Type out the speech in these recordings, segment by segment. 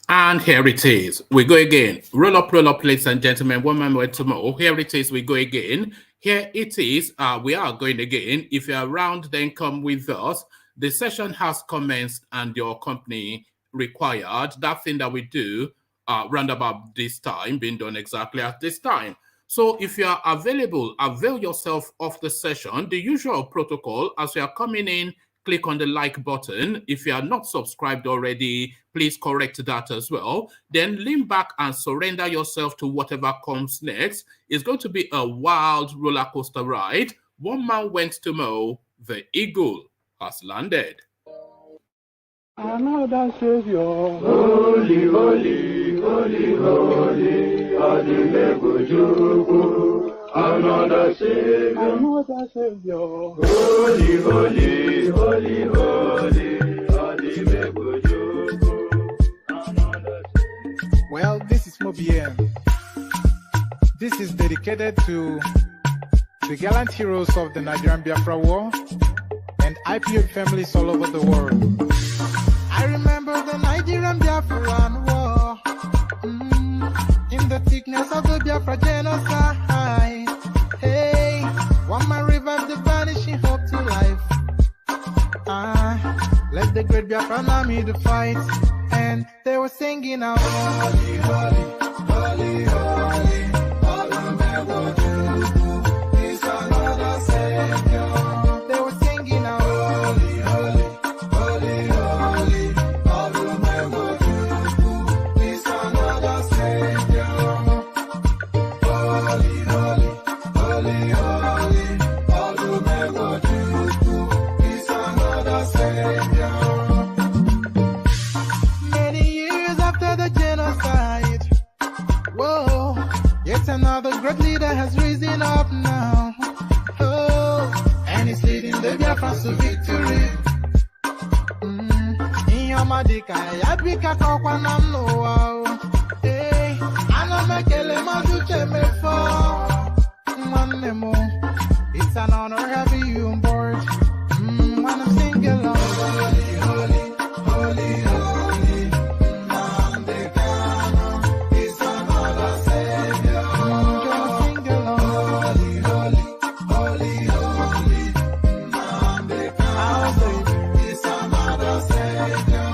And here it is. We go again. Roll up, ladies and gentlemen. One moment tomorrow. Here it is. We go again. Here it is. We are going again. If you're around, then come with us. The session has commenced and your company required. That thing that we do round about this time, being done exactly at this time. So if you are available, avail yourself of the session. The usual protocol as you are coming in, click on the like button. If you are not subscribed already, please correct that as well. Then lean back and surrender yourself to whatever comes next. It's going to be a wild roller coaster ride. One man went to mow, the eagle has landed. Another Savior, holy, holy, holy, holy, Adimebujuku. Another Savior, holy, holy, holy, holy, Adimebujuku. Well, this is Mobien. This is dedicated to the gallant heroes of the Nigerian Biafra War and IPO families all over the world. I remember the Nigerian Biafran War, in the thickness of the Biafra genocide. Hey, one man revived the vanishing hope to life. Let the great Biafran army to fight, and they were singing out, holy, holy, holy, holy, all the men will do is another Savior. They were singing out, holy, holy, holy, holy, all the men will do is another Savior. Holy, holy, holy, holy, all the men will do is another Savior. Many years after the genocide, whoa, yet another great leader has risen up now. Oh, and he's leading the Biafrans to victory. In your madika, yabika kokwana mno. Hey, anamekele mazuche mefo. Mwanemo, it's an honor having you on board. When I'm singing along, holy, holy, holy, holy, Nandekano is another Savior. Gonna sing along, holy, holy, holy, holy, Nandekano is another Savior.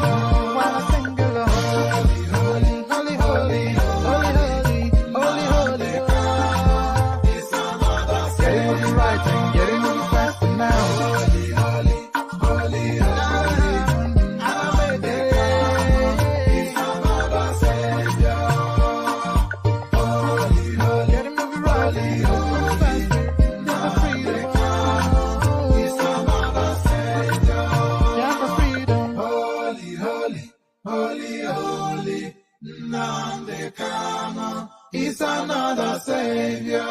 When I sing along, holy, holy, holy, holy, holy, holy, holy, is another Savior. Getting moving right and getting moving faster now. Holy, holy, holy, holy, is another Savior. Holy, holy, getting moving right and getting moving faster. There's a freedom. Is another Savior. Yeah, for freedom. Holy, holy, holy, holy, Nandekano is another Savior.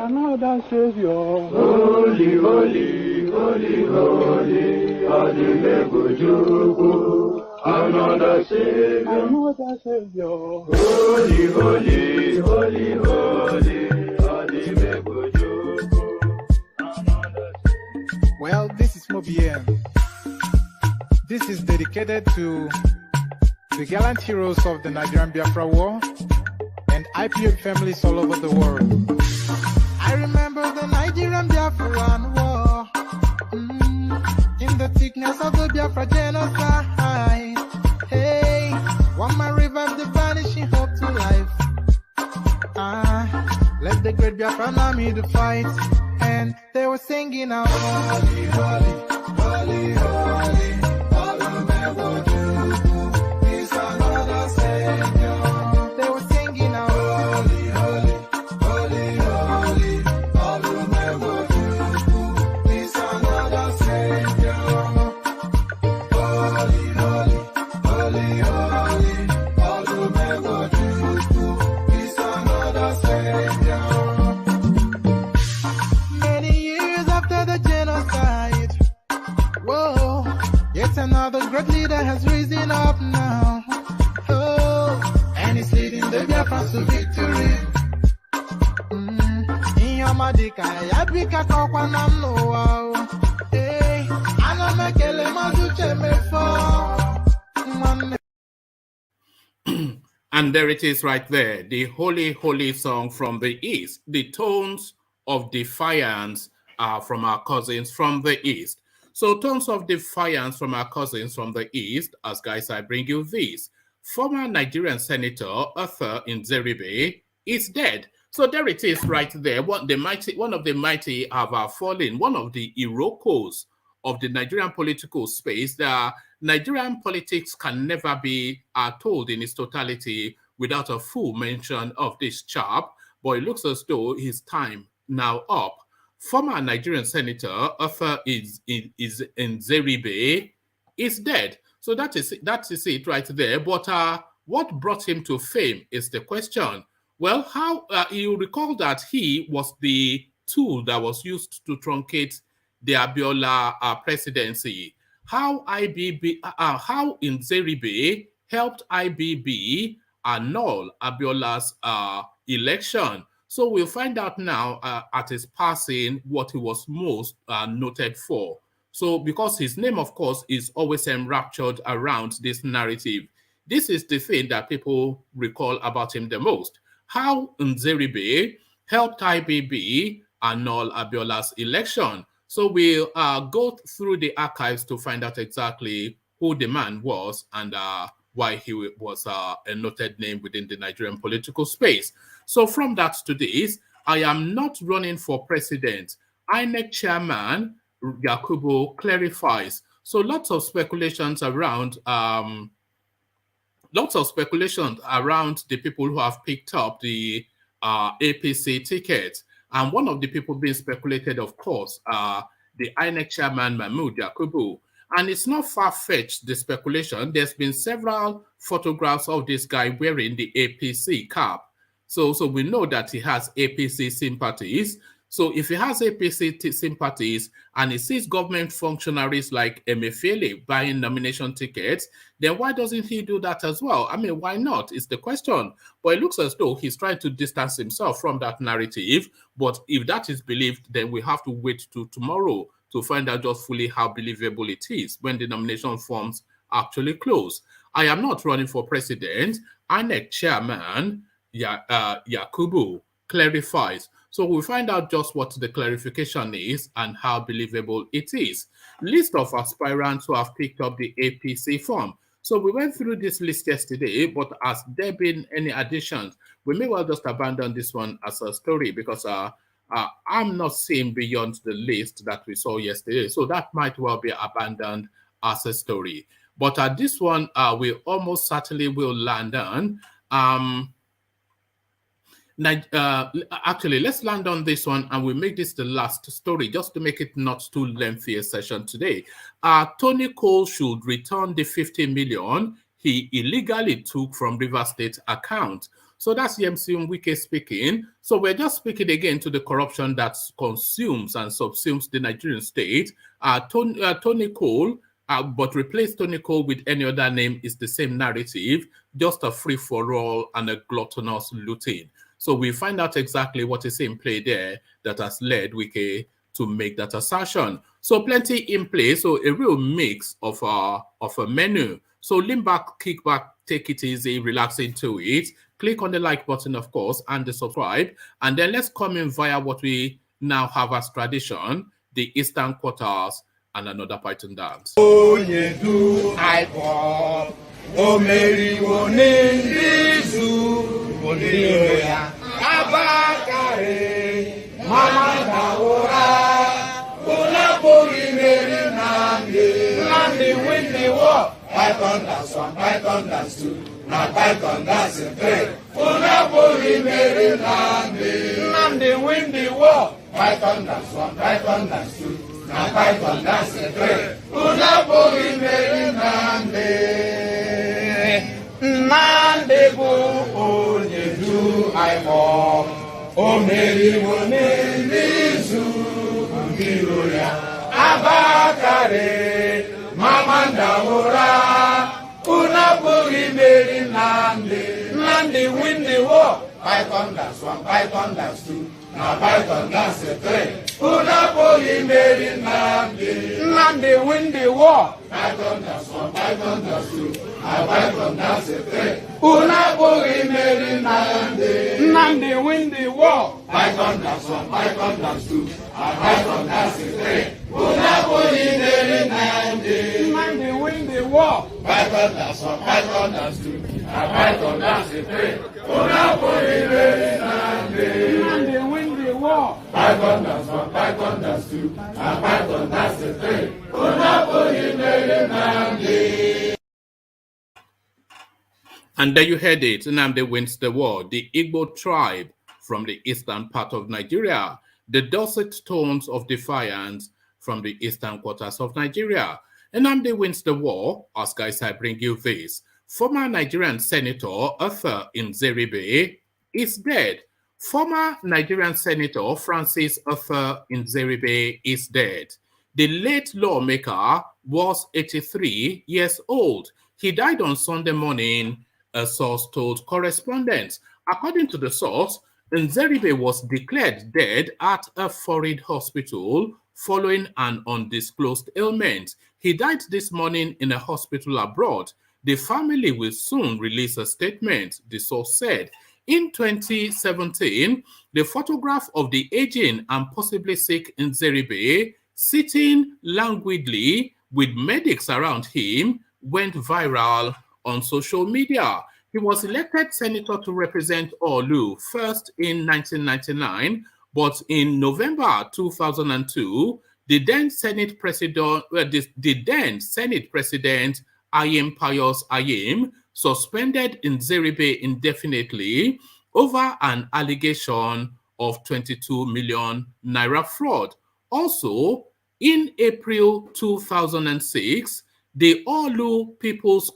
another Savior, holy, holy, holy, holy, Adimebujuku. Another Savior, holy, holy, holy, holy, Adimebujuku. Well, this is Mobien. This is dedicated to the gallant heroes of the Nigerian Biafra War and IPO families all over the world. I remember the Nigerian Biafran War, in the thickness of the Biafra genocide. Hey, one man revived the vanishing hope to life. Let the great Biafran army to fight, and they were singing out, holy, holy, holy, holy, all the men will do is another Savior. They were singing out, holy, holy, holy, holy, all the men will do is another Savior. Holy, holy, holy, holy, all the men will do is another Savior. Many years after the genocide, whoa, yet another great leader has risen up now. Oh, and he's leading the Biafrans to victory. In your madika, yabika kokwana mno. Hey, anamekele mazuche And there it is right there, the holy, holy song from the East, the tones of defiance from our cousins from the East. So tones of defiance from our cousins from the East, as guys, I bring you this. Former Nigerian Senator Arthur Nzeribe is dead. So there it is right there. One of the mighty have fallen, one of the Iroquois of the Nigerian political space. The Nigerian politics can never be told in its totality without a full mention of this chap, but it looks as though his time now up. Former Nigerian Senator Arthur Nzeribe is dead. So that is it right there. But what brought him to fame is the question. Well, how you recall that he was the tool that was used to truncate the Abiola presidency. How Nzeribe helped IBB annul Abiola's election. So we'll find out now at his passing what he was most noted for. So because his name, of course, is always enraptured around this narrative, this is the thing that people recall about him the most. How Nzeribe helped IBB annul Abiola's election. So we'll go through the archives to find out exactly who the man was and why he was a noted name within the Nigerian political space. So from that to this, I am not running for president. INEC chairman Yakubu clarifies. So lots of speculations around the people who have picked up the APC ticket. And one of the people being speculated, of course, the INEC chairman, Mahmod Yakubu. And it's not far-fetched, the speculation. There's been several photographs of this guy wearing the APC cap. So we know that he has APC sympathies. So if he has APC sympathies and he sees government functionaries like Emefiele buying nomination tickets, then why doesn't he do that as well? I mean, why not? Is the question. But it looks as though he's trying to distance himself from that narrative. But if that is believed, then we have to wait till tomorrow to find out just fully how believable it is when the nomination forms actually close. I am not running for president. INEC chairman Yakubu clarifies. So we'll find out just what the clarification is and how believable it is. List of aspirants who have picked up the APC form. So we went through this list yesterday, but has there been any additions? We may well just abandon this one as a story because I'm not seeing beyond the list that we saw yesterday. So that might well be abandoned as a story. But this one, we almost certainly will land on. Actually, let's land on this one and we'll make this the last story just to make it not too lengthy a session today. Tony Cole should return the 50 million he illegally took from River State account. So that's Yemisi Wike speaking. So we're just speaking again to the corruption that consumes and subsumes the Nigerian state. Tony Cole, but replace Tony Cole with any other name is the same narrative, just a free-for-all and a gluttonous looting. So we find out exactly what is in play there that has led Wike to make that assertion. So plenty in play. So a real mix of a menu. So lean back, kick back, take it easy, relax into it. Click on the like button, of course, and the subscribe. And then let's come in via what we now have as tradition, the Eastern Quarters and another Python dance. Oh, you do I call. Oh, Mary, Bonilla, Abakare, Mama Daora, Unapoli, Mary, Nandi, Windy Walk, Python dance 1, Python dance 2, now Python dance 3, Unapoli, Mary, Nandi, Windy Walk, Python dance 1, Python dance 2, now Python dance 3, Unapoli, Mary, Nandi, go, do I fall? Oh, Mary, Nizu, Giroya, Abakare, Mama Daura, Unapuri, Mary, Nandi, win the war. Python dance 1, Python dance 2, now Python dance 3. Unapoli meri Nnamdi. Nnamdi win the war. Python that's one, Python that's two, and Python that's a three. Unapoli meri Nnamdi. Nnamdi win the war. Python that's one, Python that's two, and Python that's a three. Unapoli meri Nnamdi. Nnamdi win the war. Python that's one, Python that's two, and Python that's a three. Unapoli meri Nnamdi. Nnamdi win the war. Python that's one, Python that's two, and Python that's a three. Unapoli meri Nnamdi. And there you heard it. Nnamdi wins the war. The Igbo tribe from the eastern part of Nigeria. The dulcet tones of defiance from the eastern quarters of Nigeria. Nnamdi wins the war. As guys, I bring you this. Former Nigerian Senator Arthur Nzeribe is dead. Former Nigerian Senator Francis Arthur Nzeribe is dead. The late lawmaker was 83 years old. He died on Sunday morning, a source told correspondents. According to the source, Nzeribe was declared dead at a foreign hospital following an undisclosed ailment. He died this morning in a hospital abroad. The family will soon release a statement, the source said. In 2017, the photograph of the aging and possibly sick Nzeribe sitting languidly with medics around him went viral on social media. He was elected senator to represent Olu first in 1999, but in November 2002, the then Senate President Ayim Pius Ayim suspended Nzeribe indefinitely over an allegation of 22 million naira fraud. Also, in April 2006, the Olu People's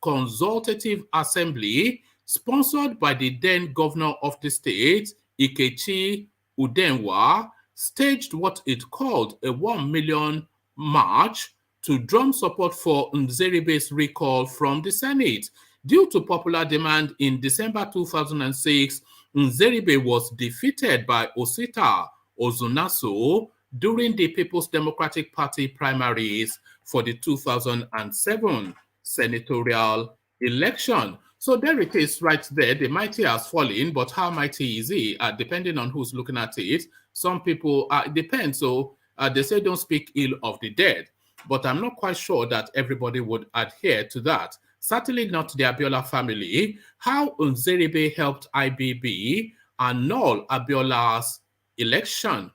Consultative Assembly, sponsored by the then governor of the state, Ikechi Udenwa, staged what it called a 1 million march to drum support for Nzeribe's recall from the Senate. Due to popular demand in December 2006, Nzeribe was defeated by Osita Ozunaso during the People's Democratic Party primaries for the 2007 senatorial election. So there it is right there. The mighty has fallen, but how mighty is he? Depending on who's looking at it. Some people, it depends. So they say don't speak ill of the dead. But I'm not quite sure that everybody would adhere to that. Certainly not the Abiola family. How Nzeribe helped IBB annul Abiola's election.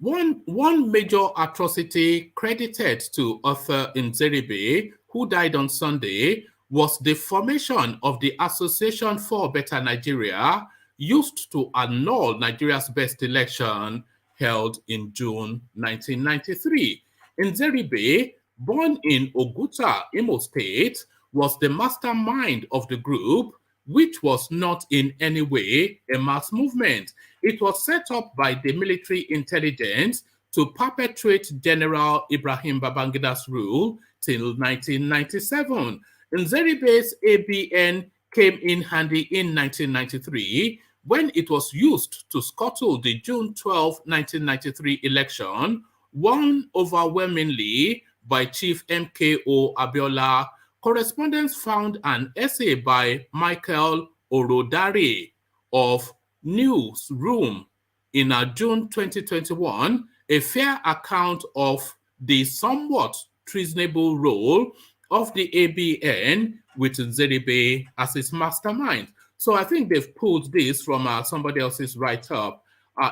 One major atrocity credited to Arthur Nzeribe, who died on Sunday, was the formation of the Association for Better Nigeria, used to annul Nigeria's best election held in June 1993. Nzeribe, born in Oguta, Imo State, was the mastermind of the group, which was not in any way a mass movement. It was set up by the military intelligence to perpetuate General Ibrahim Babangida's rule till 1997. Nzeribe's ABN came in handy in 1993 when it was used to scuttle the June 12, 1993 election, won overwhelmingly by Chief MKO Abiola. Correspondents found an essay by Michael Orodare of Newsroom in a June 2021, a fair account of the somewhat treasonable role of the ABN with Nzeribe as its mastermind. So I think they've pulled this from somebody else's write-up.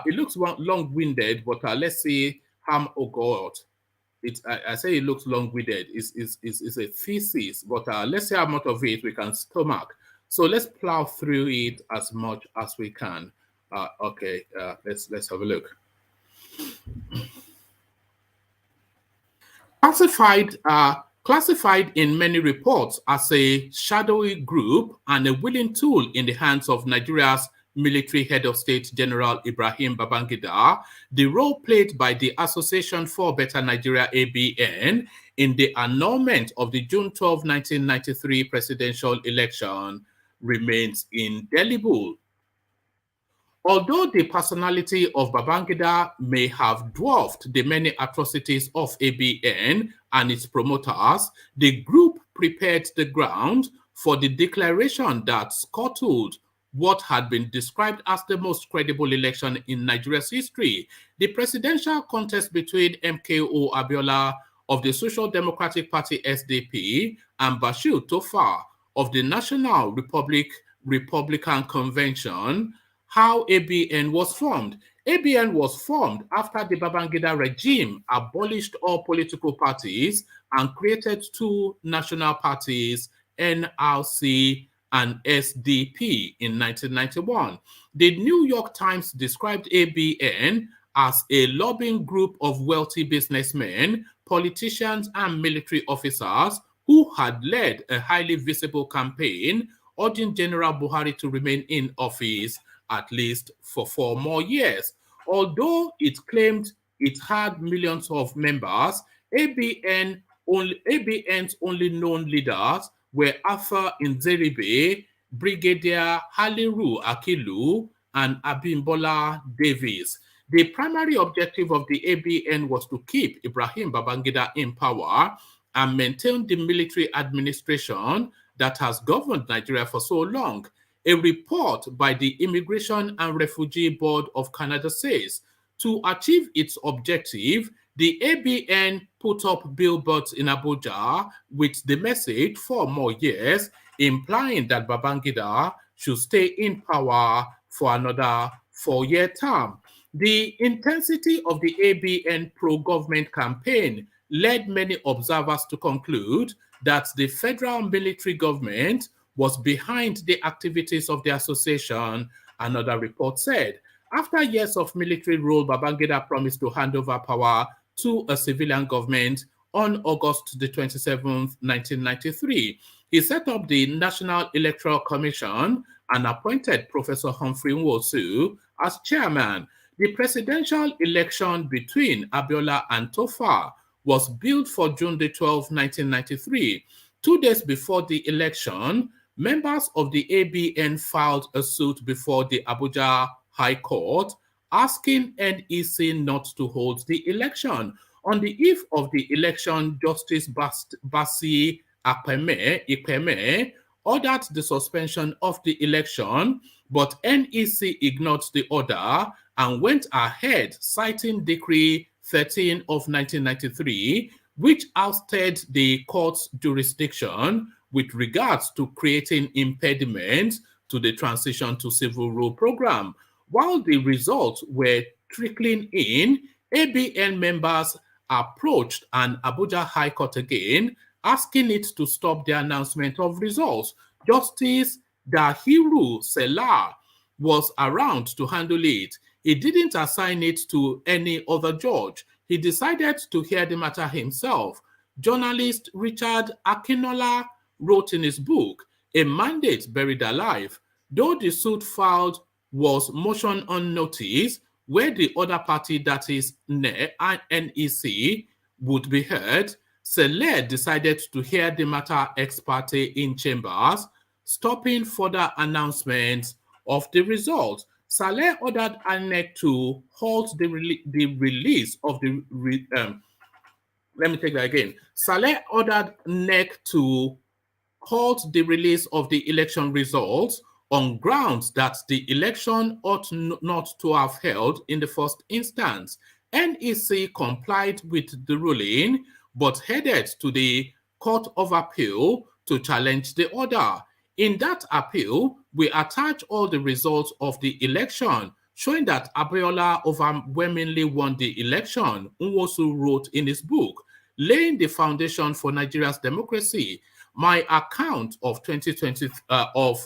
It looks long-winded, but let's see how, oh God, I say it looks long-winded. It's a thesis, but let's see how much of it we can stomach. So let's plow through it as much as we can. Okay, let's have a look. Classified in many reports as a shadowy group and a willing tool in the hands of Nigeria's military head of state, General Ibrahim Babangida, the role played by the Association for Better Nigeria, ABN, in the annulment of the June 12, 1993 presidential election remains indelible. Although the personality of Babangida may have dwarfed the many atrocities of ABN and its promoters, the group prepared the ground for the declaration that scuttled what had been described as the most credible election in Nigeria's history, the presidential contest between MKO Abiola of the Social Democratic Party SDP and Bashir Tofa of the National Republican Convention. How ABN was formed. ABN was formed after the Babangida regime abolished all political parties and created two national parties, NRC and SDP, in 1991. The New York Times described ABN as a lobbying group of wealthy businessmen, politicians, and military officers who had led a highly visible campaign urging General Buhari to remain in office at least for 4 more years. Although it claimed it had millions of members, ABN's only known leaders were Arthur Nzeribe, Brigadier Haliru Akilu, and Abimbola Davis. The primary objective of the ABN was to keep Ibrahim Babangida in power and maintain the military administration that has governed Nigeria for so long. A report by the Immigration and Refugee Board of Canada says, to achieve its objective, the ABN put up billboards in Abuja with the message 4 more years, implying that Babangida should stay in power for another 4-year term. The intensity of the ABN pro-government campaign led many observers to conclude that the federal military government was behind the activities of the association, another report said. After years of military rule, Babangida promised to hand over power to a civilian government on August the 27th, 1993. He set up the National Electoral Commission and appointed Professor Humphrey Nwosu as chairman. The presidential election between Abiola and Tofa was billed for June the 12th, 1993. 2 days before the election, members of the ABN filed a suit before the Abuja High Court asking NEC not to hold the election. On the eve of the election, Justice Basi Ipeme ordered the suspension of the election, but NEC ignored the order and went ahead, citing Decree 13 of 1993, which ousted the court's jurisdiction with regards to creating impediments to the transition to civil rule program. While the results were trickling in, ABN members approached an Abuja High Court again, asking it to stop the announcement of results. Justice Dahiru Selah was around to handle it. He didn't assign it to any other judge. He decided to hear the matter himself. Journalist Richard Akinola wrote in his book, A Mandate Buried Alive, though the suit filed was motion on notice, where the other party, that is NEC, would be heard, Saleh decided to hear the matter ex parte in chambers, stopping further announcements of the results. Saleh ordered INEC to halt the release of the let me take that again. Saleh ordered NEC to halt the release of the election results on grounds that the election ought not to have held in the first instance. NEC complied with the ruling, but headed to the Court of Appeal to challenge the order. In that appeal, we attach all the results of the election, showing that Abiola overwhelmingly won the election, Nwosu wrote in his book, Laying the Foundation for Nigeria's Democracy. My account of June 12,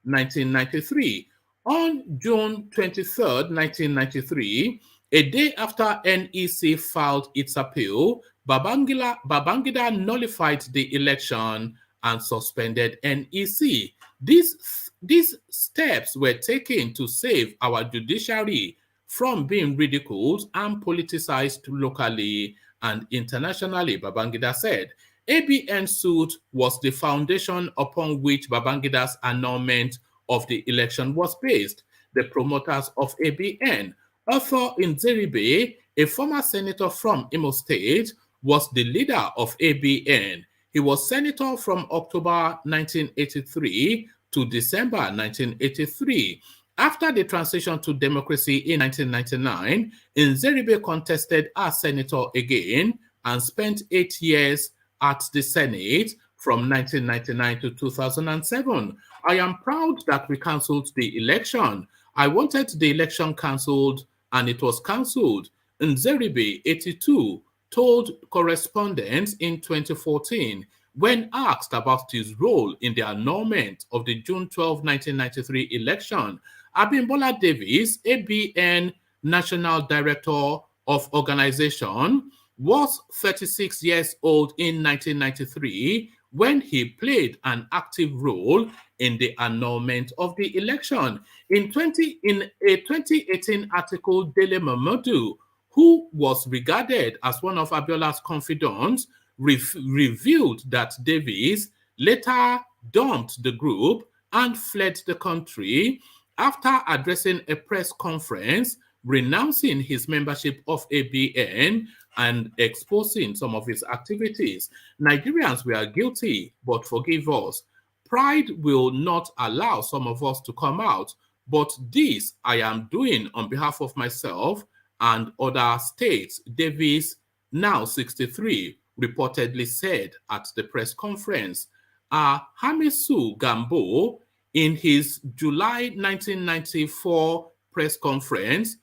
1993. On June 23rd, 1993, a day after NEC filed its appeal, Babangida nullified the election and suspended NEC. These steps were taken to save our judiciary from being ridiculed and politicized locally and internationally, Babangida said. ABN suit was the foundation upon which Babangida's annulment of the election was based. the promoters of ABN. Arthur Nzeribe, a former senator from Imo State, was the leader of ABN. He was senator from October 1983 to December 1983. After the transition to democracy in 1999, Nzeribe contested as senator again and spent 8 years at the Senate from 1999 to 2007. I am proud that we cancelled the election. I wanted the election cancelled and it was cancelled. Nzeribe, 82, told correspondents in 2014 when asked about his role in the annulment of the June 12, 1993 election. Abimbola Davis, ABN National Director of Organization, was 36 years old in 1993 when he played an active role in the annulment of the election. In a 2018 article, Dele Momodu, who was regarded as one of Abiola's confidants, revealed that Davis later dumped the group and fled the country after addressing a press conference renouncing his membership of ABN and exposing some of his activities. Nigerians were guilty, but forgive us. Pride will not allow some of us to come out, but this I am doing on behalf of myself and other states, Davis, now 63, reportedly said at the press conference. Hamisu Gambo, in his July 1994 press conference,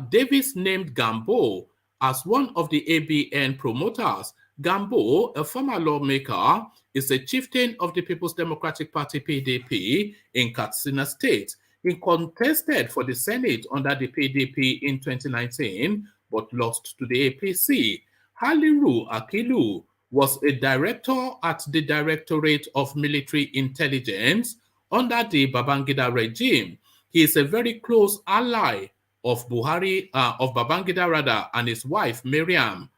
Davis named Gambo as one of the ABN promoters. Gambo, a former lawmaker, is a chieftain of the People's Democratic Party PDP in Katsina State. He contested for the Senate under the PDP in 2019, but lost to the APC. Haliru Akilu was a director at the Directorate of Military Intelligence under the Babangida regime. He is a very close ally of Buhari, of Babangida rather, and his wife Miriam.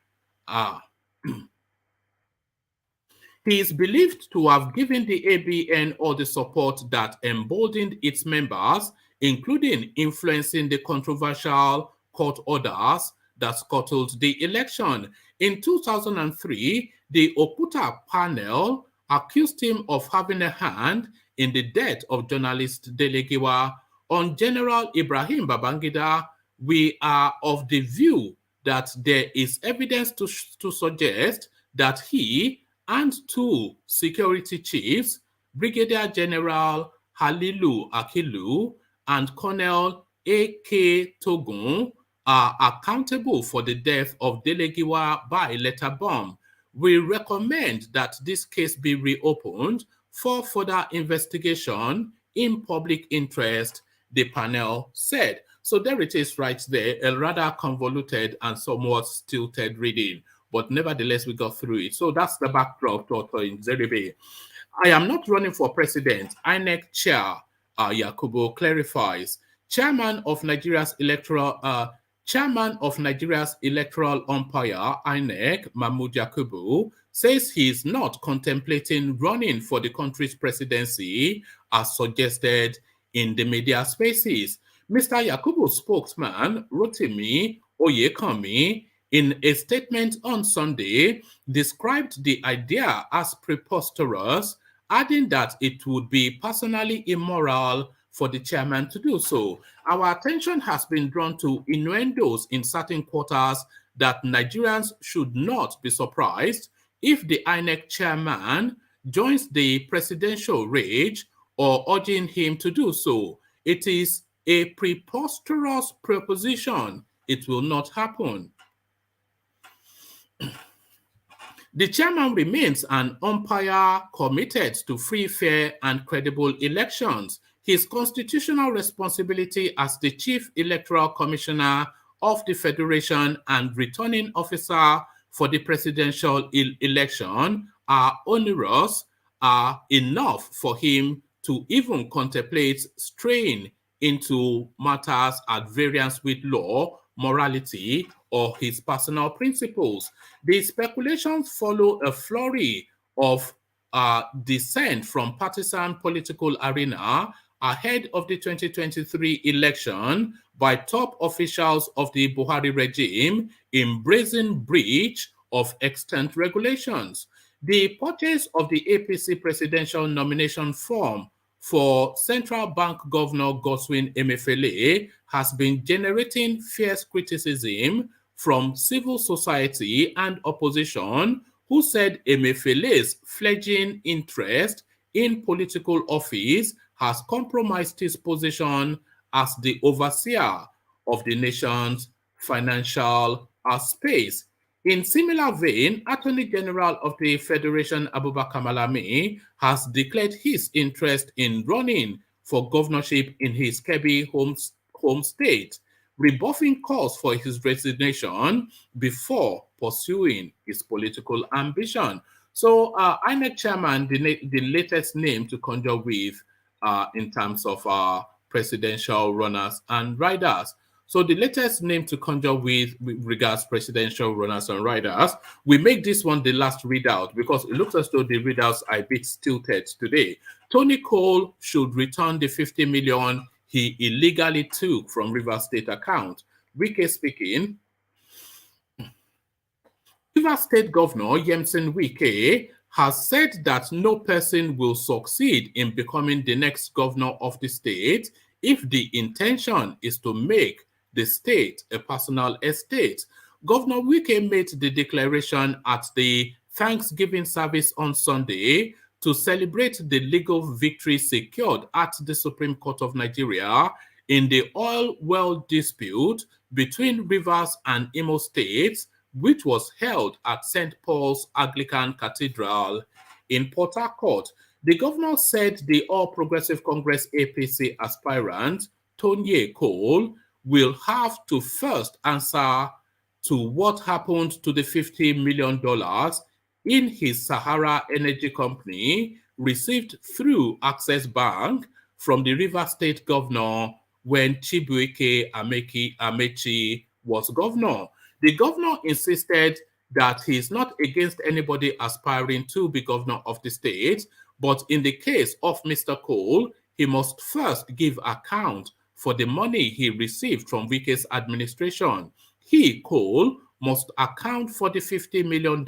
He is believed to have given the ABN all the support that emboldened its members, including influencing the controversial court orders that scuttled the election. In 2003, the Okuta panel accused him of having a hand in the death of journalist Delegiwa. On General Ibrahim Babangida, we are of the view that there is evidence to suggest that he and two security chiefs, Brigadier General Halilu Akilu and Colonel A.K. Togun, are accountable for the death of Delegiwa by letter bomb. We recommend that this case be reopened for further investigation in public interest, the panel said. So there it is right there, a rather convoluted and somewhat stilted reading, but nevertheless we got through it. So that's the backdrop to Nzeribe. I am not running for president. INEC Chair Yakubu clarifies. Chairman of Nigeria's electoral umpire, INEC, Mahmod Yakubu, says he is not contemplating running for the country's presidency as suggested in the media spaces. Mr. Yakubu's spokesman, Rotimi Oyekanmi, in a statement on Sunday, described the idea as preposterous, adding that it would be personally immoral for the chairman to do so. Our attention has been drawn to innuendos in certain quarters that Nigerians should not be surprised if the INEC chairman joins the presidential rage or urging him to do so. It is a preposterous proposition. It will not happen. The chairman remains an umpire committed to free, fair, and credible elections. His constitutional responsibility as the Chief Electoral Commissioner of the Federation and returning officer for the presidential election are onerous, are enough for him to even contemplate straying into matters at variance with law, morality, or his personal principles. The speculations follow a flurry of dissent from partisan political arena ahead of the 2023 election by top officials of the Buhari regime in brazen breach of extant regulations. The purchase of the APC presidential nomination form for Central Bank Governor Goswin Emefiele has been generating fierce criticism from civil society and opposition, who said Emefiele's fledgling interest in political office has compromised his position as the overseer of the nation's financial space. In similar vein, Attorney General of the Federation Abubakar Malami has declared his interest in running for governorship in his Kebbi home state, rebuffing calls for his resignation before pursuing his political ambition. So, INEC chairman, the latest name to conjure with in terms of presidential runners and riders. So the latest name to conjure with regards presidential runners and riders, we make this one the last readout because it looks as though the readouts are a bit tilted today. Tony Cole should return the 50 million he illegally took from Rivers State account. Wike speaking. Rivers State Governor Yemson Wike has said that no person will succeed in becoming the next governor of the state if the intention is to make the state a personal estate. Governor Wike made the declaration at the Thanksgiving service on Sunday to celebrate the legal victory secured at the Supreme Court of Nigeria in the oil well dispute between Rivers and Imo states, which was held at St. Paul's Anglican Cathedral in Port Harcourt. The governor said the All Progressive Congress APC aspirant, Tony Cole, will have to first answer to what happened to the $50 million in his Sahara Energy Company received through Access Bank from the Rivers State governor when Chibuike Amechi was governor. The governor insisted that he is not against anybody aspiring to be governor of the state, but in the case of Mr. Cole, he must first give account for the money he received from Wike's administration. He, Cole, must account for the $50 million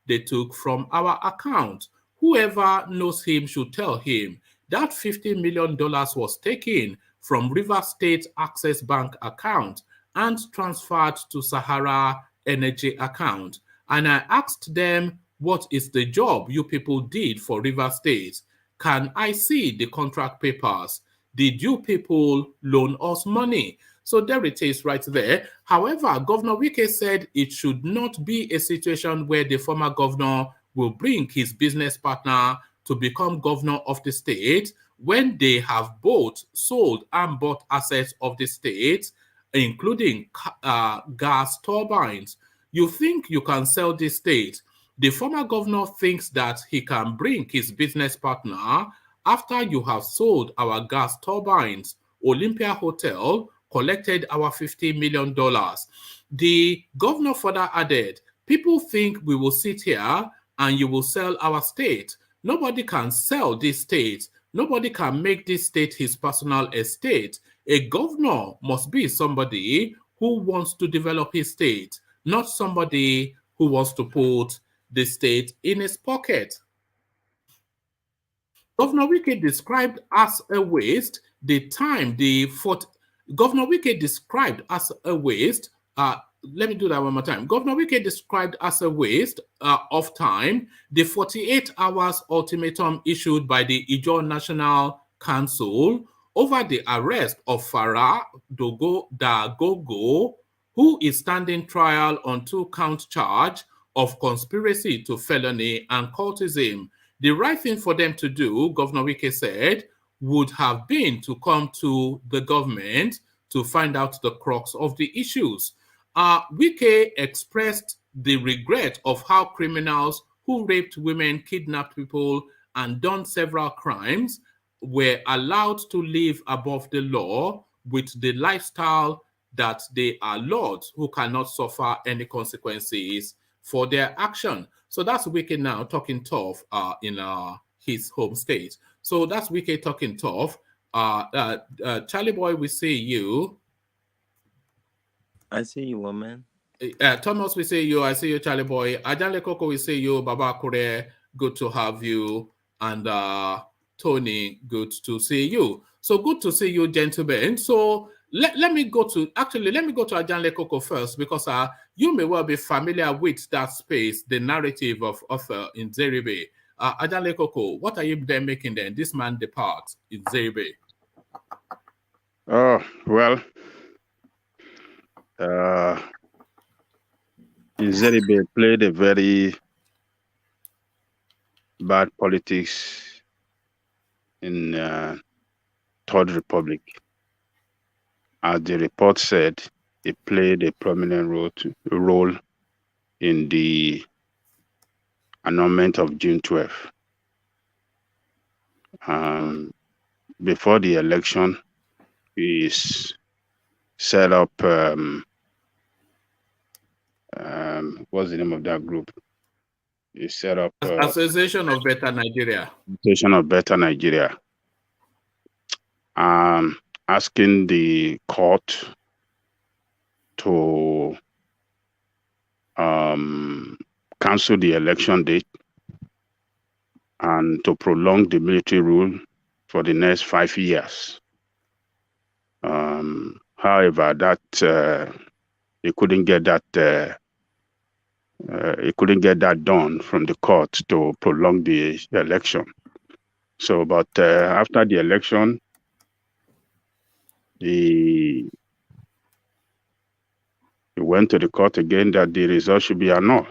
they took from our account. Whoever knows him should tell him that $50 million was taken from River State Access Bank account and transferred to Sahara Energy account. And I asked them, what is the job you people did for River State? Can I see the contract papers? Did you people loan us money? So there it is right there. However, Governor Wike said it should not be a situation where the former governor will bring his business partner to become governor of the state when they have both sold and bought assets of the state, including gas turbines. You think you can sell this state? The former governor thinks that he can bring his business partner after you have sold our gas turbines. Olympia Hotel collected our $50 million. The governor further added, people think we will sit here and you will sell our state. Nobody can sell this state. Nobody can make this state his personal estate. A governor must be somebody who wants to develop his state, not somebody who wants to put the state in his pocket. Governor Wike described as a waste the time Governor Wike described as a waste. Let me do that one more time. Governor Wike described as a waste of time the 48 hours ultimatum issued by the Ijaw National Council over the arrest of Farah Dagogo, who is standing trial on 2-count charge of conspiracy to felony and cultism. The right thing for them to do, Governor Wike said, would have been to come to the government to find out the crux of the issues. Wike expressed the regret of how criminals who raped women, kidnapped people, and done several crimes were allowed to live above the law with the lifestyle that they are lords who cannot suffer any consequences for their action. So that's Wike now talking tough in his home state. So that's Wike talking tough Charlie Boy, we see you. I see you, woman. Thomas, we see you. I see you, Charlie Boy. Ajanle Koko, we see you. Baba Kure, good to have you. And Tony, good to see you. So good to see you, gentlemen. So let me go to Ajanle Koko first, because you may well be familiar with that space, the narrative of Nzeribe. Ajanle Koko, what are you then making then? This man departs in Nzeribe. Oh, well, Nzeribe played a very bad politics in Third Republic. As the report said, he played a prominent role in the annulment of June 12th. Before the election, he set up, what's the name of that group? He set up Association of Better Nigeria. Association of Better Nigeria, asking the court to cancel the election date and to prolong the military rule for the next 5 years. However, that he couldn't get that. He couldn't get that done from the court to prolong the election. So, but after the election, he went to the court again that the result should be annulled.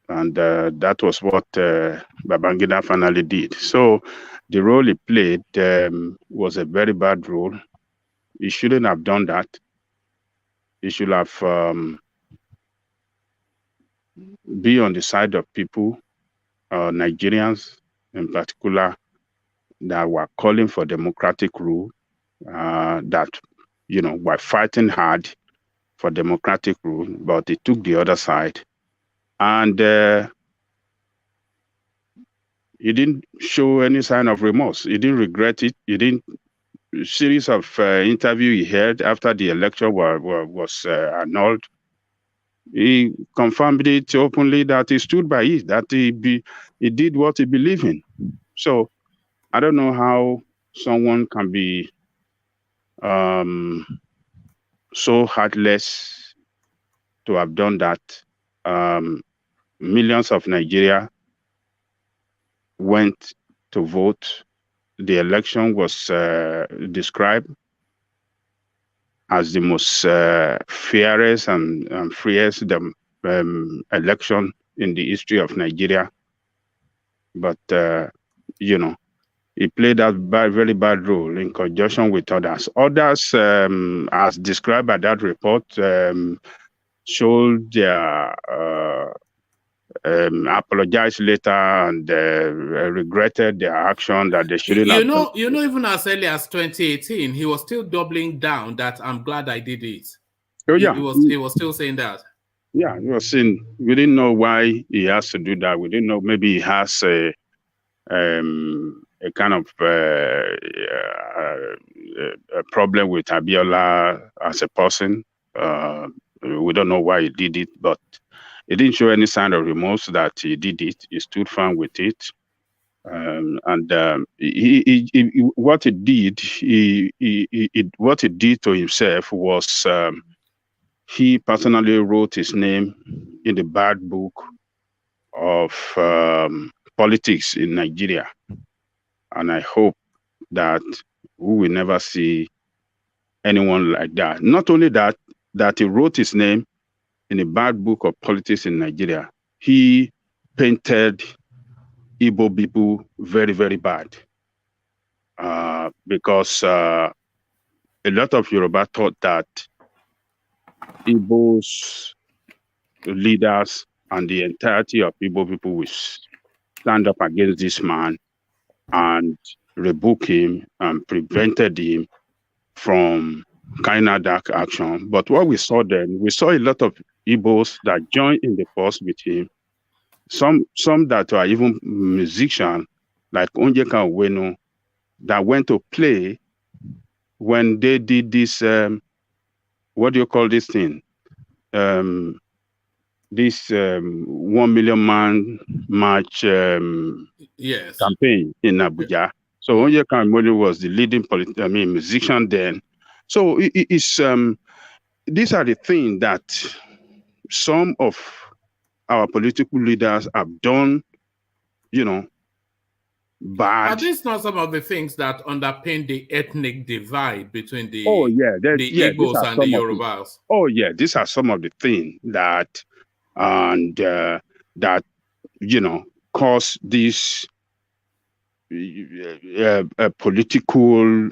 And that was what Babangida finally did. So the role he played was a very bad role. He shouldn't have done that. He should have be on the side of people, Nigerians in particular, that were calling for democratic rule, that, were fighting hard for democratic rule, but he took the other side. And he didn't show any sign of remorse. He didn't regret it. He didn't. Series of interview he had after the election was annulled. He confirmed it openly that he stood by it, that he did what he believed in. So I don't know how someone can be so heartless to have done that. Millions of Nigeria went to vote. The election was described as the most fairest and freest election in the history of Nigeria. But, he played that very bad role in conjunction with others. Others, as described by that report, showed their apologized later and regretted their action that they shouldn't have done. Even as early as 2018, he was still doubling down that I'm glad I did it. Oh, yeah. He was still saying that. Yeah, he was saying, we didn't know why he has to do that. We didn't know, maybe he has a kind of a problem with Abiola as a person. We don't know why he did it, but he didn't show any sign of remorse that he did it. He stood firm with it. What he did to himself was he personally wrote his name in the bad book of politics in Nigeria. And I hope that we will never see anyone like that. Not only that he wrote his name in a bad book of politics in Nigeria, he painted Igbo people very, very bad. Because a lot of Yoruba thought that Igbo's leaders and the entirety of Igbo people will stand up against this man and rebuke him and prevented him from kind of dark action. But what we saw then, we saw a lot of Igbos that joined in the force with him. Some that are even musicians, like Onyeka Onwenu, that went to play when they did this, what do you call this thing? This 1 million man march Yes. campaign in Abuja. So Onye Kamoli was the leading musician then. So it's these are the things that some of our political leaders have done, you know, bad. Are these not some of the things that underpin the ethnic divide between the Igbos and the Yorubas? These are some of the things that that cause this political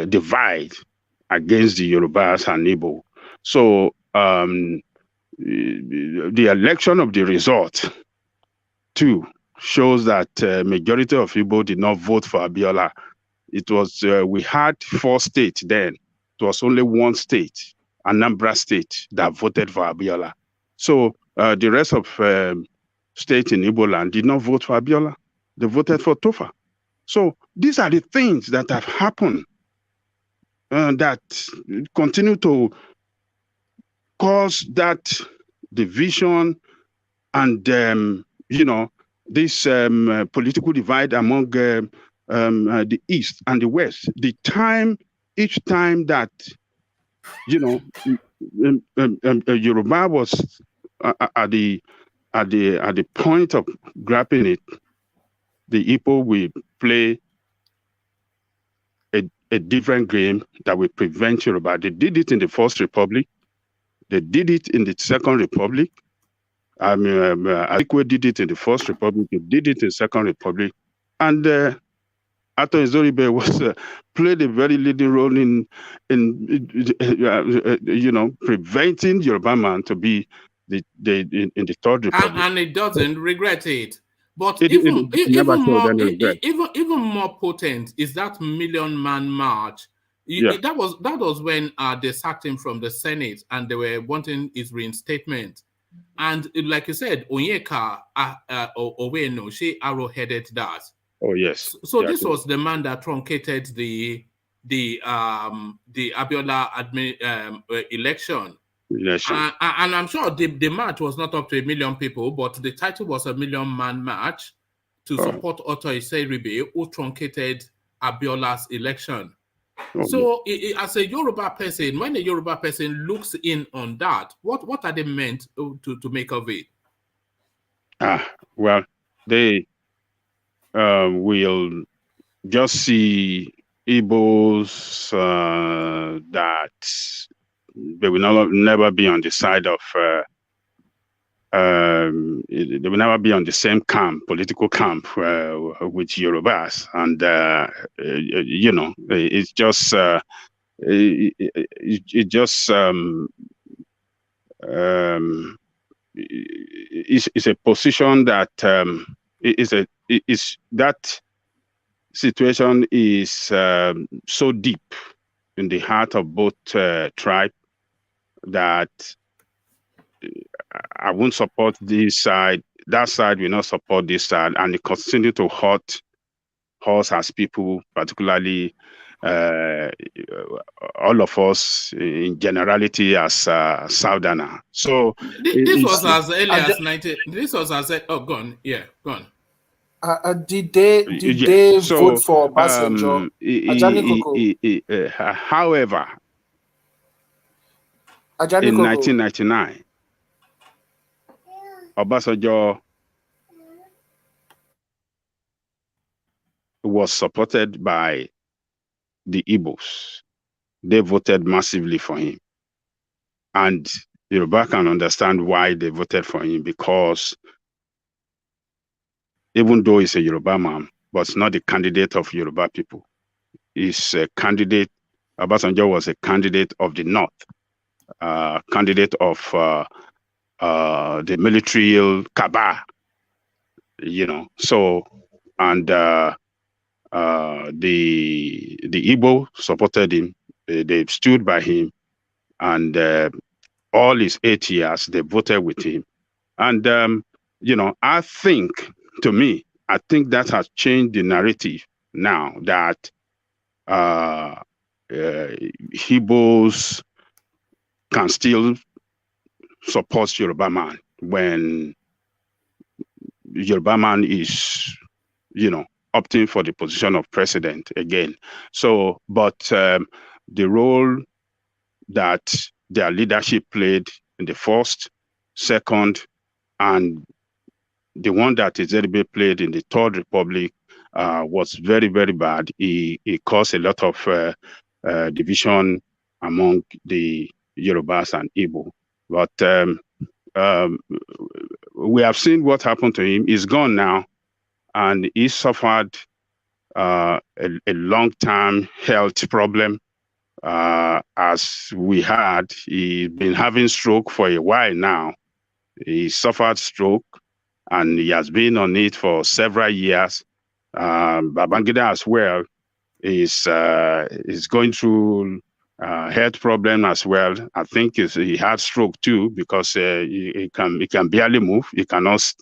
divide against the Yorubas and Igbo. So the election of the result too shows that majority of Igbo did not vote for Abiola. It was we had 4 states then. It was only 1 state, Anambra State, that voted for Abiola. So the rest of states in Igbo land did not vote for Abiola. They voted for Tofa. So these are the things that have happened that continue to cause that division and this political divide among the East and the West. Each time that Yoruba was at the point of grabbing it, the Igbo will play a different game that will prevent Yoruba. They did it in the First Republic. They did it in the Second Republic. Azikiwe did it in the First Republic. They did it in the Second Republic. And Nzeribe was played a very leading role in preventing Yoruba man to be in the Third Republic. And it doesn't regret it. But even more potent is that million-man march. That was when they sacked him from the Senate and they were wanting his reinstatement. And like you said, Onyeka Oweno, she arrow-headed that. Oh yes. So this was the man that truncated the Abiola election. And I'm sure the march was not up to 1 million people, but the title was a million-man march to support Otto Nzeribe, who truncated Abiola's election. So as a Yoruba person, when a Yoruba person looks in on that, what are they meant to make of it? Well, they will just see Igbos that they will never be on the side of they will never be on the same political camp with Yorubas, and it's just it's a position that that situation is so deep in the heart of both tribes that I won't support this side. That side will not support this side, and it continue to hurt us as people, particularly all of us in generality as Southerner. So this was as early as 19. This was as go on. Yeah, go on. Did they vote for Obasanjo? However, in 1999, Obasanjo was supported by the Igbos. They voted massively for him. And Yoruba can understand why they voted for him, because even though he's a Yoruba man, but it's not the candidate of Yoruba people. He's a candidate. Obasanjo was a candidate of the North, candidate of the military cabal, So, and the Igbo supported him. They stood by him, and all his 8 years they voted with him. And I think, to me, I think that has changed the narrative now that Igbos can still support Yoruba man when Yoruba man is, opting for the position of president again. So, but the role that their leadership played in the first, second, and the one that Nzeribe played in the Third Republic was very, very bad. He caused a lot of division among the Yorubas and Igbo. But we have seen what happened to him. He's gone now, and he suffered a long-term health problem. As we had, he's been having stroke for a while now. He suffered stroke, and he has been on it for several years. Babangida as well is going through health problem as well. I think he had stroke too, because he can barely move. He cannot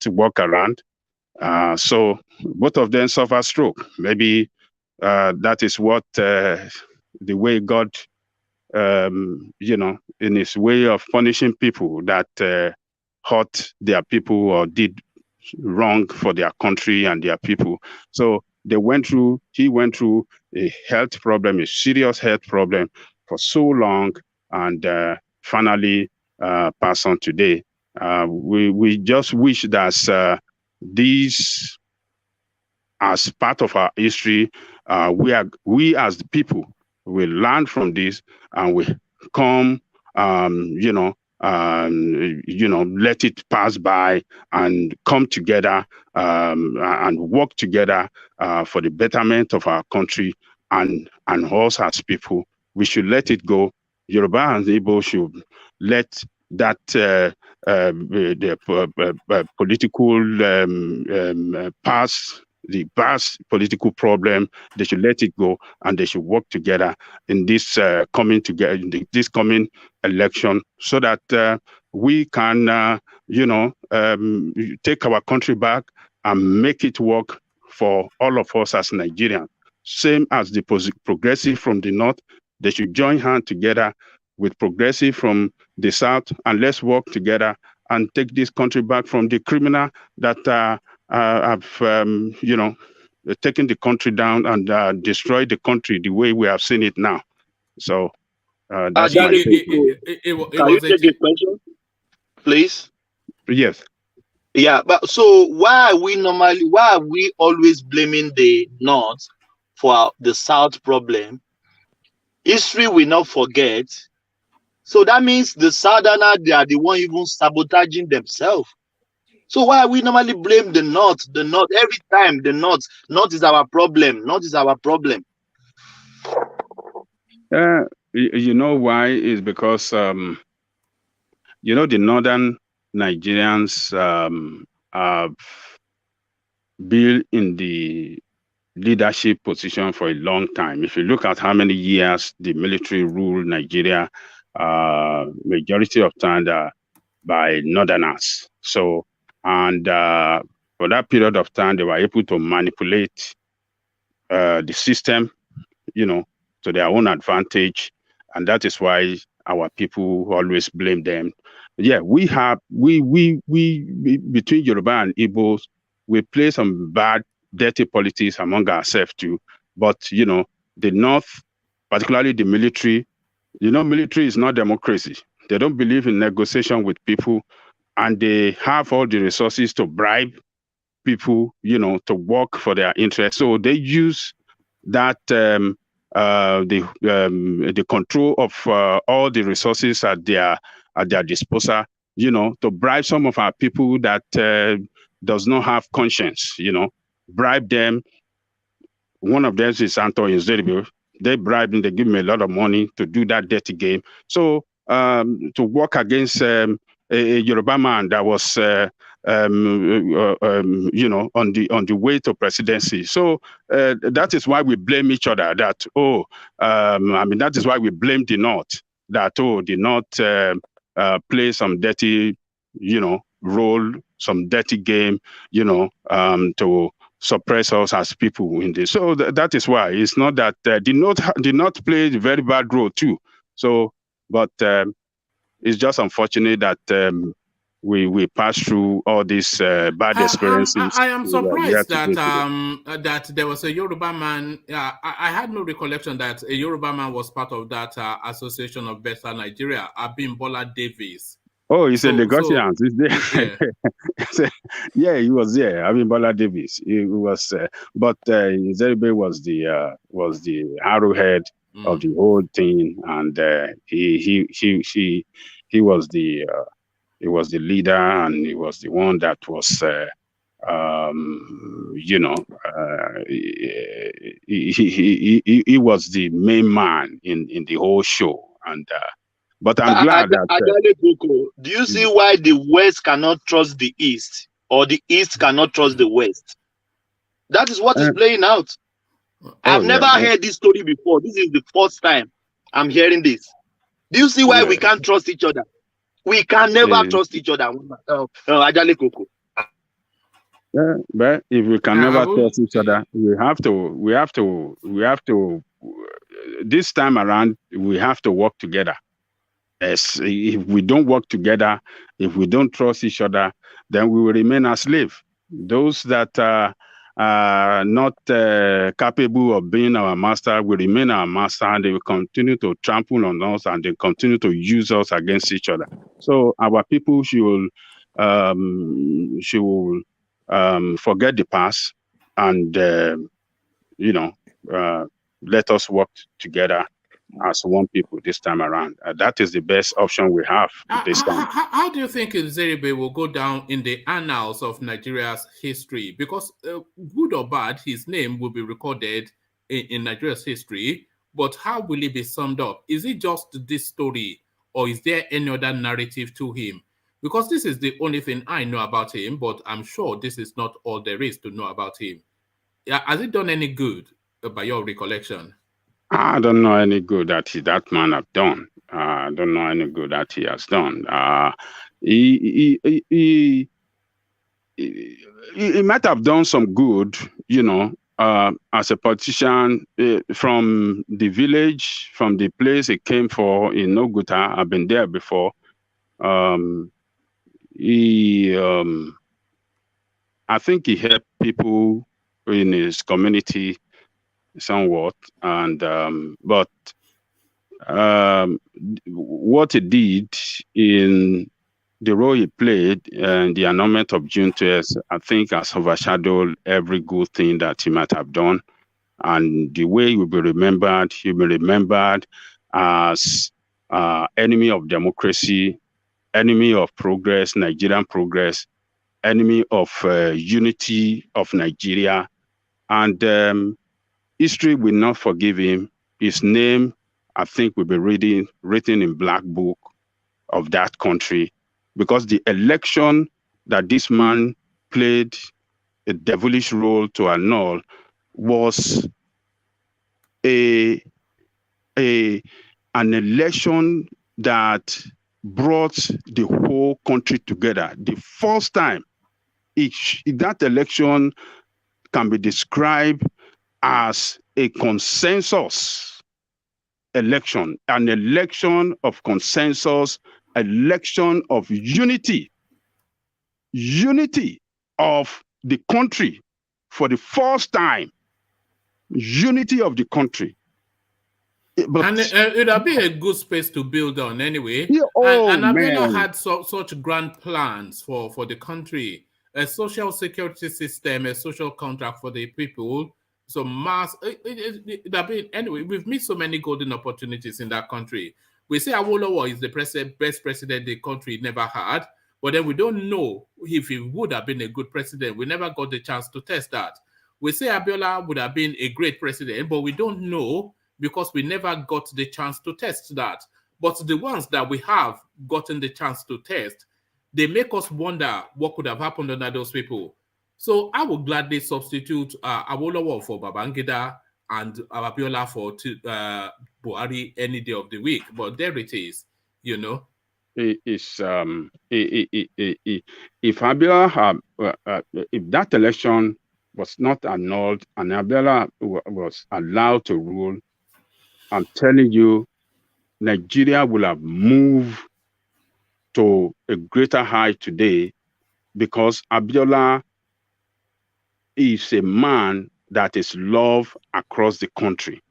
walk around. So both of them suffer stroke. Maybe that is what the way God, in his way of punishing people that hurt their people or did wrong for their country and their people. So he went through a health problem, a serious health problem for so long, and finally passed on today. We just wish that these, as part of our history, we as the people will learn from this, and we come, let it pass by and come together and work together for the betterment of our country and us as people. We should let it go. Yoruba and Igbo should let that political past political problem. They should let it go, and they should work together in this coming election, so that we can take our country back and make it work for all of us as Nigerians. Same as the progressive from the north, they should join hands together with progressive from the south, and let's work together and take this country back from the criminal that have taken the country down and destroyed the country the way we have seen it now. So that's my take. Can you take a question, please? Yes. Yeah, but so why are we always blaming the North for the South problem? History will not forget. So that means the Southerner, they are the one even sabotaging themselves. So why we normally blame the North? The North, every time the North is our problem. North is our problem. You know why? Is because the northern Nigerians have been in the leadership position for a long time. If you look at how many years the military ruled Nigeria, majority of time by northerners. So, and for that period of time, they were able to manipulate the system, to their own advantage, and that is why our people always blame them. Yeah, we between Yoruba and Igbos, we play some bad, dirty politics among ourselves too. But the North, particularly the military, military is not democracy. They don't believe in negotiation with people, and they have all the resources to bribe people, to work for their interests. So they use that the control of all the resources at their disposal, to bribe some of our people that does not have conscience, bribe them. One of them is Nzeribe. They bribe him, they give him a lot of money to do that dirty game. So to work against a Yoruba man that was on the way to presidency. So that is why we blame each other. That that is why we blame the North. That the North play some dirty, role, some dirty game, to suppress us as people in this. So that is why it's not that did not play a very bad role too. So, but it's just unfortunate that we passed through all these bad experiences. I am surprised that that there was a Yoruba man. I had no recollection that a Yoruba man was part of that Association of Better Nigeria. Abimbola Davis. Oh, he's a Lagosian. Yeah. Yeah, he was there. Abimbola Davis. He was, but Nzeribe was the arrowhead of the whole thing, and he was the leader, and he was the one that was he was the main man in the whole show. And but I'm glad that do you see why the West cannot trust the East, or the East cannot trust the West? That is what is playing out. I've never heard this story before. This is the first time I'm hearing this. Do you see why we can't trust each other? We can never trust each other. Ajale Koko. Yeah, but if we can never trust each other, we have to. This time around, we have to work together. Yes, if we don't work together, if we don't trust each other, then we will remain as slaves. Those that are not capable of being our master will remain our master, and they will continue to trample on us, and they continue to use us against each other. So our people should forget the past, and let us work together as one people this time around. That is the best option we have this time. How do you think Nzeribe will go down in the annals of Nigeria's history? Because good or bad, his name will be recorded in Nigeria's history, but how will it be summed up? Is it just this story, or is there any other narrative to him? Because this is the only thing I know about him, but I'm sure this is not all there is to know about him. Has it done any good by your recollection? I don't know any good that man have done. I don't know any good that he has done. He might have done some good, as a politician from the village, from the place he came for in Oguta. I've been there before. I think he helped people in his community somewhat, and but what he did in the role he played in the annulment of June 12th, I think has overshadowed every good thing that he might have done. And the way he will be remembered as enemy of democracy, enemy of progress, Nigerian progress, enemy of unity of Nigeria. And history will not forgive him. His name, I think, will be written in black book of that country, because the election that this man played a devilish role to annul was an election that brought the whole country together. The first time that election can be described as a consensus election, an election of consensus, election of unity of the country for the first time, unity of the country. And it would be a good space to build on anyway. Yeah, and Abiola had such grand plans for the country, a social security system, a social contract for the people. So anyway, we've missed so many golden opportunities in that country. We say Awolowo is the best president the country never had, but then we don't know if he would have been a good president. We never got the chance to test that. We say Abiola would have been a great president, but we don't know because we never got the chance to test that. But the ones that we have gotten the chance to test, they make us wonder what could have happened under those people. So I would gladly substitute Awolowo for Babangida and Abiola for Buhari any day of the week. But there it is, if Abiola had, if that election was not annulled and Abiola was allowed to rule, I'm telling you, Nigeria will have moved to a greater height today, because Abiola is a man that is loved across the country.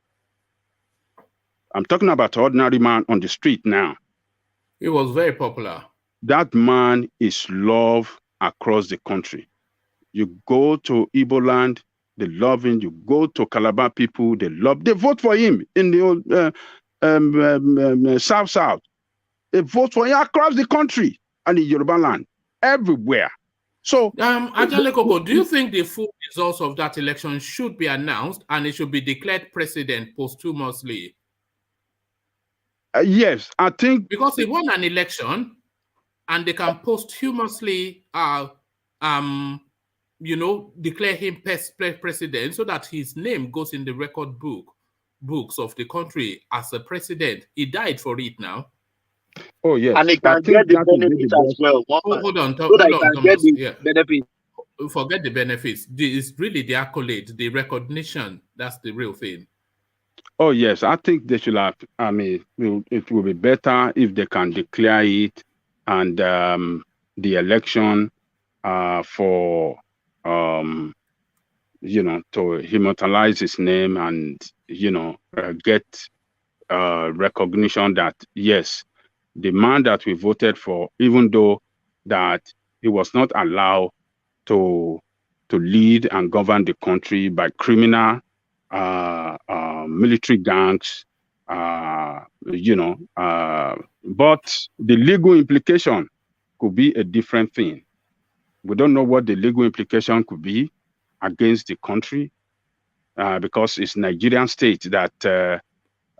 I'm talking about ordinary man on the street now. He was very popular. That man is loved across the country. You go to Igbo land, they love him. You go to Calabar people, they vote for him in the old South. They vote for him across the country and in Yoruba land, everywhere. So, Ajale Koko, do you think the full results of that election should be announced and it should be declared president posthumously? Yes, I think, because he won an election, and they can posthumously, declare him president, so that his name goes in the record books of the country as a president. He died for it now. Oh yes, and he can get the benefits as well. Hold on, so that he can get the benefits. Forget the benefits. It's really the accolade, the recognition. That's the real thing. Oh yes, I think they should have. I mean, it will be better if they can declare it, and the election for to immortalize his name, and get recognition that yes, the man that we voted for, even though that he was not allowed to lead and govern the country by criminal military gangs, but the legal implication could be a different thing. We don't know what the legal implication could be against the country, because it's Nigerian state that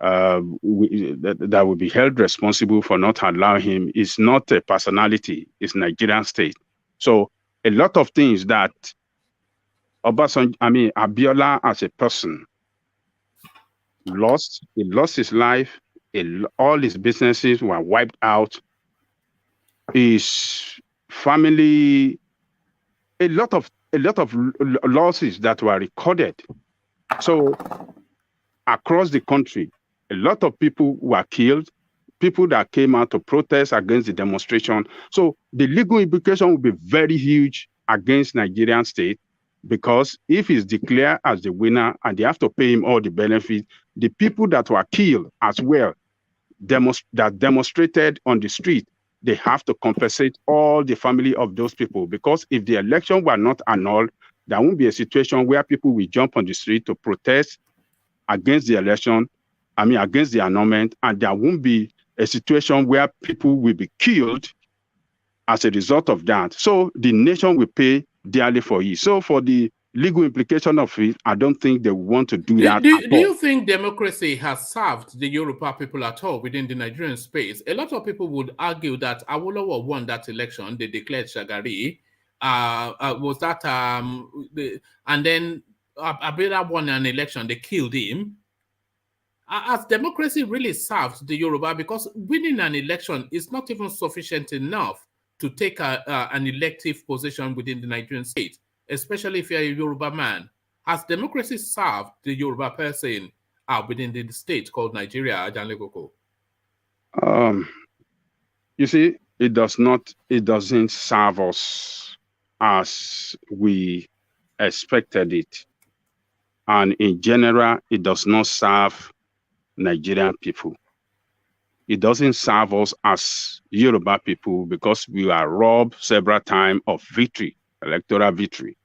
that will be held responsible for not allowing him. It's not a personality, it's Nigerian state. So a lot of things that Abiola as a person lost. He lost his life. All his businesses were wiped out. His family, a lot of losses that were recorded. So across the country, a lot of people were killed. People that came out to protest against the demonstration. So the legal implication will be very huge against Nigerian state, because if he's declared as the winner and they have to pay him all the benefits, the people that were killed as well, that demonstrated on the street, they have to compensate all the family of those people. Because if the election were not annulled, there won't be a situation where people will jump on the street to protest against the election, against the annulment, and there won't be a situation where people will be killed as a result of that. So the nation will pay dearly for it. So for the legal implication of it, I don't think they want to do that. Do you think democracy has served the Yoruba people at all within the Nigerian space? A lot of people would argue that Awolowo won that election. They declared Shagari. Was that and then Abiola won an election. They killed him. Has democracy really served the Yoruba? Because winning an election is not even sufficient enough to take an elective position within the Nigerian state, especially if you're a Yoruba man. Has democracy served the Yoruba person within the state called Nigeria, Ajale Koko? You see, it doesn't serve us as we expected it. And in general, it does not serve Nigerian people. It doesn't serve us as Yoruba people, because we are robbed several times of victory, electoral victory.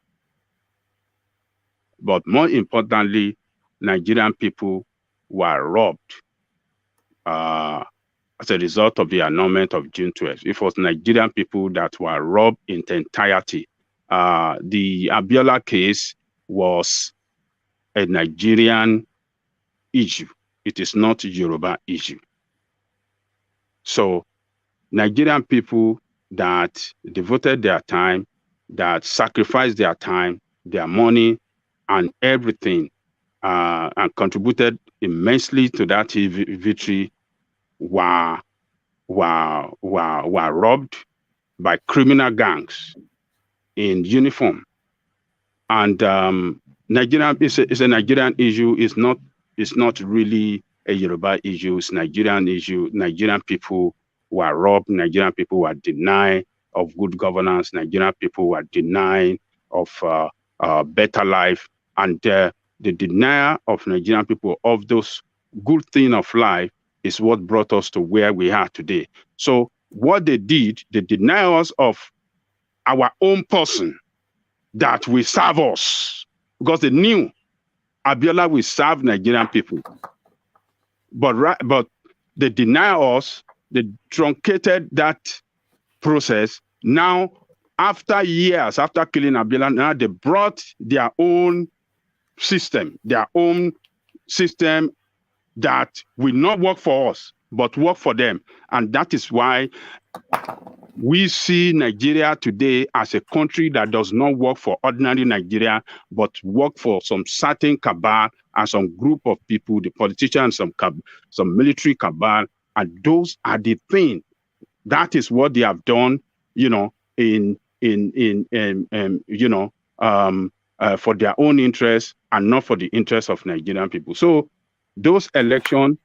But more importantly, Nigerian people were robbed as a result of the annulment of June 12th. It was Nigerian people that were robbed in the entirety. The Abiola case was a Nigerian issue. It is not a Yoruba issue. So Nigerian people that devoted their time, that sacrificed their time, their money, and everything, and contributed immensely to that victory, were were robbed by criminal gangs in uniform. And Nigeria is a Nigerian issue. It's not really a Yoruba issue. It's a Nigerian issue. Nigerian people were robbed. Nigerian people were denied of good governance. Nigerian people were denied of better life. And the denial of Nigerian people of those good things of life is what brought us to where we are today. So what they did, they denied us of our own person that will serve us, because they knew Abiola will serve Nigerian people. But they deny us, they truncated that process. Now, after years, after killing Abiola, now they brought their own system that will not work for us, but work for them. And that is why we see Nigeria today as a country that does not work for ordinary Nigeria, but work for some certain cabal and some group of people, the politicians, some military cabal, and those are the things. That is what they have done, for their own interests and not for the interests of Nigerian people. So those elections,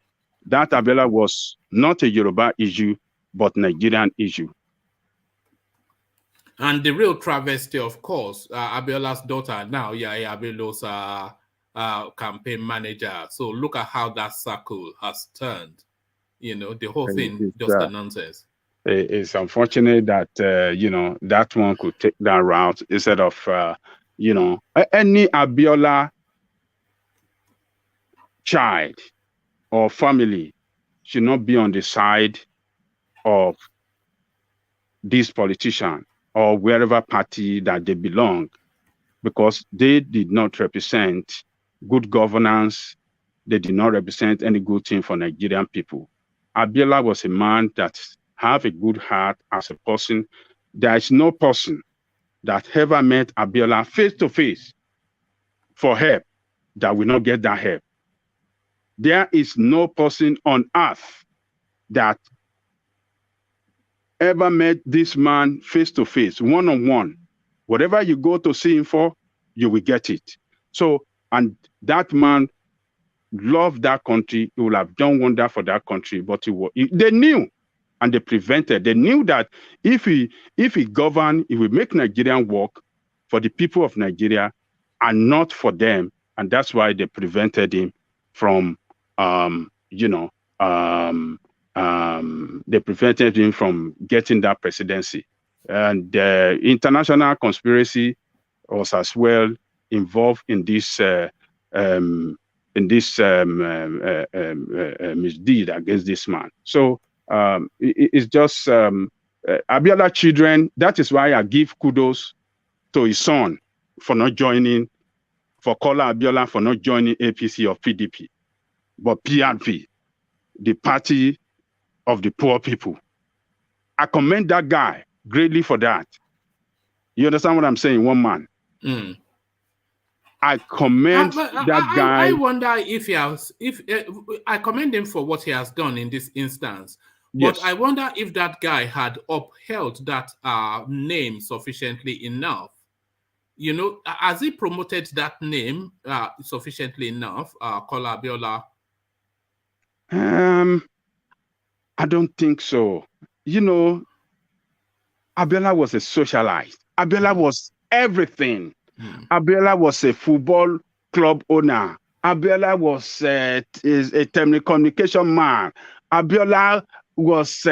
that Abiola was not a Yoruba issue, but Nigerian issue. And the real travesty, of course, Abiola's daughter now, Yaya Bello's campaign manager. So look at how that circle has turned. The whole thing just a nonsense. It's unfortunate that that one could take that route instead of any Abiola child or family should not be on the side of this politician or wherever party that they belong, because they did not represent good governance. They did not represent any good thing for Nigerian people. Abiola was a man that have a good heart as a person. There is no person that ever met Abiola face to face for help that will not get that help. There is no person on earth that ever met this man face to face, one-on-one. Whatever you go to see him for, you will get it. So, and that man loved that country. He would have done wonder for that country, but they knew and they prevented. They knew that if he governed, he would make Nigeria work for the people of Nigeria and not for them. And that's why they prevented him from, they prevented him from getting that presidency. And the international conspiracy was as well involved in this misdeed against this man. So it's just Abiola children. That is why I give kudos to his son for not joining, for Kola Abiola for not joining APC or PDP, but PRP, the party of the poor people. I commend that guy greatly for that. You understand what I'm saying? One man. Mm. I commend that guy. I wonder if I commend him for what he has done in this instance. But yes. I wonder if that guy had upheld that name sufficiently enough. Has he promoted that name sufficiently enough, Kola Abiola? I don't think so. Abiola was a socialite. Abiola was everything. Abiola was a football club owner. Abiola was a telecommunication man. Abiola was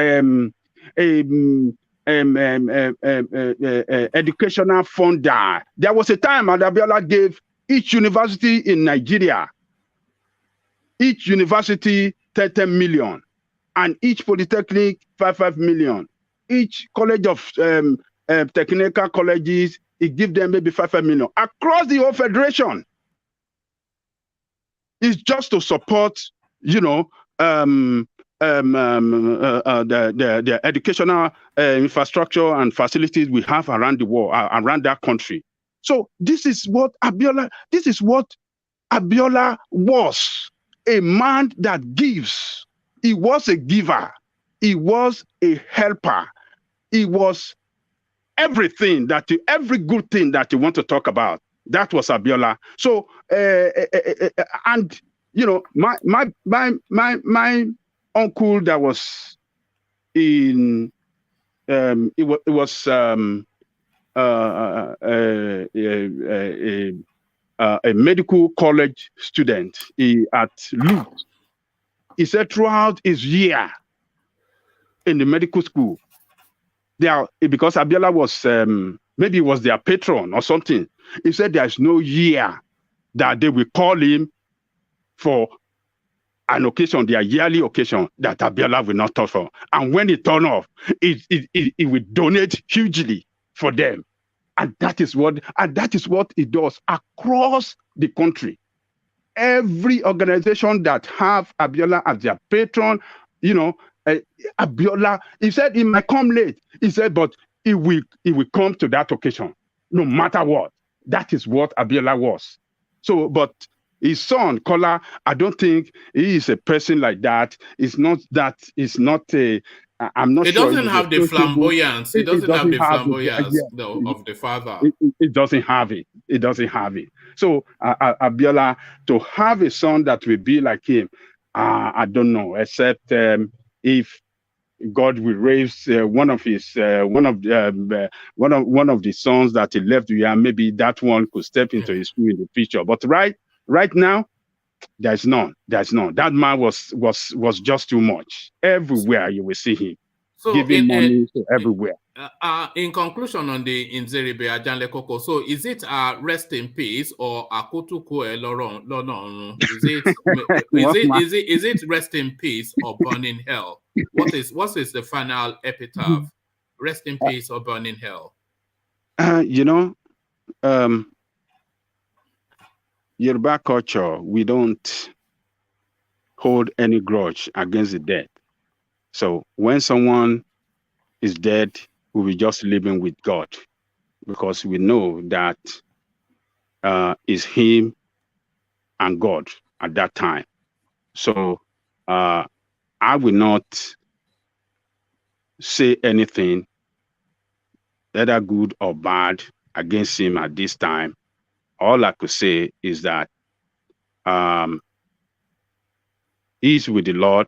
educational funder. There was a time that Abiola gave each university in Nigeria, each university 30 million, and each polytechnic 5 million. Each college of technical colleges, it gives them maybe 5 million across the whole federation. It's just to support, the educational infrastructure and facilities we have around the world, around that country. So this is what Abiola was, a man that gives. He was a giver. He was a helper. He was everything every good thing that you want to talk about. That was Abiola. So, and you know, my uncle that was in it was a medical college student at Luke. He said throughout his year in the medical school, because Abiola was maybe he was their patron or something. He said there's no year that they will call him for an occasion, their yearly occasion, that Abiola will not touch for. And when he turn off, he will donate hugely for them. And that is what it does across the country. Every organization that have Abiola as their patron, you know, Abiola, he said he might come late. He said, but he will come to that occasion, no matter what. That is what Abiola was. So, but his son, Kola, I don't think he is a person like that. It's not that. It's not a. I'm not it sure. Doesn't have the flamboyance. It doesn't have the flamboyance of the father. It doesn't have it. It doesn't have it. So Abiola, to have a son that will be like him, I don't know. Except if God will raise one of the sons that he left behind, maybe that one could step into his school in the future. But right now, there's none. That man was just too much. Everywhere you will see him, so giving money to everywhere. In conclusion on the Nzeribe Ajanle Koko, so is it rest in peace or Akotuko Elorun? Is it rest in peace or burn in hell? What is the final epitaph? Rest in peace or burn in hell? Yoruba culture, we don't hold any grudge against the dead. So when someone is dead, we will just living with God, because we know that is him and God at that time. So I will not say anything, either good or bad, against him at this time. All I could say is that he's with the Lord.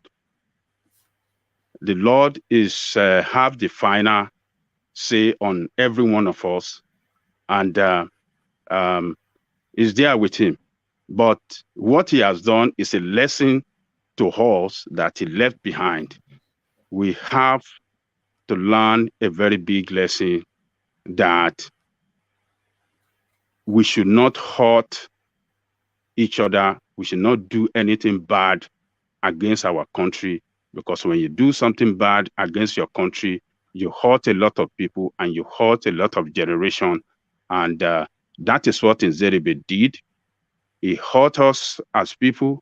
The Lord is have the final say on every one of us, and is there with him. But what he has done is a lesson to us that he left behind. We have to learn a very big lesson, that we should not hurt each other. We should not do anything bad against our country, because when you do something bad against your country, you hurt a lot of people and you hurt a lot of generation. And that is what Nzeribe did. He hurt us as people.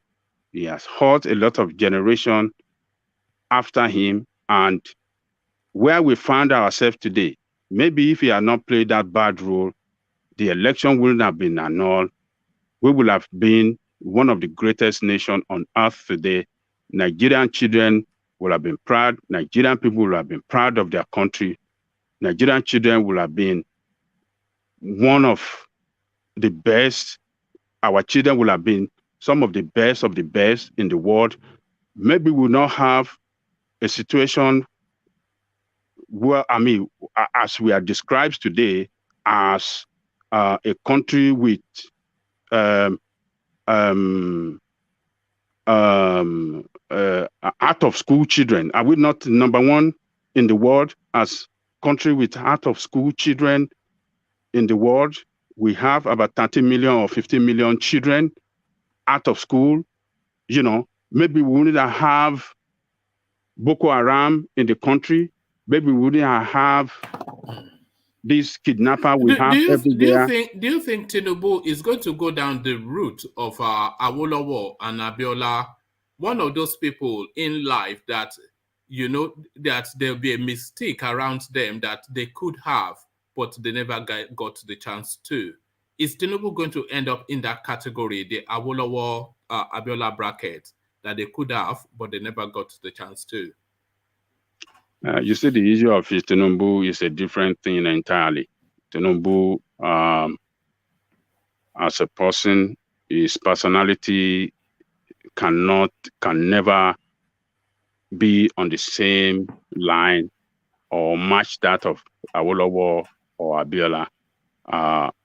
He has hurt a lot of generation after him. And where we find ourselves today, maybe if he had not played that bad role, the election wouldn't have been annulled. We would have been one of the greatest nations on earth today. Nigerian children would have been proud. Nigerian people would have been proud of their country. Nigerian children would have been one of the best. Our children would have been some of the best in the world. Maybe we will not have a situation where, as we are described today, as a country with out of school children. Are we not number one in the world as country with out of school children in the world? We have about 30 million or 50 million children out of school. You know, maybe we wouldn't have Boko Haram in the country. Maybe we wouldn't have this kidnapper we have everywhere. Do you think Tinubu is going to go down the route of Awolowo and Abiola, one of those people in life that, you know, that there'll be a mistake around them that they could have, but they never got the chance to? Is Tinubu going to end up in that category, the Awolowo Abiola bracket, that they could have, but they never got the chance to? You see, the issue of Tinubu is a different thing entirely. Tinubu, as a person, his personality can never be on the same line or match that of Awolowo or Abiola.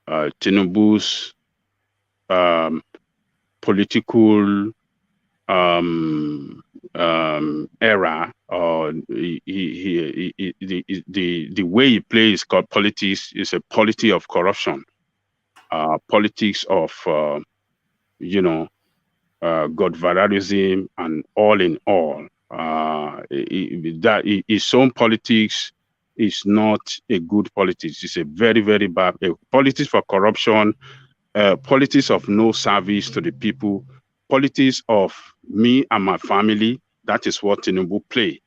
Tinubu's political era, or the way he plays politics is a polity of corruption, politics of godfatherism, and all in all. That his own politics is not a good politics. It's a very, very bad politics for corruption, politics of no service to the people, politics of me and my family. That is what Tinubu play.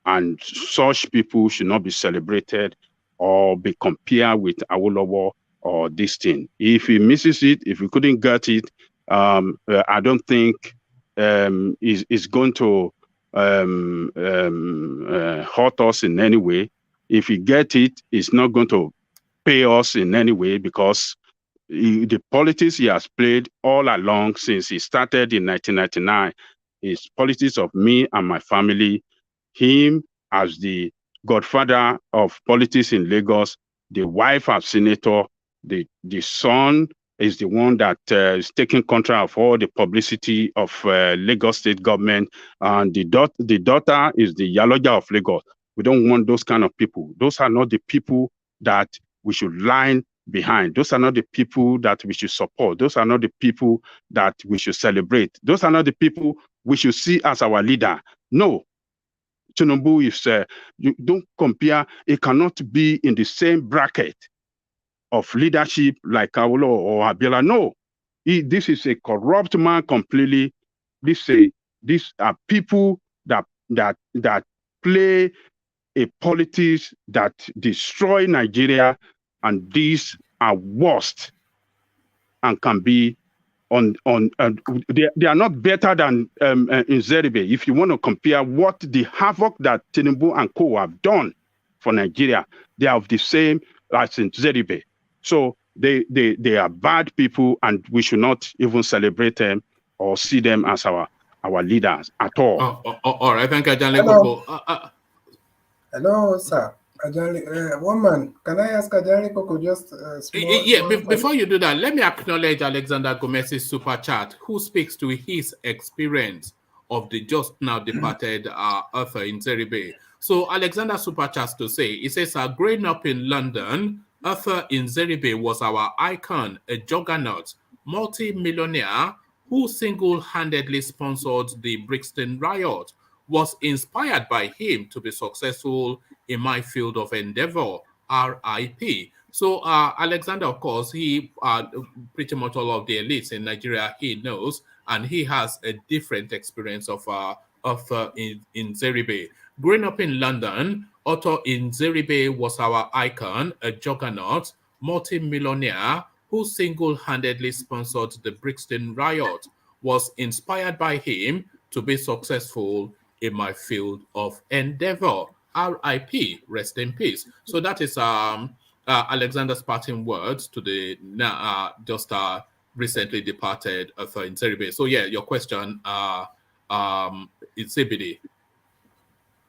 And such people should not be celebrated or be compared with Awolowo or this thing. If he misses it, if he couldn't get it, I don't think is going to hurt us in any way. If he get it, it's not going to pay us in any way, because the politics he has played all along since he started in 1999 is politics of me and my family. Him as the godfather of politics in Lagos, the wife as senator, the son is the one that is taking control of all the publicity of Lagos state government, and the daughter is the Yaloja of Lagos. We don't want those kind of people. Those are not the people that we should line behind. Those are not the people that we should support. Those are not the people that we should celebrate. Those are not the people we should see as our leader. No. Tinubu is, you don't compare, it cannot be in the same bracket of leadership like Awolo or Abiola. No, this is a corrupt man completely. These are people that play a politics that destroy Nigeria, and these are worst and can be they are not better than Nzeribe. If you want to compare what the havoc that Tinubu and co have done for Nigeria, they are of the same as Nzeribe. So they are bad people, and we should not even celebrate them or see them as our leaders at all. All right, thank you, Ajanle. Hello, sir. Woman, can I ask Ajani Koko just small before you do that, let me acknowledge Alexander Gomez's super chat, who speaks to his experience of the just now departed author Nzeribe. So Alexander super chats to say, he says, growing up in London, Arthur Nzeribe was our icon, a juggernaut, multi-millionaire who single-handedly sponsored the Brixton riot, was inspired by him to be successful in my field of endeavor, RIP. So Alexander, of course, he pretty much all of the elites in Nigeria he knows, and he has a different experience of Nzeribe. Growing up in London, Otto Nzeribe was our icon, a juggernaut, multi-millionaire who single-handedly sponsored the Brixton riot, was inspired by him to be successful in my field of endeavor. RIP, rest in peace. So that is Alexander's parting words to the just recently departed author Nzeribe. So yeah, your question, it's CBD.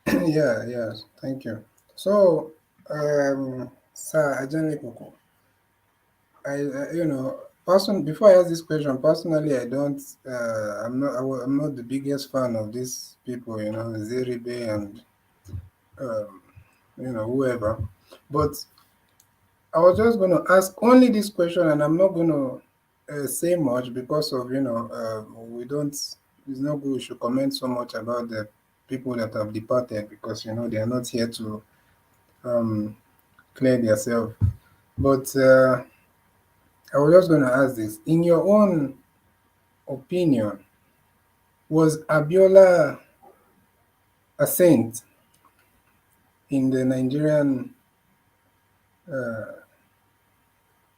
Yeah, thank you. So, Sir Ajani Koko, before I ask this question, personally, I'm not the biggest fan of these people, Nzeribe and whoever. But I was just going to ask only this question, and I'm not going to say much because of it's not good we should comment so much about the people that have departed, because they are not here to clear themselves. But I was just going to ask this: in your own opinion, was Abiola a saint in the Nigerian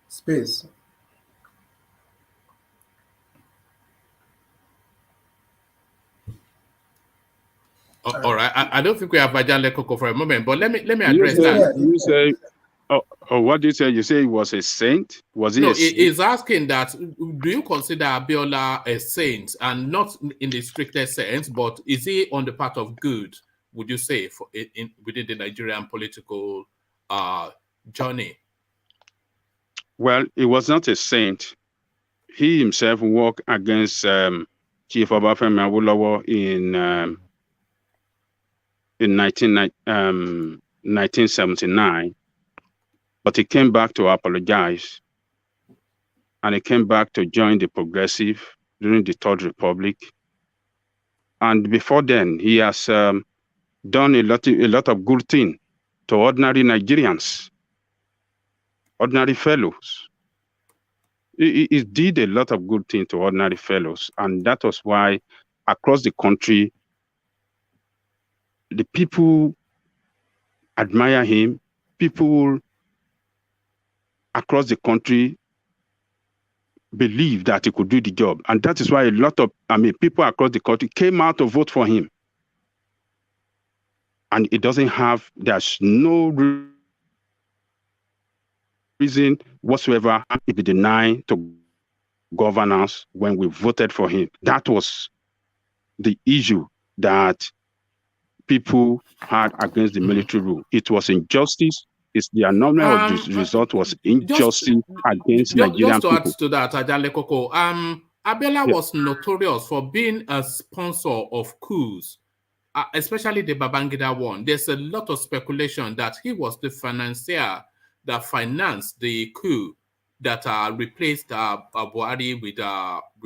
space? All right. I don't think we have Ajale Koko for a moment, but let me address that. You say, what did you say? You say he was a saint? Was he No, a saint? he's asking that, do you consider Abiola a saint? And not in the strictest sense, but is he on the path of good, would you say, within the Nigerian political journey? Well, he was not a saint. He himself worked against Chief Obafemi Awolowo in 1979, but he came back to apologize, and he came back to join the Progressive during the Third Republic. And before then, he has done a lot of good things to ordinary Nigerians, ordinary fellows. He did a lot of good things to ordinary fellows, and that was why across the country, the people admire him. People across the country believe that he could do the job, and that is why a lot of people across the country came out to vote for him. And there's no reason whatsoever to be denied to governance when we voted for him. That was the issue that people had against the military rule. It was injustice. It's the anomaly of the result was injustice against Nigerian people. Just to add to that, Ajale Koko, Abiola was notorious for being a sponsor of coups, especially the Babangida one. There's a lot of speculation that he was the financier that financed the coup that replaced Buhari with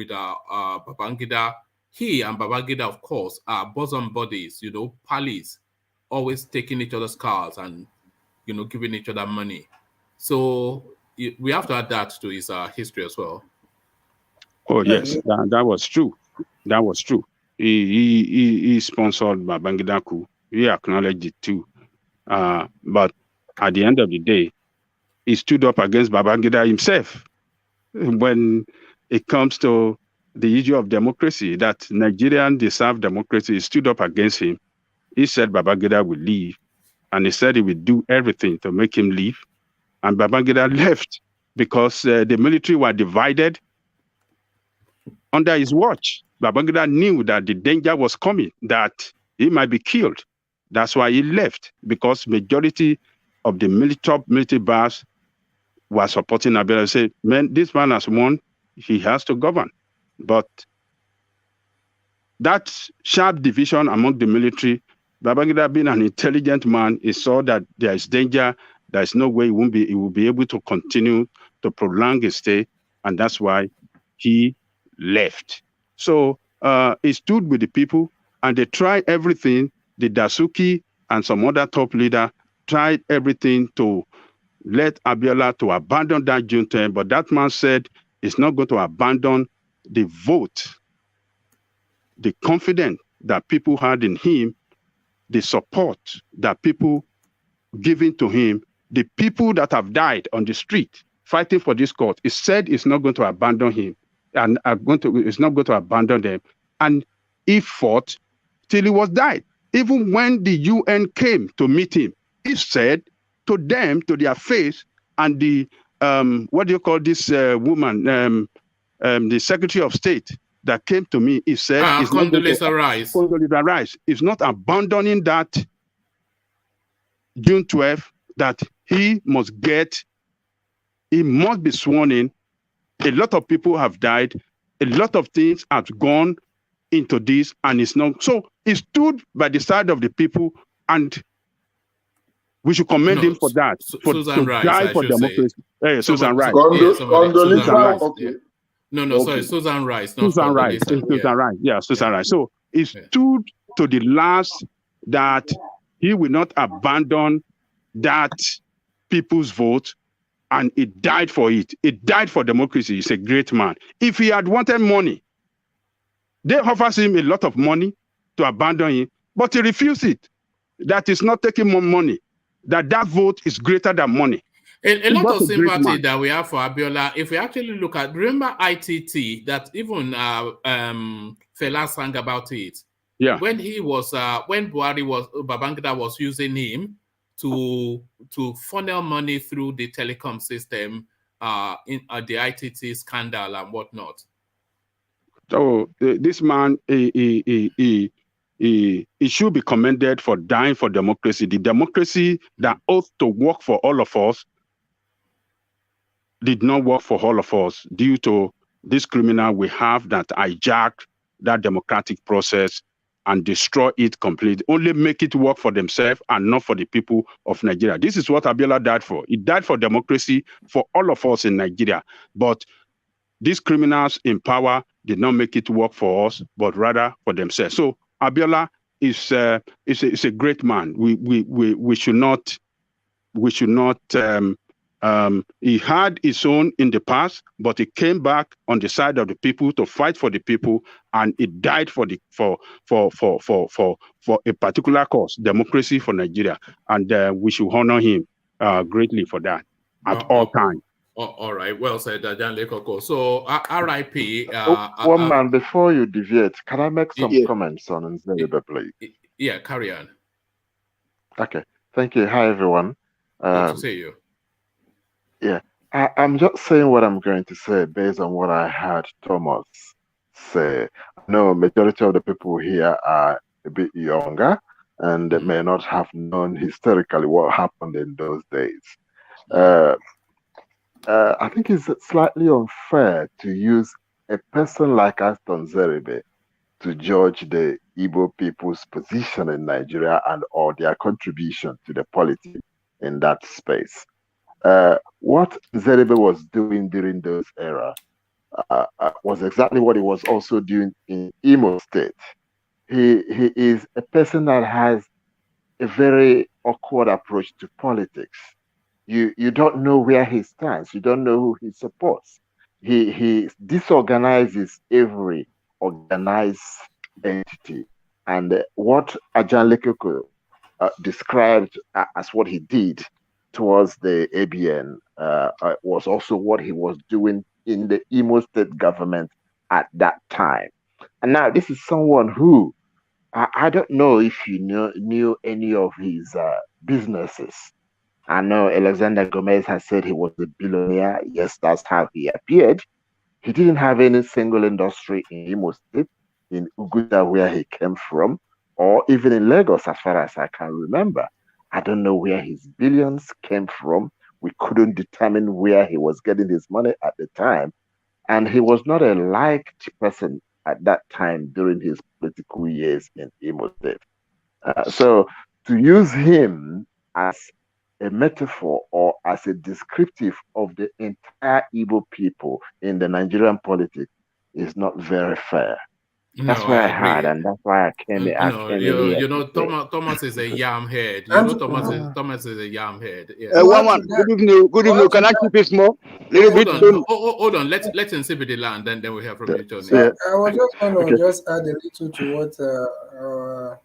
Babangida. He and Babangida, of course, are bosom buddies, pals, always taking each other's cars and, giving each other money. So we have to add that to his history as well. Oh, yes, that was true. That was true. He sponsored Babangida coup. He acknowledged it too. But at the end of the day, he stood up against Babangida himself when it comes to the issue of democracy, that Nigerians deserve democracy. He stood up against him. He said Babangida will leave, and he said he would do everything to make him leave. And Babangida left because the military were divided under his watch. Babangida knew that the danger was coming, that he might be killed. That's why he left, because majority of the military brass were supporting Abiola. Said, man, this man has won, he has to govern. But that sharp division among the military, Babangida being an intelligent man, he saw that there is danger. There is no way he will be able to continue to prolong his stay, and that's why he left. So he stood with the people, and they tried everything. The Dasuki and some other top leader tried everything to let Abiola to abandon that junta, but that man said he's not going to abandon the vote, the confidence that people had in him, the support that people giving to him, the people that have died on the street fighting for this cause. He said he's not going to abandon him, and he's not going to abandon them. And he fought till he was died. Even when the UN came to meet him, he said to them, to their face, and the what do you call this woman, the Secretary of State that came to me, he said, Condoleezza Rice is not abandoning that June 12th, that he must be sworn in. A lot of people have died. A lot of things have gone into this, and it's not. So he stood by the side of the people, and we should commend him for that. Susan Rice, for democracy. Susan Rice. Okay. Sorry, Susan Rice. Susan Rice. Susan Rice. Yeah, Susan Rice. So he stood to the last that he will not abandon that people's vote, and he died for it. He died for democracy. He's a great man. If he had wanted money, they offered him a lot of money to abandon him, but he refused it. That is not taking more money. That vote is greater than money. A lot of sympathy that we have for Abiola. If we actually look at, remember ITT, that even Fela sang about it. Yeah. when he was when Babangida was using him to funnel money through the telecom system in the ITT scandal and whatnot. So this man, he should be commended for dying for democracy. The democracy that ought to work for all of us did not work for all of us due to this criminal we have that hijacked that democratic process and destroy it completely. Only make it work for themselves and not for the people of Nigeria. This is what Abiola died for. He died for democracy for all of us in Nigeria. But these criminals in power did not make it work for us, but rather for themselves. So Abiola is a great man. We should not he had his own in the past, but he came back on the side of the people to fight for the people, and he died for a particular cause, democracy for Nigeria, and we should honor him greatly for that at all times. All right, well said, Jan Lekoko. So R.I.P. One man, before you deviate, can I make some comments on Nzeribe, please? Yeah, carry on. Okay, thank you. Hi, everyone. Good to see you. Yeah, I'm just saying what I'm going to say based on what I heard Thomas say. I know majority of the people here are a bit younger and they may not have known historically what happened in those days. I think it's slightly unfair to use a person like Aston Nzeribe to judge the Igbo people's position in Nigeria and or their contribution to the politics in that space. What Nzeribe was doing during those era was exactly what he was also doing in Imo State. He is a person that has a very awkward approach to politics. You don't know where he stands. You don't know who he supports. He disorganizes every organized entity. And what Ajan Lekoko described as what he did towards the ABN was also what he was doing in the Imo State government at that time. And now this is someone who, I don't know if you knew any of his businesses. I know Alexander Gomez has said he was a billionaire. Yes, that's how he appeared. He didn't have any single industry in Imo State, in Uguta where he came from, or even in Lagos as far as I can remember. I don't know where his billions came from. We couldn't determine where he was getting his money at the time. And he was not a liked person at that time during his political years in Imo State. So to use him as a metaphor or as a descriptive of the entire Igbo people in the Nigerian politics is not very fair. That's why I heard, and that's why I came here. You know, Thomas is a yam head. You know, Thomas is a yam head. Yeah. Good evening. Can I keep it small? Hold on. Let's Nzeribe the land, and then we have from you, Tony. So I was just going to just add a little to what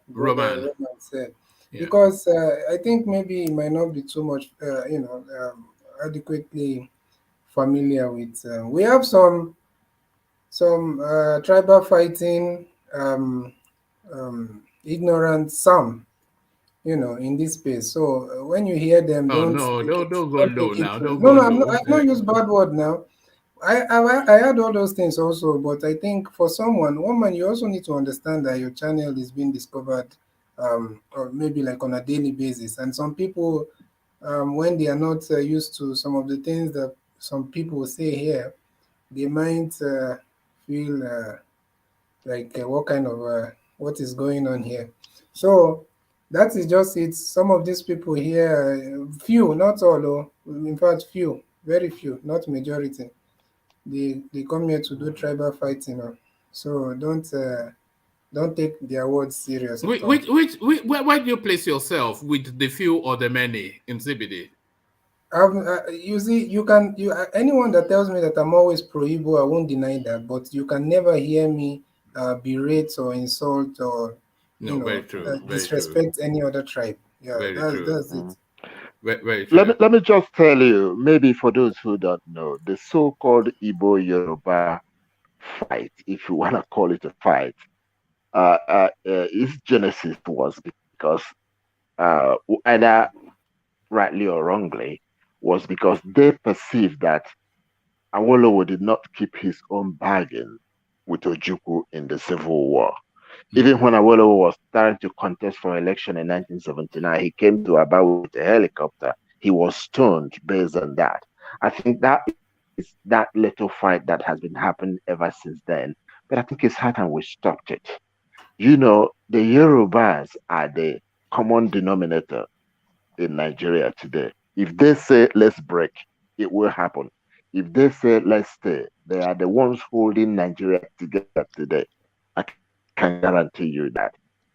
Roman said, because I think maybe it might not be too much, adequately familiar with. We have some tribal fighting, ignorant some, in this space. So when you hear them, don't go low now. I'm not use bad word now. I heard all those things also, but I think for woman, you also need to understand that your channel is being discovered, or maybe like on a daily basis. And some people, when they are not used to some of the things that some people say here, they might feel like what is going on here. So that is just it. Some of these people here, few, not all, in fact few, very few, not majority. They come here to do tribal fighting, so don't take their words serious. Where do you place yourself with the few or the many in CBD? You see, anyone that tells me that I'm always pro Igbo, I won't deny that, but you can never hear me berate or insult or disrespect any other tribe. Yeah, that's it. Very true. Let me just tell you, maybe for those who don't know, the so-called Igbo Yoruba fight, if you want to call it a fight, its genesis was because either rightly or wrongly, was because they perceived that Awolowo did not keep his own bargain with Ojukwu in the Civil War. Even when Awolowo was starting to contest for election in 1979, he came to Aba with a helicopter. He was stoned based on that. I think that is that little fight that has been happening ever since then. But I think it's hard and we stopped it. You know, the Yorubas are the common denominator in Nigeria today. If they say let's break, it will happen. If they say let's stay, they are the ones holding Nigeria together today. I can guarantee you that.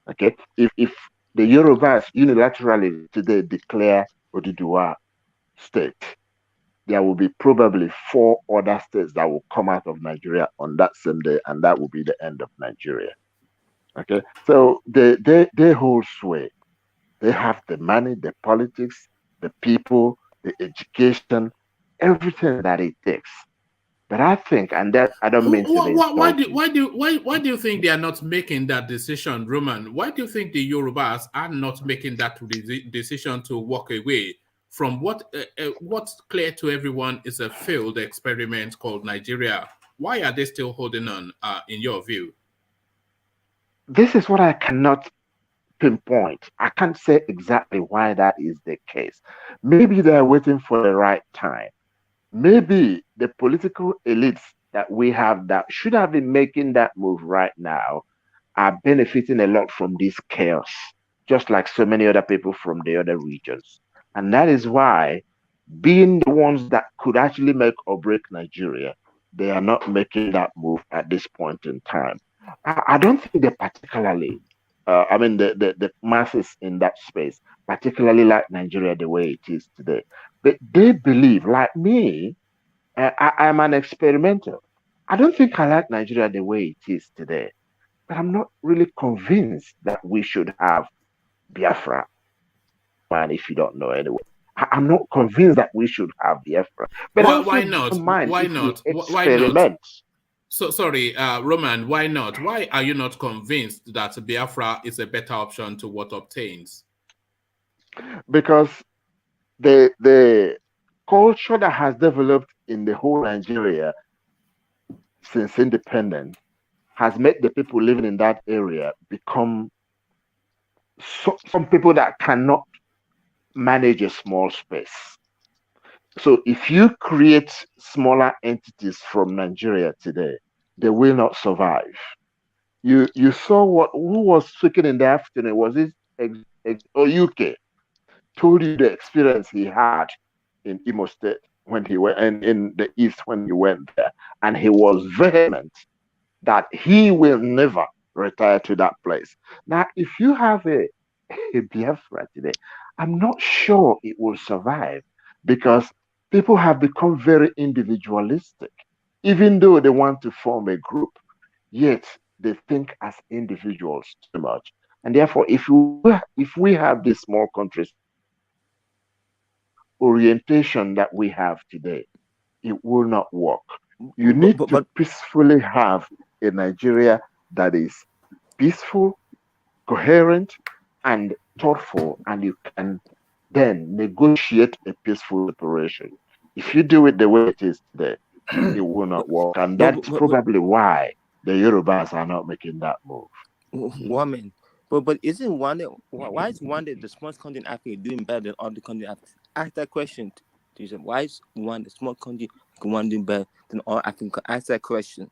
Okay. If the Yorubas unilaterally today declare Oduduwa state, there will be probably 4 other states that will come out of Nigeria on that same day, and that will be the end of Nigeria. Okay. So they hold sway. They have the money, the politics, the people, the education, everything that it takes. But I think, and that I don't mean to be insulting. Why do you think they are not making that decision, Roman? Why do you think the Yorubas are not making that decision to walk away from what's clear to everyone is a failed experiment called Nigeria? Why are they still holding on, in your view? This is what I cannot pinpoint. I can't say exactly why that is the case. Maybe they're waiting for the right time. Maybe the political elites that we have that should have been making that move right now are benefiting a lot from this chaos, just like so many other people from the other regions. And that is why, being the ones that could actually make or break Nigeria, they are not making that move at this point in time. I don't think they particularly, the masses in that space, particularly like Nigeria the way it is today. But they believe, like me, I'm an experimenter. I don't think I like Nigeria the way it is today. But I'm not really convinced that we should have Biafra. Man, if you don't know anyway. I'm not convinced that we should have Biafra. But why not? Why not? Why not? So sorry, Roman, why not? Why are you not convinced that Biafra is a better option to what obtains? Because the culture that has developed in the whole Nigeria since independence has made the people living in that area become some people that cannot manage a small space. So if you create smaller entities from Nigeria today, they will not survive. You saw who was speaking in the afternoon, was it UK, told you the experience he had in Imo State when he went, and in the East when he went there. And he was vehement that he will never retire to that place. Now, if you have a Biafra today, I'm not sure it will survive because people have become very individualistic. Even though they want to form a group, yet they think as individuals too much. And therefore, if we have these small countries orientation that we have today, it will not work. You need to peacefully have a Nigeria that is peaceful, coherent, and thoughtful, and you can then negotiate a peaceful separation. If you do it the way it is today, it will not work. And that's probably why the Yorubas are not making that move. Woman. But isn't why is one the small country in Africa doing better than other countries in Africa? Ask that question. Why is one the small country doing better than all Africa? Ask that question.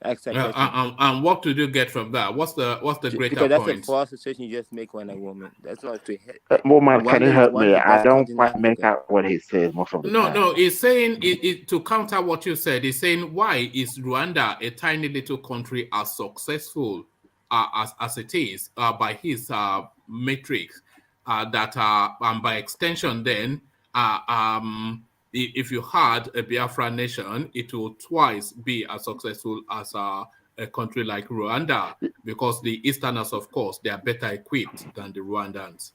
And what did you get from that? What's the greater point? Because that's a false association you just make when a woman. That's not to hit. Woman, can you help me? I don't quite make out what he says most of the time. No, he's saying to counter what you said. He's saying, why is Rwanda, a tiny little country, as successful as it is by his matrix, that and by extension then if you had a Biafra nation, it will twice be as successful as a country like Rwanda, because the Easterners, of course, they are better equipped than the Rwandans.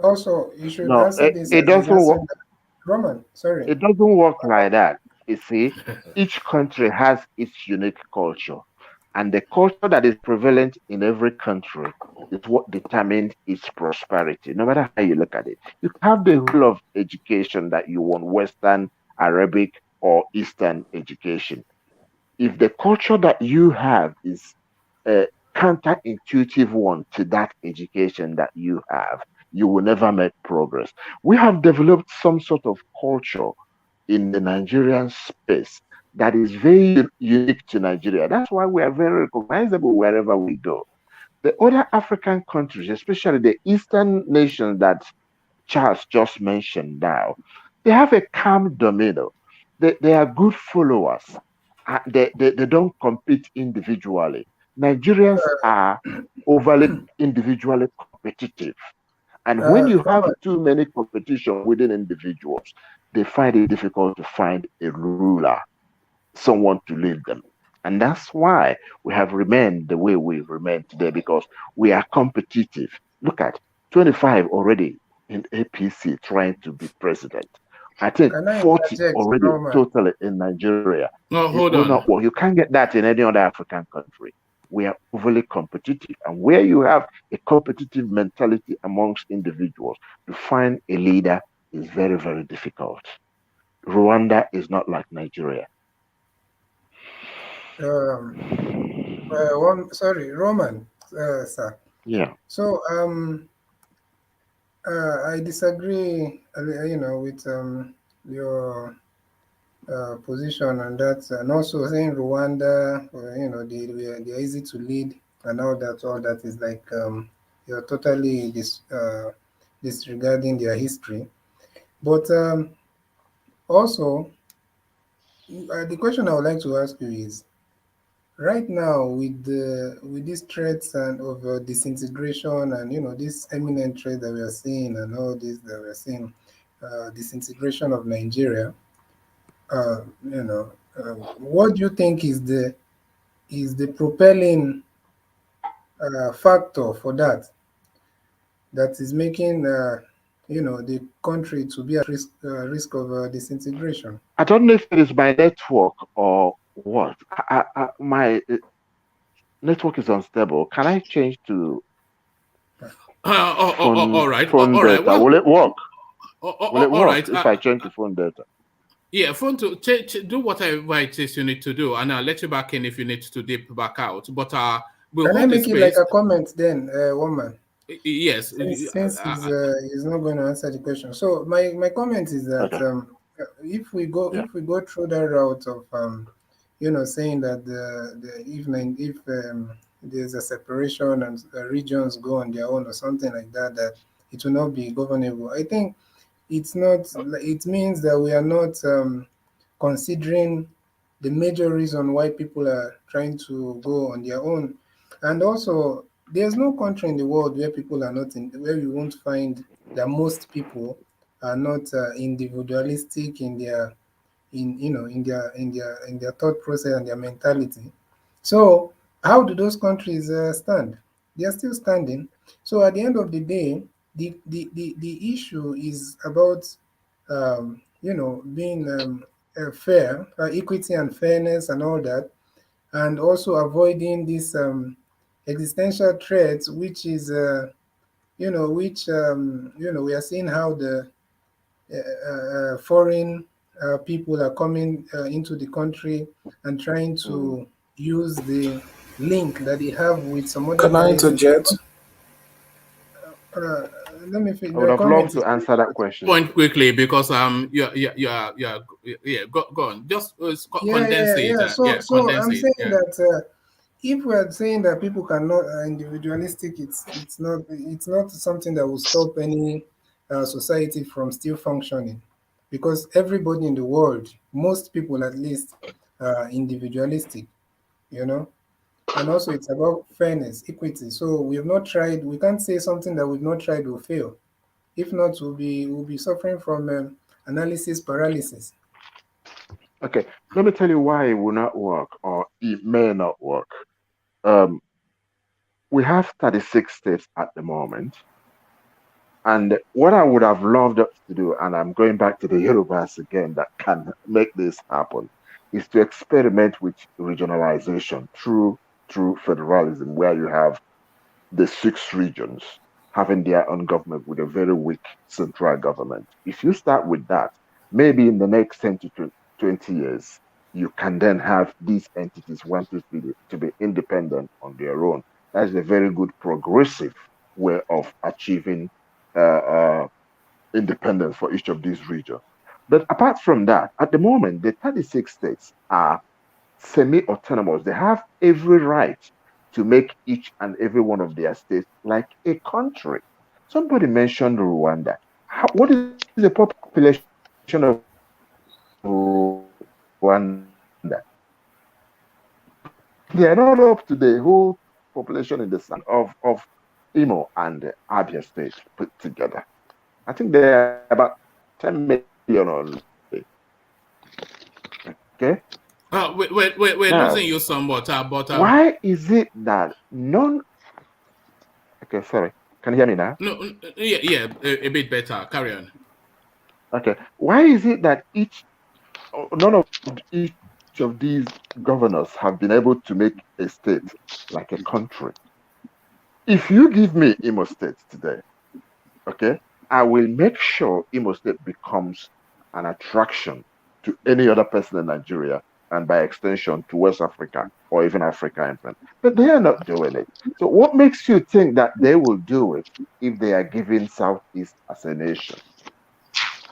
Also, you should answer this. It doesn't work. Roman, sorry. It doesn't work like that. You see, each country has its unique culture. And the culture that is prevalent in every country is what determines its prosperity, no matter how you look at it. You have the whole of education that you want, Western, Arabic, or Eastern education. If the culture that you have is a counterintuitive one to that education that you have, you will never make progress. We have developed some sort of culture in the Nigerian space that is very unique to Nigeria. That's why we are very recognizable wherever we go. The other African countries, especially the Eastern nations that Charles just mentioned now, they have a calm demeanor. They are good followers. They don't compete individually. Nigerians are overly individually competitive. And when you have Robert, too many competition within individuals, they find it difficult to find a ruler, someone to lead them. And that's why we have remained the way we've remained today, because we are competitive. Look at 25 already in APC trying to be president. I think can I 40 interject, already Roman? totally in Nigeria. No, It hold will on. not work. You can't get that in any other African country. We are overly competitive. And where you have a competitive mentality amongst individuals, to find a leader is very, very difficult. Rwanda is not like Nigeria. Um, sorry, Roman, sir. Yeah. So I disagree, with your position on that, and also saying Rwanda, they're easy to lead and all that. All that is like you're totally disregarding their history. But also, the question I would like to ask you is: right now, with these threats and of disintegration, and this eminent threat that we are seeing, and all this that we are seeing, disintegration of Nigeria, uh, what do you think is the propelling factor for that is making the country to be at risk of disintegration? I don't know if it is my network or what. My network is unstable. Can I change to All right. phone All right. data? Will it work? Will it All work right. if I change to phone data? Yeah, phone to do whatever it is you need to do, and I'll let you back in if you need to dip back out. But we'll Can I hold the make it like space. a comment then, woman? Yes. Since he's not going to answer the question. So my comment is that Okay. Yeah. if we go through that route of saying that if there's a separation and regions go on their own or something like that, that it will not be governable. I think it's not. It means that we are not considering the major reason why people are trying to go on their own. And also, there's no country in the world where people are not where you won't find that most people are not individualistic in their in their thought process and their mentality. So how do those countries stand? They are still standing. So at the end of the day, the issue is about being fair, equity and fairness and all that, and also avoiding this existential threats, which is we are seeing how the foreign people are coming into the country and trying Mm. to use the link that they have with some other Can I places. interject? Uh, Let me finish. I would The have loved comment to is very answer that short. question. Point quickly because yeah, go on. Just condense it. So Condense I'm it. saying Yeah. that if we are saying that people cannot individualistic, it's not something that will stop any society from still functioning, because everybody in the world, most people at least, are individualistic, you know. And also it's about fairness, equity. So we have not tried. We can't say something that we've not tried will fail. If not, we'll be suffering from analysis paralysis. Okay. Let me tell you why it will not work, or it may not work. Um, we have 36 states at the moment. And what I would have loved us to do, and I'm going back to the Yorubas again, that can make this happen, is to experiment with regionalization through through federalism, where you have the 6 regions having their own government with a very weak central government. If you start with that, maybe in the next 10 to 20 years, you can then have these entities wanting to be independent on their own. That's a very good progressive way of achieving uh, uh, independence for each of these regions. But apart from that, at the moment, the 36 states are semi-autonomous. They have every right to make each and every one of their states like a country. Somebody mentioned Rwanda. What is the population of Rwanda? They are not up to the whole population in the south of Imo and Abia State put together. I think they're about 10 million only. Okay. We're Now, losing you somewhat, but why is it that none? Okay, sorry. Can you hear me now? no, yeah, a bit better. Carry on. Okay. Why is it that none of each of these governors have been able to make a state like a country? If you give me Imo State today, okay, I will make sure Imo State becomes an attraction to any other person in Nigeria and by extension to West Africa or even Africa even. But they are not doing it. So what makes you think that they will do it if they are giving Southeast as a nation?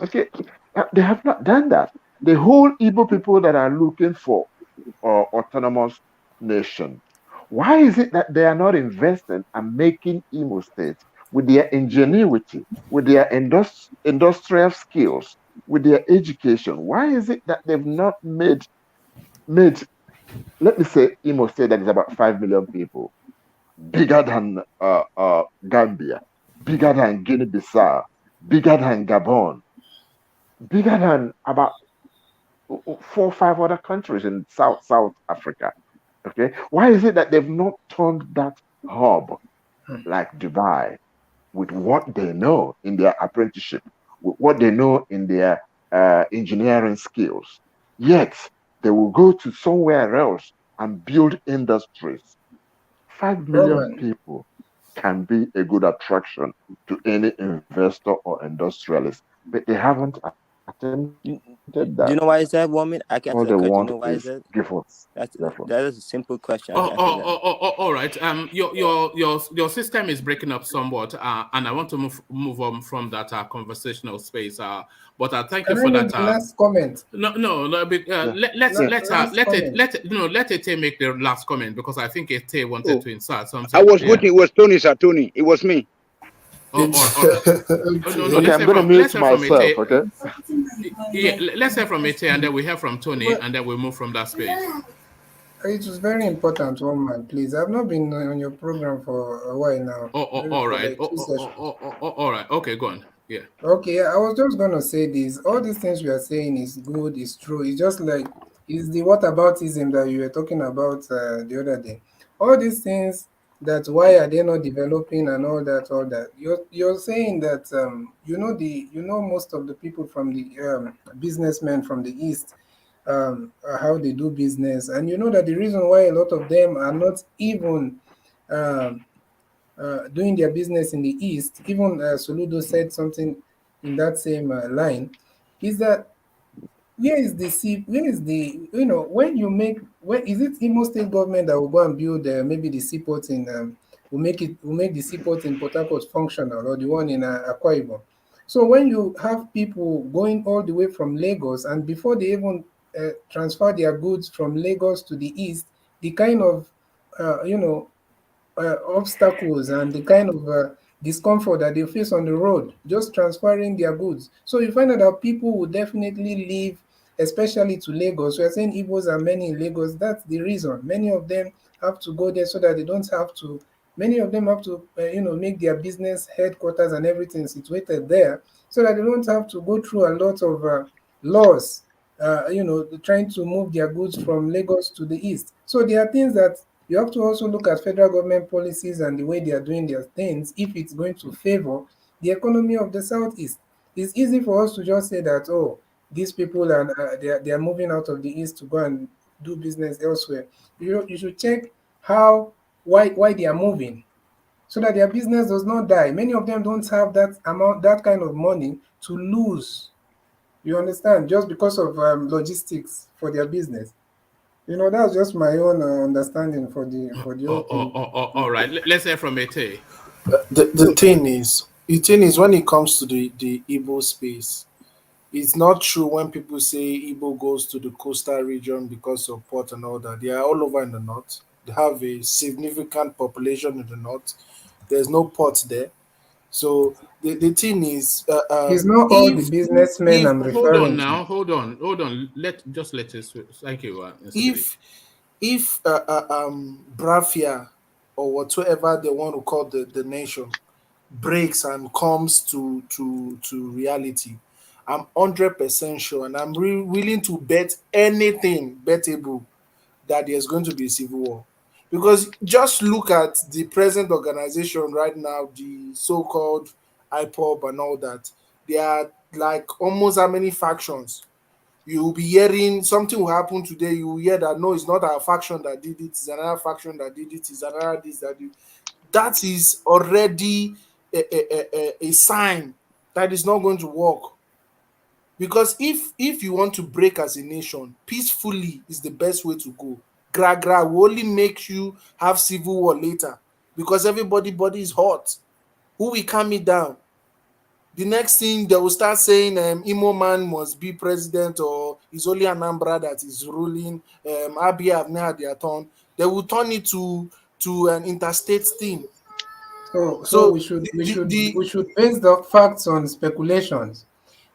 Okay, they have not done that. The whole Igbo people that are looking for autonomous nation, why is it that they are not investing and making Imo State with their ingenuity, with their industrial skills, with their education? Why is it that they've not made let me say Imo State that is about 5 million people, bigger than Gambia, bigger than Guinea-Bissau, bigger than Gabon, bigger than about 4 or 5 other countries in South Africa. Okay, why is it that they've not turned that hub like Dubai with what they know in their apprenticeship, with what they know in their engineering skills? Yet they will go to somewhere else and build industries. 5 million Roman, people can be a good attraction to any investor or industrialist, but they haven't attempted that. Do you know why is that, woman? I All can they answer that want question. You know why is is that? give us. That is a simple question. I can answer that. All right. Your system is breaking up somewhat, and I want to move on from that conversational space. But thank you can I for make that. the last comment? No. Let it make the last comment because I think Ete wanted Oh, to insert something. I was waiting. It was Tony, sir. Tony. It was me. All right. No. Okay, I'm gonna mute myself. Okay. Yeah, let's hear from Ete, and then we hear from Tony, and then we move from that space. It was very important, woman. Please, I've not been on your program for a while now. All For right. like 2 sessions. All right. Okay, go on. Yeah. Okay, I was just gonna say this. All these things we are saying is good, is true. It's just like it's the whataboutism that you were talking about the other day. All these things that why are they not developing and all that. You're saying that most of the people from the businessmen from the east how they do business, and you know that the reason why a lot of them are not even um, doing their business in the East, even Soludo said something in that same line, is that where is the, when you make, when is it Imo State government that will go and build maybe the seaport in, will make the seaport in Port Harcourt functional, or the one in Akwa Ibom? So when you have people going all the way from Lagos, and before they even transfer their goods from Lagos to the East, the kind of, uh, you know, obstacles and the kind of discomfort that they face on the road, just transferring their goods. So you find out that people will definitely leave, especially to Lagos. We are saying Igbos are many in Lagos. That's the reason. Many of them have to go there so that they don't have to. Many of them have to, make their business headquarters and everything situated there, so that they don't have to go through a lot of laws. Trying to move their goods from Lagos to the east. So there are things that you have to also look at federal government policies and the way they are doing their things if it's going to favor the economy of the southeast. It's easy for us to just say that, oh, these people are they are moving out of the east to go and do business elsewhere. You should check why they are moving, so that their business does not die. Many of them don't have that kind of money to lose. You understand? Just because of logistics for their business. That's just my own understanding for the whole thing. All right. Let's hear from Ete. The thing is when it comes to the Igbo space, it's not true when people say Igbo goes to the coastal region because of port and all that. They are all over in the north. They have a significant population in the north. There's no port there. So the thing is, it's not all the businessmen I'm referring to. Hold on. Let us. Thank you. If Brafia or whatever they want to call the nation breaks and comes to reality, I'm 100% sure, and I'm willing to bet anything bettable that there's going to be a civil war. Because just look at the present organization right now, the so-called IPOB and all that. They are like almost how many factions? You will be hearing something will happen today. You will hear that no, it's not our faction that did it, it's another faction that did it, it's another this that did. That is already a sign that is not going to work. Because if you want to break as a nation, peacefully is the best way to go. Gra will only make you have civil war later, because everybody body is hot. Who will calm it down? The next thing they will start saying Imo man must be president, or it's only Anambra that is ruling. Abia have now had their turn. They will turn it to an interstate thing. So we should base the facts on speculations.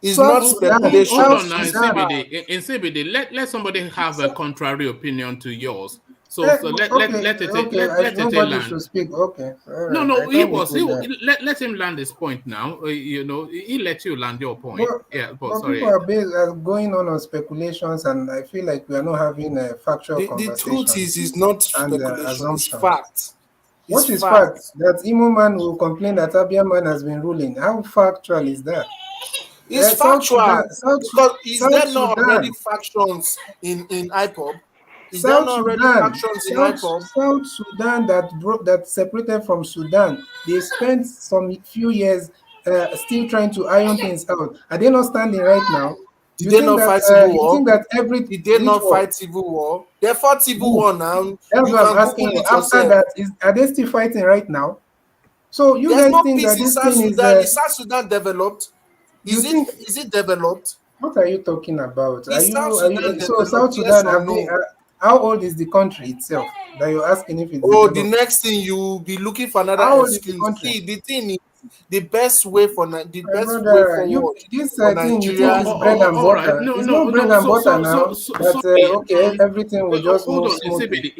It's not speculation. Hold on now, in CBD, let somebody have a contrary opinion to yours. So let it nobody land. should speak. Okay. Right. No, let him land his point now. He let you land your point. But people are going on speculations, and I feel like we are not having a factual conversation. The truth is not speculation, it's fact. What is fact? That Imo man will complain that Abia man has been ruling. How factual is that? It's factual. Because is there not already factions in IPOB? Is there not already factions in IPOB? South Sudan that separated from Sudan, they spent some few years still trying to iron things out. Are they not standing right now? Did they not fight civil war? You think that Did they not fight civil war? They fought civil war now. That's what I'm asking you. After that, are they still fighting right now? So you guys think that this thing is South Sudan developed? Is it developed? What are you talking about? So South Sudan how old is the country itself that you're asking if it's developed? The next thing you will be looking for another excuse. See, the thing is, the best way forward. This thing you think is bread and butter. It's not bread and butter now. But everything will just move smoothly.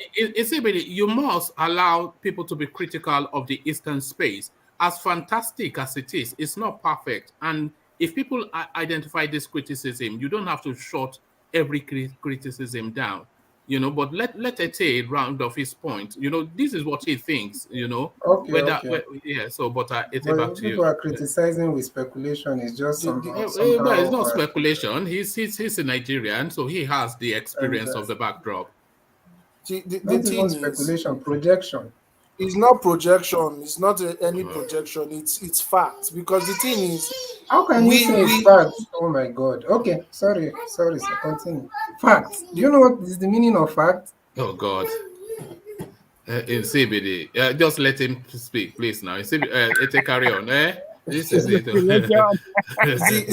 You must allow people to be critical of the Eastern space. As fantastic as it is, it's not perfect. And if people identify this criticism, you don't have to shut every criticism down. But let Ete round off his point. This is what he thinks. Okay. So, but Ete, back to you. People are criticizing with speculation. It's just somehow. It's not speculation. He's a Nigerian, so he has the experience of the backdrop. The thing is speculation, projection. It's not projection. It's not any projection. It's facts. Because the thing is, how can you say it's facts? Oh my God. Okay, sorry, sir. Continue. Facts. Do you know what is the meaning of fact? Oh God. In CBD, just let him speak, please. Now, CBD, carry on. This is it.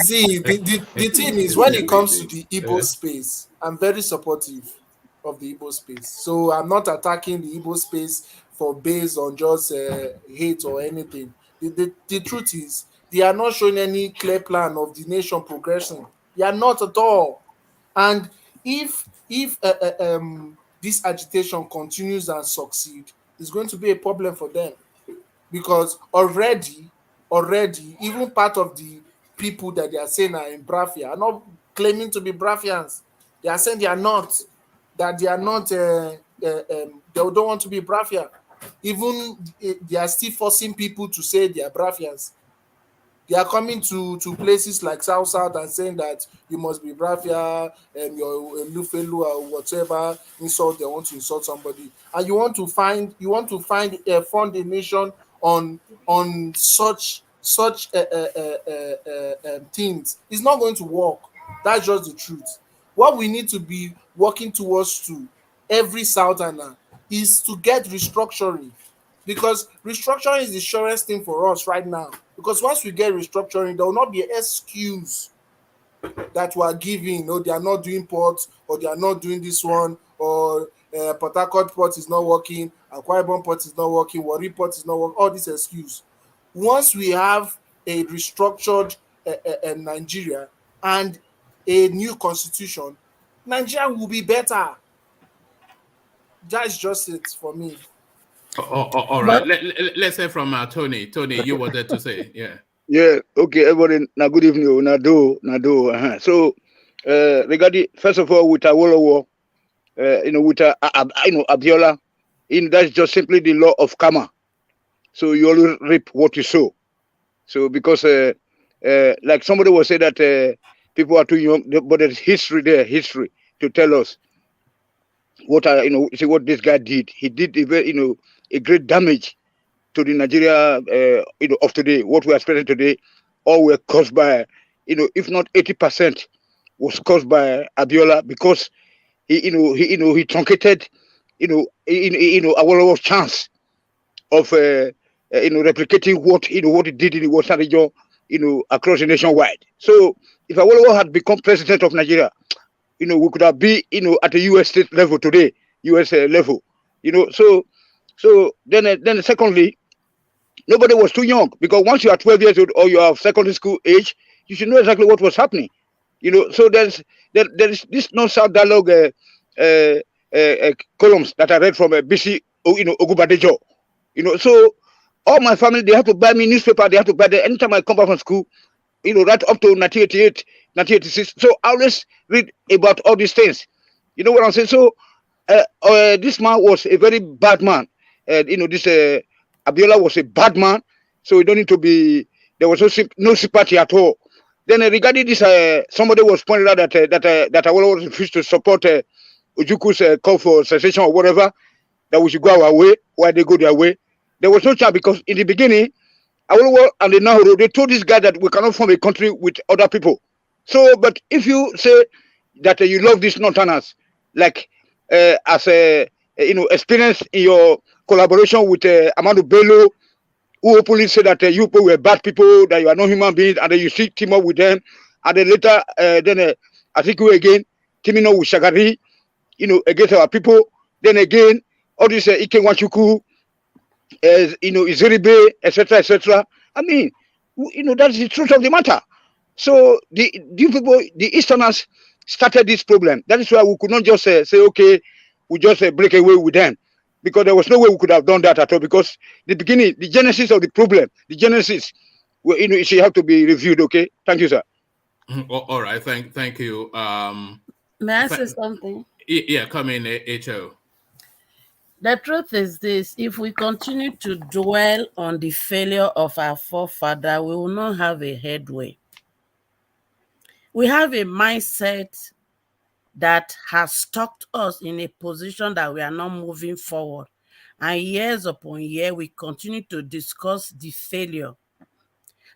See, the thing is, when it comes to the Igbo space, I'm very supportive of the Igbo space. So I'm not attacking the Igbo space based on just hate or anything. The truth is, they are not showing any clear plan of the nation progressing. They are not at all. And if this agitation continues and succeed, it's going to be a problem for them, because already, even part of the people that they are saying are in Brafia are not claiming to be Brafians. They are saying they are not. That they are not. They don't want to be Brafia. Even they are still forcing people to say they are Brafians. They are coming to places like South and saying that you must be Brafia and your Lufelu or whatever insult they want to insult somebody, and you want to find fund a nation on such things. It's not going to work. That's just the truth. What we need to be working towards to every Southerner is to get restructuring, because restructuring is the surest thing for us right now. Because once we get restructuring, there will not be an excuse that we are giving. No, they are not doing ports, or they are not doing this one, or Port Harcourt port is not working, Akwa Ibom port is not working, Warri port is not working. All this excuse. Once we have a restructured Nigeria and a new constitution, Nigeria will be better. That's just it for me. All right. Let's hear from Tony. Tony, you wanted to say, yeah. Yeah. Okay. Everybody. Now, good evening. Nado. So, regarding first of all, with Awolowo, with Abiola, that's just simply the law of karma. So you always reap what you sow. So because like somebody will say that people are too young, but there's history to tell us what see what this guy did. He did a great damage to the Nigeria of today. What we are experiencing today, all were caused by if not 80% was caused by Abiola, because he truncated our chance of replicating what what he did in the Western region across the nationwide. So if Awolowo had become president of Nigeria, we could have been at the US state level today, US level. So then secondly, nobody was too young, because once you are 12 years old or you are secondary school age, you should know exactly what was happening. So there is this non-South dialogue columns that I read from BC Ogubadejo. So all my family, they have to buy me newspaper. They have to buy them anytime I come back from school. Right up to 1988, 1986. So I always read about all these things. You know what I'm saying? So this man was a very bad man. This Abiola was a bad man. So you don't need to be. There was no sympathy at all. Then regarding this, somebody was pointed out that Awolowo refused to support Ojuku's call for cessation or whatever, that we should go our way while they go their way. There was no chance, because in the beginning, Awolowo and the Nahuru, they told this guy that we cannot form a country with other people. So, but if you say that you love these Northerners, like as a experience in your collaboration with Amadou Bello, who openly say that you people were bad people, that you are not human beings, and then you see team up with them, and then later, I think you again teaming up with Shagari, against our people. Then again, all this Ike Wachuku, Nzeribe, etc., etc. I mean, that's the truth of the matter. So the people, the Easterners, started this problem. That is why we could not just say, okay, we just break away with them, because there was no way we could have done that at all. Because the beginning, the genesis of the problem, it should have to be reviewed. Okay, thank you, sir. All right, thank you. May I say something? Yeah, come in, HO. The truth is this: if we continue to dwell on the failure of our forefather, we will not have a headway. We have a mindset that has stuck us in a position that we are not moving forward. And years upon year, we continue to discuss the failure.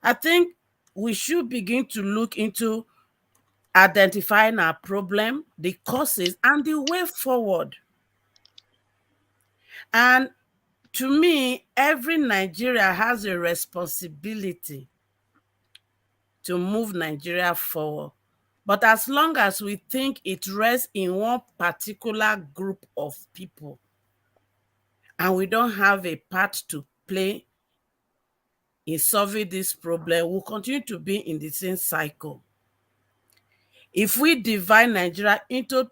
I think we should begin to look into identifying our problem, the causes, and the way forward. And to me, every Nigeria has a responsibility to move Nigeria forward. But as long as we think it rests in one particular group of people, and we don't have a part to play in solving this problem, we'll continue to be in the same cycle. If we divide Nigeria into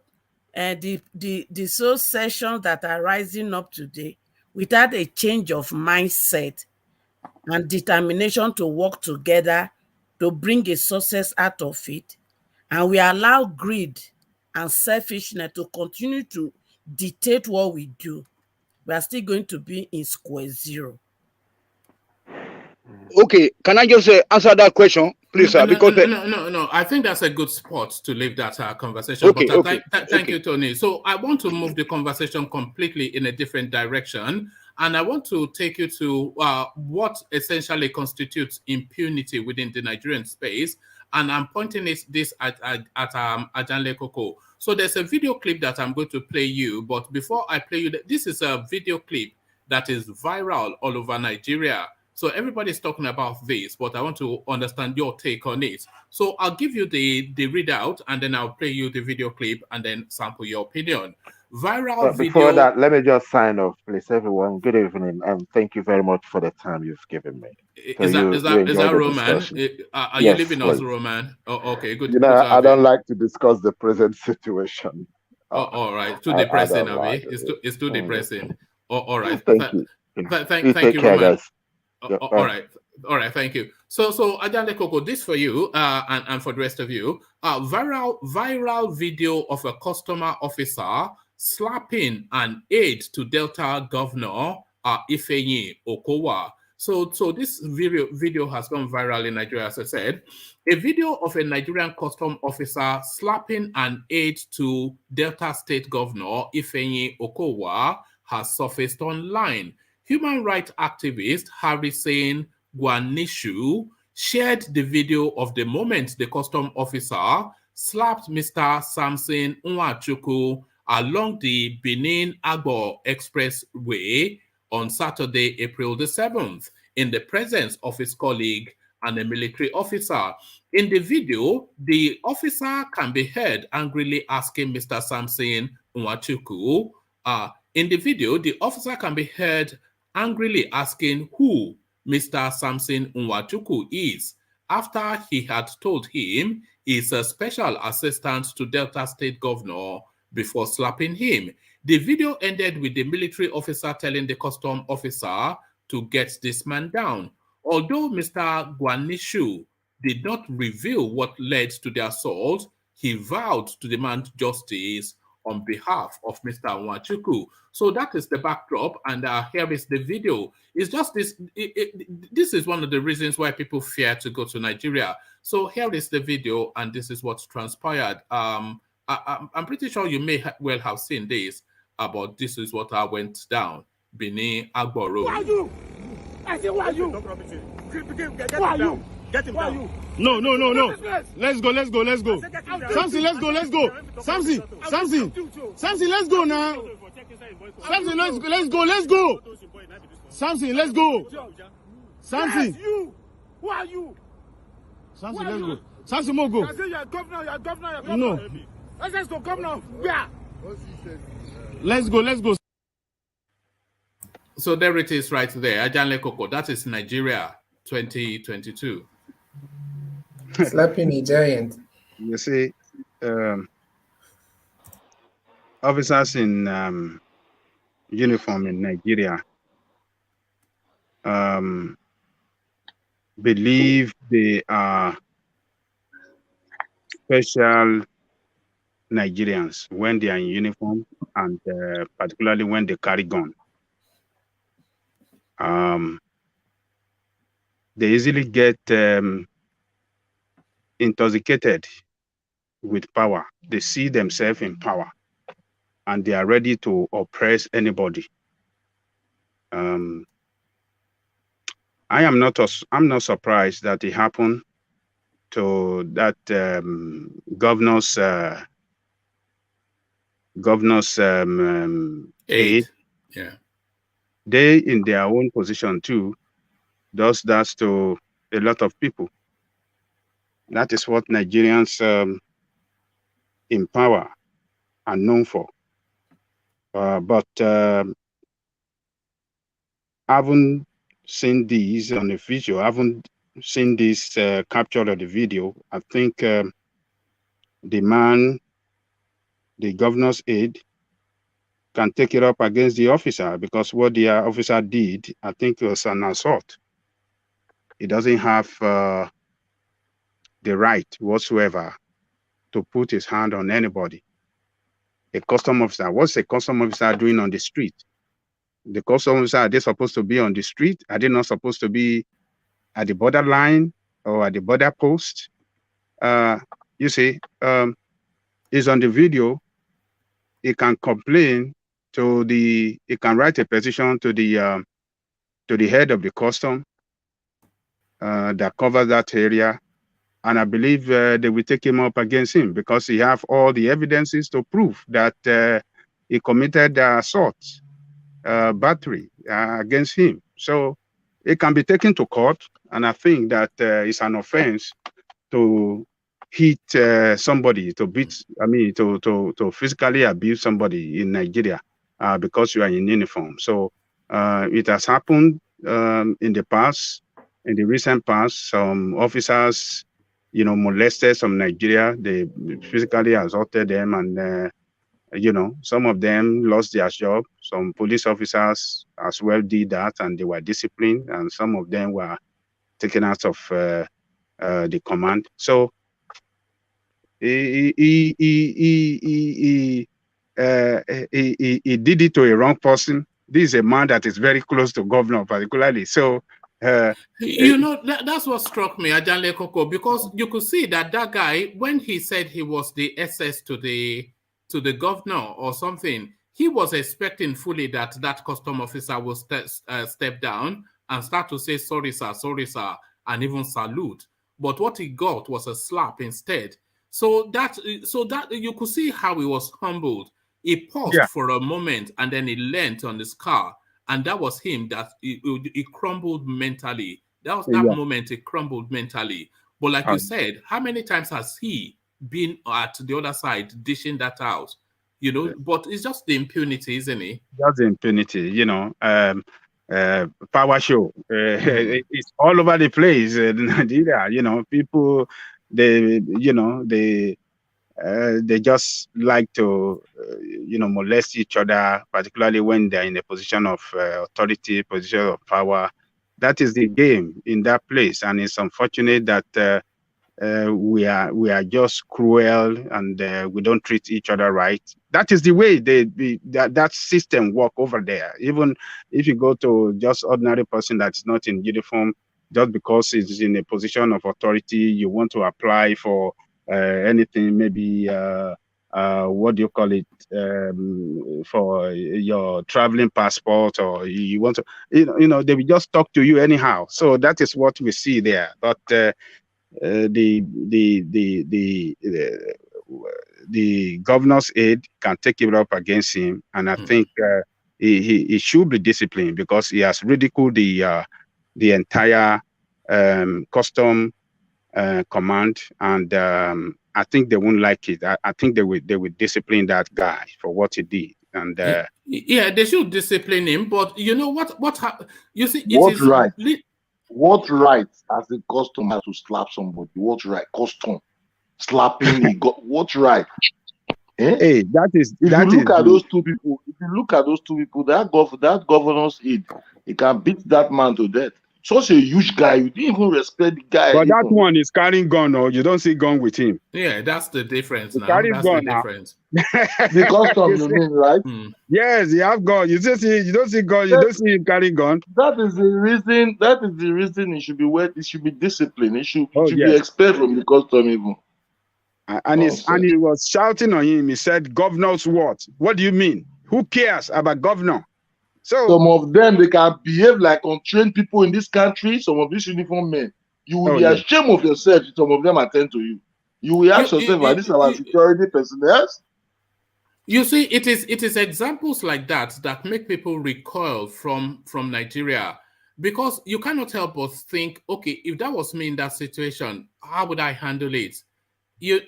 the soul sessions that are rising up today without a change of mindset and determination to work together to bring a success out of it, and we allow greed and selfishness to continue to dictate what we do, we are still going to be in square zero. Okay, can I just answer that question, please, sir? Because no. I think that's a good spot to leave that conversation. Okay, but thank you, Tony. So I want to move the conversation completely in a different direction, and I want to take you to what essentially constitutes impunity within the Nigerian space. And I'm pointing this at Ajanle Koko. So there's a video clip that I'm going to play you, but before I play you, this is a video clip that is viral all over Nigeria. So everybody's talking about this, but I want to understand your take on it. So I'll give you the readout, and then I'll play you the video clip, and then sample your opinion. Viral video. Before that, let me just sign off, please, everyone. Good evening, and thank you very much for the time you've given me. Is that Roman? Are you leaving us, Roman? Oh, okay, good. I don't like to discuss the present situation. All right. Too depressing, Avi. It's too depressing. All right. Thank you. Thank you, Roman. Guys. All right, thank you. So Ajanle Koko, this for you and for the rest of you. Viral video of a customer officer slapping an aide to Delta Governor Ifeanyi Okowa. So this video has gone viral in Nigeria, as I said. A video of a Nigerian custom officer slapping an aide to Delta State Governor Ifeanyi Okowa has surfaced online. Human rights activist Harrison Gwanishu shared the video of the moment the custom officer slapped Mr. Samson Nwachukwu along the Benin-Agbo Expressway on Saturday, April the 7th, in the presence of his colleague and a military officer. In the video, the officer can be heard angrily asking Mr. Samson Nwachukwu. In the video, the officer can be heard angrily asking who Mr. Samson Nwachukwu is, after he had told him he's a special assistant to Delta State Governor before slapping him. The video ended with the military officer telling the custom officer to get this man down. Although Mr. Gwanishu did not reveal what led to the assault, he vowed to demand justice on behalf of Mr. Nwachukwu. So that is the backdrop, and here is the video. It's just this. This is one of the reasons why people fear to go to Nigeria. So here is the video, and this is what transpired. I'm pretty sure you may well have seen this, but this is what went down. Benin Agbo Road. Who are you? I say, who are you? Who are you? Get him down. No. Let's go. Samson, let's go. Samson, let's go now. Samson, let's go. Samson, let's go. Samson. Yes, you. Who are you? Samson, let's go. Samson, more go. I say you're governor. No. Let's go, governor. Where? Let's go. So there it is right there. Ajanle Koko, that is Nigeria 2022. Slapping a giant. You see, officers in uniform in Nigeria believe they are special Nigerians when they are in uniform, and particularly when they carry gun. They easily get intoxicated with power. They see themselves in power, and they are ready to oppress anybody. I'm not surprised that it happened to that governor's aide. Yeah. They, in their own position too, does that to a lot of people. That is what Nigerians in power are known for. But I haven't seen these on the video. I haven't seen this capture of the video. I think the governor's aide, can take it up against the officer, because what the officer did, I think, was an assault. He doesn't have the right whatsoever to put his hand on anybody. A custom officer, what's a custom officer doing on the street? The custom officer, are they supposed to be on the street? Are they not supposed to be at the borderline or at the border post, you see, is on the video. He can complain to he can write a petition to the head of the custom that covers that area. And I believe they will take him up against him because he have all the evidences to prove that he committed assault, battery against him. So it can be taken to court. And I think that it's an offense to hit somebody, to physically abuse somebody in Nigeria because you are in uniform. So it has happened in the past, in the recent past. Some officers, molested some Nigeria. They physically assaulted them, and some of them lost their job. Some police officers as well did that, and they were disciplined, and some of them were taken out of the command. So he did it to a wrong person. This is a man that is very close to governor, particularly. So that's what struck me, Ajanle Koko, because you could see that guy, when he said he was the SS to the governor or something, he was expecting fully that custom officer will step down and start to say sorry sir, and even salute. But what he got was a slap instead. So that you could see how he was humbled. He paused for a moment and then he leant on his car. And that was him that he crumbled mentally. That was that moment he crumbled mentally. But like you said, how many times has he been at the other side dishing that out? But it's just the impunity, isn't it? Just the impunity, power show. It's all over the place in Nigeria. People, they just like to, molest each other, particularly when they're in a position of authority, position of power. That is the game in that place, and it's unfortunate that we are just cruel and we don't treat each other right. That is the way that system work over there. Even if you go to just ordinary person that's not in uniform, just because it's in a position of authority, you want to apply for anything, maybe what do you call it, for your traveling passport, or you want to, they will just talk to you anyhow. So that is what we see there. But the governor's aide can take it up against him, and I think he should be disciplined because he has ridiculed the entire custom command, and I think they won't like it. I think they will discipline that guy for what he did, and they should discipline him. But you know what you see, what right? What right as the customer to slap somebody? What right? Custom slapping he got what right? Hey, that is. If you look at those two people, that governor's aide, he can beat that man to death. Such a huge guy, you didn't even respect the guy. But that one is carrying gun, or you don't see gun with him. Yeah, that's the difference now. That's the difference. The custom, you mean, right? Yes, he have gun. You don't see gun. You don't see him carrying gun. That is the reason. That is the reason he should be It should be disciplined. He should be expelled from the custom even. And he was shouting on him. He said, "Governor's what? What do you mean? Who cares about governor?" So some of them, they can behave like untrained people in this country. Some of these uniform men, you will be ashamed of yourself if some of them attend to you. You will ask yourself, "Are these our security personnel?" You see, it is examples like that make people recoil from Nigeria, because you cannot help but think, okay, if that was me in that situation, how would I handle it? You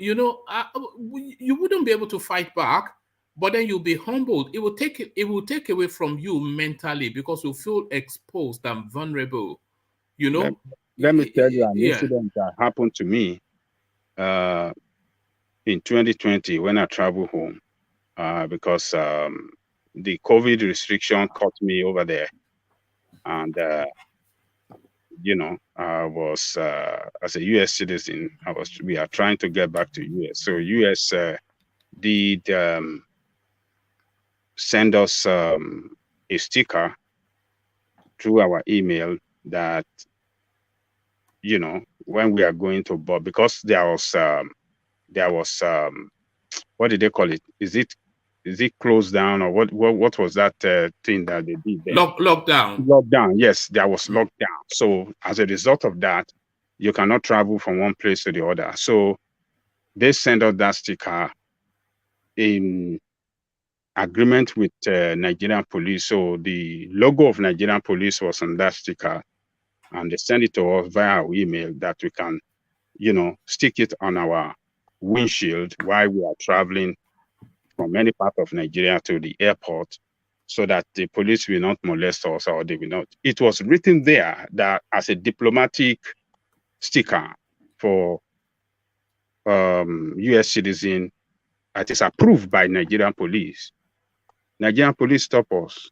wouldn't be able to fight back. But then you'll be humbled. It will take away from you mentally because you feel exposed and vulnerable. Let me tell you an incident that happened to me in 2020 when I traveled home because the COVID restriction caught me over there, and I was as a U.S. citizen. We are trying to get back to U.S. So U.S. did. Send us a sticker through our email that you know, when we are going to board, because there was what did they call it? Is it closed down, or what was that thing that they did there? Lockdown. Lockdown. Yes, there was lockdown. So as a result of that, you cannot travel from one place to the other. So they sent out that sticker in agreement with Nigerian police. So the logo of Nigerian police was on that sticker, and they sent it to us via our email that we can, you know, stick it on our windshield while we are traveling from any part of Nigeria to the airport, so that the police will not molest us, or they will not. It was written there that as a diplomatic sticker for U.S. citizen, it is approved by Nigerian police. Nigerian police stopped us,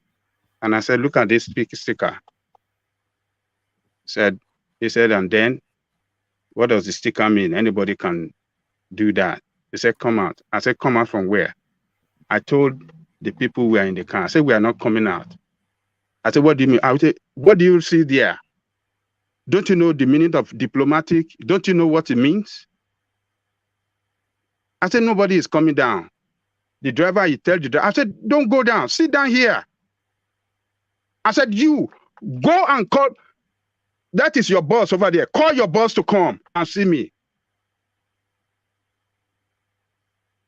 and I said, "Look at this sticker." He said, and then, what does the sticker mean? Anybody can do that. He said, "Come out." I said, "Come out from where?" I told the people who were in the car, I said, "We are not coming out." I said, "What do you mean?" I said, "What do you see there? Don't you know the meaning of diplomatic? Don't you know what it means?" I said, "Nobody is coming down." The driver, he told the driver, I said, "Don't go down, sit down here." I said, "You go and call, that is your boss over there. Call your boss to come and see me."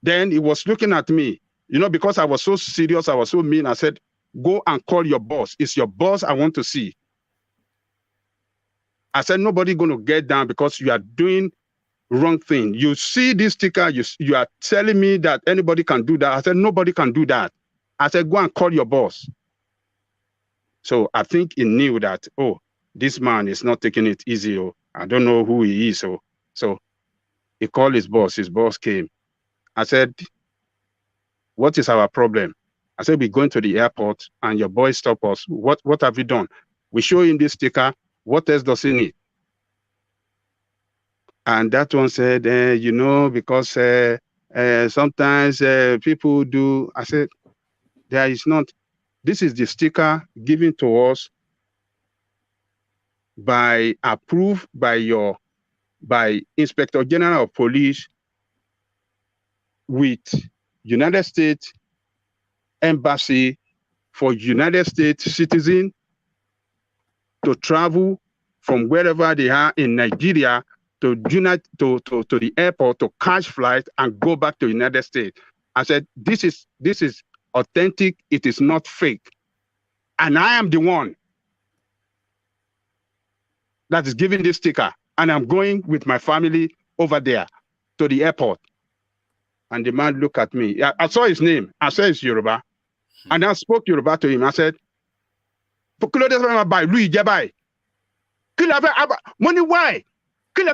Then he was looking at me, you know, because I was so serious, I was so mean. I said, "Go and call your boss. It's your boss I want to see." I said, "Nobody going to get down because you are doing wrong thing. You see this sticker, you are telling me that anybody can do that." I said, "Nobody can do that." I said, "Go and call your boss." So I think he knew that, oh, this man is not taking it easy. Oh, I don't know who he is. So he called his boss. His boss came. I said, "What is our problem?" I said, "We're going to the airport and your boy stopped us. What have you done?" We show him this sticker. What else does he need? And that one said, you know, because sometimes people do. I said, there is not. This is the sticker given to us approved by Inspector General of Police with United States Embassy for United States citizens to travel from wherever they are in Nigeria to the airport to catch flight and go back to United States. I said, this is authentic. It is not fake. And I am the one that is giving this sticker. And I'm going with my family over there to the airport. And the man looked at me. I saw his name. I said, it's Yoruba. And I spoke Yoruba to him. I said, money why? We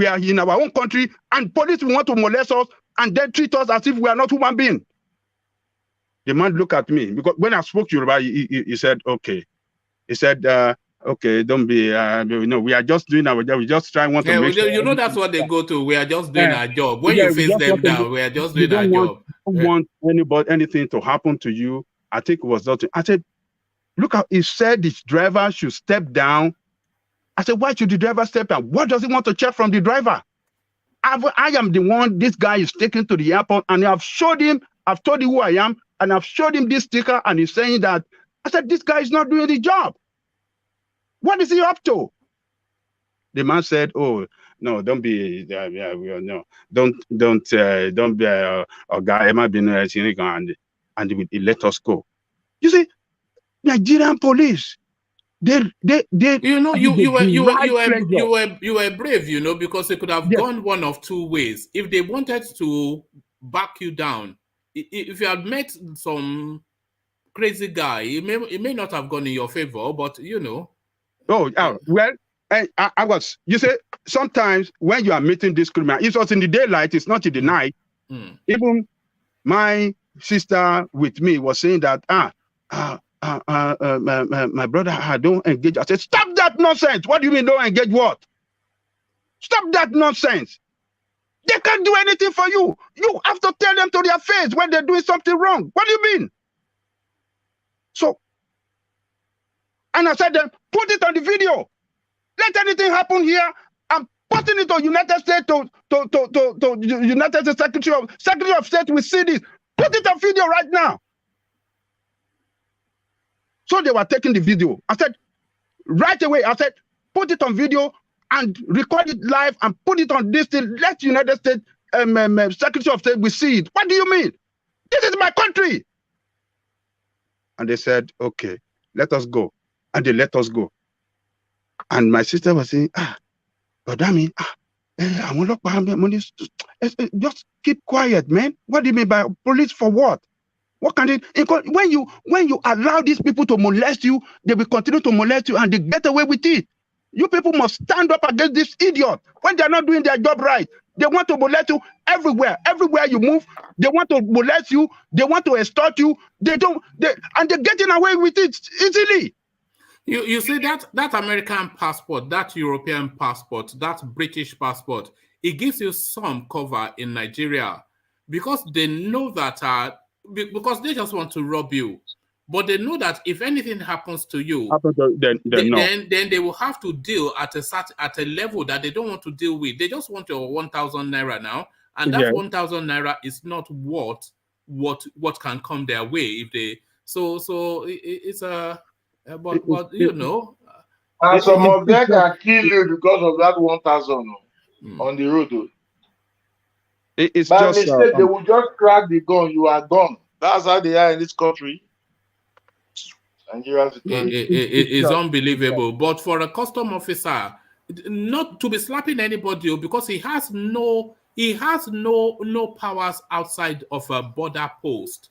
are in our own country and police want to molest us and then treat us as if we are not human beings. The man looked at me because when I spoke Yoruba, he said, okay. He said, okay, don't be, you know, we are just doing our job. We just try want to make sure. You know, that's what they go to. We are just doing our job. When you face them down, we are just doing our job. Don't want anything to happen to you. I think it was nothing. I said, look, he said the driver should step down. I said, why should the driver step down? What does he want to check from the driver? I am the one this guy is taken to the airport, and I've showed him, I've told him who I am, and I've showed him this sticker, and he's saying that. I said, this guy is not doing the job. What is he up to? The man said, oh, no, don't be, no, don't be a guy, and he let us go. You see, Nigerian police, you know, you were brave, you know, because they could have gone one of two ways. If they wanted to back you down, if you had met some crazy guy, it may not have gone in your favor, but you know. Oh, well, I was, you say, sometimes when you are meeting this criminal, it was in the daylight, it's not in the night. Even my sister with me was saying that, my brother, I don't engage. I said, stop that nonsense. What do you mean don't engage what? Stop that nonsense. They can't do anything for you. You have to tell them to their face when they're doing something wrong. What do you mean? So And I said, then put it on the video. Let anything happen here. I'm putting it on United States to United States Secretary of State will see this. Put it on video right now. So they were taking the video. I said, right away, I said, put it on video and record it live and put it on this thing. Let United States Secretary of State will see it. What do you mean? This is my country. And they said, okay, let us go. And they let us go. And my sister was saying, but I mean, just keep quiet, man. What do you mean by police for what? What can they? When you allow these people to molest you, they will continue to molest you and they get away with it. You people must stand up against this idiot. When they're not doing their job right, they want to molest you everywhere. Everywhere you move, they want to molest you. They want to extort you. And they're getting away with it easily. You see that American passport, that European passport, that British passport, it gives you some cover in Nigeria because they know that because they just want to rob you. But they know that if anything happens to you, then they will have to deal at a level that they don't want to deal with. They just want your 1,000 naira now, and that 1,000 naira is not what can come their way if they. So it's a. But you know, and some of them can kill you because of that 1,000 on the road. It's by just mistake, they will just crack the gun. You are gone. That's how they are in this country. Nigerian security. It's unbelievable. But for a custom officer, not to be slapping anybody because he has no powers outside of a border post.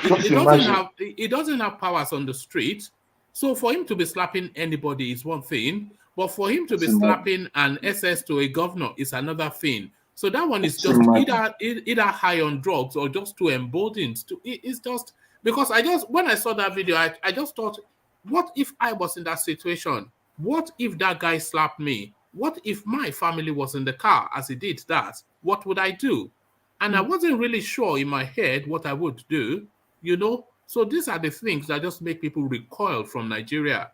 He doesn't have powers on the street. So for him to be slapping anybody is one thing, but for him to be slapping an SS to a governor is another thing. So that one is just either high on drugs or just too emboldened. It's just because when I saw that video, I just thought, what if I was in that situation? What if that guy slapped me? What if my family was in the car as he did that? What would I do? And I wasn't really sure in my head what I would do, you know? So these are the things that just make people recoil from Nigeria.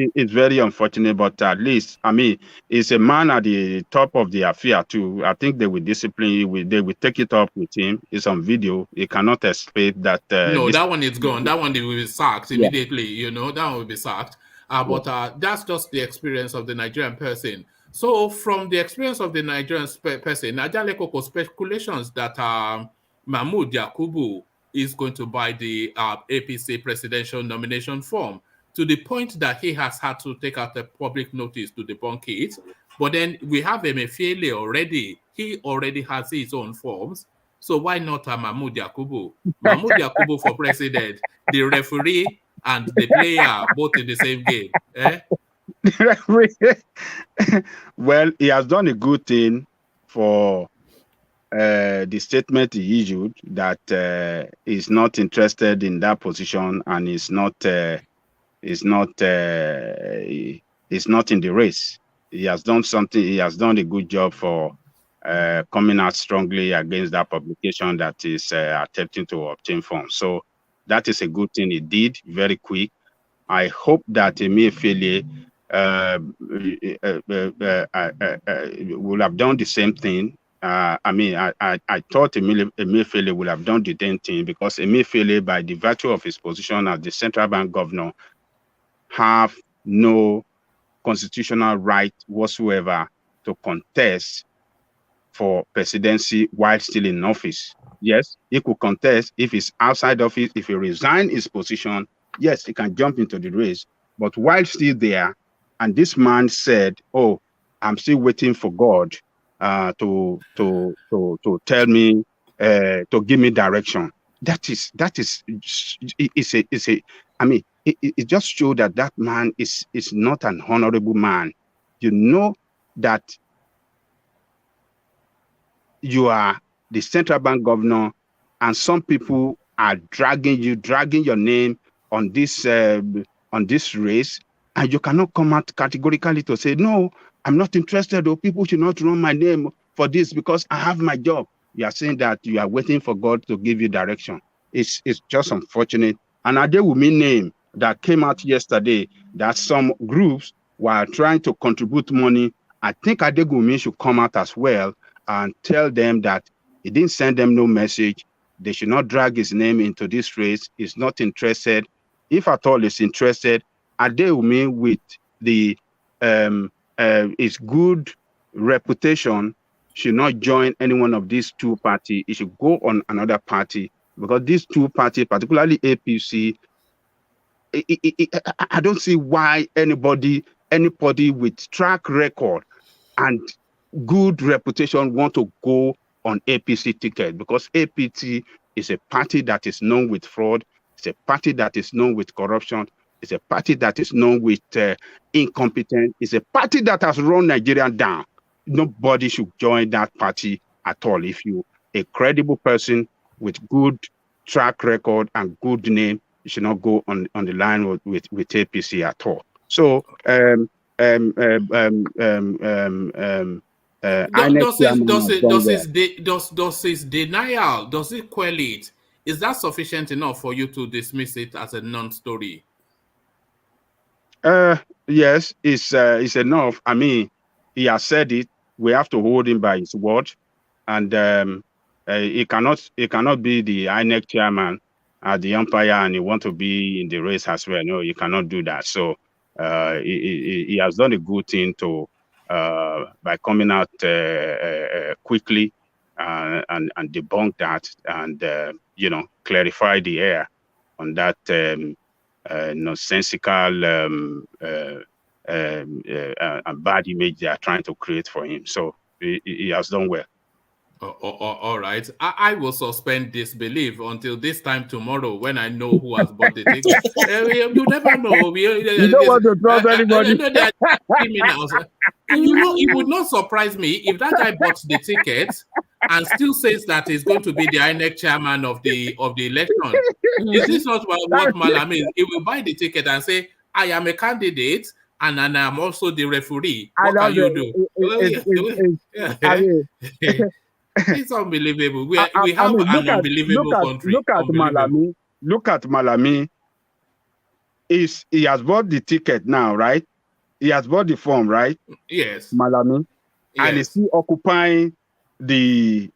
It's very unfortunate, but at least, I mean, it's a man at the top of the affair too. I think they will discipline you. They will take it up with him. It's on video. He cannot escape that. No, that one is gone. That one will be sacked immediately. You know, that one will be sacked. But that's just the experience of the Nigerian person. So from the experience of the Nigerian person, Najale Koko speculations that Mahmod Yakubu is going to buy the APC presidential nomination form to the point that he has had to take out a public notice to debunk it. But then we have Emefiele already. He already has his own forms. So why not Mahmod Yakubu? Mahmod Yakubu for president, the referee and the player both in the same game. Eh? Well, he has done a good thing for the statement he issued that he's not interested in that position and is not in the race. He has done something. He has done a good job for coming out strongly against that publication that is attempting to obtain funds. So that is a good thing he did very quick. I hope that Emefiele will have done the same thing. I mean, I thought Emefiele would have done the same thing because Emefiele, by the virtue of his position as the central bank governor, have no constitutional right whatsoever to contest for presidency while still in office. Yes, he could contest if he's outside office. If he resigns his position, yes, he can jump into the race. But while still there, and this man said, "Oh, I'm still waiting for God to tell me, to give me direction." I mean, it just shows that man is not an honorable man. You know that you are the central bank governor, and some people are dragging your name on this race, and you cannot come out categorically to say, "No, I'm not interested," or "People should not run my name for this because I have my job." You are saying that you are waiting for God to give you direction. It's just unfortunate. And Adewumi name that came out yesterday, that some groups were trying to contribute money. I think Adewumi should come out as well and tell them that he didn't send them no message. They should not drag his name into this race. He's not interested. If at all he's interested, Adewumi with the his good reputation should not join any one of these two parties. He should go on another party, because these two parties, particularly APC, I don't see why anybody with track record and good reputation want to go on APC ticket, because APC is a party that is known with fraud. It's a party that is known with corruption. It's a party that is known with incompetence. It's a party that has run Nigeria down. Nobody should join that party at all. If you a credible person with good track record and good name, you should not go on the line with APC at all. So does his denial, does it quell it? Is that sufficient enough for you to dismiss it as a non-story? Yes, it's enough. I mean, he has said it. We have to hold him by his word, and he cannot be the INEC chairman at the umpire, and he want to be in the race as well. No, you cannot do that. So he has done a good thing to by coming out quickly and debunk that, and clarify the air on that nonsensical and bad image they are trying to create for him. So he has done well. All right. I will suspend disbelief until this time tomorrow when I know who has bought the ticket. You never know. You don't want to trust anybody. It would not surprise me if that guy bought the ticket and still says that he's going to be the INEC chairman of the election. Is this not what Malam is? He will buy the ticket and say, I am a candidate and I'm also the referee. What can you do? It's unbelievable. We have an unbelievable country. Look at Malami. Look at Malami. He has bought the ticket now, right? He has bought the form, right? Yes. Malami. Yes. And he's still occupying the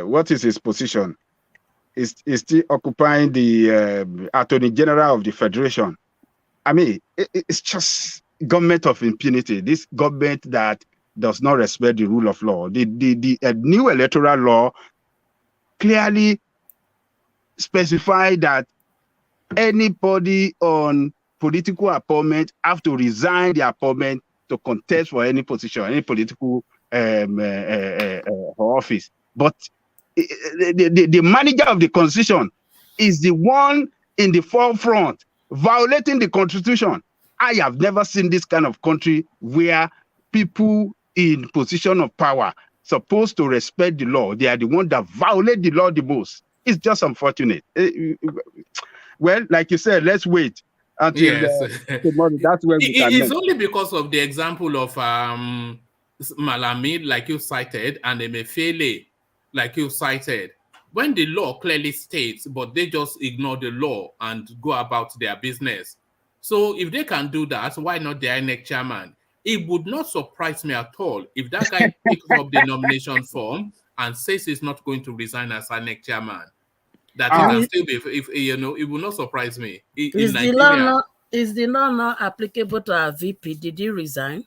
what is his position? He's still occupying the Attorney General of the Federation. I mean, it's just government of impunity. This government that does not respect the rule of law. The new electoral law clearly specify that anybody on political appointment have to resign the appointment to contest for any position, any political office. But the manager of the constitution is the one in the forefront violating the constitution. I have never seen this kind of country where people in position of power supposed to respect the law. They are the ones that violate the law the most. It's just unfortunate. Well, like you said, let's wait until tomorrow. That's where we can. It's only because of the example of Malami, like you cited, and Emefiele, like you cited. When the law clearly states, but they just ignore the law and go about their business. So if they can do that, why not the INEC chairman? It would not surprise me at all if that guy picks up the nomination form and says he's not going to resign as INEC chairman. That he can still be, it will not surprise me. Is the law not applicable to our VP? Did he resign?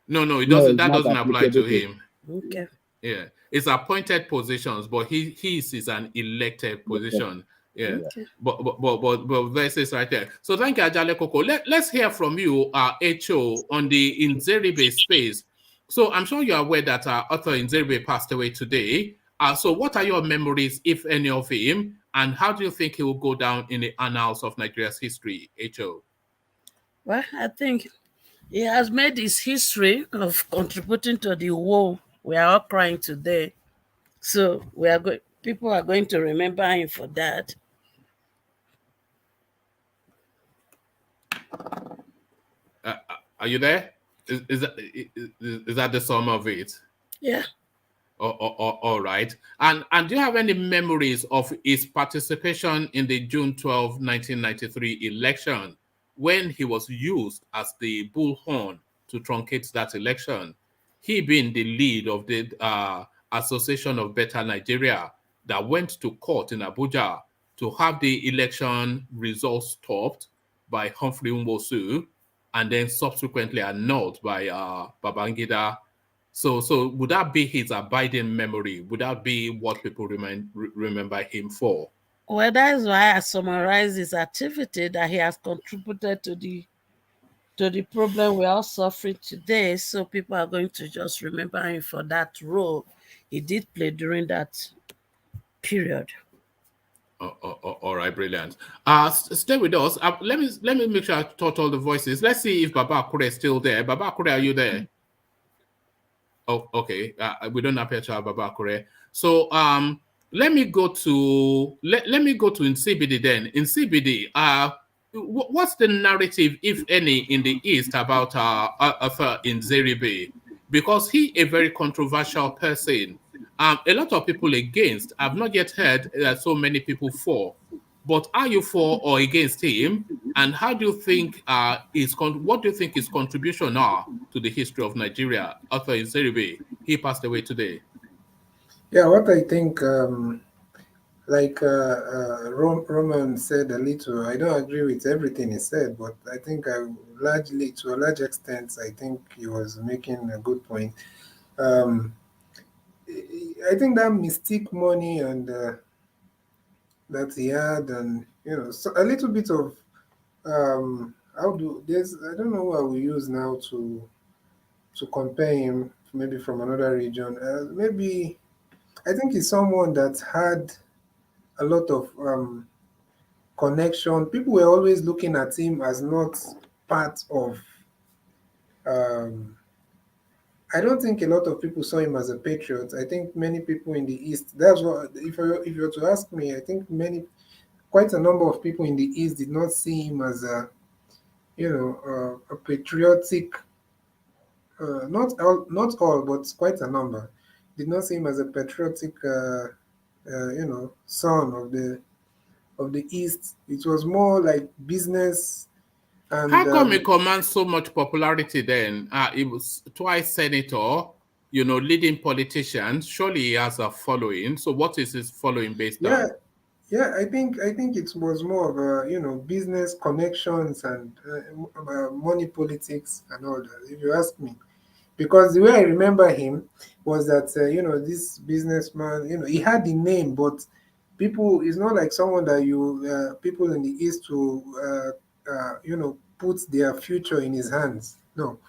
No, it doesn't. That doesn't apply to him. Okay. Yeah, it's appointed positions, but his is an elected position. Yeah, okay. but this is right there. So thank you, Ajale Koko. Let's hear from you, HO, on the Nzeribe space. So I'm sure you're aware that author Nzeribe passed away today. So what are your memories, if any, of him, and how do you think he will go down in the annals of Nigeria's history, HO? Well, I think he has made his history of contributing to the war we are all crying today. So people are going to remember him for that. Are you there? Is that the sum of it? Yeah. All right. And do you have any memories of his participation in the June 12, 1993 election when he was used as the bullhorn to truncate that election? He being the lead of the Association of Better Nigeria that went to court in Abuja to have the election results stopped by Humphrey Nwosu and then subsequently annulled by Babangida. So would that be his abiding memory? Would that be what people remember him for? Well, that is why I summarize his activity, that he has contributed to the problem we are suffering today. So people are going to just remember him for that role he did play during that period. All right, brilliant. Stay with us. Let me make sure I taught all the voices. Let's see if Baba Akure is still there. Baba Akure, are you there? Oh, okay. We don't appear to have Baba Akure. So let me go to Nzeribe then. Nzeribe, what's the narrative, if any, in the East about Arthur Nzeribe? Because he a very controversial person. A lot of people against. I've not yet heard so many people for. But are you for or against him? And how do you think what do you think his contribution are to the history of Nigeria? Arthur Nzeribe, he passed away today. Yeah, what I think, like Roman said a little, I don't agree with everything he said, but I think to a large extent, I think he was making a good point. Um, I think that mystique money and that he had, and so a little bit of how do there's I don't know what we use now to compare him maybe from another region. Maybe I think he's someone that had a lot of connection. People were always looking at him as not part of. Um, I don't think a lot of people saw him as a patriot. I think many people in the East. That's what if you were to ask me, I think quite a number of people in the East did not see him as a patriotic. Not all, but quite a number did not see him as a patriotic, son of the East. It was more like business and How come he commands so much popularity then? He was twice senator, leading politician. Surely he has a following. So what is his following based yeah, on? yeah. I think it was more of business connections and money politics and all that. If you ask me, because the way I remember him was that this businessman, he had the name, but people, it's not like someone that people in the East will put their future in his hands. No,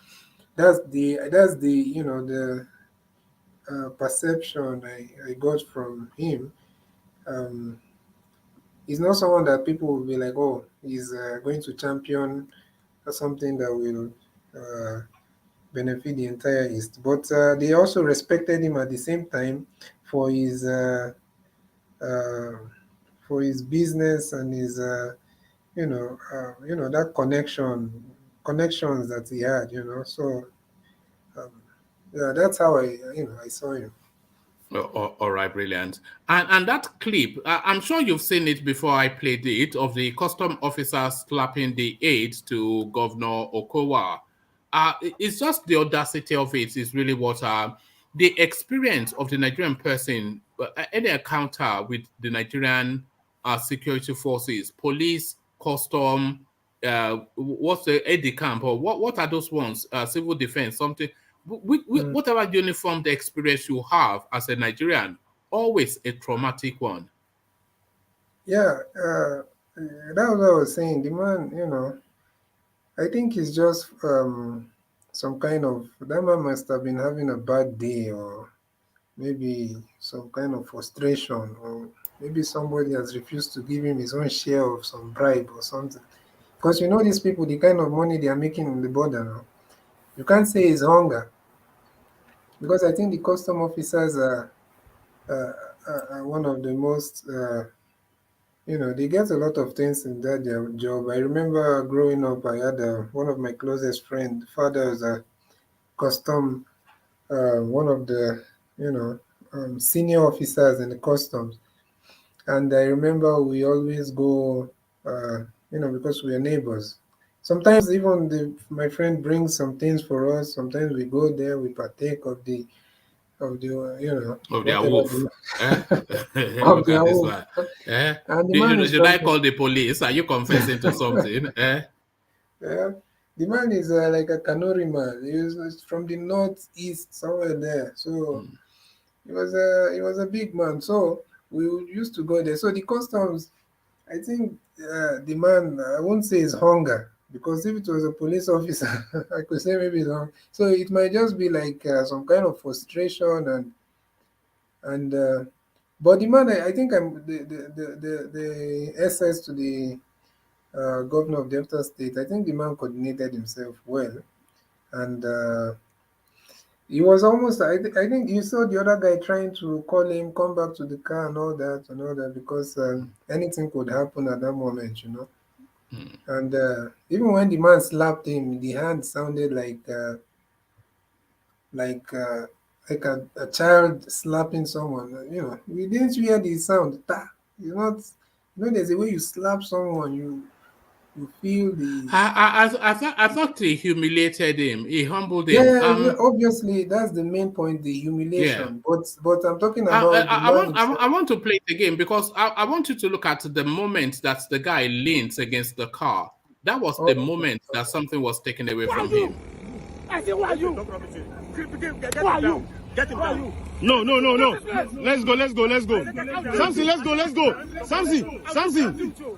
that's the the perception I got from him. um he's not someone that people will be like, oh, he's going to champion something that will benefit the entire East. But they also respected him at the same time for his uh, business and his that connections that he had. So um, yeah, that's how I saw him. All right, brilliant. And that clip, I'm sure you've seen it before I played it, of the custom officer slapping the aide to Governor Okowa. It's just the audacity of it is really what the experience of the Nigerian person, any encounter with the Nigerian security forces, police, custom, what's the aide camp, or what are those ones? Civil defense, something. Whatever uniform the experience you have as a Nigerian, always a traumatic one. Yeah, that was what I was saying. The man, I think he's just some kind of, that man must have been having a bad day, or maybe some kind of frustration, or maybe somebody has refused to give him his own share of some bribe or something. Because these people, the kind of money they are making on the border now, you can't say it's hunger, because I think the custom officers are one of the most, they get a lot of things in their job. I remember growing up, I had one of my closest friend, father was custom, one of the senior officers in the customs, and I remember we always go, because we are neighbors. Sometimes even my friend brings some things for us. Sometimes we go there, we partake of the of their wolf. Of their wolf. And the man is should I call the police? Are you confessing to something? Yeah, the man is like a Kanuri man. He's from the northeast, somewhere there. So he was a big man. So we used to go there. So the customs, I think the man, I won't say is hunger, because if it was a police officer, I could say maybe it's hunger. So it might just be like some kind of frustration and but the man, I think I'm the SS to the governor of Delta State. I think the man coordinated himself well, and he was almost. I think you saw the other guy trying to call him, come back to the car and all that, because anything could happen at that moment, And even when the man slapped him, the hand sounded like a child slapping someone. We didn't hear the sound. Ta. It's not. There's a way you slap someone, you feel the. I thought he humiliated him. He humbled him. Yeah, obviously that's the main point, the humiliation. Yeah. But I'm talking about. I want to play it again because I want you to look at the moment that the guy leans against the car. That was the moment that something was taken away from him. I say, who are you? Who are you? Get him down. No. Let's go. Samson, let's go.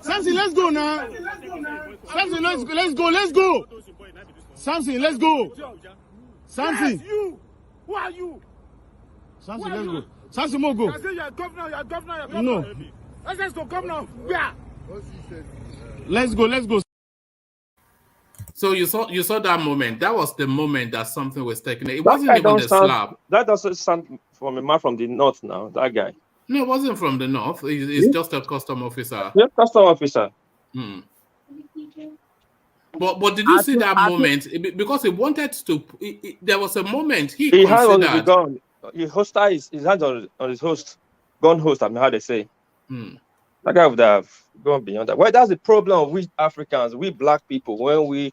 Samson, let's go now. Samson, let's go. Samson, let's go. Samson. You. Who are you? Samson, let's go. Samson, more go. I say you're governor. No. Let's go, governor. Where? Let's go. So you saw that moment. That was the moment that something was taken. It wasn't even the slap. That doesn't sound from a man from the north now. That guy. No, it wasn't from the north. It's just a custom officer. Yeah, custom officer. But did you see that moment? Because he wanted to. There was a moment he had on the gun. His hands on his host, gun host. I mean, how they say. That guy would have gone beyond that. Well, that's the problem of we Africans, we black people. When we're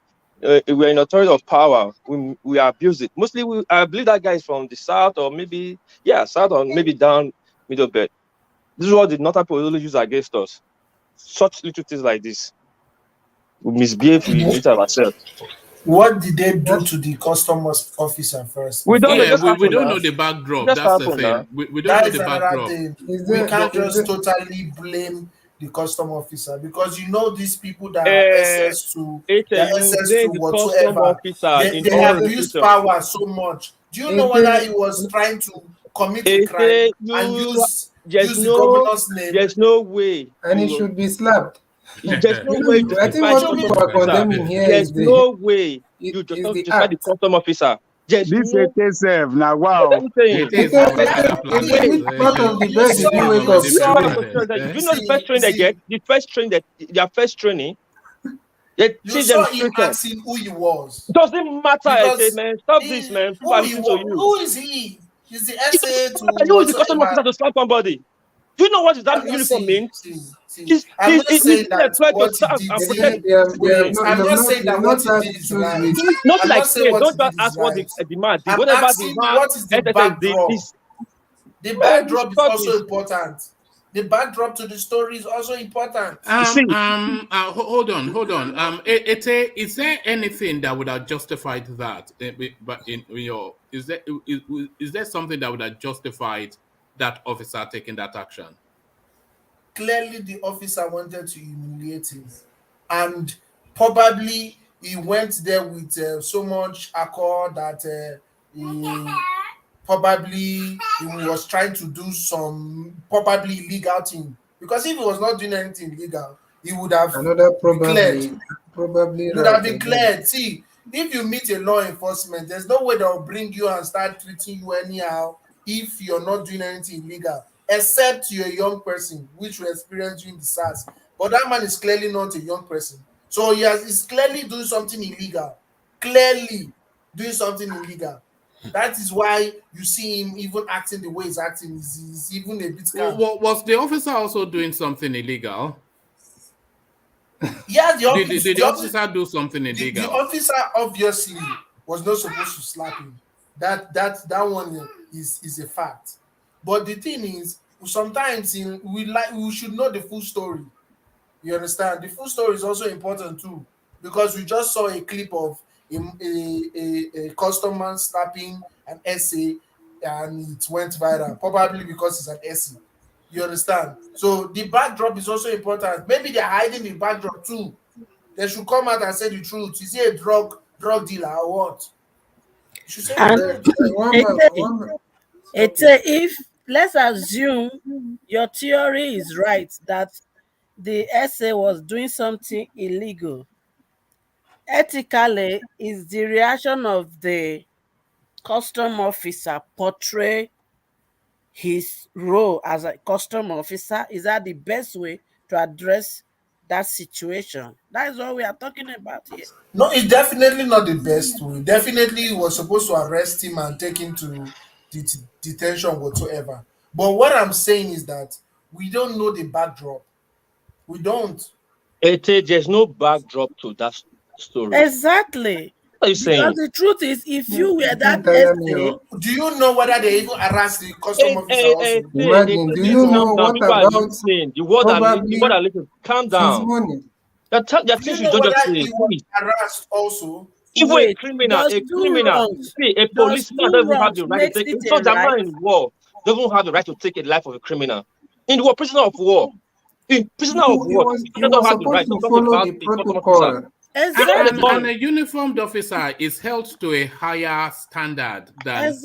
in authority of power, we abuse it. Mostly, I believe that guy is from the south, or maybe south, or maybe down middle belt. This is what the northern people really use against us. Such little things like this. We misbehave, we hate ourselves. What did they do to the customs officer first? We don't know the backdrop. That's the thing. We don't know the backdrop. We can't just totally blame the custom officer, because these people that are access to whatsoever, they abuse power so much. Do you know whether he was trying to commit a crime and use the governor's name? There's no way. And he should be slapped. There's no way. I think what people are condemning here is no way you just justify the custom officer. This is itself now. Wow. Part of the best if you wake up. You know the first training they get? Their first training. You saw him asking who he was. Doesn't matter. I say, man, stop this, man. Who is he? He's the SA to. You the custom officer to slap somebody. Do you know what that uniform means? I'm not saying that what he did is right. Not like don't just ask what the demand. Whatever what is the backdrop? The backdrop is also important. The backdrop to the story is also important. Hold on. Is there anything that would have justified that? But is there something that would have justified that officer taking that action? Clearly, the officer wanted to humiliate him, and probably he went there with so much accord that he was trying to do some probably illegal thing. Because if he was not doing anything illegal, he would have been cleared. See, if you meet a law enforcement, there's no way they'll bring you and start treating you anyhow if you're not doing anything illegal, except you're a young person, which we experienced during the SARS. But that man is clearly not a young person. So he's clearly doing something illegal. That is why you see him even acting the way he's acting. He's even a bit scam. Was the officer also doing something illegal? Yeah, did the officer do something illegal? The officer obviously was not supposed to slap him. That one is a fact. But the thing is, sometimes we should know the full story. You understand? The full story is also important too, because we just saw a clip of a customer slapping an essay, and it went viral, probably because it's an essay. You understand? So the backdrop is also important. Maybe they're hiding the backdrop too. They should come out and say the truth. Is he a drug dealer or what? You should say the truth. If let's assume your theory is right that the essay was doing something illegal, ethically, is the reaction of the custom officer portray his role as a custom officer? Is that the best way to address that situation? That is what we are talking about here. No, it's definitely not the best way. Definitely, he was supposed to arrest him and take him to detention whatsoever. But what I'm saying is that we don't know the backdrop. We don't. There's no backdrop to that story. Exactly. What are you saying? Because the truth is, if you were that essay, do you know whether they even harassed the custom officer also? Imagine, do you know what about the word are listening? Calm down. There are things you don't just say. He was harassed also. Even a criminal, see, a policeman doesn't have the right to take it. So the man in war doesn't have the right to take a life of a criminal. In war, prisoner of war. In prisoner of war, he don't have the right to follow the protocol. And a uniformed officer is held to a higher standard than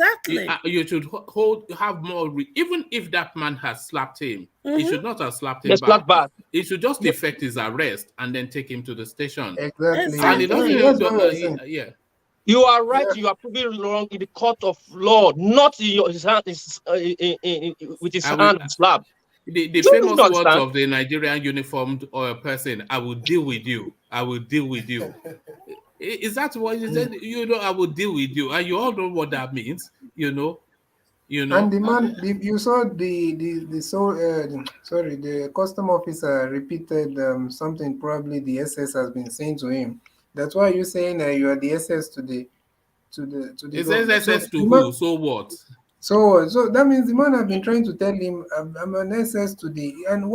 you should have more. Even if that man has slapped him, he should not have slapped him back. He should just effect his arrest and then take him to the station. Exactly. And he doesn't. You are right. You are proving wrong in the court of law, not in his hand. With his hand slapped. The famous words of the Nigerian uniformed person, "I will deal with you. I will deal with you." Is that what he said? I will deal with you. And you all know what that means, And the man, you saw the custom officer repeated something probably the SS has been saying to him. That's why you're saying you are the SS to the. It says SS to who? So what? So that means the man have been trying to tell him, I'm an SS to the, and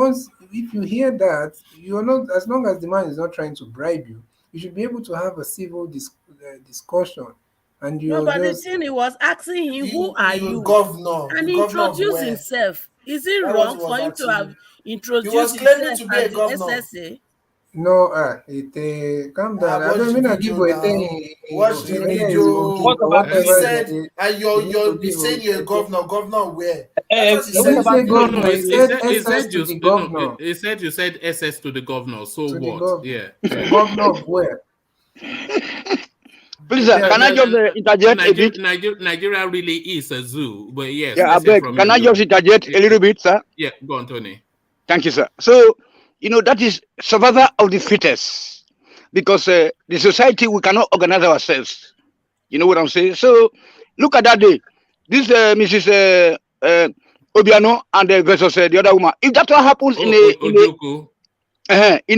if you hear that, you're not, as long as the man is not trying to bribe you, you should be able to have a civil discussion. And you but the thing he was asking him, who are you? Governor. And he introduced himself. Is it wrong for him to have introduced himself to be as the SSA? No, calm down. I don't mean to give you a thing. Watch the video. He said, and you're saying you're a governor. Governor where? He said you said SS to the governor. So what? Yeah. Governor of where? Please, can I just interject a bit? Nigeria really is a zoo, but yes. Yeah, I beg. Can I just interject a little bit, sir? Yeah, go on, Tony. Thank you, sir. So, that is survival of the fittest, because the society, we cannot organize ourselves. You know what I'm saying? So, look at that day. This Mrs. Obiano and versus the other woman. If that what happens in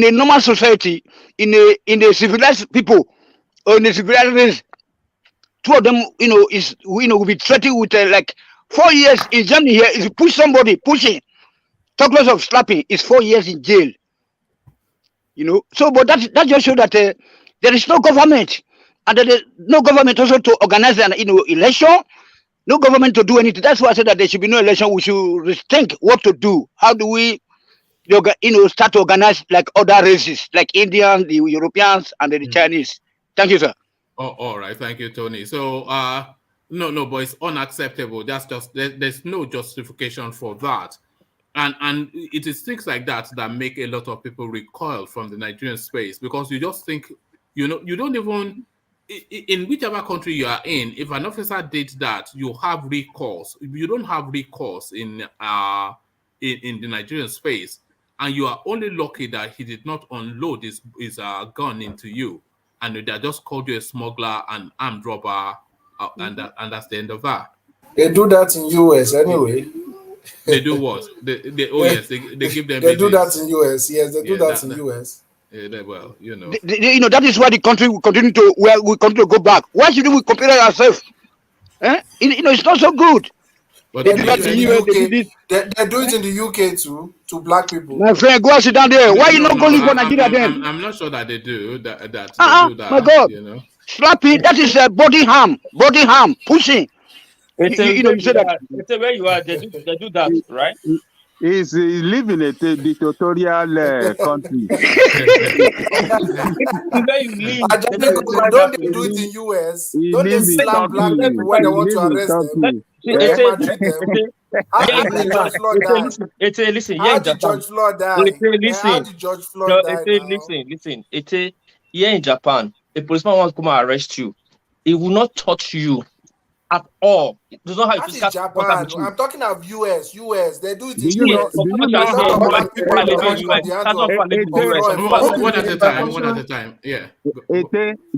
a normal society, in a civilized people, or in a civilized race, two of them, will be threatened with like 4 years in Germany. Here, if you push somebody, pushing. Talk less of slapping is 4 years in jail. So but that just shows that there is no government, and there is no government also to organize an election, no government to do anything. That's why I said that there should be no election. We should rethink what to do. How do we start to organize like other races, like Indians, the Europeans, and the Chinese? Thank you, sir. Oh, all right, thank you, Tony. So no, but it's unacceptable. That's just there's no justification for that. And it is things like that make a lot of people recoil from the Nigerian space, because you just think, you don't even, in whichever country you are in, if an officer did that, you have recourse. You don't have recourse in the Nigerian space, and you are only lucky that he did not unload his gun into you, and they just called you a smuggler and armed robber and that's the end of that. They do that in US anyway. They do what? Yes, they give them. They do that in US. Yes, they do that in US. Yeah, well, you know. That is why the country will continue to go back. Why should we compare ourselves? It's not so good. But they do it in the UK. They do it in the UK too, to black people. My friend, go and sit down there. Why you not going for Nigeria then? I'm not sure that they do that. They do that. My God, you know, slapping. That is body harm, pushing. You say that. It's where you are. They do that, right? He's living in a dictatorial country. Don't they do it in US? Don't they slap black people when they want to arrest them? How did George Floyd die? Listen, how did George Floyd die? How did George Floyd die? Listen. Here in Japan, a policeman wants to come and arrest you. He will not touch you at all. It does not have physical Japan. I'm talking of US. They do it in US. One at a time. Yeah.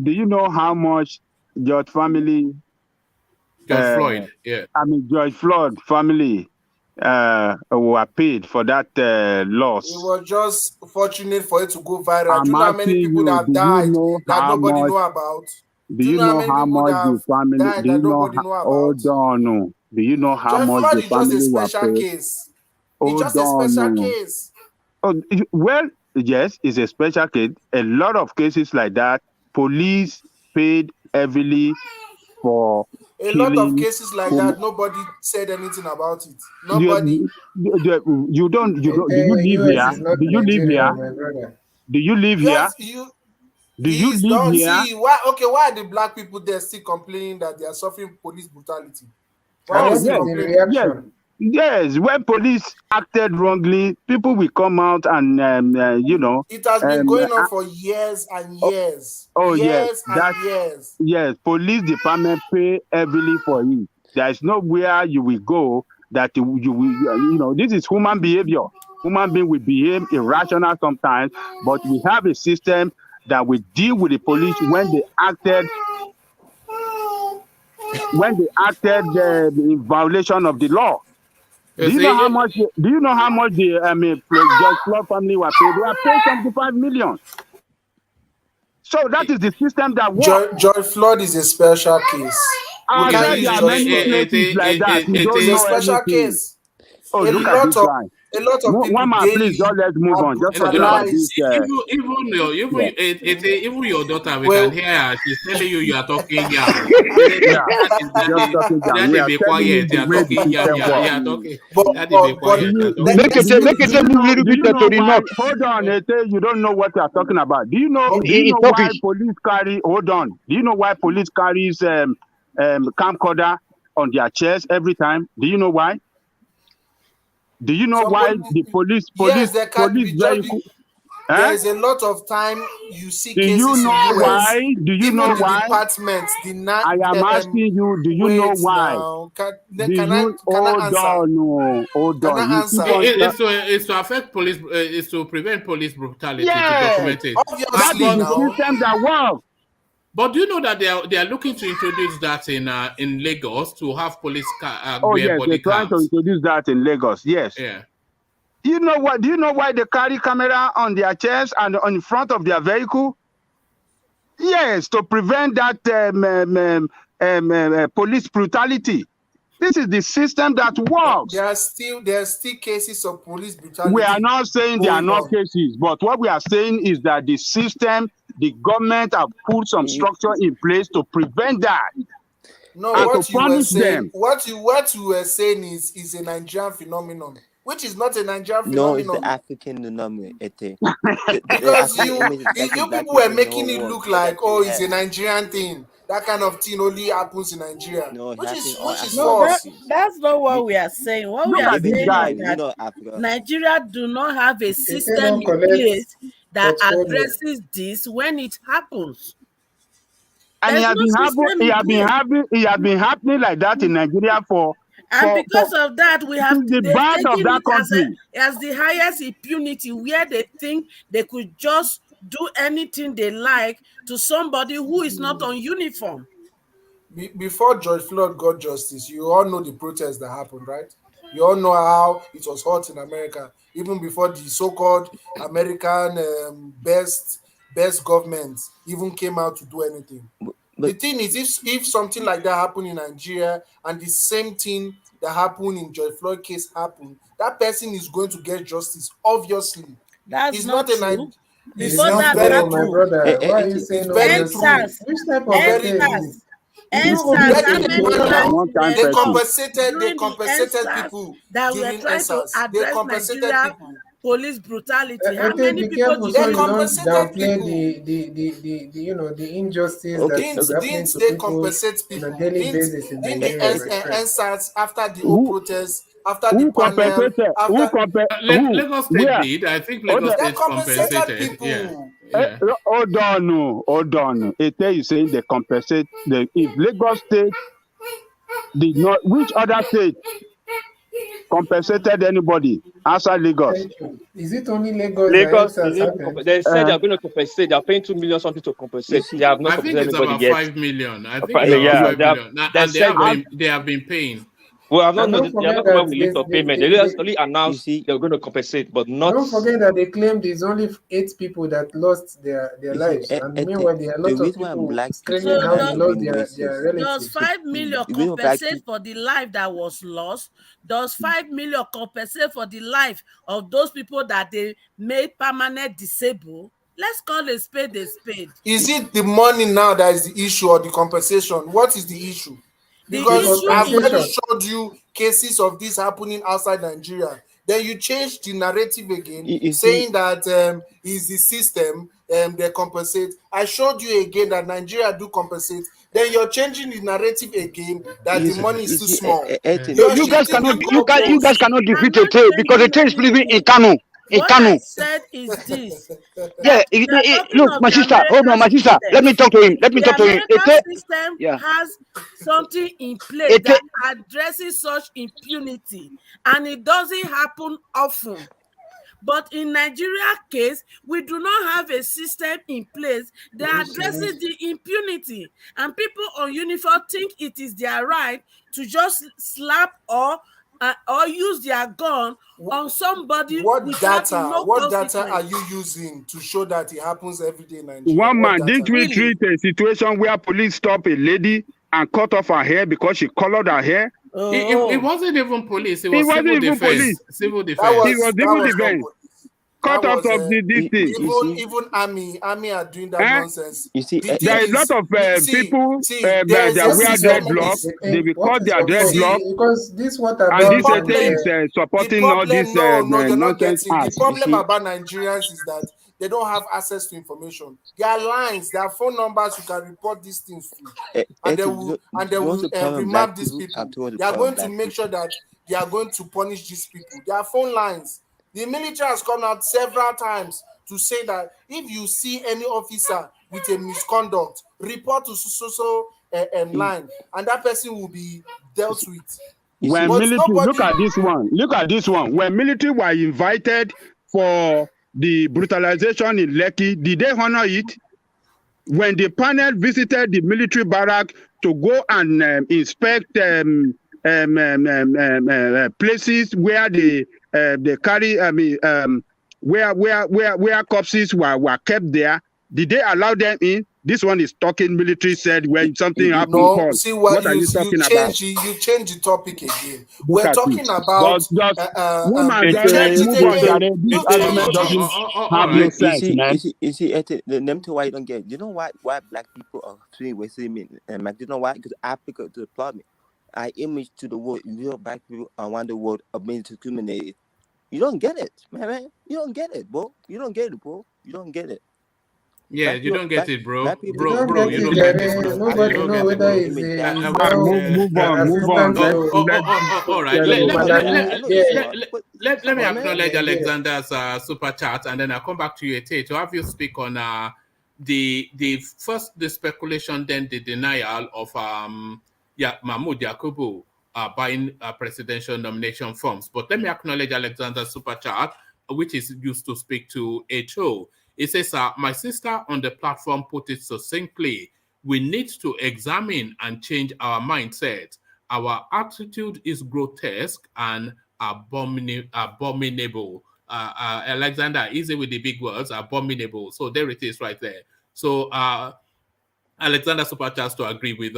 Do you know how much George family? George Floyd. Yeah. I mean, George Floyd family were paid for that loss. It was just fortunate for it to go viral. Do you know how many people that have died that nobody know about? Do you know how much the family? Do you know? Hold on. Do you know how much the family were paid? It's just a special case. Oh, well, yes, it's a special case. A lot of cases like that, police paid heavily for. A lot of cases like that, nobody said anything about it. Nobody. You don't. Do you live here? Do you live here? Do you live here? Do you live here? See, why are the black people there still complaining that they are suffering police brutality? Yes, when police acted wrongly, people will come out and It has been going on for years and years. Years. Yes, police department pay heavily for it. There is nowhere you will go that you will. This is human behavior. Human being will behave irrational sometimes, but we have a system that will deal with the police when they acted in violation of the law. Do you know how much the George Floyd family were paid? They were paid 75 million. So that is the system that works. George Floyd is a special case. There are many cases like that. You don't know special case. Oh, look at this guy. A lot of people. One man, please, let's move on. Just talk about this. Even your daughter, we can hear her. She's telling you are talking young. Daddy, be quiet. You are talking young. You are talking. Daddy, be quiet. Make it move a little bit to the north. Hold on, you don't know what you are talking about. Do you know why police carry? Hold on. Do you know why police carries camcorder on their chest every time? Do you know why? Do you know why the police vehicle? There is a lot of time you see cases. Do you know why? Do you even know the why? Departments deny. I am asking you. Do you know why? Hold on. It's to affect police. It's to prevent police brutality. To document it. That is the system that works. But do you know that they are looking to introduce that in Lagos to have police yes, they're trying to introduce that in Lagos. Yes. Yeah. You know what? Do you know why they carry camera on their chest and on front of their vehicle? Yes, to prevent that police brutality. This is the system that works. There are still cases of police brutality. We are not saying there are not cases, but what we are saying is that the system, the government have put some structure in place to prevent that. No, what you were saying is a Nigerian phenomenon, which is not a Nigerian phenomenon. No, it's the African phenomenon. Because you people were making it look like, it's a Nigerian thing. That kind of thing only happens in Nigeria. No, which is false. That's not what we are saying. What we are saying is that Nigeria do not have a system in place that addresses this when it happens. And it has been happening like that in Nigeria because of that, we have the bad of that country as the highest impunity, where they think they could just do anything they like to somebody who is not on uniform. before George Floyd got justice, you all know the protests that happened, right? You all know how it was hot in America, even before the so-called American best government even came out to do anything. But the thing is, if something like that happened in Nigeria and the same thing that happened in George Floyd case happened, that person is going to get justice. Obviously, that's it's not true. Before it's that very happened, true. My brother, why are you saying Very true. Which type of Very case true. is NSAS, how many lives They were lost compensated during the NSAS people that were during trying to NSAS. They address compensated Nigeria people. police brutality? How Okay, many be people careful did so they you don't compensated downplay people. the you know the injustice Okay, that's happening Didn't to they people compensate on people? a daily Didn't basis in the Nigeria, my friend. NSAS after the whole Who protest, after the panel, compensated? after Who? Lagos State Where? did. I think Hold Lagos they State compensated compensated. Yeah. people. Yeah. Hold on, no, hold on. It tell you saying they compensate. If Lagos State did not, which other state compensated anybody outside Lagos? Thank you. Is it only Lagos that Lagos, has happened? they said they're going to compensate. They're paying 2 million something to compensate. They have not I think compensated it's anybody about yet. 5 million. I think it's Finally, about yeah, 5 million. they And said they have been paying. well, I've not And know. don't They have forget not come that up with list of payment. They just only announced they're going to compensate, but not. don't forget that they claimed it's only 8 people that lost their lives, and meanwhile there are a the lot of reason why people black screaming people So how are they does lost being their racist. does relatives. 5 million The reason why black compensate for the life that was lost? Does 5 million compensate for the life of those people that they made permanent disabled? Let's call a spade a spade. Is it the money now that is the issue or the compensation? What is the issue? The Because issue I've already is showed you cases of this happening outside Nigeria. Then you change the narrative again, saying that is the system they compensate. I showed you again that Nigeria do compensate. Then you're changing the narrative again that the money is too small. No, You're you guys shifting cannot. the You guys goalposts. cannot I'm defeat a not tail because a changing tail is living in anything. Kano. In What Kano. I said is this: that we are talking Look, of my the sister. Hold on, American my sister. Let system. me talk to him. Let me The talk to him. A American tail. system Yeah. has something in place that addresses such impunity, and it doesn't happen often. But in Nigeria case, we do not have a system in place that addresses the impunity. And people on uniform think it is their right to just slap or use their gun on somebody What without no data are consequence. you using to show that it happens every day in Nigeria? One What man, data? didn't we treat a situation where police stop a lady and cut off her hair because she colored her hair? It wasn't even police. It was wasn't civil even defense. police. Civil It defense. was civil not defense. police. Cut off of this thing. Even army are doing that nonsense. You see, The There thing are a lot of people there is that a wear system. dreadlocks. They will What cut is their your point? dreadlocks. Because this what And about this is the supporting all this problem, no, you're not nonsense getting. The acts. problem about Nigerians is that they don't have access to information. There are lines, there are phone numbers you can report these things to, and they will remap these people. They are going to make sure that they are going to punish these people. There are phone lines. The military has come out several times to say that if you see any officer with a misconduct, report to so line, and that person will be dealt with. When but military, look at this one. Look at this one. When military were invited for the brutalization in Lekki, did they honor it? When the panel visited the military barrack to go and inspect places where they carry, where corpses were kept there, did they allow them in? This one is talking military said when something happened. No, see what are you talking about? You change the topic again. We're talking about woman, you change it again. This argument doesn't have no sense, man. You see, let me tell you why you don't get it. You know why black people are feeling racism and you know why? Because Africa to the problem. I image to the world, real black people around the world are being discriminated. You don't get it, man. You don't get it, bro. You don't get it, bro. You don't get it. Yeah, you don't get it, bro. You don't get it. Nobody know whether it's move on. All right. Let me acknowledge Alexander's super chat, and then I'll come back to you, Ete, to have you speak on the speculation, then the denial of Mahmod Yakubu buying presidential nomination forms. But let me acknowledge Alexander's super chat, which is used to speak to HO. It says, my sister on the platform put it succinctly. we need to examine and change our mindset. Our attitude is grotesque and abominable. Alexander, easy with the big words, abominable. So there it is right there. So Alexander Superchats to agree with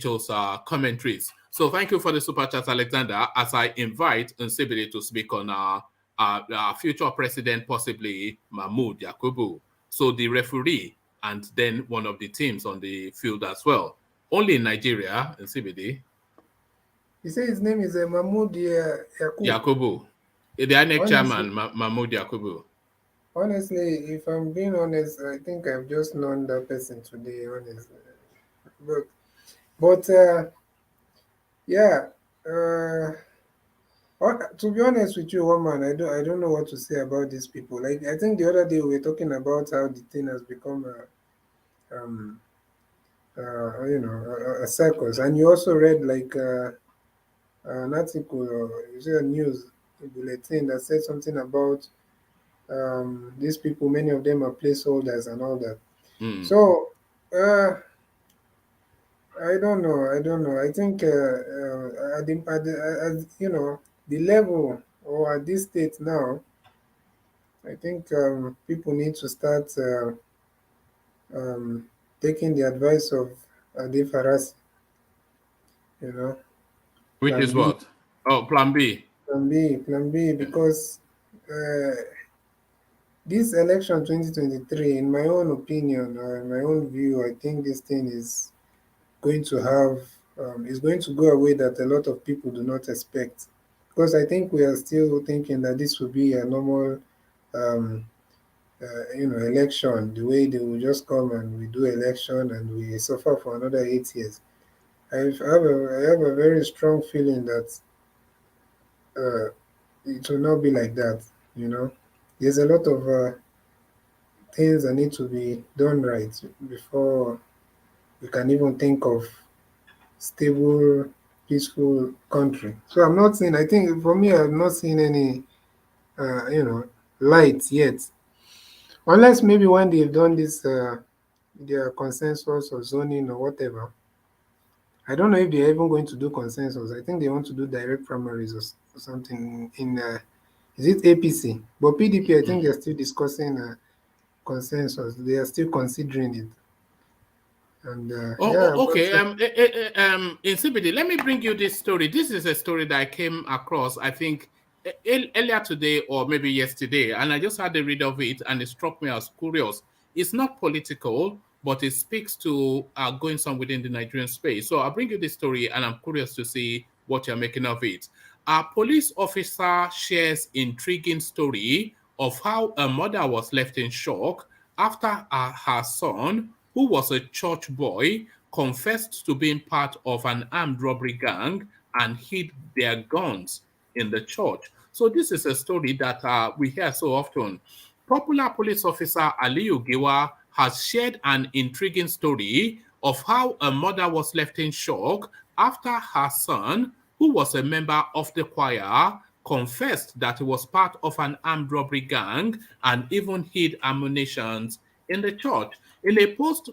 HO's commentaries. So thank you for the Superchats, Alexander, as I invite Nzeribe to speak on our future president, possibly Mahmod Yakubu. So the referee and then one of the teams on the field as well. Only in Nigeria, Nzeribe. You say his name is Mahmod Yakubu. Yakubu. The INEC chairman, Mahmod Yakubu. Honestly, if I'm being honest, I think I've just known that person today, honestly. But yeah, to be honest with you, woman, I don't know what to say about these people. Like, I think the other day we were talking about how the thing has become a circus, and you also read like an article or you see a news bulletin that said something about these people. Many of them are placeholders and all that. So I don't know. I think the level or at this state now, I think people need to start taking the advice of Adi Faras, Which is B. what? Oh, Plan B. Plan B, because this election 2023, in my own opinion or in my own view, I think this thing is going to is going to go a way that a lot of people do not expect. Because I think we are still thinking that this will be a normal, election, the way they will just come and we do election and we suffer for another 8 years. I have a very strong feeling that it will not be like that. There's a lot of things that need to be done right before we can even think of stable, peaceful country. So I'm not saying. I think for me, I've not seen any, light yet, unless maybe when they've done this, their consensus or zoning or whatever. I don't know if they're even going to do consensus. I think they want to do direct primaries or something in. Is it APC? But PDP, I think they're still discussing consensus. They are still considering it. And okay. In CBD, let me bring you this story. This is a story that I came across, I think, earlier today or maybe yesterday, and I just had a read of it, and it struck me as curious. It's not political, but it speaks to going on within the Nigerian space. So I'll bring you this story, and I'm curious to see what you're making of it. A police officer shares intriguing story of how a mother was left in shock after her son, who was a church boy, confessed to being part of an armed robbery gang and hid their guns in the church. So this is a story that we hear so often. Popular police officer Aliyu Giwa has shared an intriguing story of how a mother was left in shock after her son, who was a member of the choir, confessed that he was part of an armed robbery gang and even hid ammunition in the church. In a post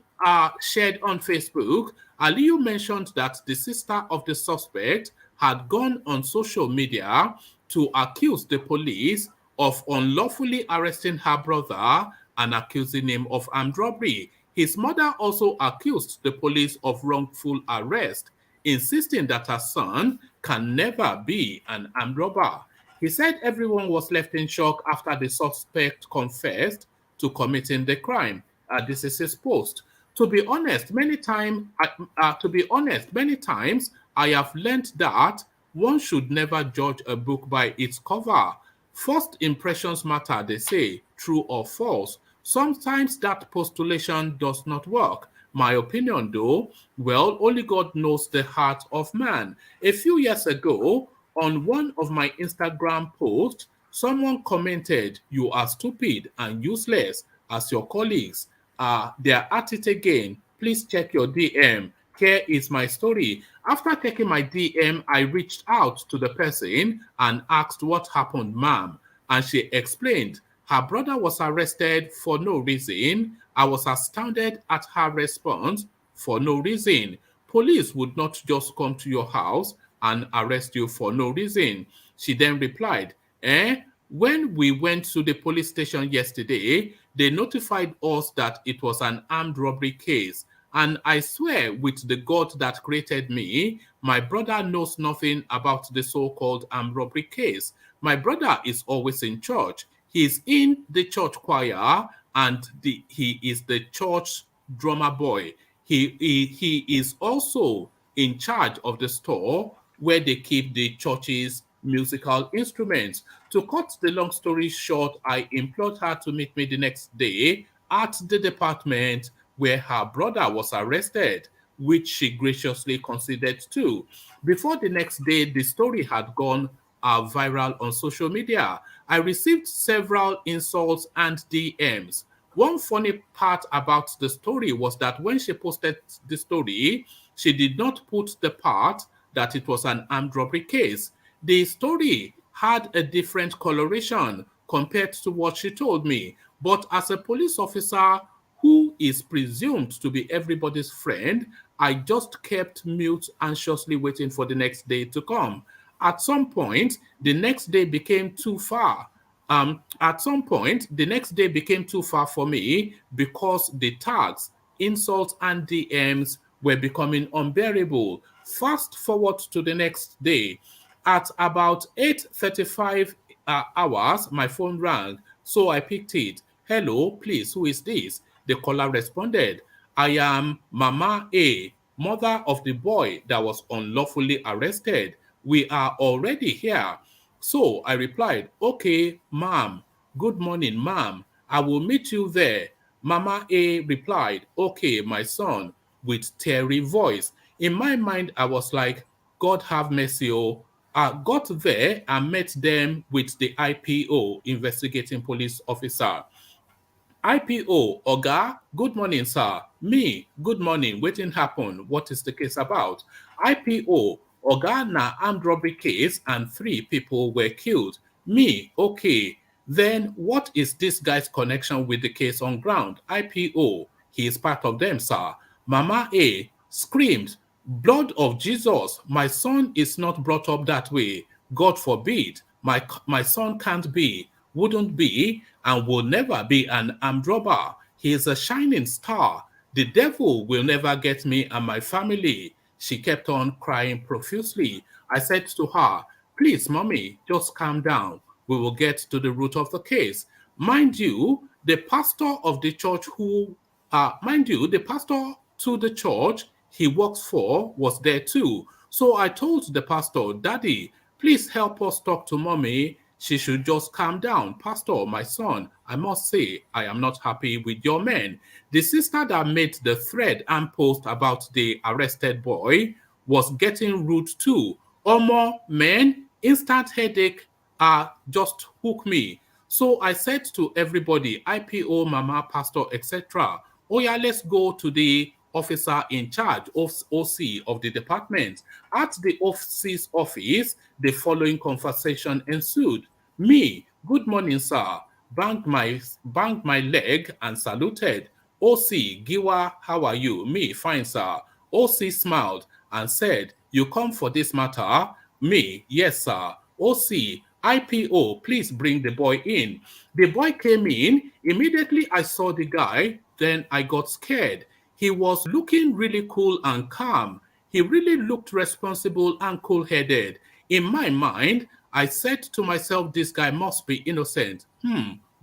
shared on Facebook, Aliyu mentioned that the sister of the suspect had gone on social media to accuse the police of unlawfully arresting her brother and accusing him of armed robbery. His mother also accused the police of wrongful arrest, insisting that her son can never be an armed robber. He said everyone was left in shock after the suspect confessed to committing the crime. This is his post. To be honest, many times I have learned that one should never judge a book by its cover. First impressions matter, they say, true or false. Sometimes that postulation does not work. My opinion, though, well, only God knows the heart of man. A few years ago, on one of my Instagram posts, someone commented, "You are stupid and useless as your colleagues. They're at it again. Please check your DM. Here is my story." After checking my DM, I reached out to the person and asked what happened, ma'am. And she explained her brother was arrested for no reason I was astounded at her response for no reason. Police would not just come to your house and arrest you for no reason. She then replied, when we went to the police station yesterday, they notified us that it was an armed robbery case. And I swear with the God that created me, my brother knows nothing about the so-called armed robbery case. My brother is always in church. He's in the church choir and he is the church drummer boy. He is also in charge of the store where they keep the church's musical instruments. To cut the long story short, I implored her to meet me the next day at the department where her brother was arrested, which she graciously conceded to. Before the next day, the story had gone viral on social media. I received several insults and DMs. One funny part about the story was that when she posted the story, she did not put the part that it was an armed robbery case. The story had a different coloration compared to what she told me. But as a police officer who is presumed to be everybody's friend, I just kept mute, anxiously waiting for the next day to come. At some point, the next day became too far. The next day became too far for me because the tags, insults, and DMs were becoming unbearable. Fast forward to the next day. At about 8:35 hours, my phone rang, so I picked it. Hello, please, who is this? The caller responded, I am Mama A, mother of the boy that was unlawfully arrested. We are already here. So I replied, okay, ma'am. Good morning, ma'am. I will meet you there. Mama A replied, okay, my son, with teary voice. In my mind, I was like, God have mercy, oh. I got there and met them with the IPO, investigating police officer. IPO, Oga, good morning, sir. Me, good morning. Wetin happen? What is the case about? IPO, Oga, na armed robbery case and 3 people were killed. Me, okay. Then what is this guy's connection with the case on ground? IPO, he is part of them, sir. Mama A screamed, blood of Jesus, my son is not brought up that way. God forbid, my son can't be, wouldn't be, and will never be an armed robber. He is a shining star. The devil will never get me and my family. She kept on crying profusely. I said to her, please, mommy, just calm down. We will get to the root of the case. Mind you, the pastor of the church the pastor to the church he works for was there too. So I told the pastor, Daddy, please help us talk to mommy. She should just calm down. Pastor, my son, I must say, I am not happy with your men. The sister that made the thread and post about the arrested boy was getting rude too. Omo, men, instant headache, just hook me. So I said to everybody, IPO, mama, pastor, etc., oh yeah, let's go to the officer in charge of OC of the department. At the OC's office, the following conversation ensued. Me, good morning, sir. Banged my leg and saluted. OC, Giwa, how are you? Me, fine, sir. OC smiled and said, you come for this matter? Me, yes, sir. OC, IPO, please bring the boy in. The boy came in. Immediately I saw the guy. Then I got scared. He was looking really cool and calm. He really looked responsible and cool-headed. In my mind, I said to myself, this guy must be innocent.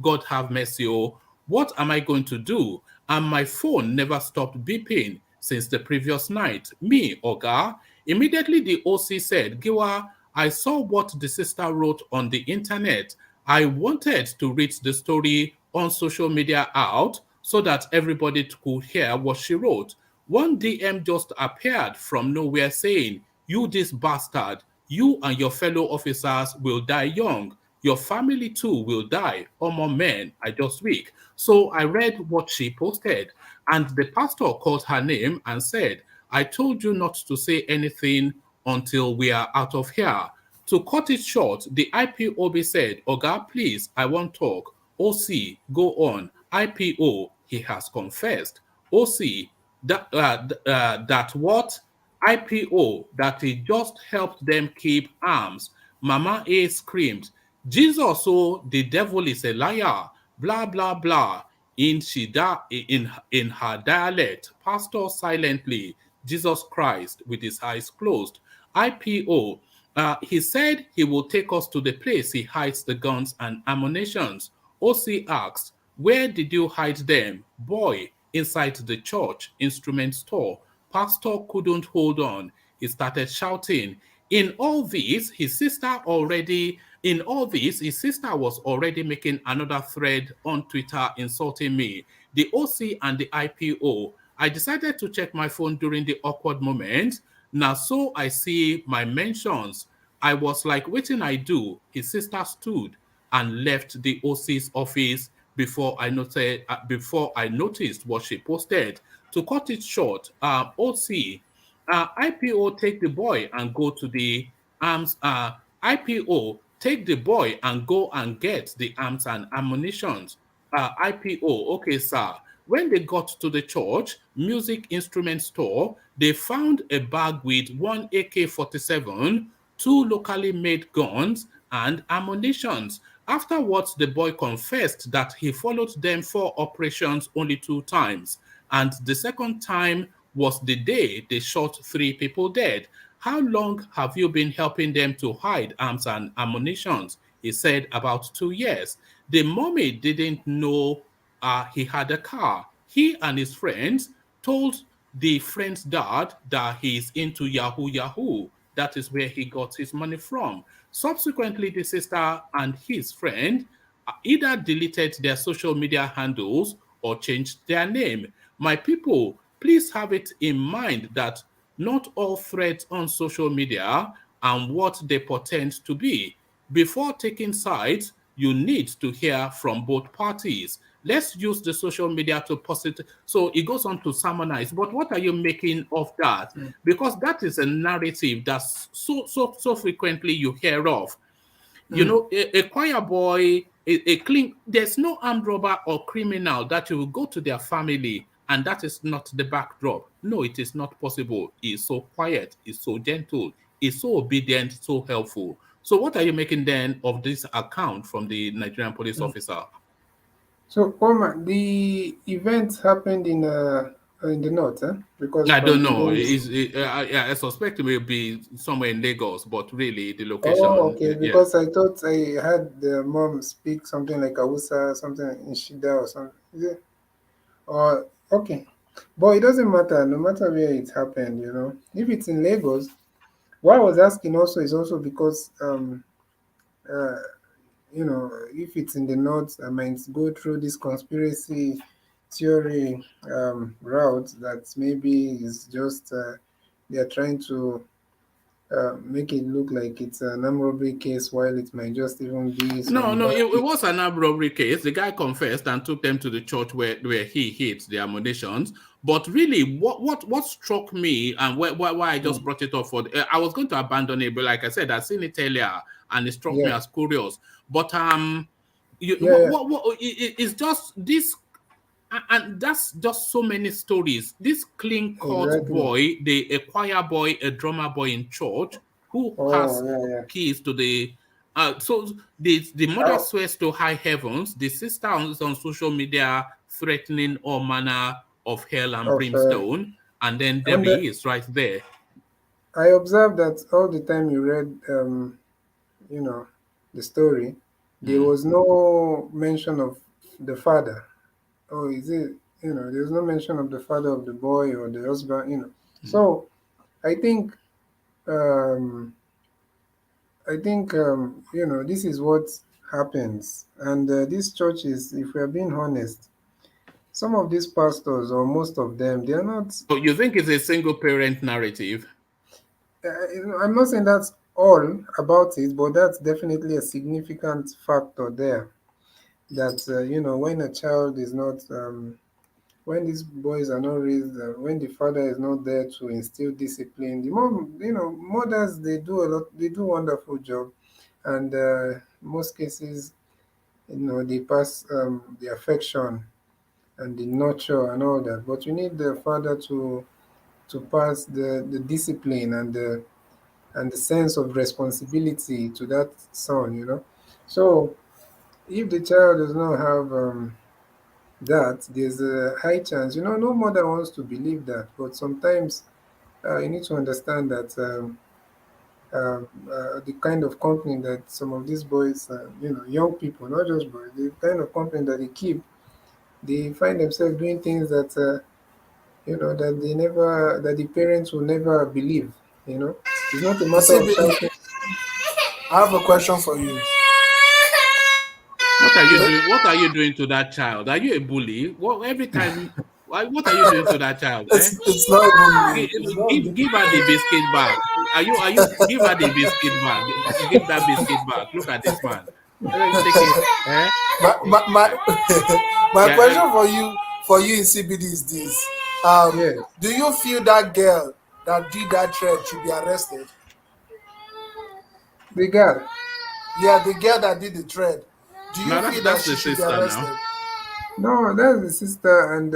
God have mercy, oh. What am I going to do? And my phone never stopped beeping since the previous night. Me, Oga. Immediately the OC said, Giwa, I saw what the sister wrote on the internet. I wanted to read the story on social media out so that everybody could hear what she wrote. One DM just appeared from nowhere saying, you this bastard, you and your fellow officers will die young. Your family too will die. Omo men, I just weak. So I read what she posted, and the pastor called her name and said, I told you not to say anything until we are out of here. To cut it short, the IPOB said, Oga, please, I won't talk. OC, go on. IPO, he has confessed. OC, that what IPO, that he just helped them keep arms. Mama A screamed, Jesus, oh, the devil is a liar, blah, blah, blah. In her dialect, Pastor silently, Jesus Christ with his eyes closed. IPO, he said he will take us to the place he hides the guns and ammunitions. OC asked, where did you hide them? Boy, inside the church instrument store. Pastor couldn't hold on. He started shouting. In all this, his sister was already making another thread on Twitter insulting me. The OC and the IPO. I decided to check my phone during the awkward moment. Now, so I see my mentions. I was like, waiting I do. His sister stood and left the OC's office before I noticed what she posted. To cut it short, OC, IPO take the boy and go to the arms. IPO take the boy and go and get the arms and ammunitions. IPO, okay, sir. When they got to the church music instrument store, they found a bag with one AK-47, two locally made guns, and ammunitions. Afterwards, the boy confessed that he followed them for operations only 2 times, and the second time was the day they shot 3 people dead. How long have you been helping them to hide arms and ammunitions? He said about 2 years. The mommy didn't know he had a car. He and his friends told the friend's dad that he's into Yahoo Yahoo. That is where he got his money from. Subsequently, the sister and his friend either deleted their social media handles or changed their name. My people, please have it in mind that not all threads on social media and what they portend to be. Before taking sides, you need to hear from both parties. Let's use the social media to positive. So it goes on to sermonize. But what are you making of that? Because that is a narrative that's so frequently you hear of. You know, a choir boy, a clean. There's no armed robber or criminal that you will go to their family, and that is not the backdrop. No, it is not possible. He's so quiet. He's so gentle. He's so obedient. So helpful. So, what are you making then of this account from the Nigerian police officer? So, Omar, the event happened in the north, because I don't know. I suspect it will be somewhere in Lagos, but really the location. Oh, okay. Because I thought I had the mom speak something like Awusa, something in Shida or something. Is it? Or okay, but it doesn't matter. No matter where it happened, if it's in Lagos. What I was asking also is also because if it's in the north, I might go through this conspiracy theory route that maybe is just they are trying to make it look like it's an armed robbery case while it might just even be no, it was an armed robbery case. The guy confessed and took them to the church where he hid the ammunitions. But really, what struck me and why I just brought it up I was going to abandon it, but like I said, I've seen it earlier and it struck me as curious. But it's just this. And that's just so many stories. This clean-cut boy, a choir boy, a drummer boy in church, who has keys to the. So the mother swears to high heavens. The sister is on social media threatening all manner of hell and brimstone, and then there he is right there. I observed that all the time you read, the story, there was no mention of the father. Oh, is it? There's no mention of the father of the boy or the husband. So, I think, this is what happens, and these churches, if we are being honest, some of these pastors or most of them, they are not. So you think it's a single parent narrative? I'm not saying that's all about it, but that's definitely a significant factor there. That when a child is not, when these boys are not raised, when the father is not there to instill discipline, the mom, mothers, they do wonderful job, and most cases, they pass the affection and the nurture and all that. But you need the father to pass the discipline and the sense of responsibility to that son, So if the child does not have that, there's a high chance, no mother wants to believe that, but sometimes you need to understand that the kind of company that some of these boys, young people, not just boys, the kind of company that they keep, they find themselves doing things that that that the parents will never believe. It's not a matter of shouting. I have a question for you. What are you doing? What are you doing to that child? Are you a bully? What every time? What are you doing to that child? It's not even me. Give her the biscuit back. Are you? Give her the biscuit back. Give that biscuit back. Look at this man. Take it. My question for you in CBD is this: Do you feel that girl that did that threat should be arrested? The girl. Yeah, the girl that did the thread. Do you No, feel that that's she the should be sister arrested? now. No, that's the sister, and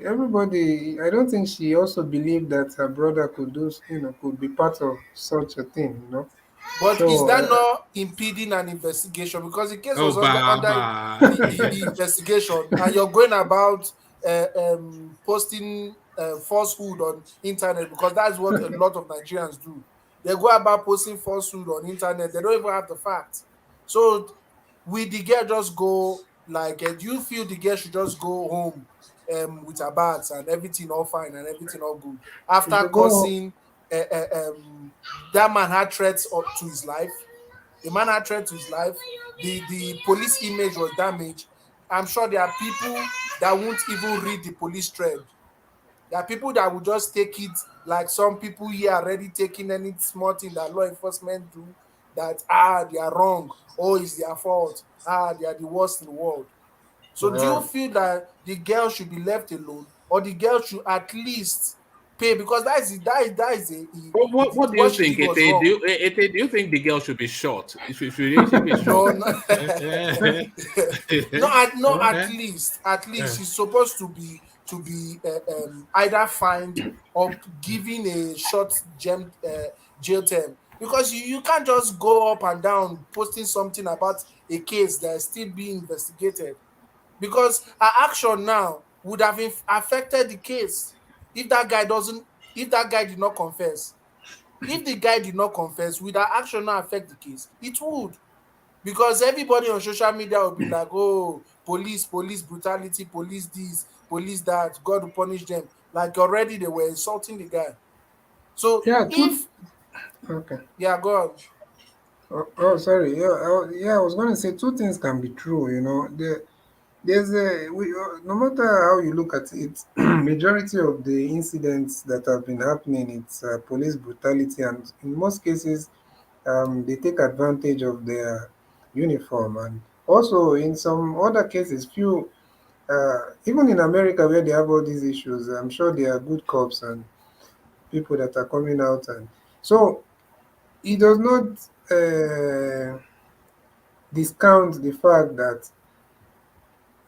everybody. I don't think she also believed that her brother could could be part of such a thing. But is So that not impeding an investigation? Because the case was Oh, under Baba. the investigation, and you're going about posting falsehood on internet, because that's what a lot of Nigerians do. They go about posting falsehood on internet. They don't even have the facts. So, will the girl just go like? Do you feel the girl should just go home with her baths and everything all fine and everything all good she after should go. causing that man had threats up to his life? The man had threats to his life. The police image was damaged. I'm sure there are people that won't even read the police thread. There are people that will just take it like some people here are already taking any small thing that law enforcement do, that they are wrong, it's their fault, they are the worst in the world. So do you feel that the girl should be left alone, or the girl should at least pay? Because What do you what she think, did was Ete? wrong. Do you think the girl should be shot? Should be shot? No, no, no, at least she's supposed to be either fined or given a short jail term, because you can't just go up and down posting something about a case that is still being investigated, because her action now would have affected the case if that guy doesn't if that guy did not confess. If the guy did not confess, would her action not affect the case? It would, because everybody on social media will be like, police brutality, police this, police that, God will punish them. Like already they were insulting the guy. So Yeah, if okay. go on. Sorry. I was going to say two things can be true. There's no matter how you look at it, majority of the incidents that have been happening, it's police brutality, and in most cases, they take advantage of their uniform, and also in some other cases, few, even in America where they have all these issues, I'm sure there are good cops and people that are coming out, and so it does not discount the fact that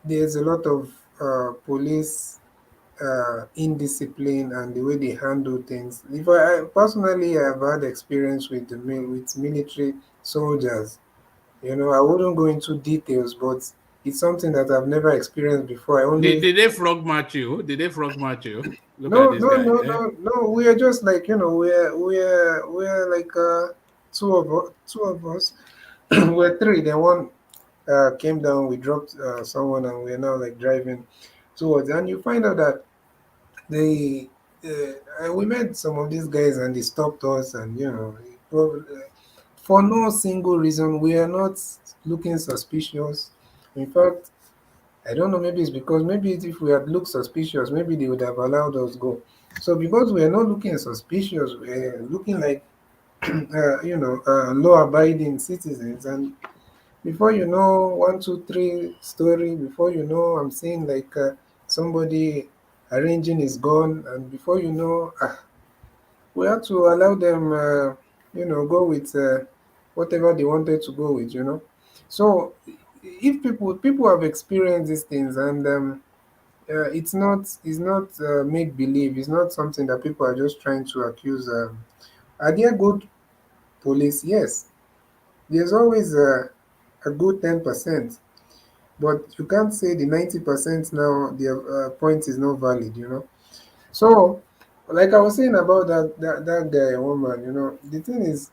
there's a lot of police indiscipline and the way they handle things. If I personally have had experience with with military soldiers, I wouldn't go into details, but it's something that I've never experienced before. I only Did they frog match you? Did they frog match you? Look at no this no guy. no no no. We are just like we're like two of us. We're three. Then one came down. We dropped someone, and we're now like driving towards. And you find out that they we met some of these guys and they stopped us, and for no single reason. We are not looking suspicious. In fact, I don't know, maybe it's because maybe if we had looked suspicious, maybe they would have allowed us go. So because we are not looking suspicious, we're looking like law abiding citizens. And before you know, one, two, three story, before you know, I'm seeing like somebody arranging his gun, and before you know, we had to allow them, go with whatever they wanted to go with. So if people have experienced these things, and it's not make believe. It's not something that people are just trying to accuse. Are there good police? Yes, there's always a good 10%, but you can't say the 90% now their point is not valid. So, like I was saying about that guy, woman. The thing is,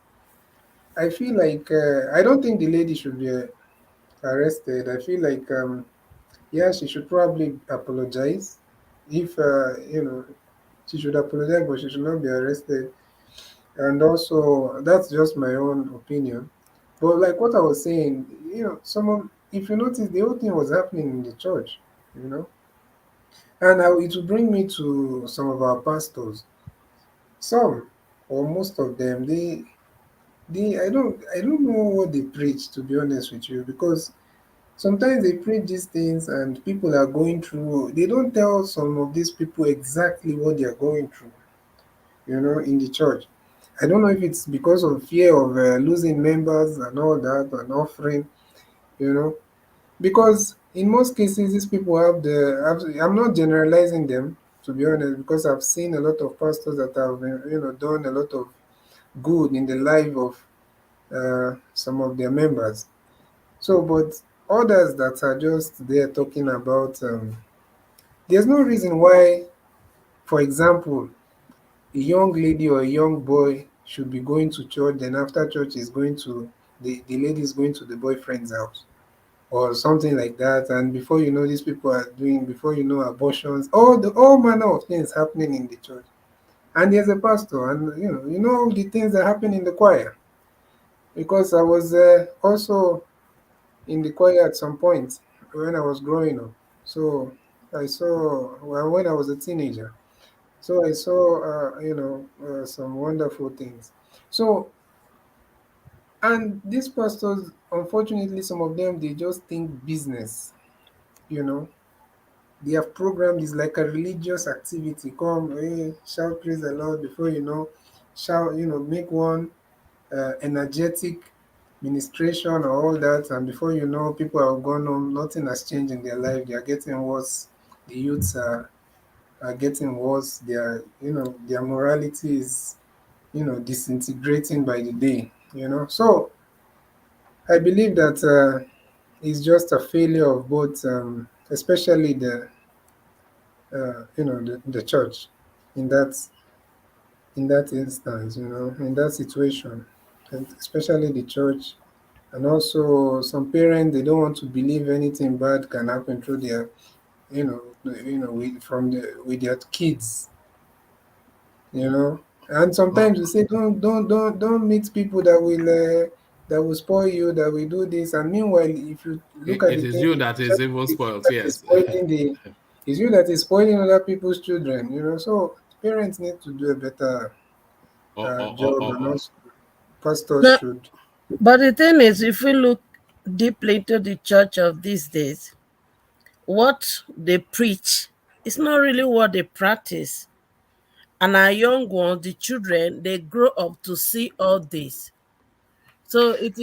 I feel like I don't think the lady should be arrested. I feel like yeah, she should probably apologize. If she should apologize, but she should not be arrested. And also, that's just my own opinion. But like what I was saying, if you notice, the whole thing was happening in the church, you know, and it will bring me to some of our pastors. Some or most of them, I don't know what they preach, to be honest with you, because sometimes they preach these things and people are going through. They don't tell some of these people exactly what they are going through, in the church. I don't know if it's because of fear of losing members and all that and offering, you know, because in most cases these people I'm not generalizing them, to be honest, because I've seen a lot of pastors that have done a lot of good in the life of some of their members. So, but others that are just there talking about, there's no reason why, for example, a young lady or a young boy should be going to church, then after church is going to the lady is going to the boyfriend's house or something like that. And before you know, these people are doing, before you know, abortions, all manner of things happening in the church. And there's a pastor, and all the things that happen in the choir. Because I was also in the choir at some point when I was growing up. So I saw, well, when I was a teenager. So I saw, some wonderful things. So, and these pastors, unfortunately, some of them, they just think business, you know. They have programmed is like a religious activity. Come, hey, shout praise the Lord before you know, shout, make one energetic ministration or all that, and before you know, people have gone home, nothing has changed in their life. They are getting worse. The youths are getting worse. Their morality is, disintegrating by the day. So I believe that it's just a failure of both, especially the church in that instance, in that situation, and especially the church. And also, some parents, they don't want to believe anything bad can happen through their, with their kids, And sometimes we say, don't meet people that will spoil you, that will do this. And meanwhile, if you look at It the is thing, you it's that is just even you spoiled, that is yes. spoiling it's you that is spoiling other people's children. So parents need to do a better job, and also pastors No, should. but the thing is, if we look deeply into the church of these days, what they preach is not really what they practice. And our young ones, the children, they grow up to see all this. So it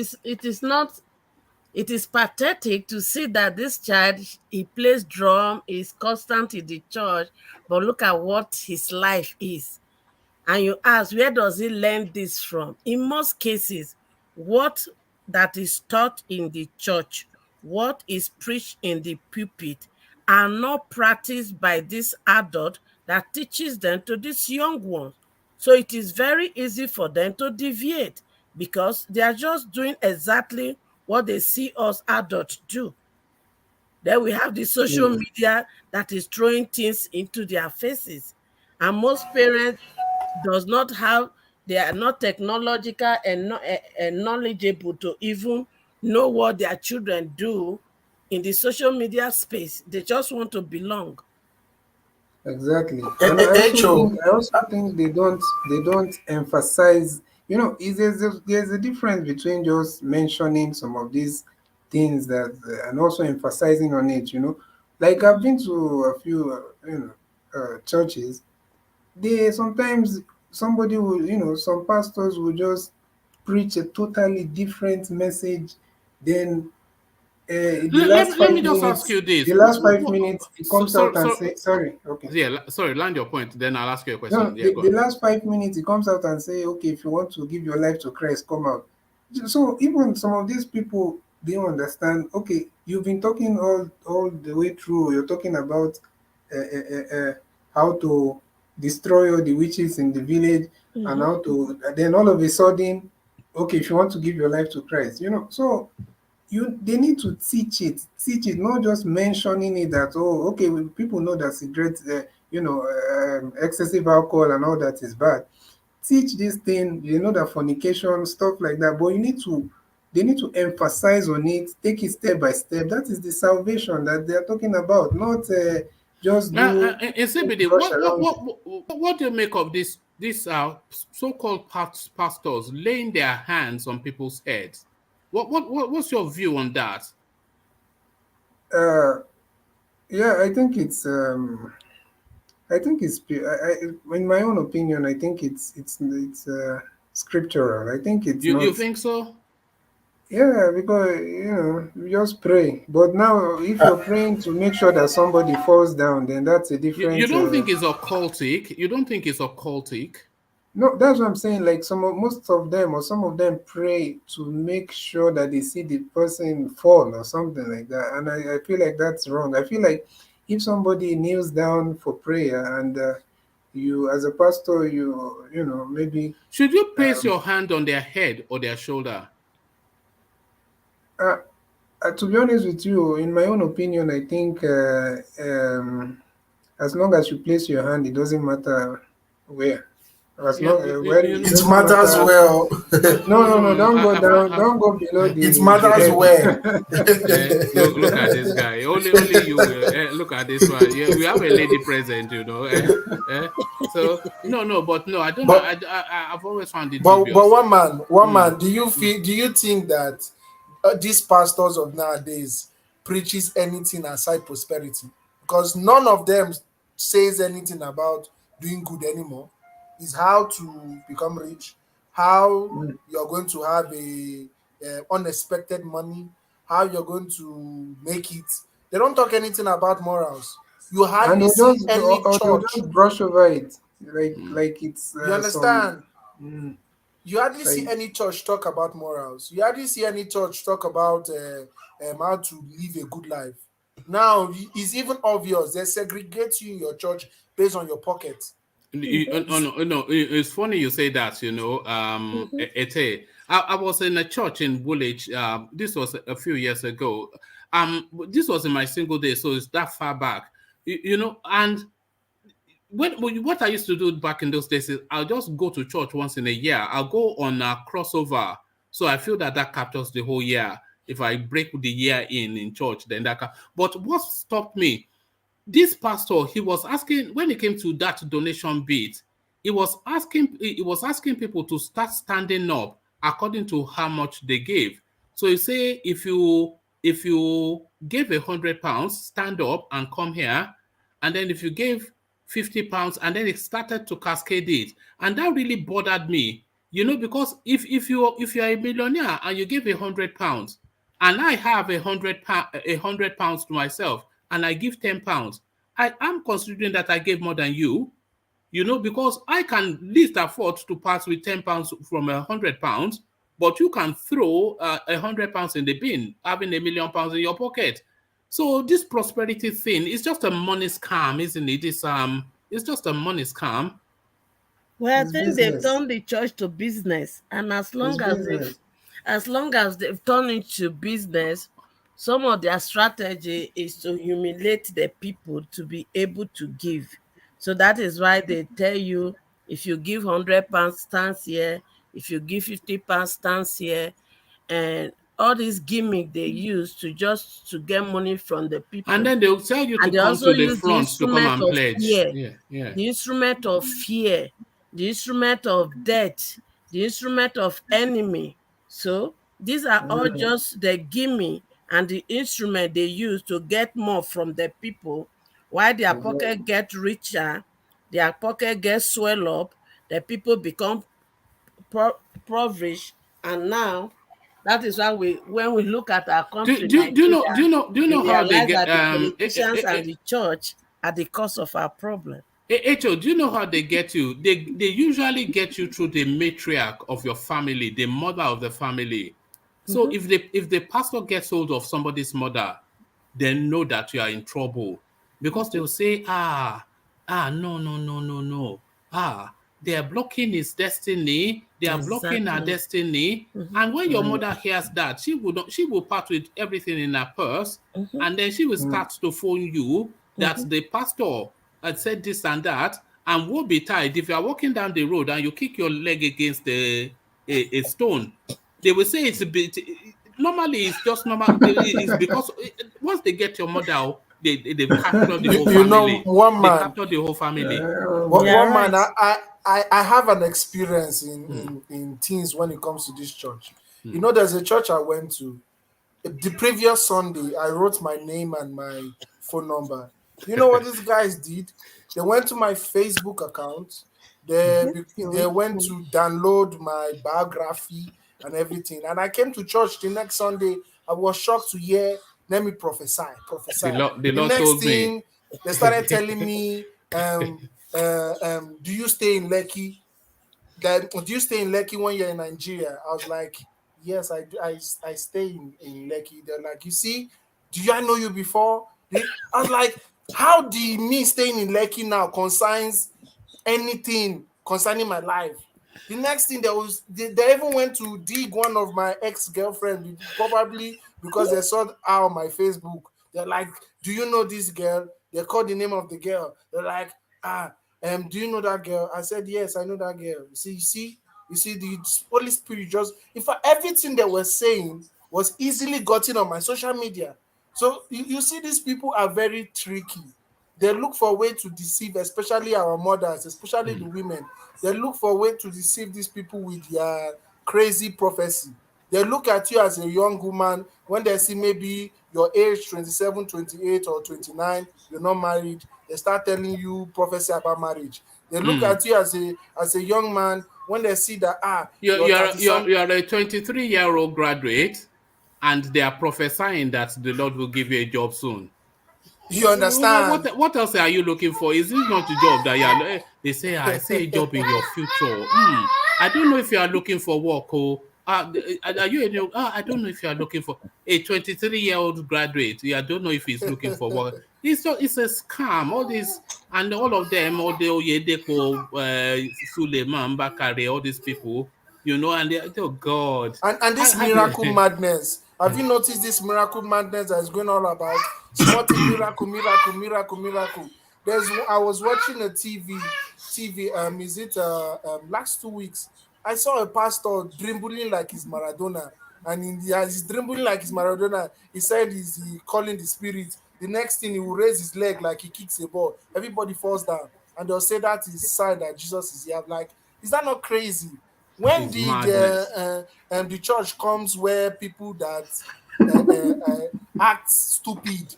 is pathetic to see that this child, he plays drum, is constant in the church, but look at what his life is. And you ask, where does he learn this from? In most cases, what that is taught in the church, what is preached in the pulpit, are not practiced by this adult that teaches them to these young ones. So it is very easy for them to deviate because they are just doing exactly what they see us adults do. Then we have the social Yes, media that is throwing things into their faces. And most parents does not have, they are not technological and not and knowledgeable to even know what their children do in the social media space. They just want to belong. exactly. And I also HO, think they don't emphasize. There's a difference between just mentioning some of these things that and also emphasizing on it. Like I've been to a few churches. They sometimes somebody will, some pastors will just preach a totally different message than Let me just ask you this. The last 5 minutes, he comes out and say, sorry, okay. Yeah, sorry, land your point. Then I'll ask you a question. No, the last 5 minutes, he comes out and say, okay, if you want to give your life to Christ, come out. So even some of these people, they don't understand. Okay, you've been talking all the way through. You're talking about how to destroy all the witches in the village, and how to. Then all of a sudden, okay, if you want to give your life to Christ, so they need to teach it, not just mentioning it that, oh, okay, people know that cigarettes, excessive alcohol and all that is bad. Teach this thing, that fornication, stuff like that, but they need to emphasize on it, take it step by step. That is the salvation that they're talking about, not just do. What do you make of this so-called pastors laying their hands on people's heads? What's your view on that? Yeah, I think it's in my own opinion, I think it's scriptural. I think it's not. You think so? Yeah, because you just pray. But now, if you're praying to make sure that somebody falls down, then that's a different. You don't think it's occultic? You don't think it's occultic? No, that's what I'm saying. Like most of them, or some of them, pray to make sure that they see the person fall or something like that. And I feel like that's wrong. I feel like if somebody kneels down for prayer and you, as a pastor, maybe should you place your hand on their head or their shoulder? To be honest with you, in my own opinion, I think as long as you place your hand, it doesn't matter where. As long it matters well. No, don't go down. Don't go below the. It matters well. Look at this guy. Only you. Look at this one. Yeah, we have a lady present. So no, but no, I don't know. I've always found it. But one man. Do you think that these pastors of nowadays preaches anything aside prosperity? Because none of them says anything about doing good anymore. Is how to become rich, how you're going to have a unexpected money, how you're going to make it. They don't talk anything about morals. You hardly see any church. Just brush over it, like it's. You understand? You hardly see any church talk about morals. You hardly see any church talk about how to live a good life. Now it's even obvious they segregate you in your church based on your pocket. No, it's funny you say that. I was in a church in Woolwich. This was a few years ago. This was in my single day, so it's that far back. And what I used to do back in those days is I'll just go to church once in a year. I'll go on a crossover, so I feel that captures the whole year. If I break the year in church, then that. But what stopped me? This pastor, he was asking, when it came to that donation bit, he was asking people to start standing up according to how much they gave. So you say if you gave £100, stand up and come here, and then if you gave £50, and then it started to cascade it, and that really bothered me, because if you're a millionaire and you give £100, and I have £100 to myself, and I give £10, I am considering that I gave more than you, because I can least afford to pass with £10 from £100, but you can throw £100 in the bin, having £1 million in your pocket. So this prosperity thing is just a money scam, isn't it? It's just a money scam. Well, I think they've turned the church to business, and as long as they've turned it to business, some of their strategy is to humiliate the people to be able to give. So that is why they tell you, if you give £100, stands here. If you give £50, stands here. And all these gimmick they use to get money from the people. And then they'll tell you to come to the front to come and pledge. The instrument of fear, the instrument of death, the instrument of enemy. So these are all just the gimmick and the instrument they use to get more from the people. While their pocket get richer, their pocket gets swell up, the people become impoverished, and now That is why when we look at our country, do you know how they get the politicians and the church are the cause of our problem. Echo, do you know how they get you? They usually get you through the matriarch of your family, the mother of the family. So if the pastor gets hold of somebody's mother, they know that you are in trouble, because they'll say, no. They are blocking his destiny. They are blocking her destiny. And when your mother hears that, she will part with everything in her purse, and then she will start to phone you that the pastor had said this and that, and woe betide if you are walking down the road and you kick your leg against a stone. They will say it's a bit. Normally, it's just normal. It's because once they get your mother, they capture the whole family. You know, one man. They capture the whole family. One man. I have an experience in things when it comes to this church. You know, there's a church I went to. The previous Sunday, I wrote my name and my phone number. You know what these guys did? They went to my Facebook account. They went to download my biography and everything. And I came to church the next Sunday. I was shocked to hear, let me prophesy. The Lord told me. They started telling me, do you stay in Lekki? Do you stay in Lekki when you're in Nigeria? I was like, yes, I stay in Lekki. They're like, you see, do I know you before? I was like, how do me staying in Lekki now concerns anything concerning my life? The next thing they even went to dig one of my ex-girlfriend, probably because they saw her on my Facebook. They're like, do you know this girl? They called the name of the girl. They're like, do you know that girl? I said, yes, I know that girl. You see, the Holy Spirit just, in fact, everything they were saying was easily gotten on my social media. So you see, these people are very tricky. They look for a way to deceive, especially our mothers, especially the women. They look for a way to deceive these people with their crazy prophecy. They look at you as a young woman. When they see maybe your age, 27, 28, or 29, you're not married, they start telling you prophecy about marriage. They look at you as a young man. When they see that, you're a 23-year-old graduate, and they are prophesying that the Lord will give you a job soon. You understand? What else are you looking for? Is this not a job that you are? They say, I say a job in your future. I don't know if you are looking for work. Are you? I don't know if you are looking for a 23-year-old graduate. I don't know if he's looking for work. It's a scam. All this and all of them, all the Oyedeko, Suleiman, Bakare, all these people. You know, and they, oh God. And this miracle madness. Have you noticed this miracle madness that is going on about? Smarty miracle. I was watching a TV. Is it last 2 weeks? I saw a pastor dribbling like he's Maradona, and he's dribbling like he's Maradona. He said he's calling the spirit. The next thing, he will raise his leg like he kicks a ball. Everybody falls down, and they'll say that is a sign that Jesus is here. I'm like, is that not crazy? When the church comes where people that act stupid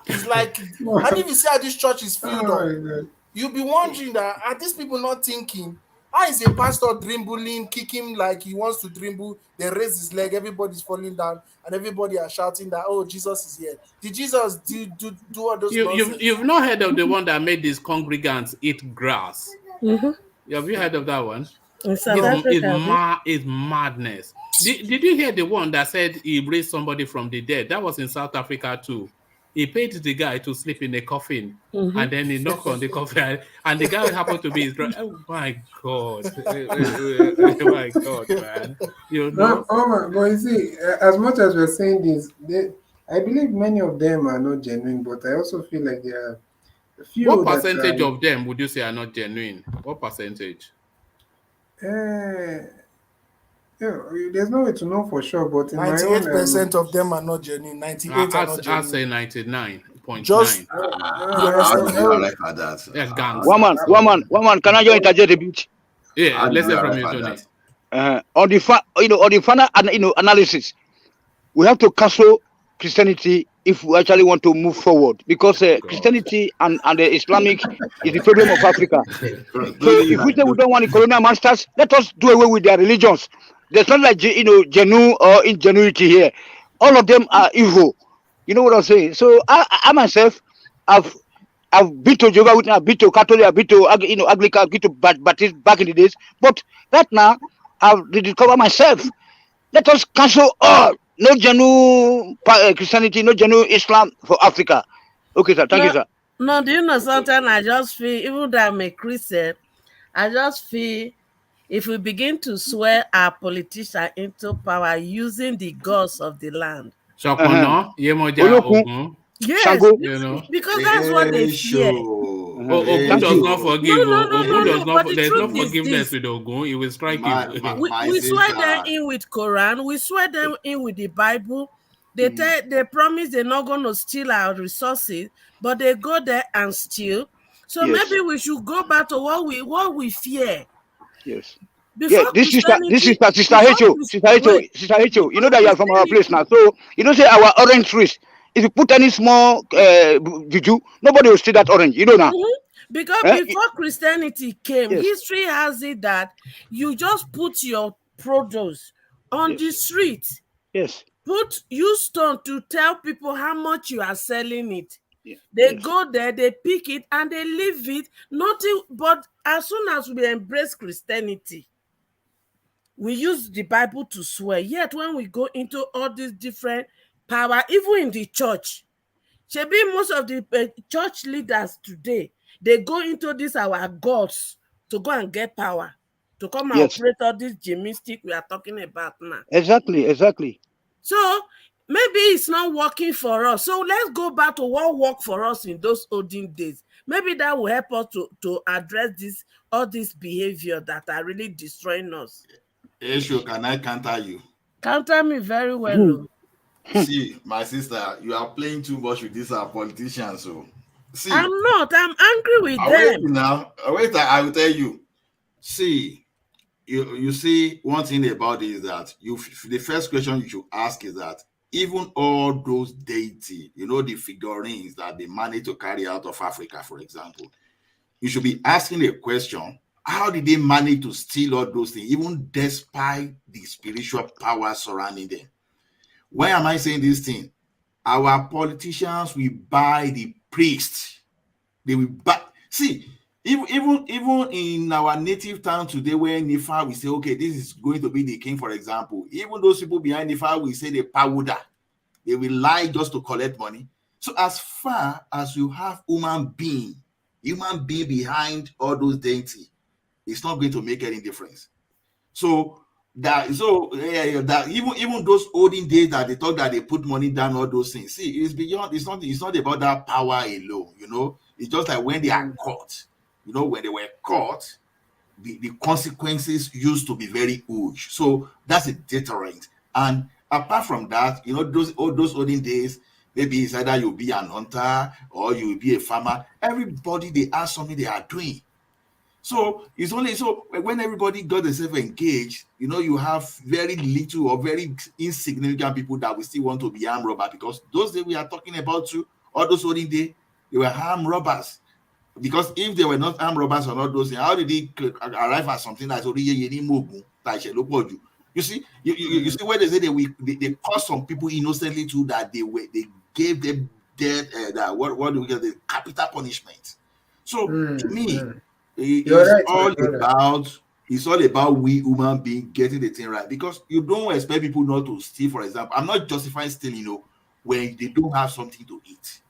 it's like, and if you see how this church is filled up, you'll be wondering that are these people not thinking, how is a pastor dribbling, kicking like he wants to dribble, they raise his leg, everybody's falling down, and everybody are shouting that, oh, Jesus is here. Did Jesus do all those nonsense? You've not heard of the one that made these congregants eat grass? Have you heard of that one? It's madness. Did you hear the one that said he raised somebody from the dead? That was in South Africa too. He paid the guy to sleep in a coffin, and then he knocked on the coffin, and the guy happened to be his brother. Oh my God! Oh my God, man! You know? But you see, as much as we're saying this, I believe many of them are not genuine, but I also feel like there are a few. What percentage of them would you say are not genuine? What percentage? There's no way to know for sure, but 98% of them are not genuine. 98% are not genuine. I'll say 99.9. Just I like that. One man. Can I just interject a bit? Yeah, let's hear from you, Tony. On the final analysis, we have to cancel Christianity if we actually want to move forward, because Christianity and the Islamic is the problem of Africa. So if we say we don't want the colonial masters, let us do away with their religions There's not like genuine or ingenuity here. All of them are evil. You know what I'm saying? So I myself, I've been to Jehovah Witness, I've been to Catholic, I've been to Anglican, I've been to Baptist back in the days. But right now, I've rediscovered myself. Let us cancel all. No genuine Christianity, no genuine Islam for Africa. Okay, sir. Thank you, sir. No, do you know something? I just feel, even though I'm a Christian, I just feel if we begin to swear our politicians into power using the gods of the land. Yes, because that's what they fear. Ogun does not forgive. No. But the truth is this: with Ogun, he will strike you. We swear them in with Quran. We swear them in with the Bible. They promise they're not going to steal our resources, but they go there and steal. So maybe we should go back to what we fear. Yes. Before this is Sister H.O. You know that you are from our place now. So you know, say our orange trees. If you put any small juju, nobody will steal that orange. You know now. Because before Christianity came, history has it that you just put your produce on the street. Yes. Use stone to tell people how much you are selling it. They go there, they pick it, and they leave it. Nothing. But as soon as we embrace Christianity, we use the Bible to swear. Yet when we go into all these different power, even in the church, most of the church leaders today, they go into this our gods to go and get power, to come and operate all this gymnastic we are talking about now. Exactly. So maybe it's not working for us. So let's go back to what worked for us in those olden days. Maybe that will help us to address all this behavior that are really destroying us. Esho, can I counter you? Counter me very well. See, my sister, you are playing too much with these politicians. So, see, I'm not. I'm angry with them. Wait, I will tell you. See, you see, one thing about it is that the first question you should ask is that even all those deity, the figurines that they managed to carry out of Africa, for example, you should be asking a question: how did they manage to steal all those things, even despite the spiritual power surrounding them? Why am I saying this thing? Our politicians will buy the priests. They will buy. See, even in our native town today, where Nifa, we say, okay, this is going to be the king, for example. Even those people behind Nifa, we say they powder. They will lie just to collect money. So as far as you have human being behind all those deity, it's not going to make any difference. So that even those olden days that they thought that they put money down, all those things. See, it's beyond. It's not about that power alone. It's just like when they are caught. When they were caught, the consequences used to be very huge. So that's a deterrent. And apart from that, those olden days, maybe it's either you'll be an hunter or you'll be a farmer. Everybody, they have something they are doing. So it's only so when everybody got themselves engaged, you have very little or very insignificant people that will still want to be armed robbers, because those days we are talking about too, all those olden days, they were armed robbers. Because if they were not armed robbers or not those things, how did they arrive at something that's already you see, you see where they say they caused some people innocently too, that they gave them death, what do we get, the capital punishment. So to me, it's all about we human beings getting the thing right, because you don't expect people not to steal. For example, I'm not justifying stealing, when they don't have something to eat,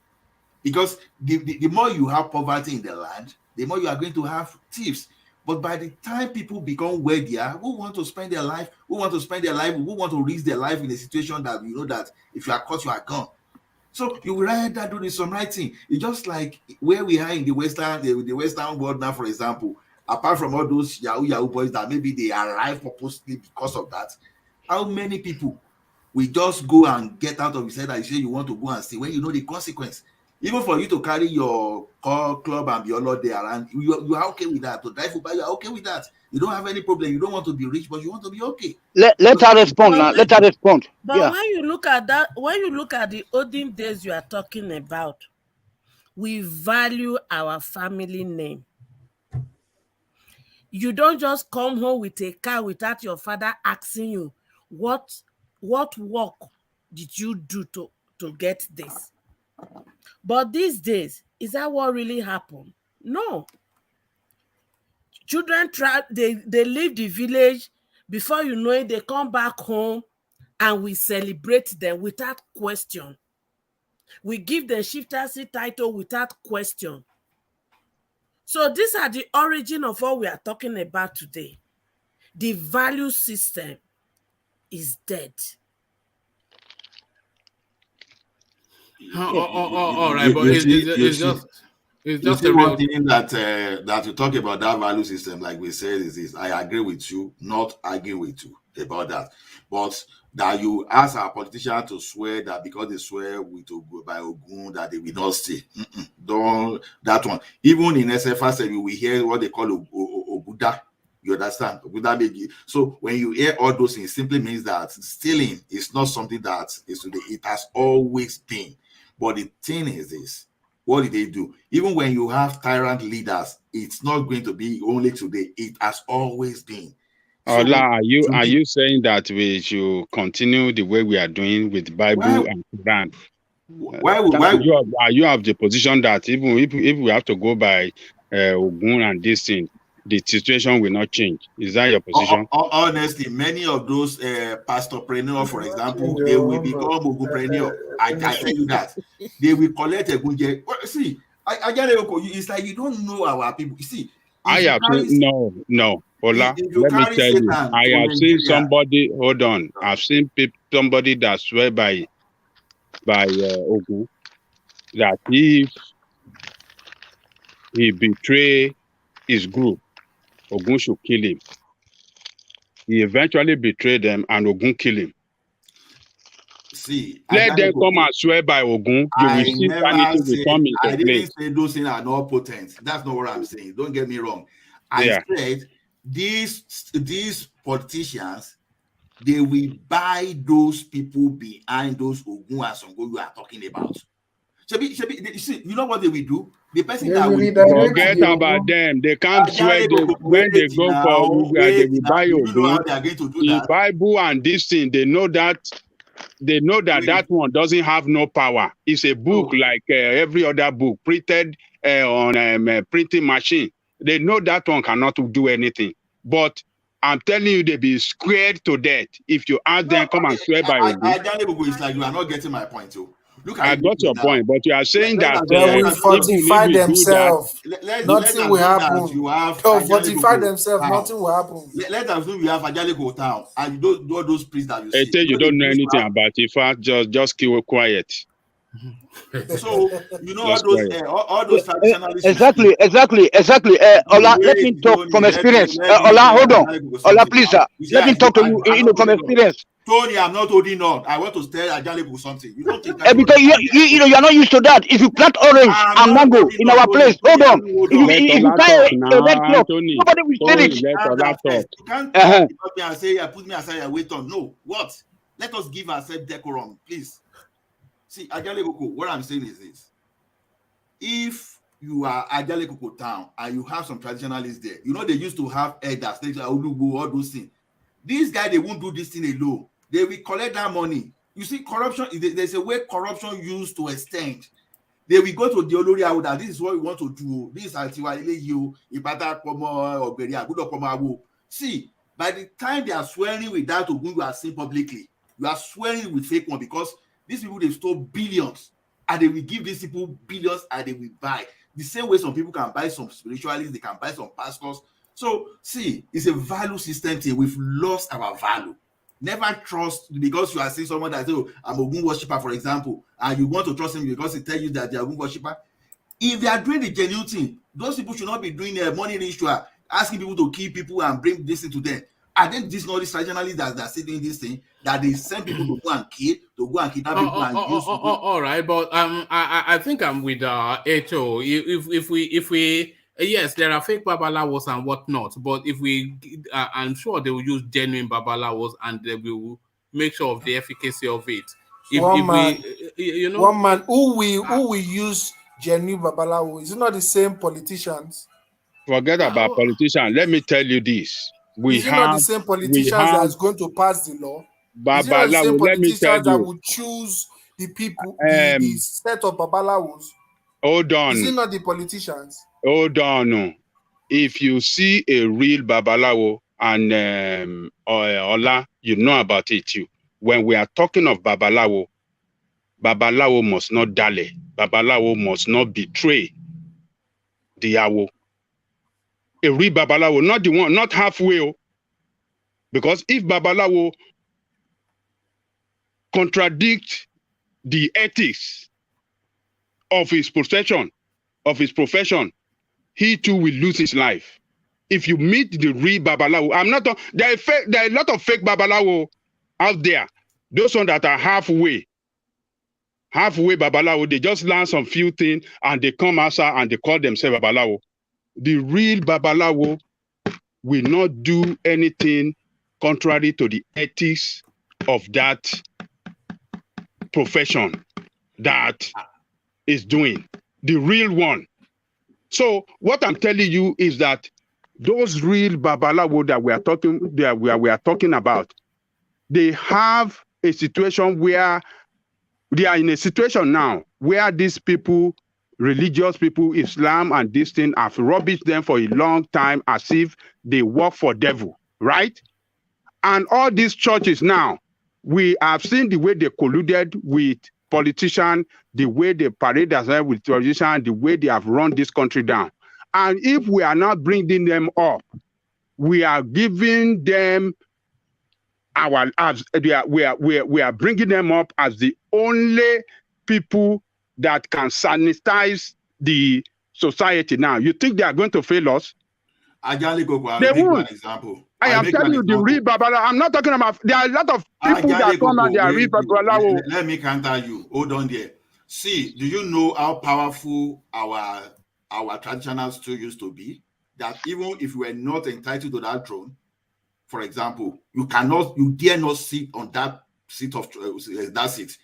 because the more you have poverty in the land, the more you are going to have thieves. But by the time people become wealthier, who want to spend their life, who want to risk their life in a situation that that if you are caught, you are gone. So you rather do the songwriting. It's just like where we are in the Western world now, for example. Apart from all those Yahoo boys that maybe they arrive purposely because of that, how many people will just go and get out of his head and say you want to go and steal when you know the consequence? Even for you to carry your car club and be all day around, you are okay with that. To drive Uber, you are okay with that. You don't have any problem. You don't want to be rich, but you want to be okay. Let her respond now. Let her respond. But when you look at that, when you look at the olden days you are talking about, we value our family name. You don't just come home with a car without your father asking you, what work did you do to get this? But these days, is that what really happened? No. Children they leave the village, before you know it, they come back home and we celebrate them without question. We give them chieftaincy title without question. So these are the origin of what we are talking about today. The value system is dead. All right, but it's just a one real thing that you talk about, that value system, like we said, is this. I agree with you, not arguing with you about that. But that you ask our politicians to swear that because they swear by Ogun that they will not stay. Don't that one. Even in SFR, we hear what they call Oguda. You understand? So when you hear all those things, it simply means that stealing is not something that is today. It has always been. But the thing is this: what did they do? Even when you have tyrant leaders, it's not going to be only today. It has always been. So, Ola, are you saying that we should continue the way we are doing with Bible and Quran? Are you have the position that even if we have to go by Ogun and this thing, the situation will not change? Is that your position? Honestly, many of those pastorpreneurs, for example, they will become Ogunpreneur. I tell you that. They will collect a good. See, it's like you don't know our people. You see, no. Ola, let me tell you, I have seen somebody. Hold on, I've seen somebody that swear by Ogun that if he betray his group, Ogun should kill him. He eventually betrayed them, and Ogun kill him. See, let them come and swear by Ogun. You will see sanity will come into I place. didn't say those things are not potent. That's not what I'm saying. Don't get me wrong. I said these politicians, they will buy those people behind those Ogun and Songo you are talking about. You know what they will do? The person that will forget about them. They can't swear when they go for they will buy Ogun. The Bible and this thing, they know that that one doesn't have no power. It's a book like every other book printed on a printing machine. They know that one cannot do anything. But I'm telling you, they be scared to death if you ask them come and swear by Ogun. It's like you are not getting my point, too. Look, I got your point, but you are saying that they will fortify themselves. Nothing will happen. They'll fortify themselves. Nothing will happen. Let us know you have Ajaliko town and those priests that you see. You don't know anything about it. In fact, just keep quiet. So you know all those traditionalists. Exactly. Ola, let me talk from experience. Ola, hold on. Ola, please, sir. Let me talk to you, from experience. Tony, I'm not holding on. I want to tell Ajalebu something. You don't think because you're not used to that. If you plant orange and mango in our place, hold on. If you tie a red cloth, nobody will say it. You can't talk about me and say, put me aside and wait on. No, what? Let us give ourselves decorum, please. See, Ajalebu, what I'm saying is this. If you are Ajalebu town and you have some traditionalists there, you know they used to have elders, all those things. These guys, they won't do this thing alone. They will collect that money. You see, corruption, there's a way corruption used to extend. They will go to the Olori Awuda. This is what we want to do. This is you. See, by the time they are swearing with that Ogun you are saying publicly, you are swearing with fake one because these people, they stole billions and they will give these people billions and they will buy. The same way some people can buy some spiritualists, they can buy some pastors. So, see, it's a value system thing. We've lost our value. Never trust because you are seeing someone that says, oh, I'm a Ogun worshiper, for example, and you want to trust him because he tells you that they are Ogun worshiper. If they are doing the genuine thing, those people should not be doing a money ritual, asking people to kill people and bring this into them. I think this not these traditionalists that are doing this thing, that they send people to go and kill, to go and kidnap people and use people. All right, but I think I'm with Eto. If we yes, there are fake babalawos and whatnot, but if we, I'm sure they will use genuine babalawos and they will make sure of the efficacy of it. One man who will use genuine babalawo is it not the same politicians? Forget about politicians. Let me tell you this. Is it not the same politicians that is going to pass the law? Is it not the same politicians that would choose the people, the set of babalawos? Hold on. Is it not the politicians? Hold on. If you see a real babalawo and Ola, you know about it too. When we are talking of babalawo, babalawo must not dally. Babalawo must not betray the awo. A real babalawo, not the one, not halfway. Because if babalawo contradict the ethics of his profession, he too will lose his life. If you meet the real babalawo, there are a lot of fake babalawo out there. Those ones that are halfway babalawo, they just learn some few things and they come outside and they call themselves babalawo. The real babalawo will not do anything contrary to the ethics of that profession that is doing. The real one. So what I'm telling you is that those real babalawo that we are talking about, they have a situation where they are in a situation now where these people, religious people, Islam and this thing have rubbished them for a long time as if they work for devil, right? And all these churches now, we have seen the way they colluded with politicians, the way they parade themselves with politicians, the way they have run this country down. And if we are not bringing them up, we are giving them we are bringing them up as the only people that can sanitize the society now. You think they are going to fail us? Ajali Koko, I'll make an example. I am telling you the real babala. I'm not talking about. There are a lot of people that come and they are real babala. Let me counter you. Hold on there. See, do you know how powerful our traditional still used to be? That even if you were not entitled to that throne, for example, you dare not sit on that seat of that seat.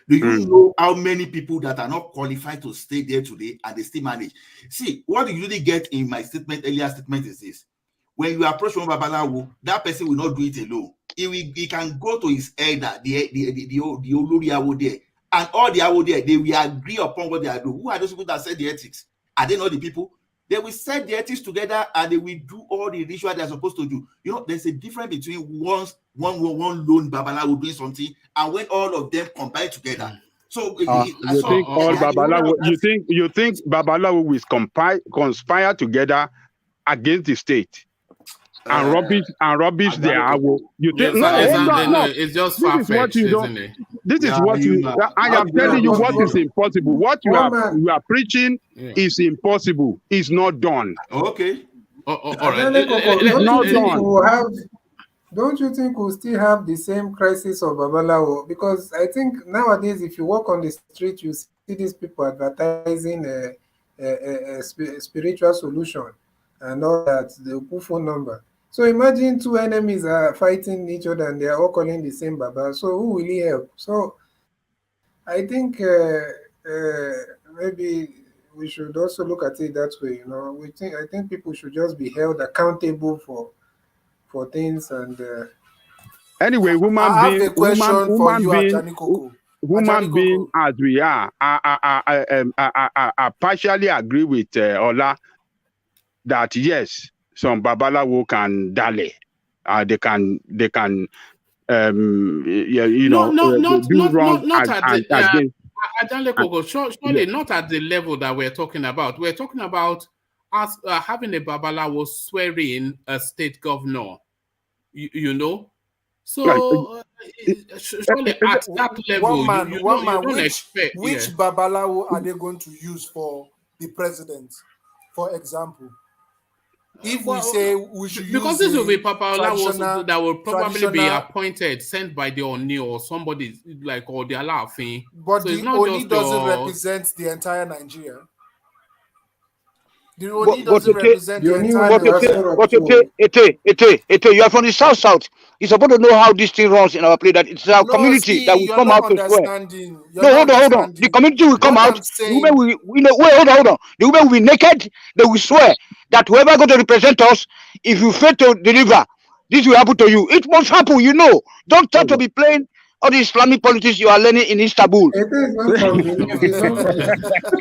Do you know how many people that are not qualified to stay there today and they still manage? See, what you really get in my earlier statement is this. When you approach one babalawo, that person will not do it alone. He can go to his elder, the Olori Awo there, and all the Awo there, they will agree upon what they are doing. Who are those people that set the ethics? Are they not the people? They will set the ethics together and they will do all the ritual they are supposed to do. You know, there's a difference between one lone babalawo doing something and when all of them combine together. So you think all babalawo? You think babalawo will conspire together against the state and rubbish their awo? You think no? It's just far-fetched, isn't it? This is what I am telling you. What is impossible? What you are preaching is impossible. It's not done. Okay. All right. Not done. Don't you think we'll still have the same crisis of babalawo? Because I think nowadays, if you walk on the street, you see these people advertising a spiritual solution and all that, the phone number. So imagine two enemies are fighting each other and they are all calling the same Baba. So who will he help? So I think maybe we should also look at it that way. You know, I think people should just be held accountable for things. And anyway, human being as we are, I partially agree with Ola that yes, some babalawo can dally. They can surely not at the level that we're talking about. We're talking about us having a babalawo swearing a state governor. You know, so surely at that level, you don't expect. Which babalawo are they going to use for the president, for example? If we say we should because use this will be babalawo that will probably be appointed, sent by the Oni or somebody like or the Alaafin. But so the Oni doesn't represent the entire Nigeria. The Oni doesn't represent the entire you are from the south. You're supposed to know how this thing runs in our place. That it's our community that will come out to swear. No, hold on. The community will come out. The women hold on. The women will be naked. They will swear that whoever going to represent us, if you fail to deliver, this will happen to you. It must happen, you know. Don't start to be playing all the Islamic politics you are learning in Istanbul.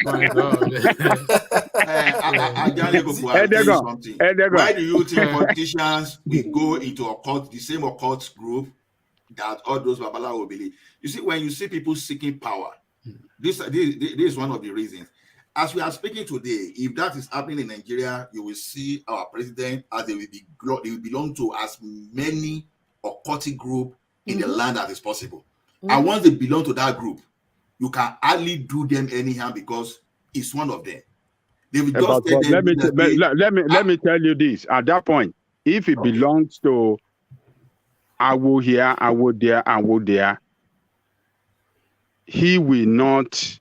My God. Why do you think politicians will go into the same occult group that all those Babalawo will believe? You see, when you see people seeking power, this is one of the reasons. As we are speaking today, if that is happening in Nigeria, you will see our president as they will belong to as many occultic group in the land as is possible. And once they belong to that group, you can hardly do them any harm because it's one of them. They will just let me tell you this. At that point, if it belongs to Awo here, Awo there, Awo there, he will not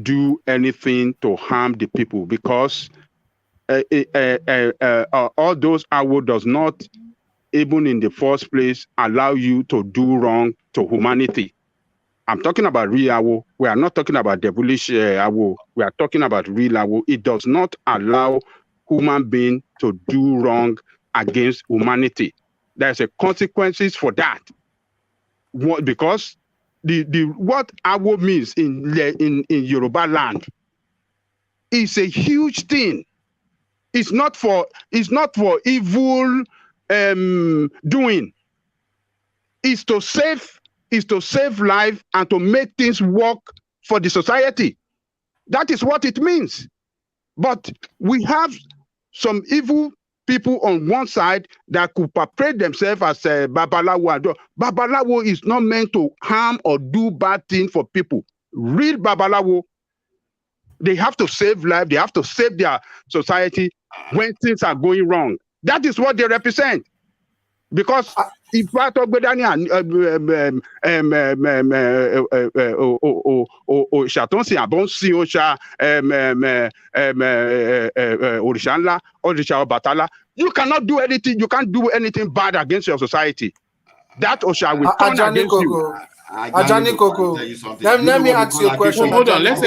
do anything to harm the people because all those Awo does not, even in the first place, allow you to do wrong to humanity. I'm talking about real Awo. We are not talking about devilish Awo. We are talking about real Awo. It does not allow human being to do wrong against humanity. There's a consequences for that. Because what Awo means in Yoruba land is a huge thing. It's not for evil doing. Is to save life and to make things work for the society. That is what it means. But we have some evil people on one side that could portray themselves as Babalawo. Babalawo is not meant to harm or do bad things for people. Real Babalawo, they have to save life. They have to save their society when things are going wrong. That is what they represent. Because if I talk about you cannot do anything. You can't do anything bad against your society. That Osha will turn against you. Ajani Koko, let me ask you a question. Hold on, let's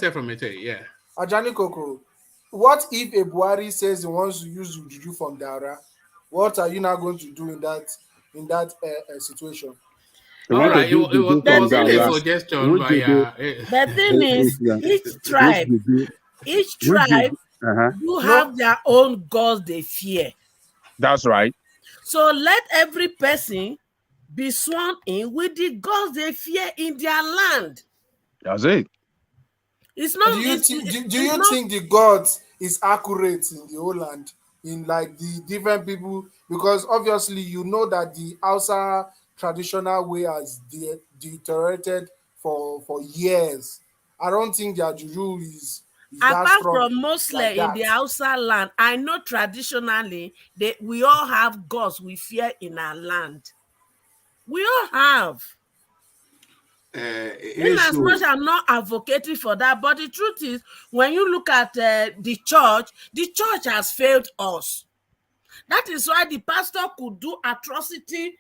hear from Ete. Yeah. Ajani Koko, what if a Buhari says he wants to use Juju from Dara? What are you now going to do in that situation? All right, it was a suggestion. The thing is, each tribe you have their own gods they fear. That's right. So let every person be sworn in with the gods they fear in their land. That's it. It's not. Do you think the gods is accurate in the whole land? In like the different people, because obviously you know that the Hausa traditional way has deteriorated for years. I don't think their juju is apart from mostly like in the Hausa land. I know traditionally we all have gods we fear in our land. We all have. In as much I'm not advocating for that, but the truth is, when you look at the church has failed us. That is why the pastor could do atrocity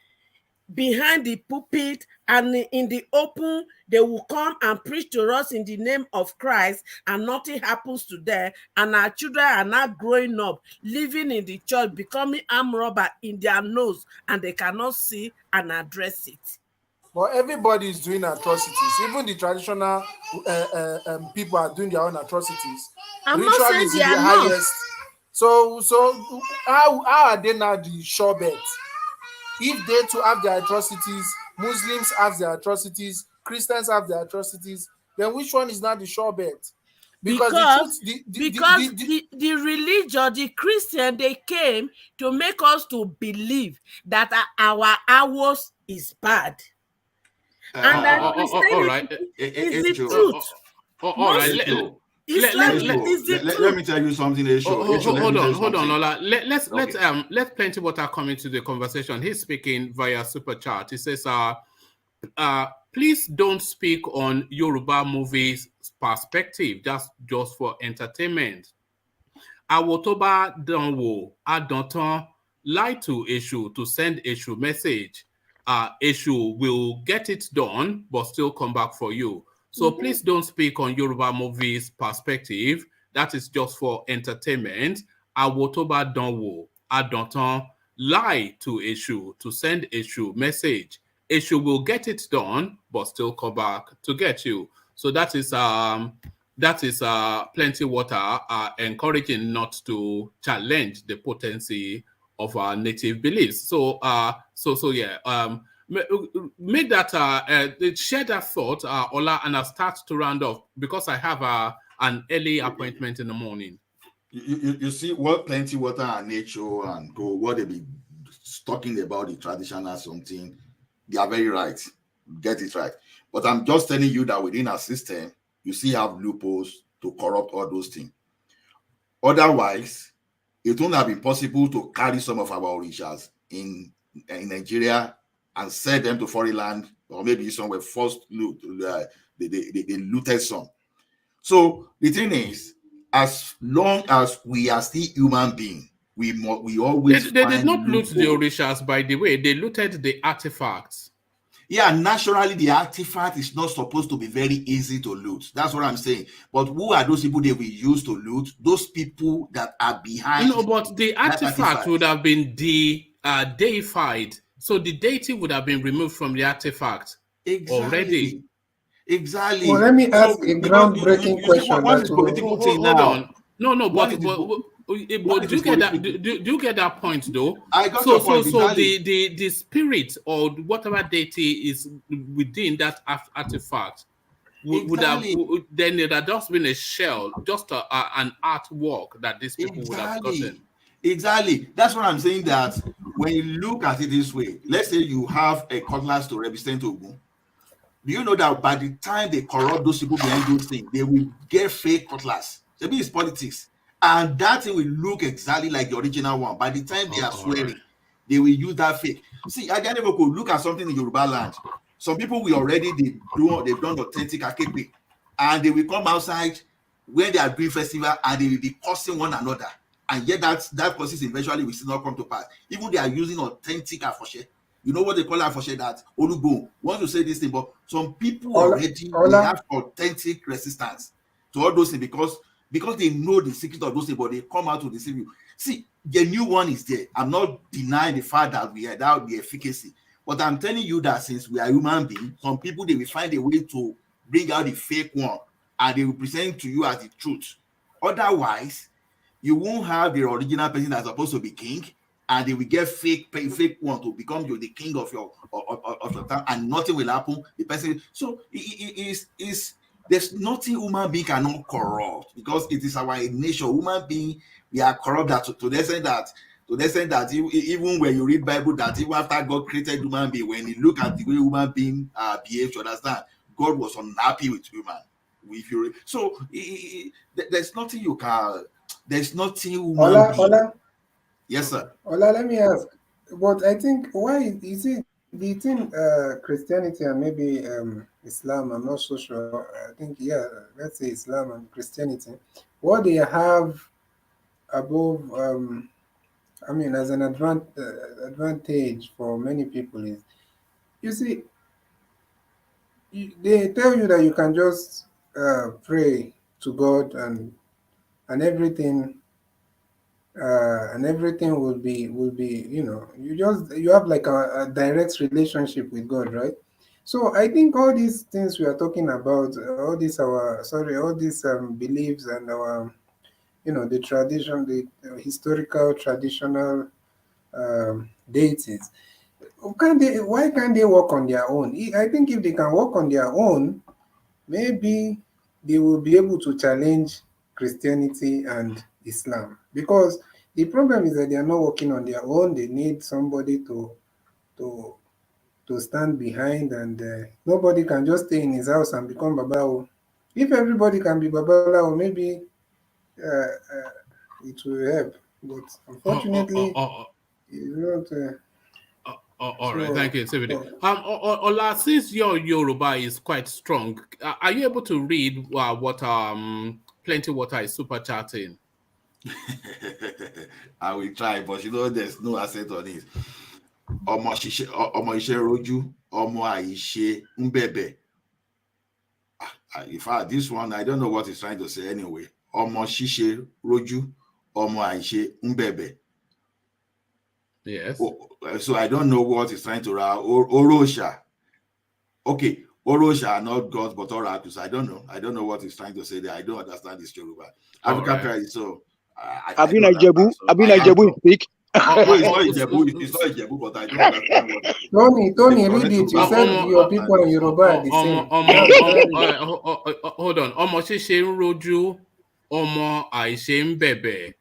behind the pulpit, and in the open, they will come and preach to us in the name of Christ, and nothing happens to them, and our children are not growing up, living in the church, becoming armed robber in their nose, and they cannot see and address it. But everybody is doing atrocities. Even the traditional people are doing their own atrocities. I'm not saying they are not. So how are they now the sure bet? If they too have their atrocities, Muslims have their atrocities, Christians have their atrocities, then which one is not the sure bet? Because the religion, the Christian, they came to make us to believe that our ours is bad. And that Christianity is the truth. All right. Let me tell you something. Hold on, Lola. Let Plenty Water come into the conversation. He's speaking via super chat. He says, please don't speak on Yoruba movies perspective, just for entertainment. Awotoba Danwo Adonton lie to issue to send issue message. Issue will get it done, but still come back for you. So please don't speak on Yoruba movies perspective. That is just for entertainment. Awotoba Danwo Adonton lie to issue to send issue message. Issue will get it done, but still come back to get you. So that is plenty water encouraging not to challenge the potency of our native beliefs. So make that share that thought, Ola, and I'll start to round off because I have an early appointment in the morning. You see what plenty water and nature and go what they be talking about the traditional something, they are very right. Get it right. But I'm just telling you that within our system, you still have loopholes to corrupt all those things. Otherwise, it wouldn't have been possible to carry some of our orishas in Nigeria and sell them to foreign land, or maybe some were forced loot. They looted some. So the thing is, as long as we are still human beings, we always they did not loot the orishas, by the way. They looted the artifacts. Yeah, naturally, the artifact is not supposed to be very easy to loot. That's what I'm saying. But who are those people that we use to loot? Those people that are behind. No, but the artifact would have been deified. So the deity would have been removed from the artifact already. Exactly. Well, let me ask a groundbreaking question. What is political thing now? No, but do you get that? Do you get that point though? I got your point. So the spirit or whatever deity is within that artifact would have then it had just been a shell, just an artwork that these people would have gotten. Exactly. That's what I'm saying. That when you look at it this way, let's say you have a cutlass to represent Ogun. Do you know that by the time they corrupt those people behind those things, they will get fake cutlass? Maybe it's politics. And that thing will look exactly like the original one. By the time they are swearing, they will use that fake. See, I never could look at something in Yoruba land. Some people will already, they've done authentic akepe. And they will come outside when they are doing festival and they will be cursing one another. And yet that process eventually will still not come to pass. Even they are using authentic afoshe. You know what they call afoshe, that Olubo want to say this thing, but some people already have authentic resistance to all those things because they know the secret of those things, but they come out to deceive you. See, the new one is there. I'm not denying the fact that that would be efficacy, but I'm telling you that since we are human beings, some people they will find a way to bring out the fake one and they will present to you as the truth. Otherwise, you won't have the original person that's supposed to be king, and they will get fake one to become you the king of your town, and nothing will happen. The person, so it is there's nothing human being cannot corrupt because it is our nature. Human being, we are corrupt that to the extent that even when you read Bible, that even after God created human being, when you look at the way human being behave, you understand God was unhappy with human. There's nothing you can. There's nothing human being. Yes, sir. Ola, let me ask. But I think why is it the thing Christianity and maybe Islam? I'm not so sure. I think let's say Islam and Christianity. What they have above, I mean, as an advantage for many people is, you see, they tell you that you can just pray to God and everything. And everything will be you have like a direct relationship with God, right? So I think all these things we are talking about, all these beliefs and our the tradition, the historical traditional deities, why can't they work on their own? I think if they can work on their own, maybe they will be able to challenge Christianity and Islam, because the problem is that they are not working on their own. They need somebody to stand behind, and nobody can just stay in his house and become Babao. If everybody can be Babao, maybe it will help. But unfortunately, it's not. All right, thank you, Nzeribe. Ola, since your Yoruba is quite strong, are you able to read what Plenty Water is super chatting? I will try, but there's no accent on it. Ọmọ iṣẹ́ rojú, ọmọ àìṣe ń bẹ̀bẹ̀. In fact, this one, I don't know what he's trying to say anyway. Ọmọ ṣíṣe rojú, ọmọ àìṣe ń bẹ̀bẹ̀. Yes. So I don't know what he's trying to write. Orosha. Okay, Orosha are not gods but oracles. I don't know. I don't know what he's trying to say there. I don't understand this Yoruba. African parents, so Abina Jebu speak. No, it's not Ijebu. It's not Ijebu, but I don't understand what. Tony, read it. You said your people in Yoruba are the same. Hold on. Ọmọ ṣíṣe ń rojú, ọmọ àìṣe ń bẹ̀bẹ̀.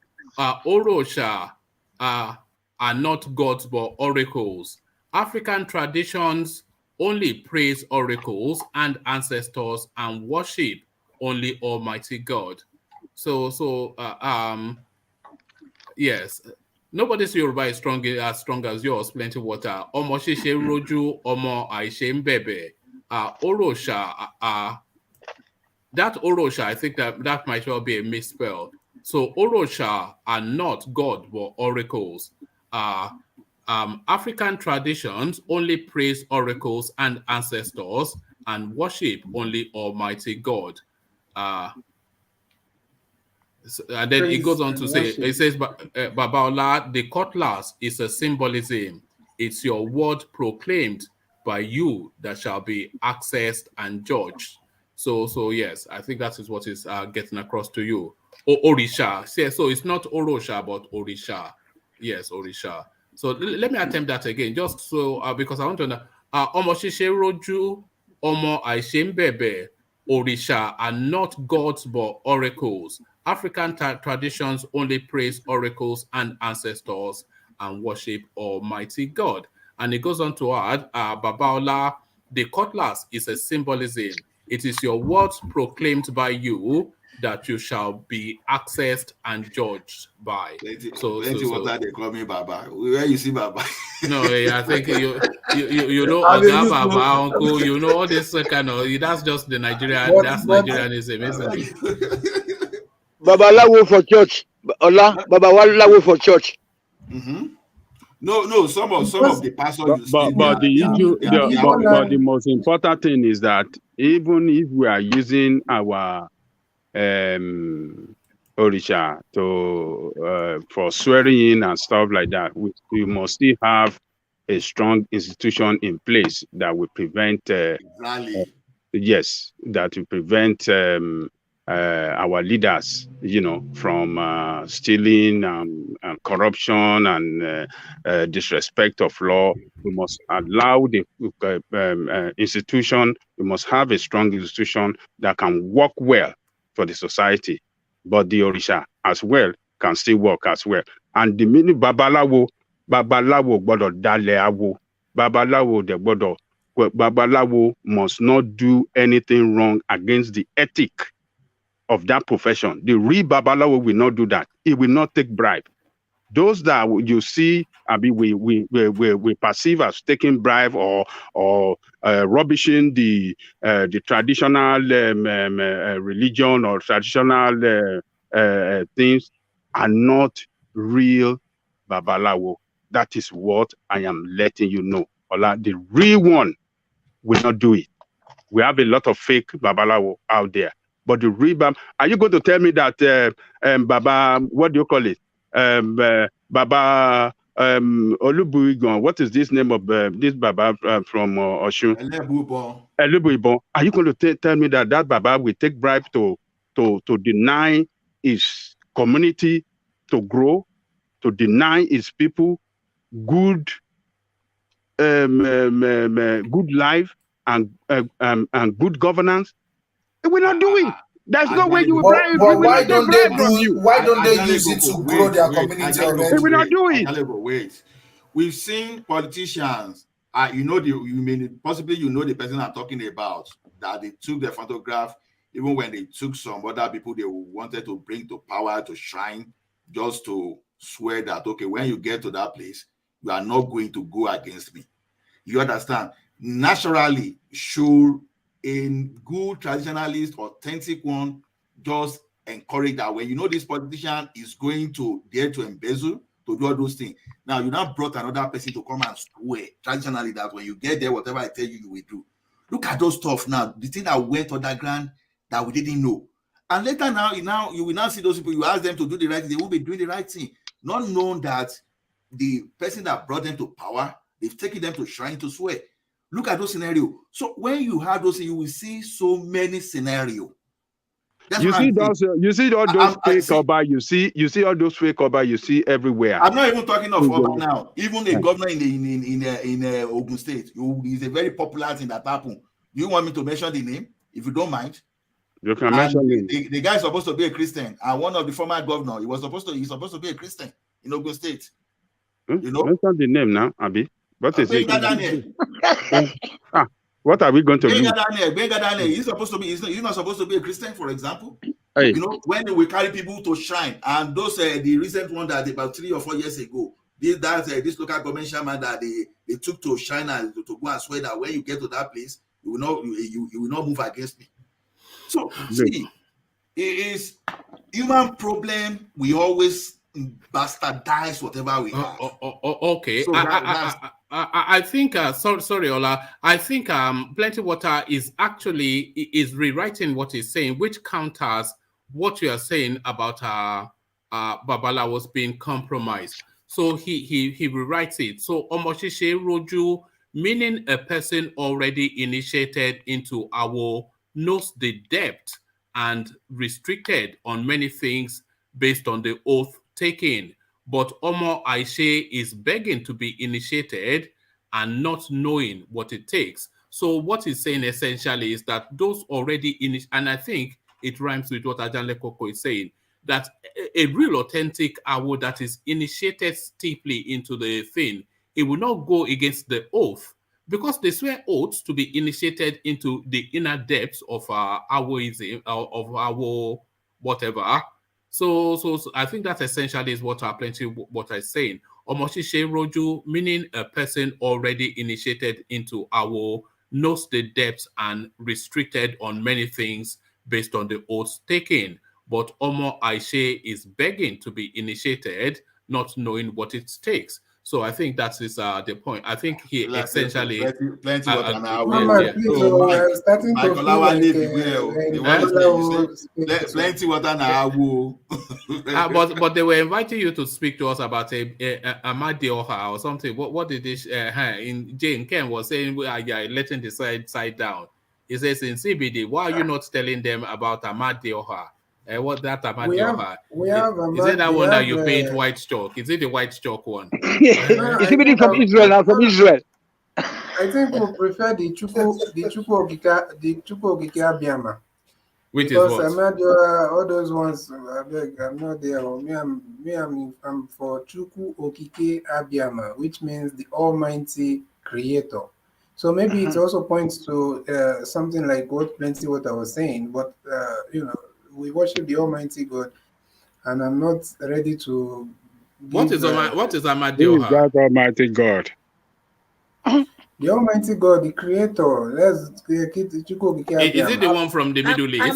Orosha are not gods but oracles. African traditions only praise oracles and ancestors and worship only Almighty God. Yes. Nobody's Yoruba is as strong as yours, Plenty Water. Ọmọ ṣíṣe ń rojú, ọmọ àìṣe ń bẹ̀bẹ̀. Orosha, that Orosha, I think that might well be a misspell. So Orosha are not God but oracles. African traditions only praise oracles and ancestors and worship only Almighty God. And then it goes on to say, it says, Babaola, the cutlass is a symbolism. It's your word proclaimed by you that shall be accessed and judged. So yes, I think that is what is getting across to you. Orisha. So it's not Orosha, but Orisha. Yes, Orisha. So let me attempt that again, just so because I want to know. Ọmọ ṣíṣe rojú, ọmọ àìṣe ń bẹ̀bẹ̀. Orisha are not gods but oracles. African traditions only praise oracles and ancestors and worship Almighty God. And it goes on to add, Babaola, the cutlass is a symbolism. It is your words proclaimed by you that you shall be accessed and judged by. Plenty Water, they call me Baba. Where you see Baba? No, I think you know Oga, Baba, Uncle, you know all this kind of, that's just the Nigerian, that's Nigerianism, isn't it? Baba Lawo for church. Ola, Baba Lawo for church. Mm-hmm. No, some of the pastors. But the most important thing is that even if we are using our Orisha for swearing in and stuff like that, we must still have a strong institution in place that will prevent that will prevent our leaders, from stealing and corruption and disrespect of law. We must allow the institution. We must have a strong institution that can work well for the society. But the Orisha as well can still work as well. And the meaning Babalawo gbọ́dọ̀ dalẹ̀ awo. Babalawo must not do anything wrong against the ethic of that profession. The real Babalawo will not do that. He will not take bribe. Those that you see, we perceive as taking bribe or rubbishing the traditional religion or traditional things are not real Babalawo. That is what I am letting you know. Ola, the real one will not do it. We have a lot of fake Babalawo out there. But the real are you going to tell me that Baba, what do you call it? Baba Olubuigon, what is this name of this Baba from Oshun? Elububon. Are you going to tell me that Baba will take bribe to deny his community to grow, to deny his people good life and good governance? We're not doing. There's no way you will bribe. Why don't they use it to grow their community already? They will not do it. Wait. We've seen politicians. Possibly the person I'm talking about, that they took their photograph, even when they took some other people they wanted to bring to power, to shrine, just to swear that, okay, when you get to that place, you are not going to go against me. You understand? Naturally, should a good traditionalist, authentic one, just encourage that when you know this politician is going to dare to embezzle, to do all those things. Now, you now brought another person to come and swear traditionally that when you get there, whatever I tell you, you will do. Look at those stuff now. The thing that went underground that we didn't know. And later now, you will now see those people, you ask them to do the right thing, they won't be doing the right thing. Not knowing that the person that brought them to power, they've taken them to shrine to swear. Look at those scenarios. So when you have those, you will see so many scenarios. You see all those fake Oba, you see all those fake Oba you see everywhere. I'm not even talking of Oba now. Even a governor in Ogun State, is a very popular thing that happened. Do you want me to mention the name? If you don't mind. You can mention him. The guy is supposed to be a Christian, and one of the former governor, he's supposed to be a Christian in Ogun State. You know? Mention the name now, Abi. What is it? What are we going to do? He's not supposed to be a Christian, for example. Hey. You know, when we carry people to shrine, and those the recent one that about 3 or 4 years ago, this local government chairman that they took to shrine and to go and swear that when you get to that place, you will not move against me. So see, it is human problem. We always bastardize whatever we have. Okay. So I think sorry Ola, I think Plenty Water is actually rewriting what he's saying, which counters what you are saying about Babala was being compromised. So he rewrites it. So Omoshishe Roju, meaning a person already initiated into our, knows the depth and restricted on many things based on the oath taken. But Omo Aishe is begging to be initiated and not knowing what it takes. So what he's saying essentially is that those already and I think it rhymes with what Ajanle Koko is saying, that a real authentic Awo that is initiated steeply into the thing, it will not go against the oath, because they swear oaths to be initiated into the inner depths of Awoism, of our whatever. So I think that essentially is what what I'm saying. Omoshishe Roju, meaning a person already initiated into our, knows the depths and restricted on many things based on the oaths taken. But Omo Aishe is begging to be initiated, not knowing what it takes. So I think that is the point. I think he essentially plenty water now. Plenty water now. But they were inviting you to speak to us about Amadioha or something. What did this in Jane Ken was saying? We are letting the side down. He says in CBD, why are you not telling them about Amadioha? What that Amadioha? Is it that one that you paint white chalk? Is it the white chalk one? Is it from Israel? I'm from Israel. I think we prefer the Chuku Ogike Abiama. Which because is what? Amadioha, all those ones, I'm not there. I'm for Chuku Okike Abiama, which means the Almighty Creator. So maybe it also points to something like what Plenty Water was saying, but we worship the Almighty God, and I'm not ready to. What is Amadioha? Who is that Almighty God? The Almighty God, the Creator. Is it the one from the Middle East? The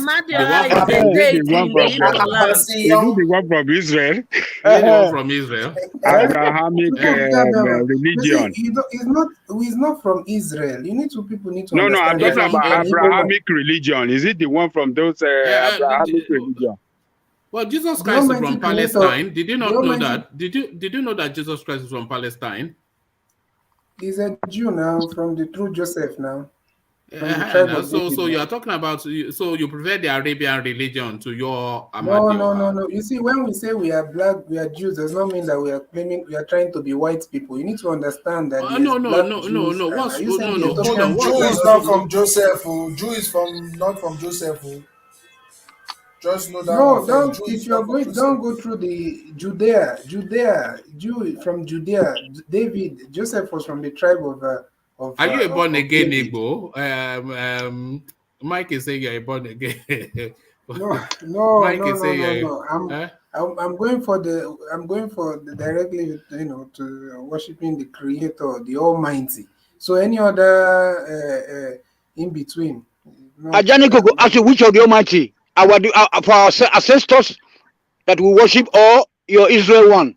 one from Israel? Is it the one from Israel? Abrahamic religion. He's not from Israel. People need to No, understand. I'm talking about Abrahamic religion. Is it the one from those Abrahamic religion? Well, Jesus Christ is from Palestine. Did you not know that? Did you know that Jesus Christ is from Palestine? He's a Jew now, from the true Joseph now. So you are talking about, so you prefer the Arabian religion to your Amadioha? No. You see, when we say we are black, we are Jews, does not mean that we are claiming we are trying to be white people. You need to understand that. No. Jew is not from Joseph. Jew is not from Joseph. Just know that. No, don't. If you're going, don't go through the Judea. Jew from Judea. David, Joseph was from the tribe of. Are you a born again Igbo? Mike is saying you're a born again. No. I'm going for the directly, to worshiping the Creator, the Almighty. So any other in between. Ajaniko go ask you which of the Almighty, for our ancestors that we worship, or your Israel one.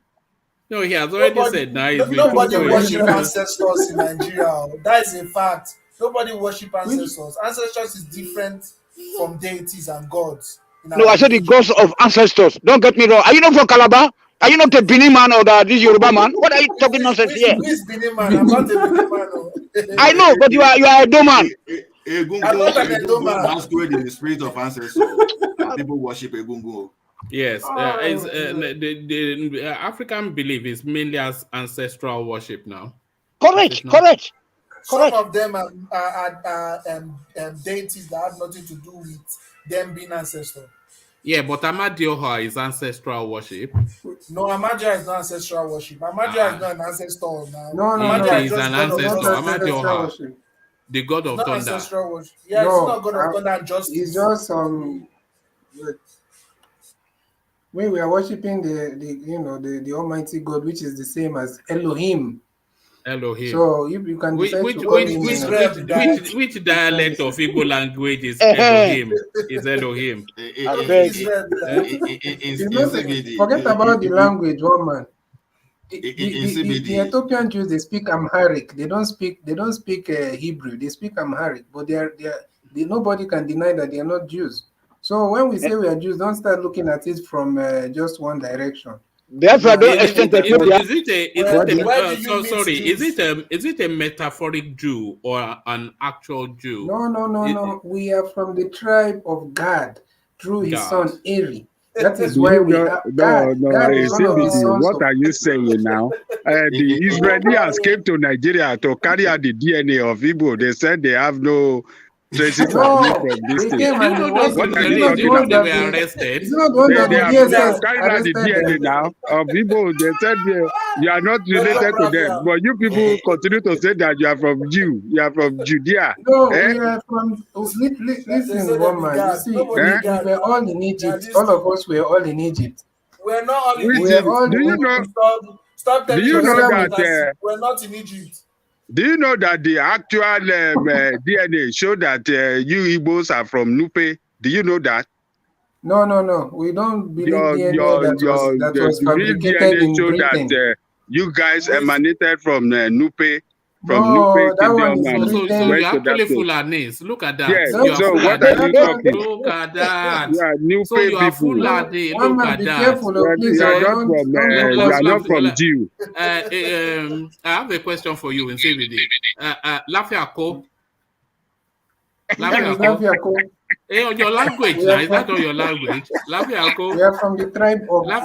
No, he has already said now. Nobody worship ancestors in Nigeria. That is a fact. Nobody worship ancestors. Ancestors is different from deities and gods. No, I said the gods of ancestors. Don't get me wrong. Are you not from Calabar? Are you not a Benin man or this Yoruba man? What are you talking nonsense here? Who is Benin man? I'm not a Benin man. I know, but you are a Edo man. I'm not an Edo man. Masquerade in the spirit of ancestors. People worship Egungun. Yes, the African belief is mainly as ancestral worship now. Correct. Some of them are deities that have nothing to do with them being ancestors. Yeah, but Amadioha is ancestral worship. No, Amadioha is not ancestral worship. Amadioha is not an ancestor now. No, he's an ancestor. Amadioha, the god of thunder. Ancestral worship. Yeah, it's not god of thunder and justice. It's just when we are worshiping the Almighty God, which is the same as Elohim. So you can decide which dialect of Igbo language is Elohim? Is Elohim? Forget about the language, one man. The Ethiopian Jews, they speak Amharic. They don't speak Hebrew. They speak Amharic, but nobody can deny that they are not Jews. So when we say we are Jews, don't start looking at it from just one direction. Therefore, I don't extend the Is it a metaphoric Jew or an actual Jew? No. We are from the tribe of Gad through his son Eri. That is why we are. What are you saying now? The Israelis came to Nigeria to carry out the DNA of Igbo. They said they have no traces from this thing. They were arrested. They have carried out the DNA now of Igbo. They said you are not related to them, but you people continue to say that you are from Jew. You are from Judea. No, we are from. Listen, one man. You see, we were all in Egypt. All of us were all in Egypt. We're not all in Egypt. Do you know? Stop telling that we're not in Egypt. Do you know that the actual DNA show that you Igbos are from Nupe? Do you know that? No. We don't believe DNA that was fabricated in Britain. That you guys emanated from Nupe. From Nupe Kingdom. So you're actually Fulanis. Look at that. Yes. So what are you talking? Look at that. You are Nupe so you are people. Fulani. Look at that. You are not from Jew. I have a question for you in Nzeribe. Lafiako. On your language, now, is that on your language? Lafiako. We are from the tribe of God.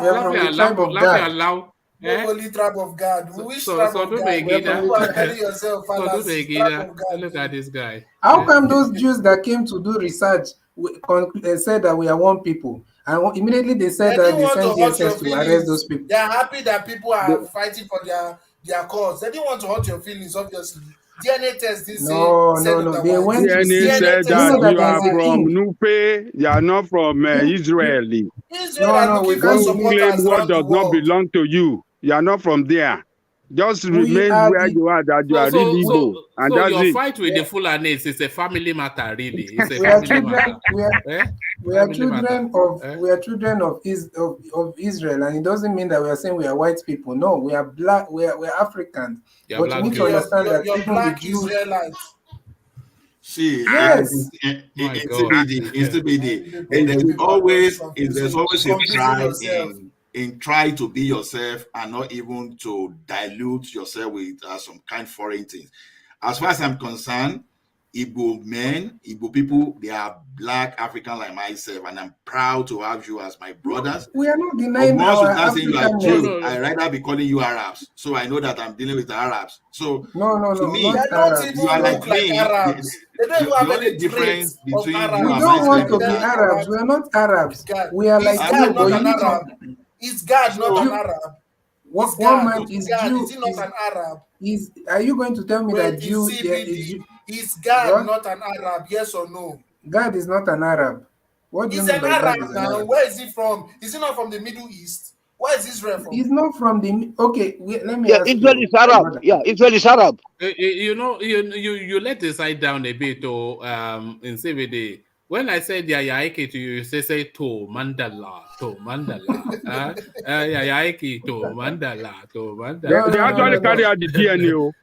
Holy tribe of God. Which tribe of God? Look at this guy. How come those Jews that came to do research said that we are one people, and immediately they said that they sent DSS to arrest those people? They are happy that people are fighting for their cause. They didn't want to hurt your feelings, obviously. DNA test didn't say. No. They went to said that you are from Nupe. You are not from Israel. No, we can't claim what does not belong to you. You are not from there. Just remain where you are, that you are really Igbo. And that's your it. fight with the Fulanis is a family matter, really. It's a family matter. We are children of Israel, and it doesn't mean that we are saying we are white people. No, we are black. We are Africans. But you need to understand that you're black Israelites. See, yes, it's there's always a pride in try to be yourself and not even to dilute yourself with some kind of foreign things. As far as I'm concerned, Igbo men, Igbo people, they are black African like myself, and I'm proud to have you as my brothers. We are not denying our African. I'd rather be calling you Arabs, so I know that I'm dealing with the Arabs. So to me, you are like me. Arabs. They don't even have any difference between you and we don't want to be Arabs. We are not Arabs. We are like you, but you Arab. Is God not an Arab? One man is Jew. Is he not an Arab? Are you going to tell me that Jew is God not an Arab? Yes or no? God is not an Arab. What do you He's mean an by that? Arab now. Where is he from? Is he not from the Middle East? Where is Israel from? He's not from the. Okay, let me Yeah, ask Israel you. is Arab. Yeah, Israel is Arab. You let the side down a bit, or in CVD. When I said Yayaiki to you, you say to Mandala. Yayaiki to Mandala. They actually carry out the DNA.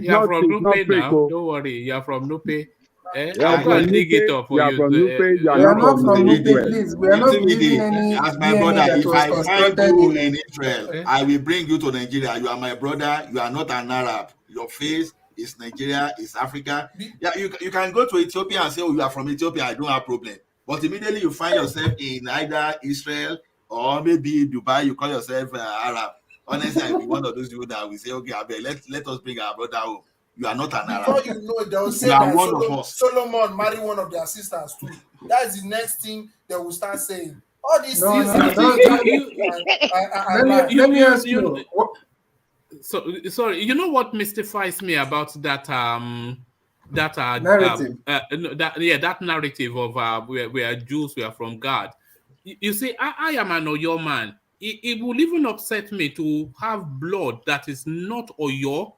You're from It's not Nupe fake. now. Don't worry, you're from Nupe. You I'll are go and dig it up for you. from Nupe. You are We are not not from from Nupe, Israel. please. We are not believing any As my DNA brother, that if was I find constructed you in. in Israel, I will bring you to Nigeria. You are my brother. You are not an Arab. Your face is Nigeria, is Africa. Yeah, you can go to Ethiopia and say, oh, you are from Ethiopia. I don't have problem. But immediately you find yourself in either Israel or maybe Dubai, you call yourself Arab. Honestly, I'll be one of those people that will say, okay, let us bring our brother home. You are not an Before Arab. you know, they'll say You are that one of us. Solomon married one of their sisters too. That's the next thing they will start saying. All these No, things. Let me ask you. So sorry, you know what mystifies me about that narrative? That narrative of we are Jews, we are from God. You see, I am an Oyo man. It will even upset me to have blood that is not Oyo.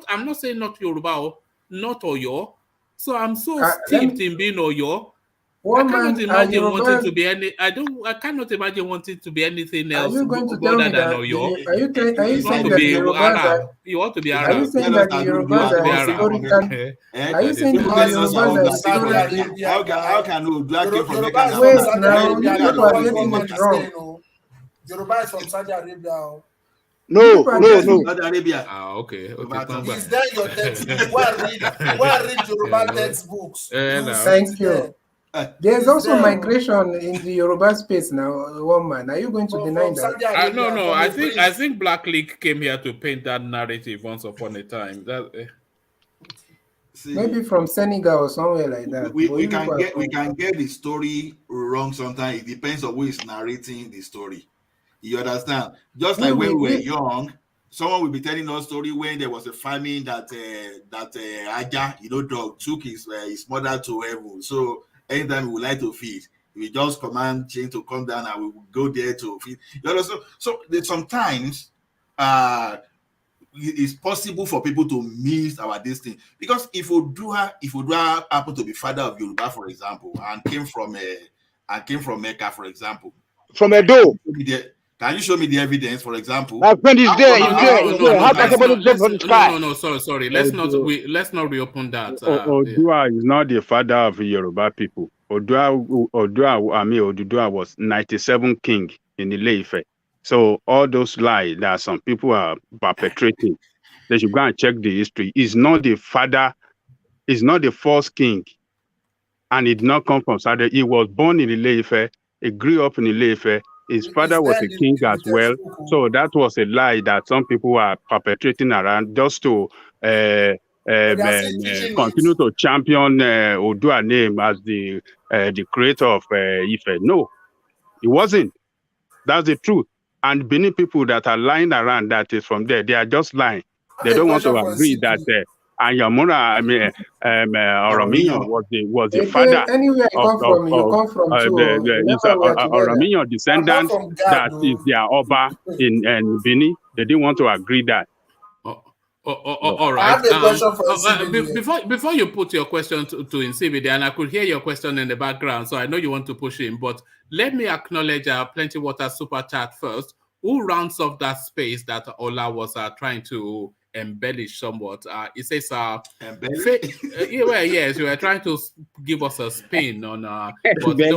I'm not saying not Yoruba, not Oyo. So I'm so steeped in being Oyo. I cannot imagine wanting to be I cannot imagine wanting to be anything else other than Oyo. Are you saying that the Yorubas are? You want to be Arab? Are you saying that the Yorubas are historical? Are you saying that the Yorubas are historically? How can Yoruba is from Saudi Arabia? You are getting it wrong. Yoruba is from Saudi Arabia. No. Saudi Arabia. Okay. Is there your textbook? Go and read Yoruba textbooks. Thank you. There's also migration in the Yoruba space now. One man, are you going to deny that? No. I think Black League came here to paint that narrative once upon a time. Maybe from Senegal or somewhere like that. We can get the story wrong sometimes. It depends on who is narrating the story. You understand? Just like when we were young, someone will be telling us story when there was a famine that Aja, dog took his mother to heaven. So anytime we would like to feed, we just command Chain to come down and we will go there to feed. So sometimes it's possible for people to miss our destiny, because if Odua happened to be father of Yoruba, for example, and came from Mecca, for example, from Edo. Can you show me the evidence, for example? My friend is there. No, sorry. Let's not reopen that. Odua is not the father of Yoruba people. Oduduwa was 97 king in Ile-Ife. So all those lies that some people are perpetrating, they should go and check the history. He's not the father. He's not the first king, and he did not come from Saudi. He was born in Ile-Ife. He grew up in Ile-Ife. His father was a king as well. So that was a lie that some people are perpetrating around just to continue to champion Odua name as the creator of Ife. No, it wasn't. That's the truth. And Benin people that are lying around that is from there, they are just lying. They don't want to agree that Anyamura, Oromiyan was the father of Oromiyan descendants that is their Oba in Benin. They didn't want to agree that. All right. I have a question for before you put your question to Nzeribe, and I could hear your question in the background, so I know you want to push in, but let me acknowledge Plenty Water Super Chat first, who rounds off that space that Ola was trying to embellish somewhat. It says, yes, you were trying to give us a spin on, but it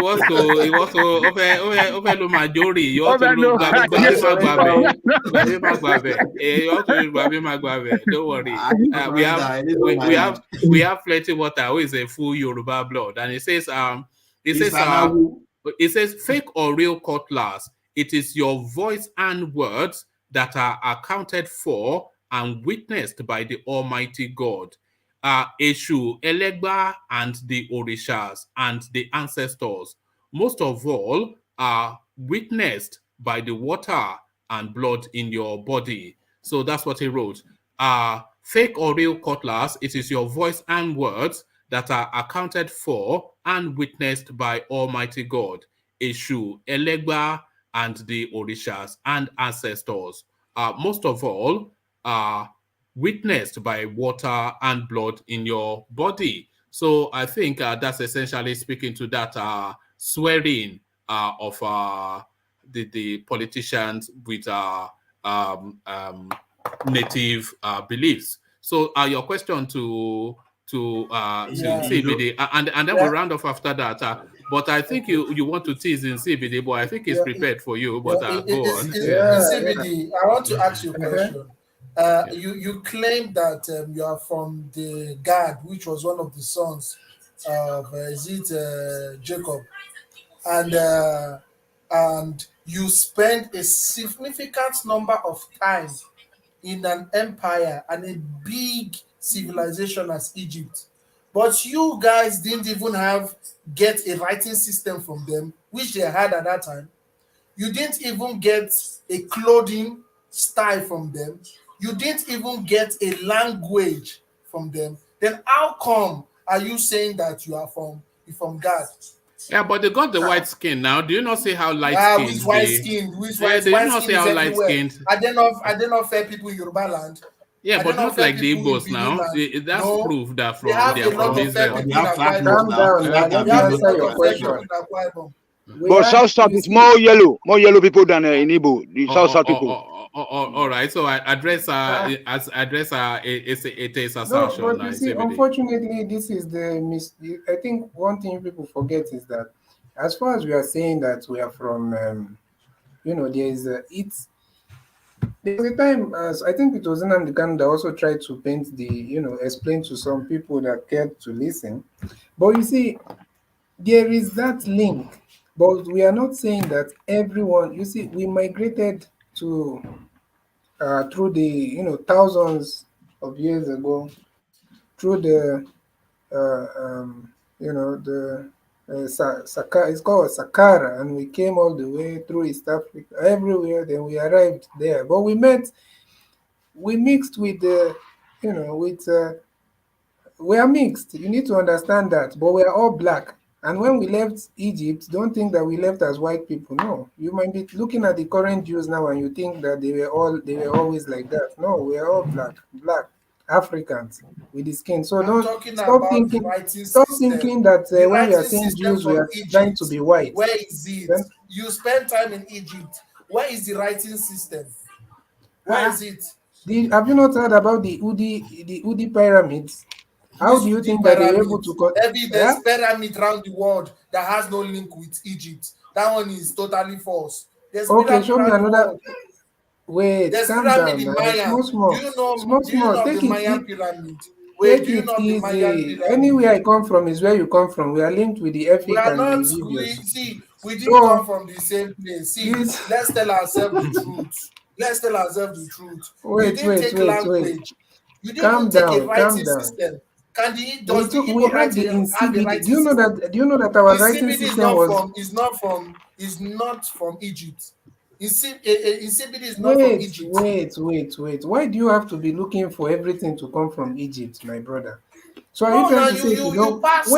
was to majority. You want to look don't worry. We have Plenty Water, who is a full Yoruba blood, and it says fake or real cutlass. It is your voice and words that are accounted for and witnessed by the Almighty God. Eshu, Elegba, and the Orishas and the ancestors. Most of all are witnessed by the water and blood in your body. So that's what he wrote. Fake or real cutlass, it is your voice and words that are accounted for and witnessed by Almighty God, Eshu, Elegba, and the Orishas and ancestors. Most of all, are witnessed by water and blood in your body. So I think that's essentially speaking to that swearing of the politicians with native beliefs. So your question to CBD, and then we'll round off after that. But I think you want to tease in CBD, but I think it's prepared for you. But go on. CBD, I want to ask you a question. You claim that you are from the Gad, which was one of the sons of Jacob, and you spend a significant number of time in an empire and a big civilization as Egypt. But you guys didn't even get a writing system from them, which they had at that time. You didn't even get a clothing style from them. You didn't even get a language from them. Then how come are you saying that you are from God? Yeah, but they got the white skin now. Do you not see how light skinned? Which white skinned? Which white skin see is how everywhere? light skinned? Are they not fair people in Yoruba land? Yeah, but not like the Igbos now. That's proof that they have a lot of fair people in Akwa Ibom. Calm down now. Let me answer your question. But South is more yellow people than in Igbo. The South people. All right, so I address it is assumption. No, but you see, unfortunately, this is I think one thing people forget is that, as far as we are saying that we are from, there was a time, as I think it was Nnamdi Kanu that also tried to paint explain to some people that cared to listen. But you see, there is that link. But we are not saying that everyone. You see, we migrated to through the thousands of years ago, through the it's called Saqqara, and we came all the way through East Africa, everywhere. Then we arrived there, but we mixed with we are mixed. You need to understand that, but we are all black. And when we left Egypt, don't think that we left as white people. No, you might be looking at the current Jews now and you think that they were always like that. No, we are all black Africans with the skin. So stop thinking that when we are saying Jews, we are trying to be white. Where is it? You spend time in Egypt. Where is the writing system? Where is it? Have you not heard about the Udi pyramids? How do you think that they were able to there's pyramid around the world that has no link with Egypt? That one is totally false. Okay, show me another. Wait, there's calm pyramid down. in Maya. Small. Do you know Take the Mayan pyramid? Take it easy. Anywhere I come from is where you come from. We are linked with the Efik and the Libyans. We didn't come from the same place. See, let's tell ourselves the truth. Let's tell ourselves the truth. Wait. You didn't take a writing system. We had the CBD. Do you know that our writing system is not from Egypt. CBD is not from Egypt. Wait. Why do you have to be looking for everything to come from Egypt, my brother? So are you trying to say you passed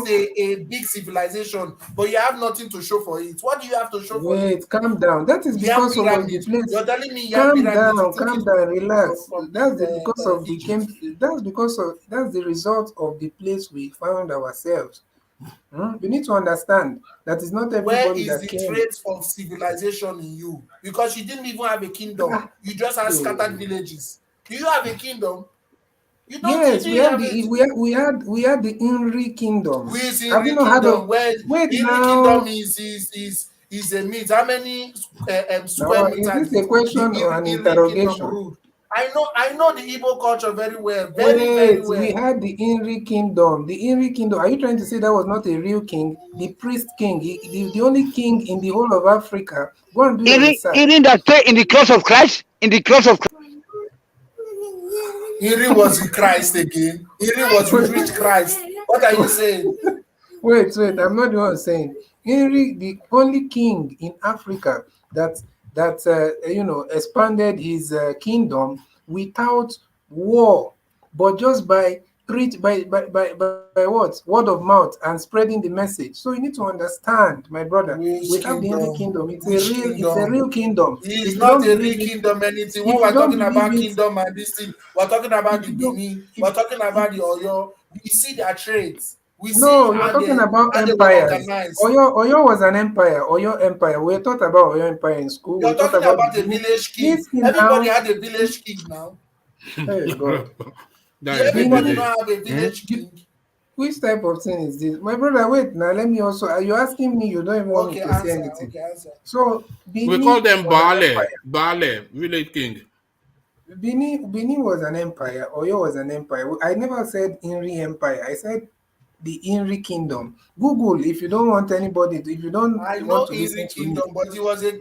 a big civilization, but you have nothing to show for it. What do you have to show for it? Wait, calm down. That is because of the place. You're telling me calm down, relax. That's the result of the place we found ourselves. You need to understand that it's not everybody that came. Where is the trait of civilization in you? Because you didn't even have a kingdom. You just had scattered villages. Do you have a kingdom? You don't yes, we had the Inri kingdom. Who is Inri kingdom? Inri kingdom is a myth. How many square meters? Is this a question or an interrogation? I know the Igbo culture very well. Very well. We had the Inri kingdom. The Inri kingdom. Are you trying to say that was not a real king? The priest king, the only king in the whole of Africa. Go and do your research. Isn't that in the cross of Christ? In the cross of Christ. Iri was with Christ again. Iri was with Christ. What are you saying? Wait. I'm not the one saying. Iri, the only king in Africa that expanded his kingdom without war, but just by what? Word of mouth and spreading the message. So you need to understand, my brother. We have the Henry Kingdom. It's a real kingdom. It's not a real kingdom anything. When we're talking about kingdom and this thing, we're talking about the Benin, we're talking about the Oyo. We see their traits. We see you're talking about empires. Oyo was an empire. Oyo Empire. We taught about Oyo Empire in school. You're talking about a village king. Everybody had a village king now. Hey God. Everybody don't have a village king. Which type of thing is this? My brother, wait now. Let me also. Are you asking me? You don't even want me to say anything. Answer. So we call them Bale, village king. Benin was an empire. Oyo was an empire. I never said Inri Empire. I said the Inri Kingdom. Google if you don't want anybody to, if you don't want to listen to me. But it was the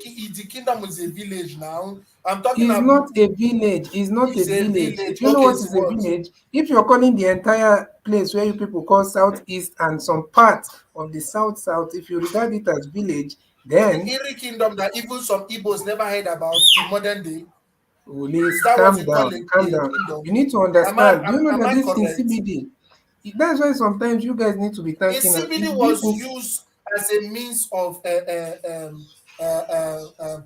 kingdom was a village now. I'm talking about. It's not a village. It's not a village. If you know what is a village, if you're calling the entire place where you people call Southeast and some parts of the South, if you regard it as village, then the Inri Kingdom that even some Igbos never heard about in modern day. Calm down. You need to understand. Do you know that this in CBD? That's why sometimes you guys need to be thanking. CBD was used as a means of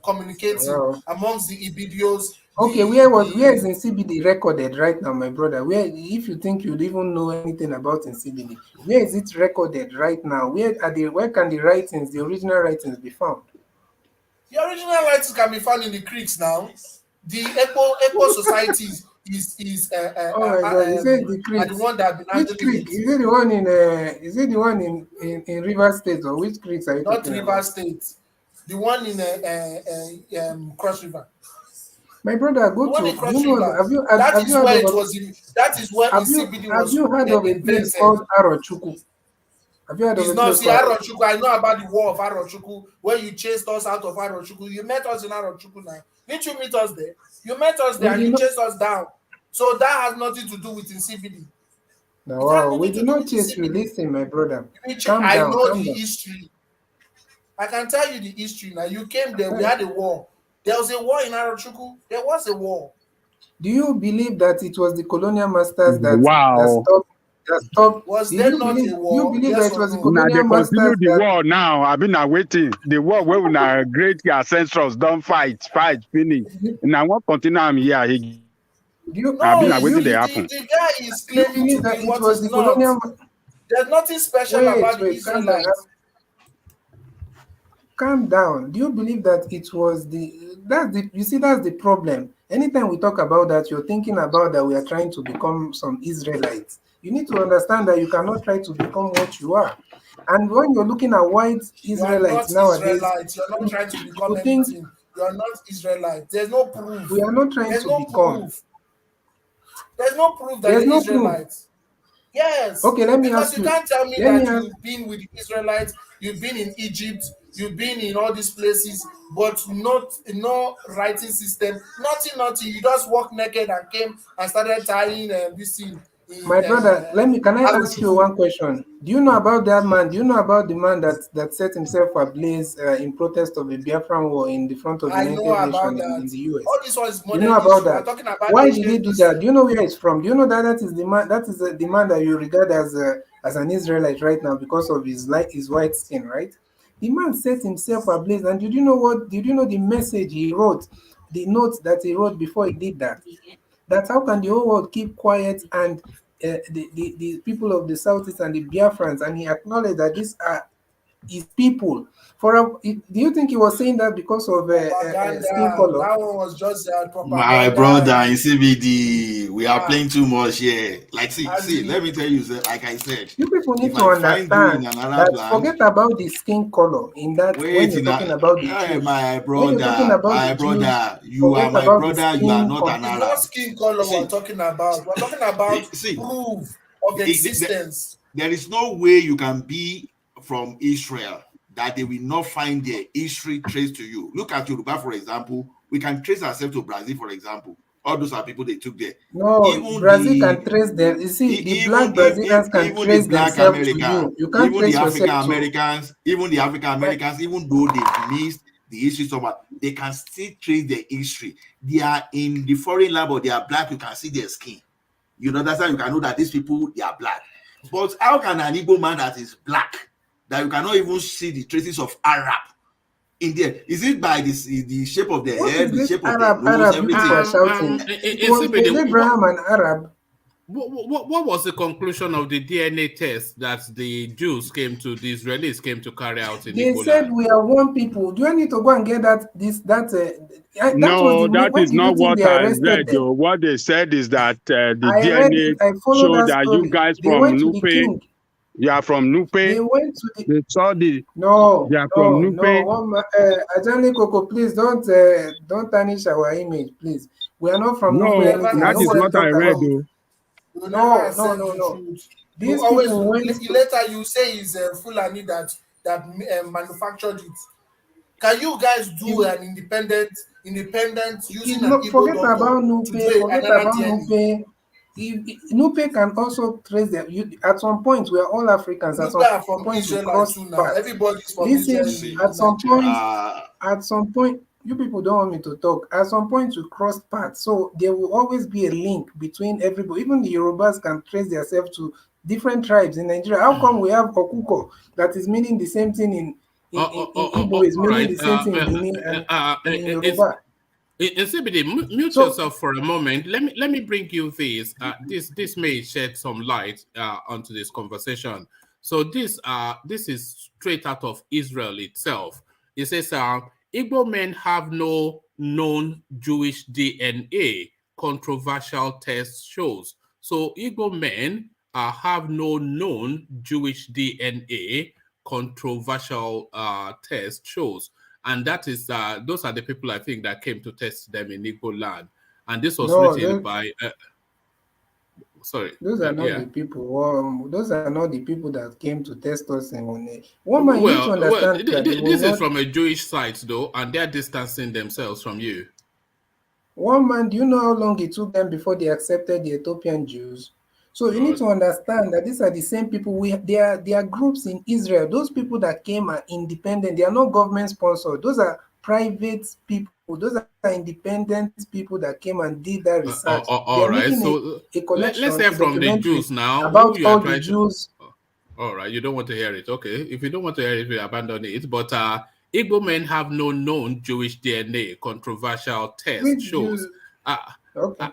communicating amongst the Ibibios. Okay, where is in CBD recorded right now, my brother? Where, if you think you'd even know anything about in CBD, where is it recorded right now? Where can the writings, the original writings, be found? The original writings can be found in the creeks now. The Epo societies is oh my God! You say the creek. The one that which creek? Is it the one in is it the one in River State, or which creeks are you talking about? Not River State. The one in Cross River. My brother, go to. That is where CBD was. Have you heard of a place called Arochukwu? Have you heard of a place called Arochukwu? I know about the war of Arochukwu, where you chased us out of Arochukwu. You met us in Arochukwu now. Didn't you meet us there? You met us there and you chased us down. So that has nothing to do with in CBD. No, wow, we do not chase you. Listen, my brother. I know the history. I can tell you the history now. You came there, we had a war. There was a war in Arochukwu. There was a war. Do you believe that it was the colonial masters that stopped? Was there not a war? You believe that it was the colonial masters that continue the war now? I've been awaiting the war where our great ancestors don't fight, finish. And I won't continue. I'm here. I've been awaiting to happen. The guy is claiming that it was the colonial. There's nothing special about the Israelites. Calm down. Do you believe that it was that's the problem. Anytime we talk about that, you're thinking about that we are trying to become some Israelites. You need to understand that you cannot try to become what you are. And when you're looking at white Israelites nowadays, you're not trying to become anything. You're not Israelite. There's no proof. We are not trying to become. There's no proof that you're Israelites. Yes. Okay, let me ask you. Because you can't tell me that you've been with the Israelites, you've been in Egypt, you've been in all these places, but no writing system, nothing. You just walk naked and came and started tying this thing. My brother, can I ask you one question? Do you know about that man? Do you know about the man that set himself ablaze in protest of the Biafran war in the front of the United Nations in the US? All this was you know about that? Why did he do that? Do you know where he's from? Do you know that is the man? That is the man that you regard as an Israelite right now because of his white skin, right? The man set himself ablaze, and did you know the message he wrote, the notes that he wrote before he did that? That how can the whole world keep quiet and the people of the Southeast and the Biafrans, and he acknowledged that these are his people. Do you think he was saying that because of skin color? That one was just propaganda. My brother in CBD, we are playing too much here. Like, see, let me tell you, like I said, you people need to understand that forget about the skin color in that when you're talking about the Jews. My brother, you are my brother, you are not an Arab. What skin color we're talking about? We're talking about proof of existence. There is no way you can be from Israel that they will not find their history traced to you. Look at Yoruba, for example. We can trace ourselves to Brazil, for example. All those are people they took there. No, even Brazil can trace them. You see, the black Brazilians can trace themselves to you. You can't trace yourself Americans, even the African Americans, even though they mixed, the history somewhere, they can still trace their history. They are in the foreign lab, or they are black, you can see their skin. You know, that's how you can know that these people, they are black. But how can an Igbo man that is black, that you cannot even see the traces of Arab in there? Is it by the shape of their head, the shape of their nose, everything? You are shouting. It was Abraham and Arab. What was the conclusion of the DNA test that the Jews the Israelis came to carry out in They Igbo said land? we are one people. Do I need to go and get that? No, that is not what I read. Though. What they said is that the DNA showed that you guys from Nupe. You are from Nupe. They went to the. They saw the. No, they are from Nupe. Ajani Koko, please don't tarnish our image, please. We are not from Nupe. That is what I read, though. No. These always people went later you say is Fulani that manufactured it. Can you guys do an independent using an Igbo forget doctor about Nupe. to do Forget another about DNA? Nupe. Nupe can also trace them. At some point, we are all Africans. At some point, we cross paths. Everybody's from Israel. At some point, you people don't want me to talk. At some point, we cross paths. So there will always be a link between everybody. Even the Yorubas can trace themselves to different tribes in Nigeria. How come we have Okuko that is meaning the same thing in Igbo is meaning the same thing in Benin and in Yoruba? Mute yourself for a moment. Let me bring you this. This may shed some light onto this conversation. So this is straight out of Israel itself. It says Igbo men have no known Jewish DNA. Controversial test shows. So Igbo men have no known Jewish DNA. Controversial test shows. And that is those are the people I think that came to test them in Igbo land. And this was written by sorry. Those are not the people. Those are not the people that came to test us in one. Woman, you need to understand that this is from a Jewish site, though, and they're distancing themselves from you. One man, do you know how long it took them before they accepted the Ethiopian Jews? So you need to understand that these are the same people. They are groups in Israel. Those people that came are independent. They are not government sponsored. Those are private people. Those are independent people that came and did that research. All right. So let's hear from the Jews now. About all the Jews. All right. You don't want to hear it. Okay. If you don't want to hear it, we abandon it. But Igbo men have no known Jewish DNA. Controversial test shows. Okay.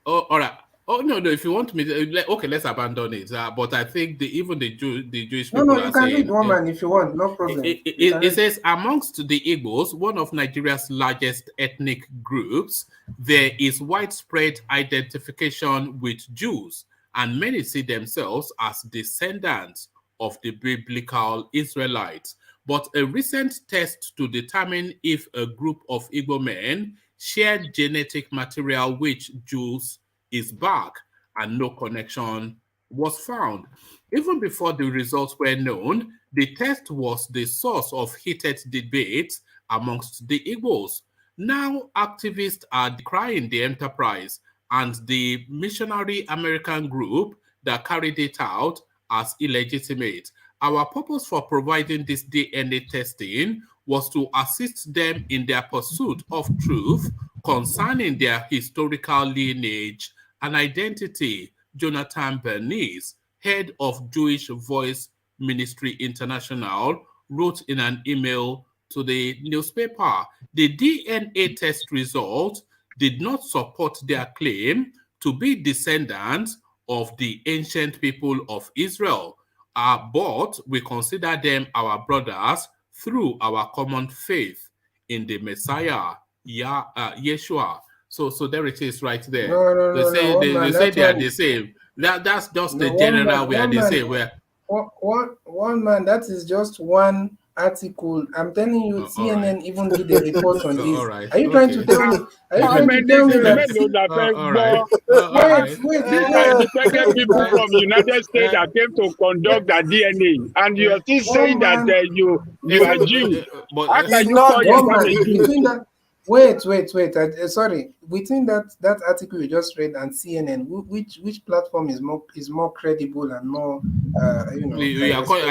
All right. Oh no! If you want me, okay, let's abandon it. But I think even the Jewish people you can read woman if you want, no problem. It says amongst the Igbos, one of Nigeria's largest ethnic groups, there is widespread identification with Jews, and many see themselves as descendants of the biblical Israelites. But a recent test to determine if a group of Igbo men shared genetic material with Jews is back, and no connection was found. Even before the results were known, the test was the source of heated debate amongst the Igbos. Now, activists are decrying the enterprise and the missionary American group that carried it out as illegitimate. Our purpose for providing this DNA testing was to assist them in their pursuit of truth concerning their historical lineage and identity. Jonathan Bernice, head of Jewish Voice Ministry International, wrote in an email to the newspaper. The DNA test result did not support their claim to be descendants of the ancient people of Israel, but we consider them our brothers through our common faith in the Messiah, Yeshua. So there it is right there. They say they are the same. That's just the general we are the same. One man, that is just one article. I'm telling you, CNN even did a report on this. Right. Are you trying to tell me? Are you trying to tell me that? Wait. These are independent people from the United States that came to conduct the DNA, and you are still saying that you are Jew. How can you call yourself a Jew? Wait. Sorry. Within that article you just read and CNN, which platform is more credible and more are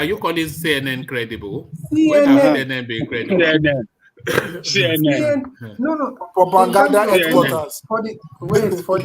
you calling CNN credible? CNN being credible? CNN. No. Propaganda headquarters. For the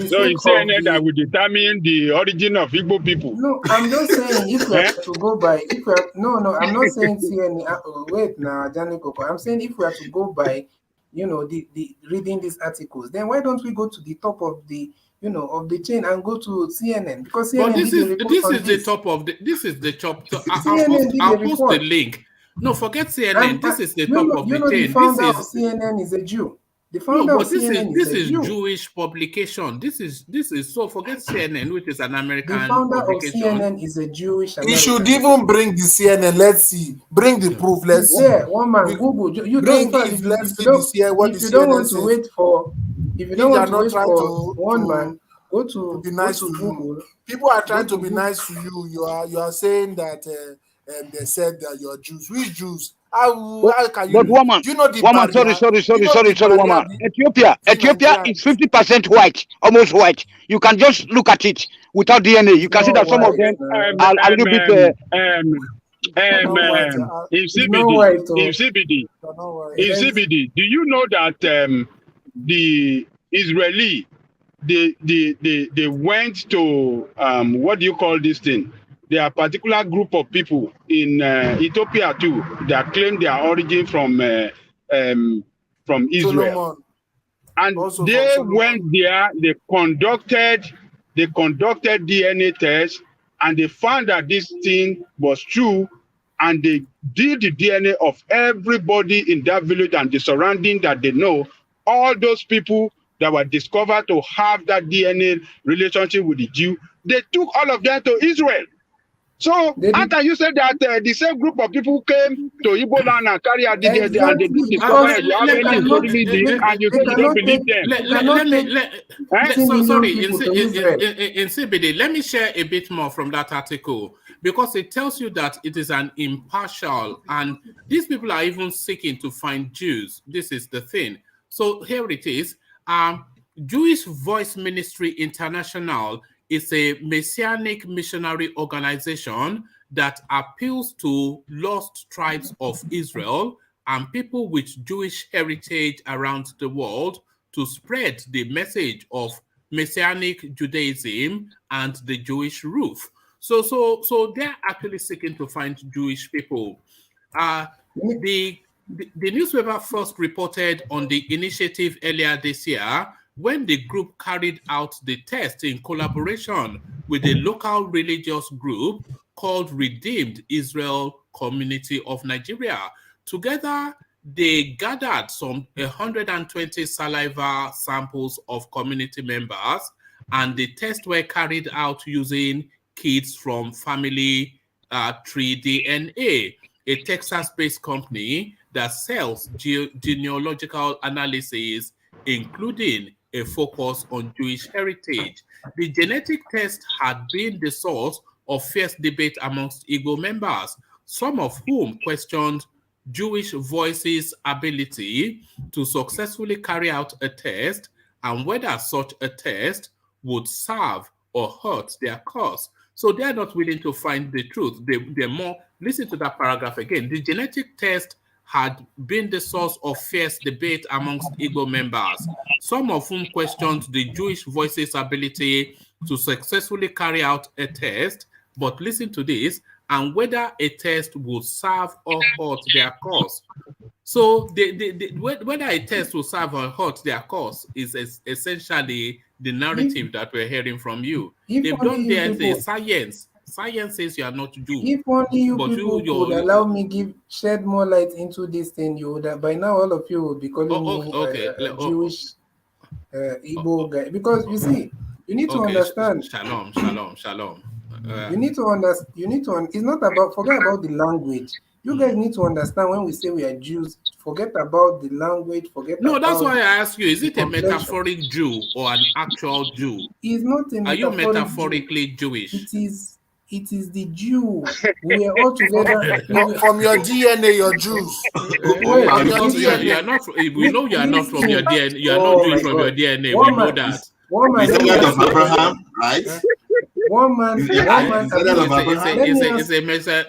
So sake it's CNN of that will determine the origin of Igbo people. No, I'm just saying if we are to go by, I'm not saying CNN. Wait now, Johnny Coco. I'm saying if we are to go by, the reading these articles, then why don't we go to the top of the of the chain and go to CNN, because CNN but this did a report on is the top of the this is the top. CNN I'll post the link. No, forget CNN. This is the top of the chain. The founder of CNN is a Jew. The founder of CNN this is a is Jew. Jewish publication. This is so forget CNN, which is an American The founder publication. of CNN is a Jewish American. You should even bring the CNN. Let's see. Bring the proof. Let's see. Yeah, one man, Google. You bring don't. if let's see this year what if the you don't CNN want to says. wait for, if you don't want to wait for one to man, go to be nice to to Google. you. People are trying to be nice to you. You are saying that they said that you're Jews. Which Jews? How can you? But woman, do you know the woman, barrier? sorry, woman. Ethiopia is 50% white, almost white. You can just look at it without DNA. You can see that some of them are a little bit. In CBD, do you know that the Israeli they went to what do you call this thing? There are a particular group of people in Ethiopia too that claim their origin from Israel, and also they went there. They conducted DNA tests, and they found that this thing was true, and they did the DNA of everybody in that village and the surrounding that they know. All those people that were discovered to have that DNA relationship with the Jew, they took all of them to Israel. So how can you say that the same group of people came to Igbo land and carry out and they discover you have any Israeli and you say you don't believe them? Sorry, in CBD, let me share a bit more from that article, because it tells you that it is an impartial, and these people are even seeking to find Jews. This is the thing. So here it is. Jewish Voice Ministry International is a messianic missionary organization that appeals to lost tribes of Israel and people with Jewish heritage around the world to spread the message of messianic Judaism and the Jewish roof. So they're actually seeking to find Jewish people. The newspaper first reported on the initiative earlier this year when the group carried out the test in collaboration with a local religious group called Redeemed Israel Community of Nigeria. Together, they gathered some 120 saliva samples of community members, and the tests were carried out using kits from Family Tree DNA, a Texas-based company that sells genealogical analysis, including a focus on Jewish heritage. The genetic test had been the source of fierce debate amongst Igbo members, some of whom questioned Jewish Voice's ability to successfully carry out a test and whether such a test would serve or hurt their cause. So they are not willing to find the truth. They're more, listen to that paragraph again. The genetic test had been the source of fierce debate amongst Igbo members, some of whom questioned the Jewish Voice's ability to successfully carry out a test, but listen to this, and whether a test would serve or hurt their cause. So whether a test will serve or hurt their cause is essentially the narrative that we're hearing from you. They've done their science. Science says you are not Jew. If only you people would allow me shed more light into this thing, you would have, by now all of you would be calling me Jewish Igbo guy. Because you see, you need to understand. Shalom. You need to understand. It's not about, forget about the language. You guys need to understand when we say we are Jews, forget about the language, No, that's why I ask you, is it a metaphoric Jew or an actual Jew? It's not a metaphoric Are you metaphorically Jewish? It is the Jew. We are all together. From your DNA, you're Jews. You are not. We know you are not from your DNA. You are not Jewish from your DNA. We know that. Abraham, right? One man.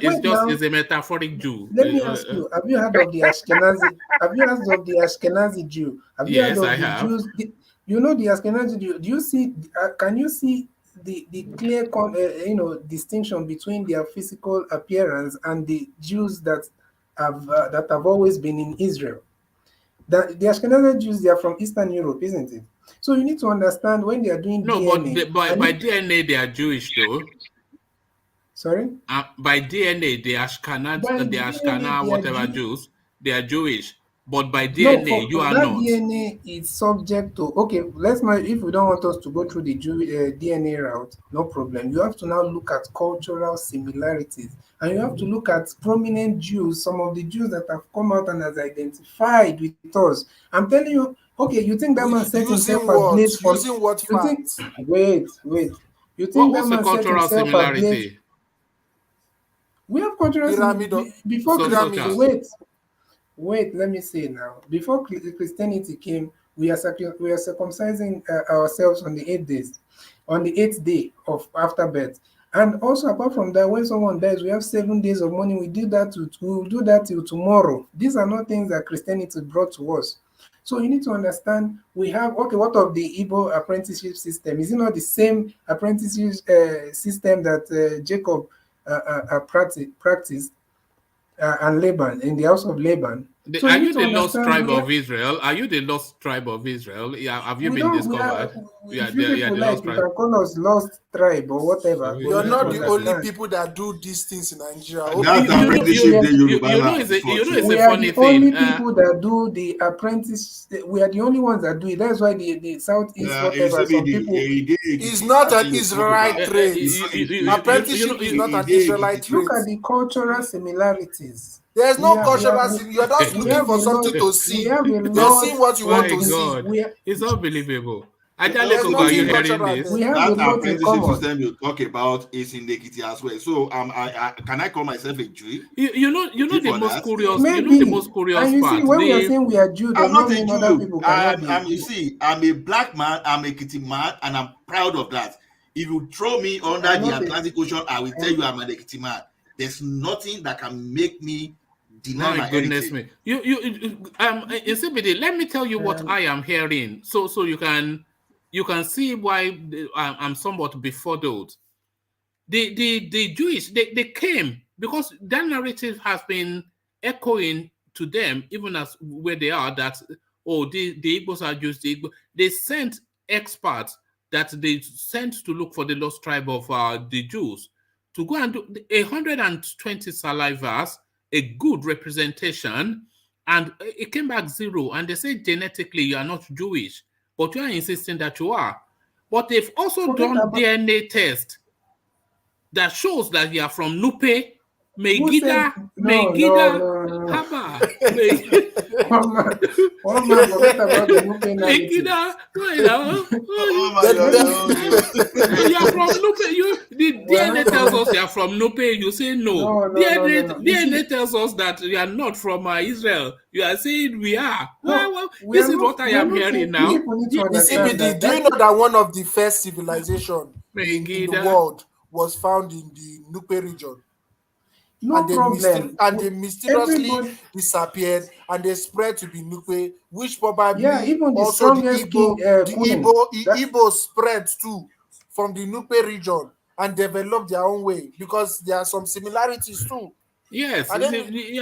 It's a metaphoric Jew. Let me ask you: have you heard of the Ashkenazi? Have you heard of the Ashkenazi Jew? Have you heard of the Jews? You know the Ashkenazi Jew. Do you see? Can you see the clear, distinction between their physical appearance and the Jews that have always been in Israel? The Ashkenazi Jews, they are from Eastern Europe, isn't it? So you need to understand when they are doing DNA. But by DNA they are Jewish, though. Sorry? By DNA, the Ashkenaz, whatever Jews, they are Jewish. But by DNA, you are that not. DNA is subject to, okay, let's not, if we don't want us to go through the DNA route, no problem. You have to now look at cultural similarities. And you have to look at prominent Jews, some of the Jews that have come out and has identified with us. I'm telling you, okay, you think that man set himself ablaze for... Using what facts? Wait. You think what's that man the cultural set himself similarity? ablaze? We have cultural similarity. Before Wait, let me say now. Before Christianity came, we are circumcising ourselves on the 8 days, on the 8th day of after birth. And also, apart from that, when someone dies, we have 7 days of mourning. We will do that till tomorrow. These are not things that Christianity brought to us. So you need to understand, we have, okay, what of the Igbo apprenticeship system? Is it not the same apprenticeship system that Jacob practiced and Laban, in the house of Laban? So are you the lost tribe of Israel? Are you the lost tribe of Israel? Yeah, have you been discovered? If you people like, you can call us lost tribe or whatever. You're not the only people that do these things in Nigeria. We are the only people that do the apprentice. We are the only ones that do it. That's why the Southeast, whatever, some people... It's not an Israelite trait. Apprenticeship is not an Israelite trait. Look at the cultural similarities. There's no cultural similarities. You're just looking for something to see. You're seeing what you want to see. It's unbelievable. That apprenticeship system you talk about is in Ekiti as well. So can I call myself a Jew? You know the most curious. Maybe. You know the most curious part. When we are saying we are Jew, I'm not a Jew. I'm a black man. I'm a Ekiti man, and I'm proud of that. If you throw me under the Atlantic Ocean, I will tell you I'm an Ekiti man. There's nothing that can make me deny my goodness heritage. Me. Nzeribe, let me tell you what I am hearing, so you can see why I'm somewhat befuddled. The Jewish, they came because that narrative has been echoing to them, even as where they are, that, the Igbos are Jews. They sent experts that they sent to look for the lost tribe of the Jews to go and do 120 salivas, a good representation, and it came back 0. And they said genetically you are not Jewish, but you are insisting that you are. But they've also done DNA test that shows that you are from Nupe, Megida, Haba. One man forget about the Nupe Megida, you are from Nupe. The DNA tells us you are from Nupe. You say no. DNA tells us that you are not from Israel. You are saying we are. Well, this is what I am hearing now. Do you know that one of the first civilizations in the world was found in the Nupe region? And they mysteriously disappeared, and they spread to be Nupe, which probably even the also strongest the Igbo spread too from the Nupe region and developed their own way, because there are some similarities too. Yes, I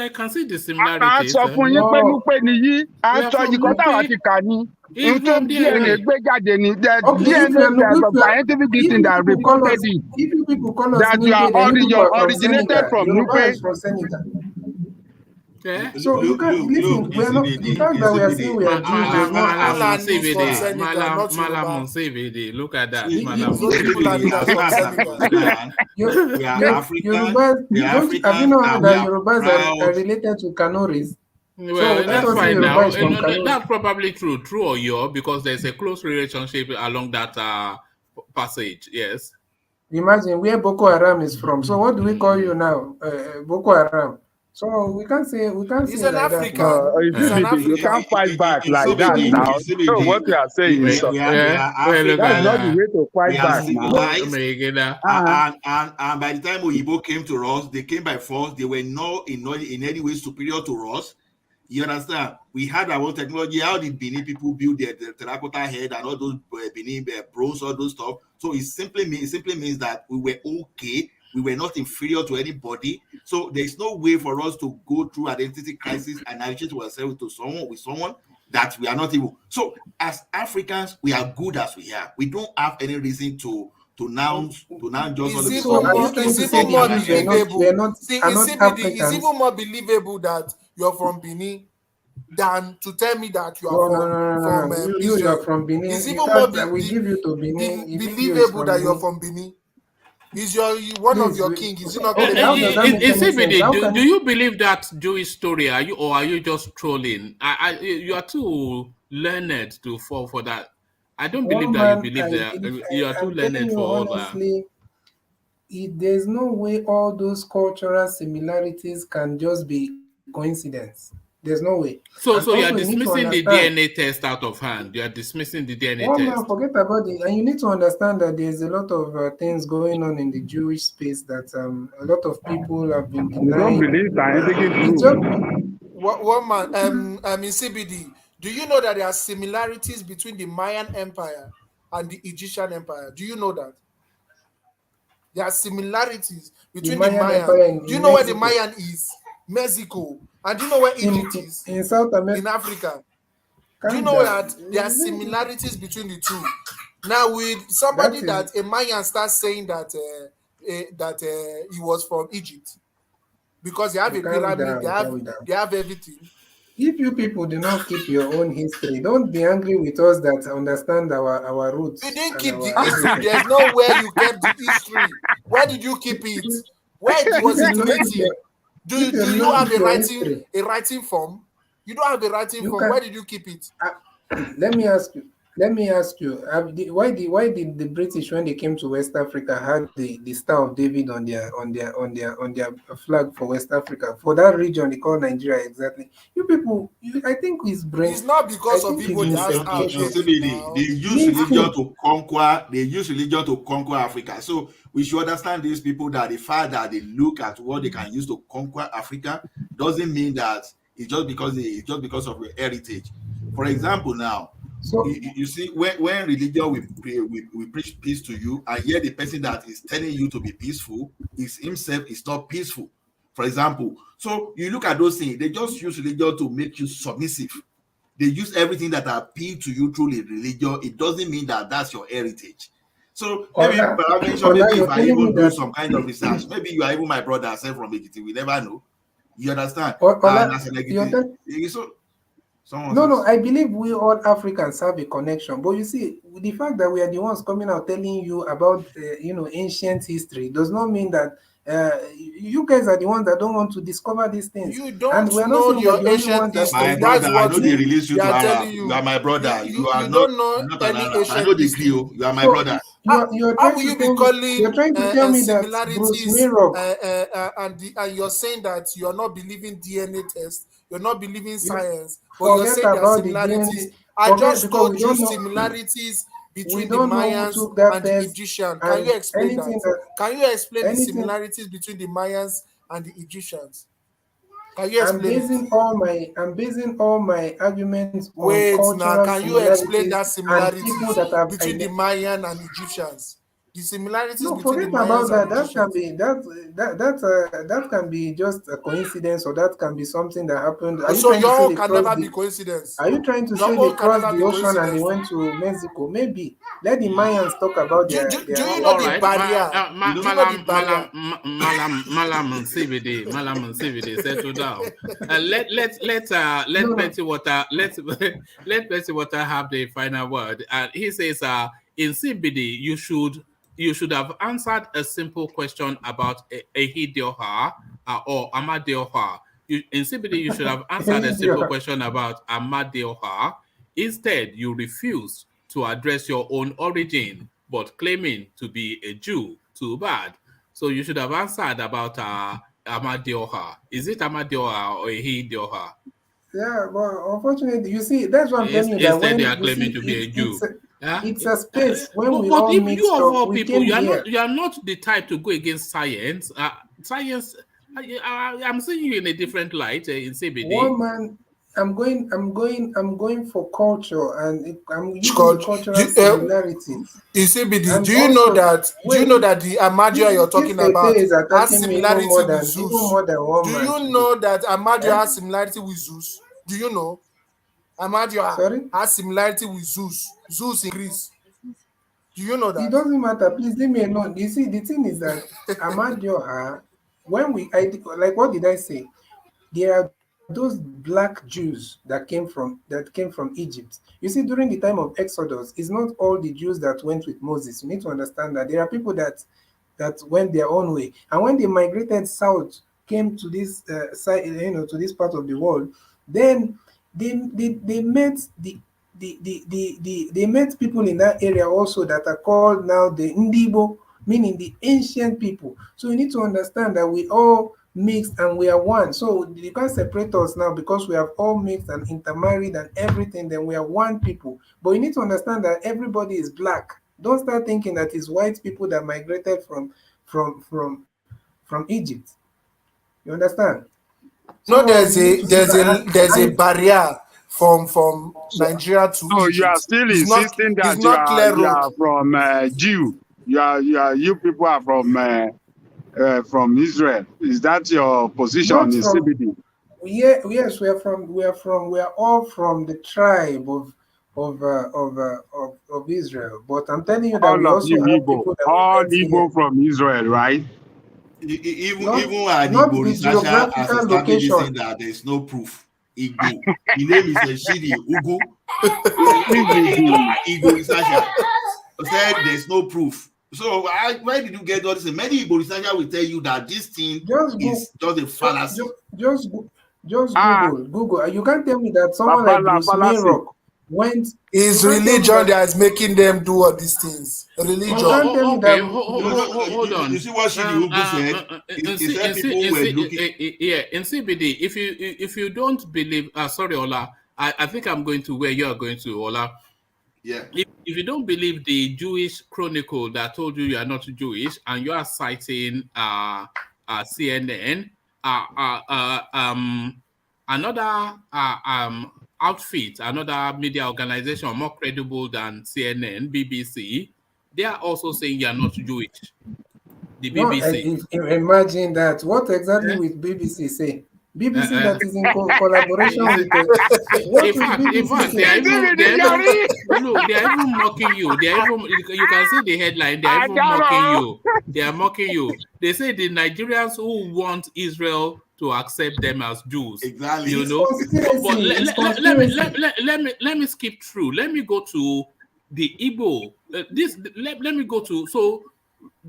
can see the similarities. If people call us that you are originated from Nupe. Okay. So you can't listen. We are not, the fact that we are saying we are Jews does not Nzeribe, look at that. We are African. Have you not heard that Yorubas are related to Kanoris? Well, that's fine now. That's probably true or your, because there's a close relationship along that passage. Yes. Imagine where Boko Haram is from. So what do we call you now? Boko Haram. So we can't say He's an like African. that. He's an African. You can't fight back like that now. So what you are saying is we are African. that's not the way to fight We are back now. civilized, and by the time Oyibo came to us, they came by force. They were not in any way superior to us. You understand? We had our own technology. How did Benin people build their terracotta head and all those Benin bronze, all those stuff? So it simply means that we were okay. We were not inferior to anybody. So there's no way for us to go through identity crisis and associate ourselves to someone that we are not even. So as Africans, we are good as we are. We don't have any reason to now just it's even more believable. It's even more believable that you're from Benin than to tell me that you are from you are from Benin. It's even more we give you to Benin. Believable that you're from Benin. Is one of your king? Is it not? Do you believe that Jewish story? Are you just trolling? You are too learned to fall for that. I don't believe that you believe that. You are too learned for all that. There's no way all those cultural similarities can just be coincidence. There's no way. So you are dismissing the DNA test out of hand. You are dismissing the DNA test. Man, forget about it. And you need to understand that there's a lot of things going on in the Jewish space that a lot of people have been denying. One man, in CBD, do you know that there are similarities between the Mayan Empire and the Egyptian Empire? Do you know that? There are similarities between the Mayan. Do you know where the Mayan is? Mexico. And do you know where Egypt is? In South America. In Africa. Do you know that there are similarities between the two? Now, with somebody that a Mayan starts saying that he was from Egypt, because they have a pyramid, they have everything. If you people do not keep your own history, don't be angry with us that understand our roots. You didn't keep the history. There's nowhere you kept the history. Where did you keep it? Where was it written? Do you have a writing form? You don't have a writing form. Where did you keep it? Let me ask you. Why did the British, when they came to West Africa, had the Star of David on their flag for West Africa, for that region they call Nigeria exactly? You people, I think his brain. It's not because of people they use religion to conquer. They use religion to conquer Africa. So we should understand these people that the fact that they look at what they can use to conquer Africa doesn't mean that it's just because of your heritage. For example, now. So you see, when religion we preach peace to you, and yet the person that is telling you to be peaceful is himself is not peaceful. For example, so you look at those things, they just use religion to make you submissive. They use everything that appeal to you through religion. It doesn't mean that that's your heritage. So maybe if I even do some kind of research, maybe you are even my brother, I from Ekiti. We never know. You understand? No, I believe we all Africans have a connection. But you see, the fact that we are the ones coming out telling you about, ancient history does not mean that you guys are the ones that don't want to discover these things. You don't know your ancient history. My brother, I know they release you to Arab. You are my brother. You are don't know any ancient I know the Creole. You are my brother. How will you be calling similarities and you're saying that you're not believing DNA tests, you're not believing science, but you're saying there are similarities. I just told you similarities between the Mayans and the Egyptians. Can you explain that? Can you explain the similarities between the Mayans and the Egyptians? Can you explain? I'm basing all my arguments on cultural now. Can you explain that similarities between the Mayan and Egyptians? The similarities between the Mayans and that can be just a coincidence, or that can be something that happened. So your own can never be coincidence. Are you trying to say they crossed the ocean and they went to Mexico? Maybe. Let the Mayans talk about their do you know the barrier? Malam CBD, settle down. Let Plenty Water have the final word. He says, in CBD, you should have answered a simple question about Ehidioha or Amadioha. In CBD, you should have answered a simple question about Amadioha. Instead, you refused to address your own origin, but claiming to be a Jew. Too bad. So you should have answered about Amadioha? Is it Amadioha or Ehidioha? Yeah, but unfortunately, you see, that's what I'm telling you. That Instead, when they are you claiming see to be a Jew. it's a space when we But all if you mixed of up. all We people, came here. you are not the type to go against science. Science. I'm seeing you in a different light in CBD. One man, I'm going for culture, and I'm using the cultural similarities. You see, BD, And do you also, know that? Do you know that the Amadioha you're talking about is has attacking me similarity with even Zeus? more than one Do man you today. know that Amadioha has similarity with Zeus? Do you know? Amadioha has similarity with Zeus. Zeus in Greece. Do you know that? It doesn't matter. Please leave me alone. You see, the thing is that Amadioha, like what did I say? There are those black Jews that came from Egypt. You see, during the time of Exodus, it's not all the Jews that went with Moses. You need to understand that there are people that went their own way, and when they migrated south, came to this side, to this part of the world, then they met they met people in that area also that are called now the Ndibo, meaning the ancient people. So you need to understand that we all mixed and we are one. So you can't separate us now because we have all mixed and intermarried and everything, then we are one people. But you need to understand that everybody is black. Don't start thinking that it's white people that migrated from Egypt. You understand? No, So there's a barrier from Nigeria to So Egypt. you are still insisting that it's not clear you road. are from Jew. You people are from Israel. Is that your position Not in from CBD? yes, we are all from the tribe of Israel. But I'm telling you that we All of also you have Igbo. people that we All met here. Igbo from Israel, right? Even Not at not Igbo the researcher has geographical established this location. thing that there is no proof. Igbo. The name is Shiri Ugu. Igbo researcher said there's no proof. So where did you get all this? Many Igbo researchers will tell you that this thing is just a fallacy. Just Google. You can't tell me that someone like Bruce Mayrock went. It's religion that is making them do all these things. Religion. You can't tell me that. Hold on. You see what Shiri Ugu said? He said people were looking. Yeah, in CBD, if you don't believe, sorry, Ola, I think I'm going to where you are going to, Ola. Yeah. If you don't believe the Jewish Chronicle that told you are not Jewish, and you are citing CNN, another outfit, another media organization more credible than CNN, BBC, they are also saying you are not Jewish. The BBC. No, imagine that. What exactly will BBC say? BBC that is in collaboration with what in fact, they are even mocking you. You can see the headline. They are even mocking you. They are mocking you. They say the Nigerians who want Israel to accept them as Jews. Exactly. You know. But let me skip through. Let me go to the Igbo. Let me go to so.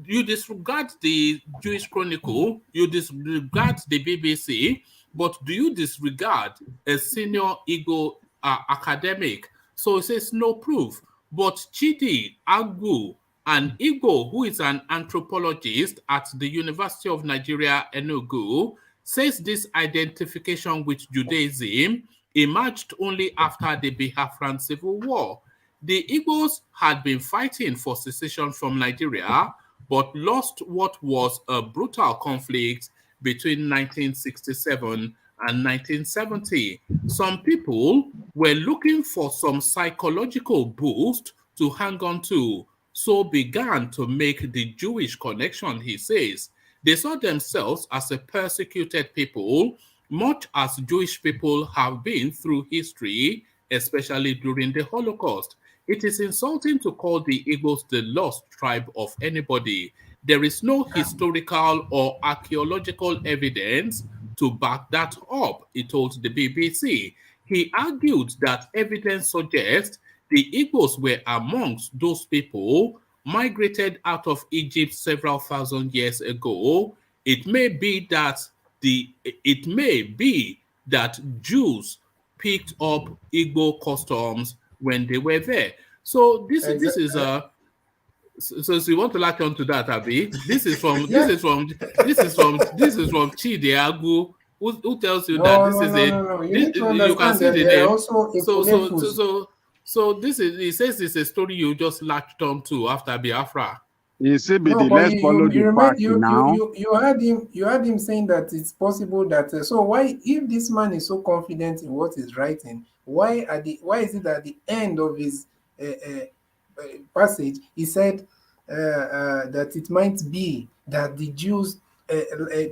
You disregard the Jewish Chronicle, you disregard the BBC, but do you disregard a senior Igbo academic? So it says no proof. But Chidi Agwu, an Igbo who is an anthropologist at the University of Nigeria, Enugu, says this identification with Judaism emerged only after the Biafran Civil War. The Igbos had been fighting for secession from Nigeria, but lost what was a brutal conflict between 1967 and 1970. Some people were looking for some psychological boost to hang on to, so began to make the Jewish connection, he says. They saw themselves as a persecuted people, much as Jewish people have been through history, especially during the Holocaust. It is insulting to call the Igbos the lost tribe of anybody. There is no historical or archaeological evidence to back that up, he told the BBC. He argued that evidence suggests the Igbos were amongst those people migrated out of Egypt several thousand years ago. It may be that Jews picked up Igbo customs when they were there. So this is So you want to latch on to that, Abi? This is from Chidi Agu, who tells you that this is no. You need to understand see that the there are name. also So this is, he says it's a story you just latched on to after Biafra. No, but you heard him saying that it's possible that so why, if this man is so confident in what he's writing, why is it at the end of his passage he said that it might be that the Jews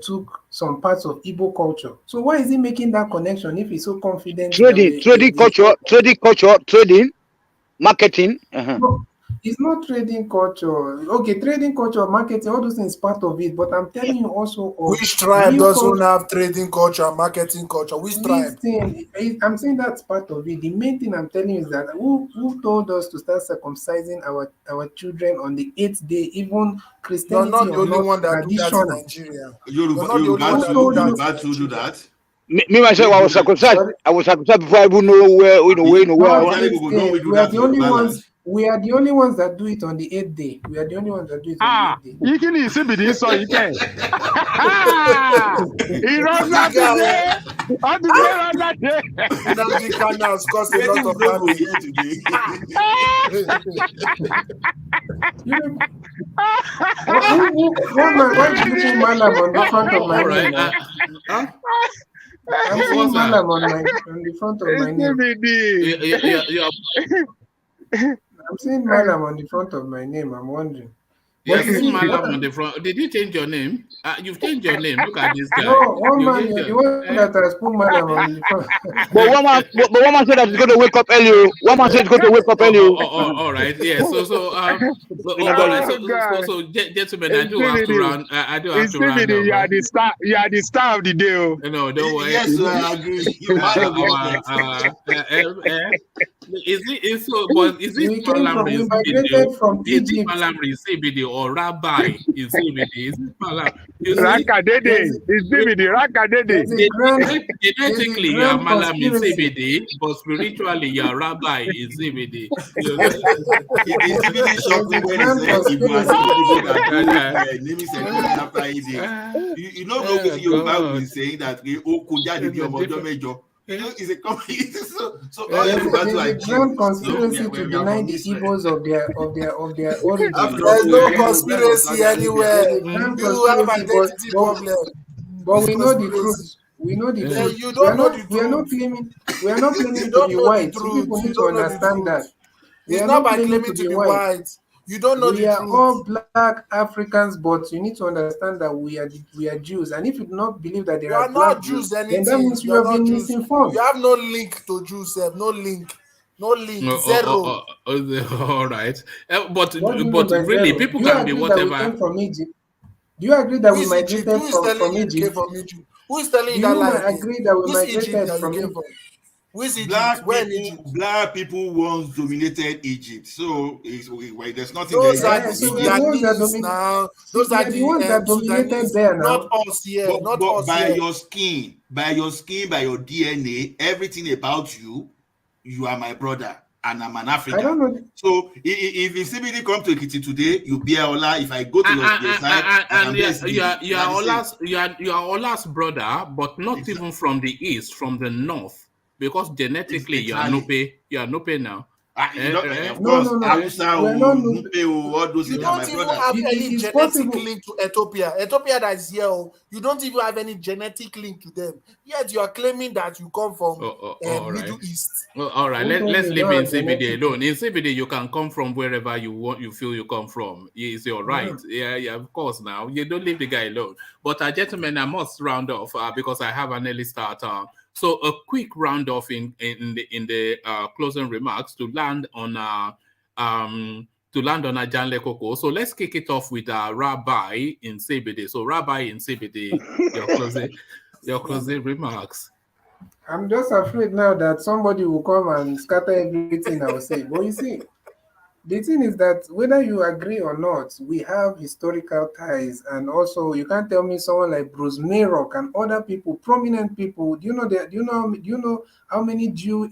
took some parts of Igbo culture? So why is he making that connection if he's so confident? Trading marketing. No, it's not trading culture. Okay, trading culture, marketing, all those things part of it. But I'm telling you also, which tribe doesn't have trading culture, marketing culture? Which tribe? I'm saying that's part of it. The main thing I'm telling you is that who told us to start circumcising our children on the 8th day, even Christianity? You're not the only one that do that in Nigeria. You're not the only one that do that. Me myself, I was circumcised. I was circumcised before I even know where We are the only ones. We are the only ones that do it on the 8th day. We are the only ones that do it on the 8th day. You can see me so you can. He runs that day. On the day on that day. Energy canals cost a lot of money Why did you put Malam on the front of my name? I'm seeing Malam on the front of my name. I'm seeing Malam on the front of my name. I'm wondering. You're seeing Malam on the front. Did you change your name? You've changed your name. Look at this guy. No, one man, the one that has put Malam on the front. But one man said that he's going to wake up early. One man said he's going to wake up early. All right. Yeah. So, gentlemen, I do have to round. I do have to round. You are the star. You are the star of the day. No, don't worry. Yes, I agree. Is it Malam we migrated from Egypt. Malam CBD or Rabbi in CBD? Is it Malam? Rakadede is CBD. Rakadede. Genetically, you are Malam in CBD, but spiritually, you are Rabbi in CBD. It's really shocking when you know, Yoruba will be saying that it's a so all there's a grand conspiracy to deny the Igbos of their origin. There's no conspiracy anywhere. You have identity problem. But we know the truth. We know the truth. You don't know the truth. We are not claiming to be white. People need to understand that. It's not by claiming to be white. You don't know the truth. We are all black Africans, but you need to understand that we are Jews. And if you do not believe that there are black Jews, then that means you have been misinformed. You have no link to Jews, no link. Zero. All right. But really, people can be whatever. We came from Egypt? Do you agree that we migrated from Egypt? Who is telling you that lie? Agree that we migrated from Egypt? Black people once dominated Egypt, so there's nothing. Those are the ones that dominated there now. Not us here. By your skin, by your DNA, everything about you are my brother, and I'm an African. I don't know. So if CBD come to Ekiti today, you bear Ola. If I go to your side, you are Ola's brother, but not even from the east, from the north. Because genetically, you are Nupe now. You don't even have any genetic link to Ethiopia. Ethiopia that is here, you don't even have any genetic link to them. Yet you are claiming that you come from Middle East. All right, let's leave in CBD alone. In CBD, you can come from wherever you feel you come from. It's your right. Yeah, of course. Now you don't leave the guy alone. But gentlemen, I must round off because I have an early start. So a quick round off in the closing remarks to land on Ajanle Koko. So let's kick it off with Rabbi in CBD. So Rabbi in CBD, your closing remarks. I'm just afraid now that somebody will come and scatter everything I will say. But you see, the thing is that whether you agree or not, we have historical ties, and also you can't tell me someone like Bruce Mayrock and other people, prominent people. Do you know how many Jewish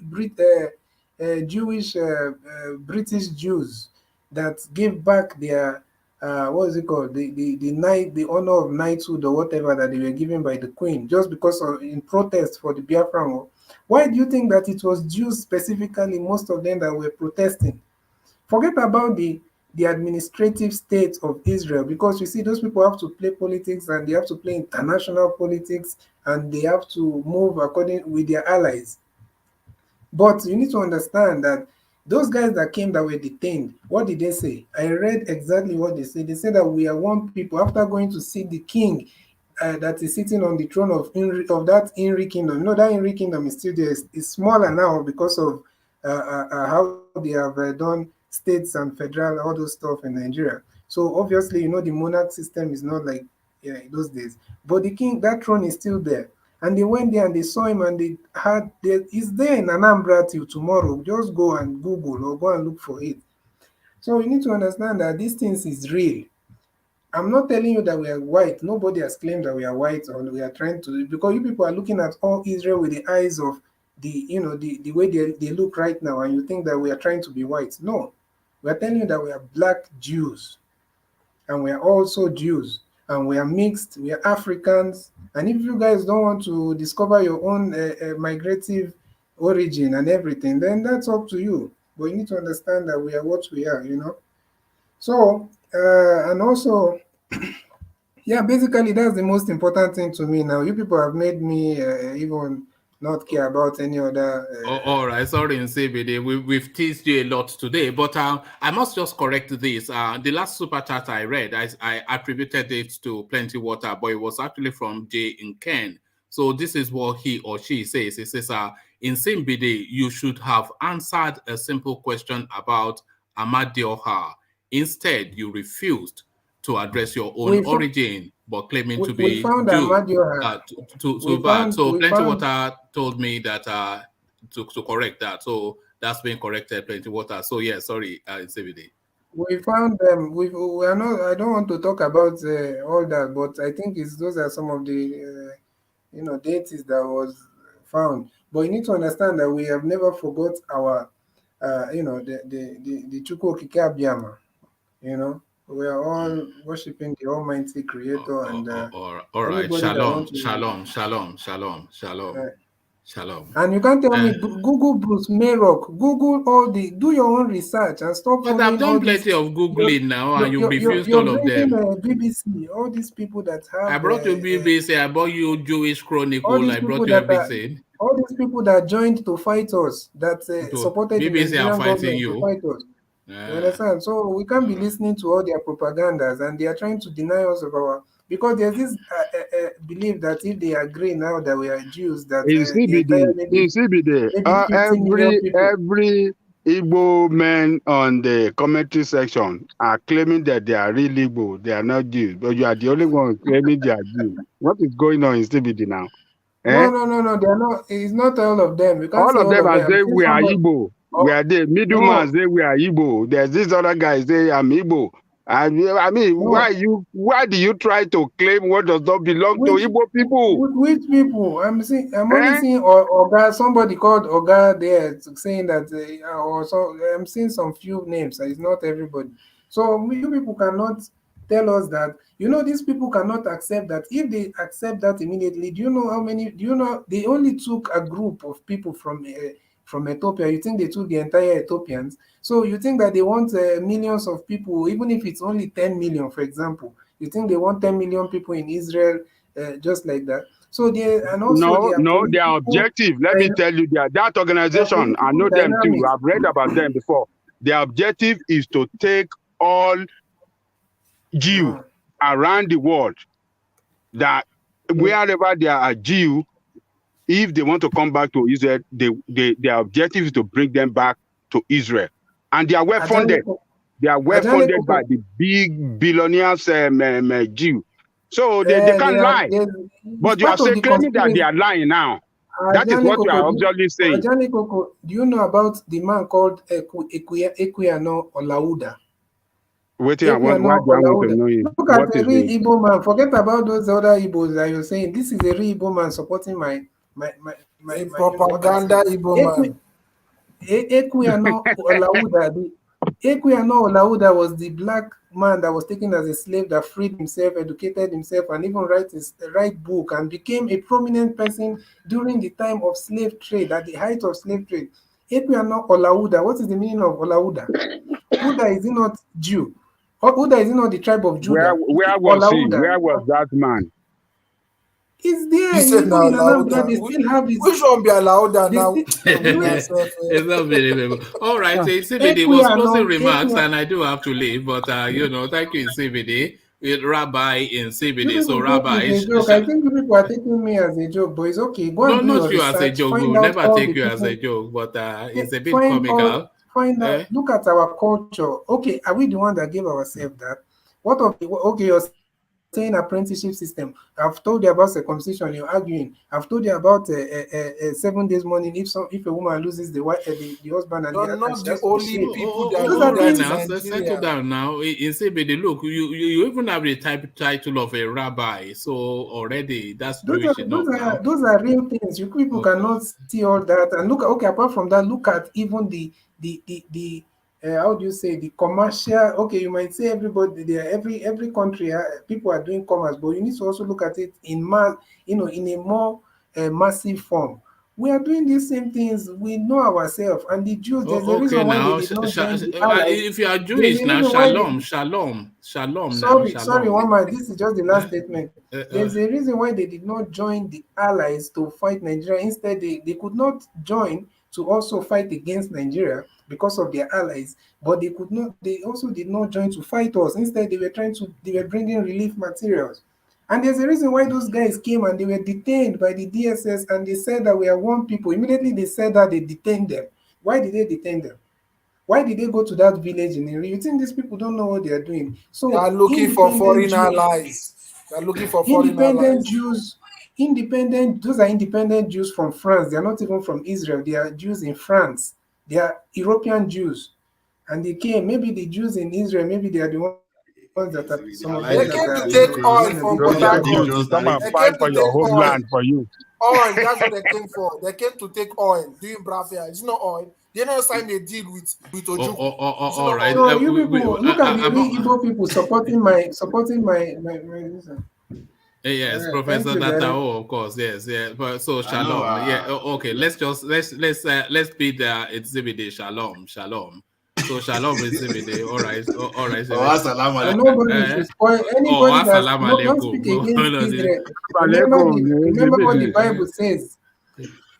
British Jews that gave back their what is it called, the honor of knighthood or whatever that they were given by the Queen, just because of in protest for the Biafran War. Why do you think that it was Jews specifically, most of them, that were protesting? Forget about the administrative state of Israel, because you see those people have to play politics, and they have to play international politics, and they have to move according with their allies. But you need to understand that those guys that came that were detained, what did they say? I read exactly what they said. They said that we are one people. After going to see the king that is sitting on the throne of that Inri kingdom. No, that Inri kingdom is still there. It's smaller now because of how they have done states and federal, all those stuff in Nigeria. So obviously, the monarch system is not like those days. But the king, that throne is still there. And they went there and they saw him, and he's there in Anambra till tomorrow. Just go and Google or go and look for it. So you need to understand that these things is real. I'm not telling you that we are white. Nobody has claimed that we are white, or we are trying to, because you people are looking at all Israel with the eyes of the way they look right now, and you think that we are trying to be white. No, we are telling you that we are black Jews, and we are also Jews, and we are mixed, we are Africans. And if you guys don't want to discover your own migrative origin and everything, then that's up to you. But you need to understand that we are what we are, So, and also, yeah, basically that's the most important thing to me now. You people have made me even not care about any other. All right, sorry, Nzeribe, we've teased you a lot today, but I must just correct this. The last super chat I read, I attributed it to Plenty Water, but it was actually from Jay in Ken. So this is what he or she says. It says, Nzeribe, you should have answered a simple question about Amadioha. Instead, you refused to address your own origin, but claiming to be Jew. Too bad. So Plenty Water told me that to correct that. So that's been corrected, Plenty Water. So yeah, sorry, Nzeribe. We found them. We are not. I don't want to talk about all that, but I think those are some of the deities that was found. But you need to understand that we have never forgot our the Chukwu Okike Abiyama. We are all worshiping the Almighty Creator, and all right. Shalom. And you can't tell me Google Bruce Mayrock, Google do your own research and stop. But I've done plenty of Googling now, and you refused all of them. BBC, all these people that have. I brought you BBC. I brought you Jewish Chronicle. I brought you everything. All these people that joined to fight us, that supported BBC the Nigerian government you. to fight us. You understand? So we can't be listening to all their propagandas, and they are trying to deny us of our. Because there's this belief that if they agree now that we are Jews, that every Igbo men on the commentary section are claiming that they are real Igbo. They are not Jews, but you are the only one claiming they are Jews. What is going on in CBD now? No, they are not. It's not all of them. All of them are saying we are Igbo. We are the middleman say we are Igbo. There's this other guy say I'm Igbo. I mean, why do you try to claim what does not belong to Igbo people? Which people? I'm only seeing Oga, somebody called Oga there saying that, I'm seeing some few names. It's not everybody. So you people cannot tell us that. These people cannot accept that. If they accept that immediately, do you know how many? Do you know they only took a group of people from Ethiopia? You think they took the entire Ethiopians? So you think that they want millions of people, even if it's only 10 million, for example? You think they want 10 million people in Israel just like that? So their objective. Let me tell you, that organization, I know them too. I've read about them before. Their objective is to take all Jews around the world, that wherever there are Jews, if they want to come back to Israel, their objective is to bring them back to Israel. And they are well funded. They are well funded by the big billionaires, Jews. So they can't lie. But you are saying claiming that they are lying now. That is what you are obviously saying. Do you know about the man called Equiano Olauda? Wait, I want to know him. Look at the real Igbo man. Forget about those other Igbos that you're saying. This is a real Igbo man supporting my propaganda Igbo man. Equiano Olauda. Ekweano Olauda was the black man that was taken as a slave that freed himself, educated himself, and even write book and became a prominent person during the time of slave trade, at the height of slave trade. Ekweano Olauda, what is the meaning of Olauda? Uda is not Jew. Uda is not the tribe of Judah. Where was he? Where was that man? It's there. He said now Anambra, they still have this. Which one be allowed now? It's not believable. All right, CBD was closing remarks, and I do have to leave, but thank you, CBD. With Rabbi in CBD. So Rabbi, it's a joke. I think people are taking me as a joke, but it's okay. Go and do your research. As a joke. We will never take you as a joke, but it's a bit comical. Find out. Look at our culture. Okay, are we the one that gave ourselves that? What of you're saying apprenticeship system. I've told you about circumcision. You're arguing. I've told you about 7 days mourning if a woman loses the husband and you're not the only people that do that now. Settle down now. In CBD, look, you even have the title of a rabbi, so already that's those are real things. You people cannot see all that. And look, apart from that, look at even the how do you say, the commercial? Okay, you might say everybody there, every country, people are doing commerce, but you need to also look at it in in a more massive form. We are doing these same things. We know ourselves, and the Jews. There's a reason why they did not join the Allies. If you are Jewish now, shalom. Sorry, one man. This is just the last statement. There's a reason why they did not join the Allies to fight Nigeria. Instead, they could not join to also fight against Nigeria because of their allies, but they could not. They also did not join to fight us. Instead, they were bringing relief materials. And there's a reason why those guys came and they were detained by the DSS, and they said that we are one people. Immediately they said that they detained them. Why did they detain them? Why did they go to that village in Iri? You think these people don't know what they are doing? So they are looking for foreign allies. They are looking for foreign independent Jews. Those are independent Jews from France. They are not even from Israel. They are Jews in France. They are European Jews, and they came. Maybe the Jews in Israel, maybe they are the ones that are some of them. They came to take oil from Jews. Come and fight for your homeland for you. Oil, that's what they came for. They came to take oil, doing bravia. It's not oil. They never signed a deal with Oju. All right. So you people, look at the Igbo people supporting my. Yes, Professor Datao, of course. Yes, yeah. But so shalom. Okay. Let's be there. It's CBD. Shalom. So shalom is CBD. All right. Nobody should spoil anybody that don't speak against Israel. Remember what the Bible says.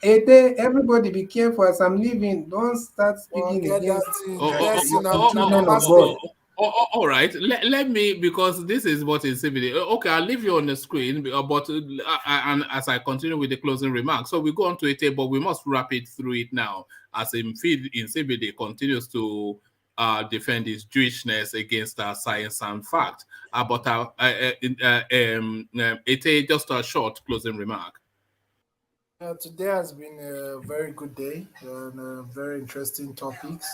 Everybody be careful as I'm leaving. Don't start speaking against children of God. All right, let me, because this is what is CBD. Okay, I'll leave you on the screen, but and as I continue with the closing remarks, so we go on to it, but we must wrap it through it now, as in CBD continues to defend his Jewishness against science and fact. But it's just a short closing remark. Today has been a very good day and very interesting topics.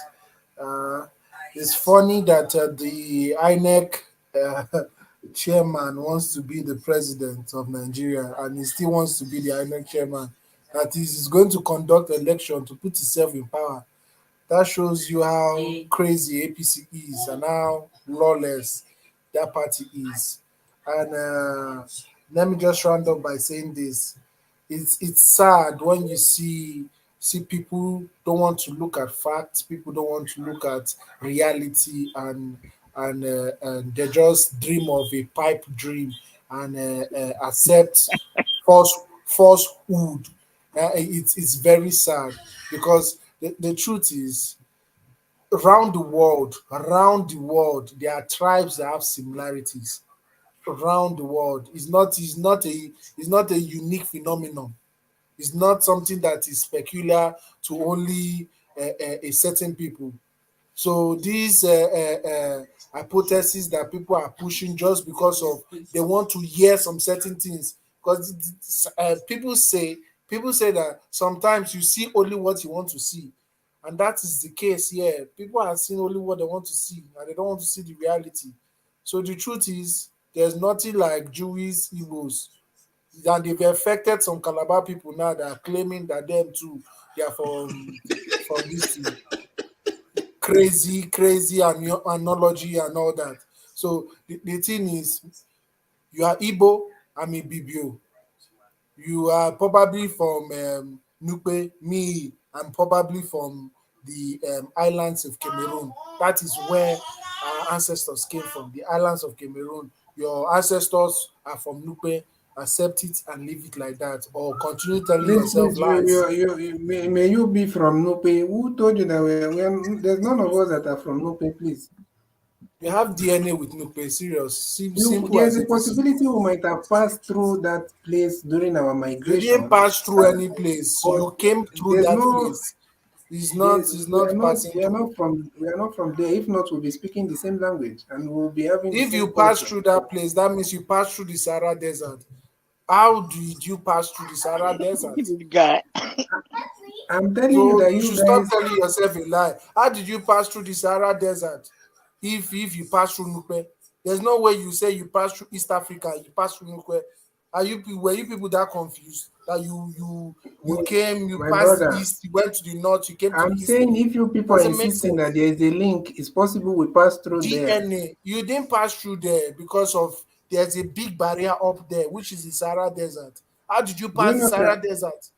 It's funny that the INEC chairman wants to be the president of Nigeria, and he still wants to be the INEC chairman. That is going to conduct election to put himself in power. That shows you how crazy APC is and how lawless that party is. And let me just round up by saying this. It's sad when you see people don't want to look at facts, people don't want to look at reality, and they just dream of a pipe dream and accept falsehood. It's very sad, because the truth is, around the world, there are tribes that have similarities. Around the world, it's not a unique phenomenon. It's not something that is peculiar to only a certain people. So these hypotheses that people are pushing just because of they want to hear some certain things, because people say that sometimes you see only what you want to see, and that is the case here. People are seeing only what they want to see, and they don't want to see the reality. So the truth is, there's nothing like Jewish Igbos. And they've affected some Calabar people now that are claiming that them too, they are from this thing. crazy analogy and all that. So the thing is, you are Igbo, I'm a Bibio. You are probably from Nupe, me, I'm probably from the islands of Cameroon. That is where our ancestors came from, the islands of Cameroon. Your ancestors are from Nupe. Accept it and leave it like that, or continue telling yourself lies. May you be from Nupe? Who told you that there's none of us that are from Nupe, please? You have DNA with Nupe, serious. Simple There's as a it is. possibility we might have passed through that place during our migration. You didn't pass through any place. You came through that place. It's not passing through. We are not from there. If not, we'll be speaking the same language and we'll be having. If you pass through that place, that means you pass through the Sahara Desert. How did you pass through the Sahara Desert? Guy. I'm telling you that you should stop telling yourself a lie. How did you pass through the Sahara Desert? If you pass through Nupe, there's no way you say you pass through East Africa, you pass through Nupe. Were you people that confused that you came, you passed brother, east, you went to the north, you came to the east? I'm saying if you people are insisting that there is a link, it's possible we pass through DNA. there. You didn't pass through there because of there's a big barrier up there, which is the Sahara Desert. How did you pass the Sahara Desert?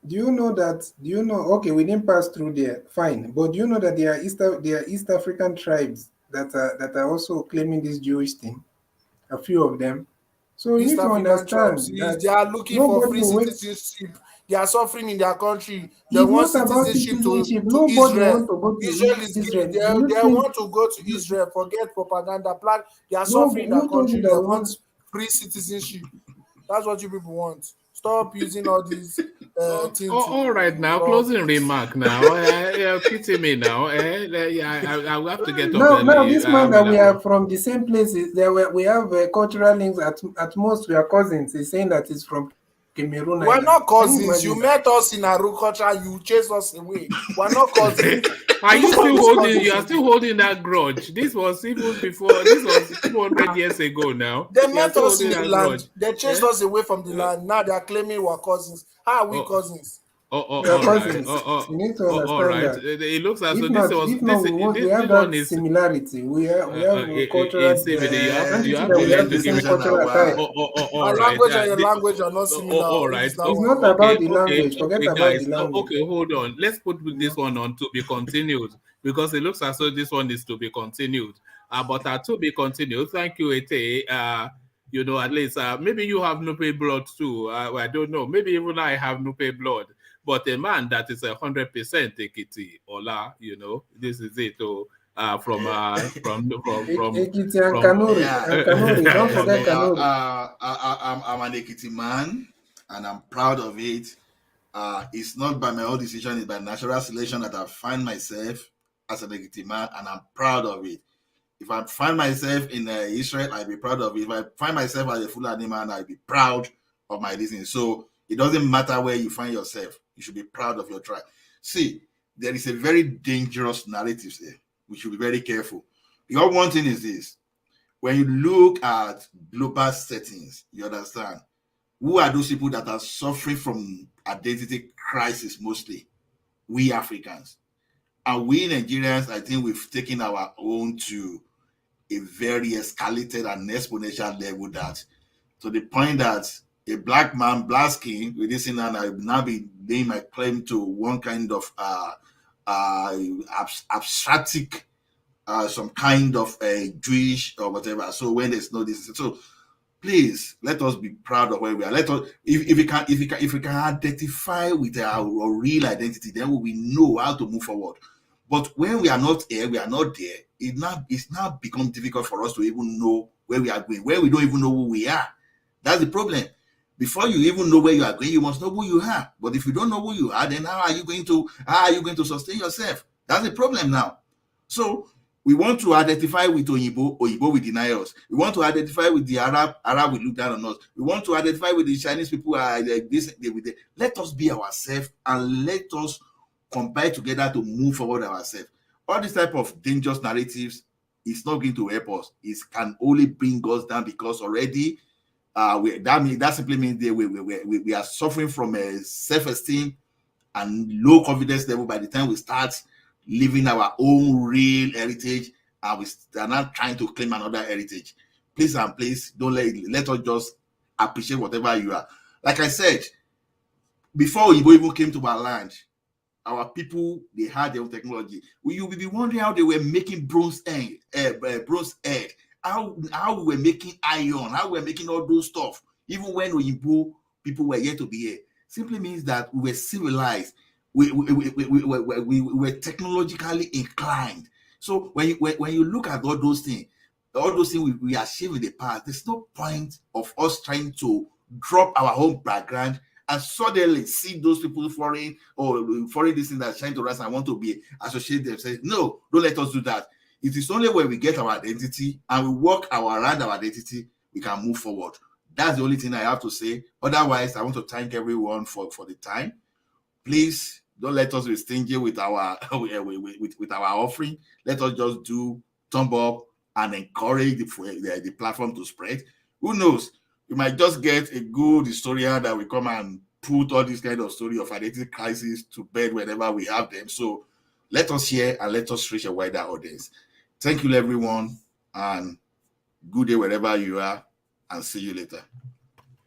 Do you know? Okay, we didn't pass through there, fine. But do you know that there are East African tribes that are also claiming this Jewish thing? A few of them. So you need to understand that they are looking for free citizenship. They are suffering in their country. They want citizenship to Israel. They want to go to Israel. Forget propaganda. They are suffering in their country. They want free citizenship. That's what you people want. Stop using all these things. All right, now closing remark. Now, pity me now. I will have to get up. Now, this man that we are from the same places. We have cultural links. At most, we are cousins. He's saying that he's from Cameroon. We're not cousins. You met us in our culture. You chased us away. We're not cousins. Are you still holding? You are still holding that grudge. This was even before. This was 200 years ago. Now they met us in the land. They chased us away from the land. Now they are claiming we're cousins. How are we cousins? All right. You need to understand that. It looks as though this we have that similarity. We have cultural. You have to give it cultural type. Our language and your language are not similar. All right. It's not about the language. Forget about the language. Okay, hold on. Let's put this one on to be continued because it looks as though this one is to be continued. But to be continued. Thank you, Ete. At least maybe you have Nupe blood too. I don't know. Maybe even I have Nupe blood. But a man that is 100% Ekiti, Ola, this is it. From Ekiti and Kanuri. Don't forget Kanuri. I'm an Ekiti man, and I'm proud of it. It's not by my own decision; it's by natural selection that I find myself as an Ekiti man, and I'm proud of it. If I find myself in Israel, I'll be proud of it. If I find myself as a Fulani man, I'll be proud of my listening. So it doesn't matter where you find yourself. You should be proud of your tribe. See, there is a very dangerous narrative there. We should be very careful. Because one thing is this. When you look at global settings, you understand, who are those people that are suffering from identity crisis mostly? We Africans. And we Nigerians, I think we've taken our own to a very escalated and exponential level that to the point that a black man, black skin, with this, and I will now be laying my claim to one kind of abstractic, some kind of Jewish or whatever. So when there's no this, so please let us be proud of where we are. Let us, if we can identify with our real identity, then we know how to move forward. But when we are not here, we are not there. It's now become difficult for us to even know where we are going. Where we don't even know who we are. That's the problem. Before you even know where you are going, you must know who you are. But if you don't know who you are, then how are you going to sustain yourself? That's the problem now. So we want to identify with Oyibo will deny us. We want to identify with the Arab will look down on us. We want to identify with the Chinese people like this. Let us be ourselves and let us compile together to move forward ourselves. All this type of dangerous narratives is not going to help us. It can only bring us down because already that simply means we are suffering from a self-esteem and low confidence level by the time we start living our own real heritage, and we are not trying to claim another heritage. Please and please don't let us just appreciate whatever you are. Like I said, before Igbo even came to our land, our people, they had their own technology. You will be wondering how they were making bronze egg, how we were making iron, how we were making all those stuff, even when Igbo people were yet to be here. Simply means that we were civilized. We were technologically inclined. So when you look at all those things we achieved in the past, there's no point of us trying to drop our own background and suddenly see those people foreign this thing that's trying to rise and want to be associated themselves. No, don't let us do that. It is only when we get our identity and we work around our identity, we can move forward. That's the only thing I have to say. Otherwise, I want to thank everyone for the time. Please don't let us be stingy with our with our offering. Let us just do thumb up and encourage the platform to spread. Who knows? We might just get a good historian that will come and put all this kind of story of identity crisis to bed whenever we have them. So let us hear and let us reach a wider audience. Thank you, everyone, and good day wherever you are, and see you later.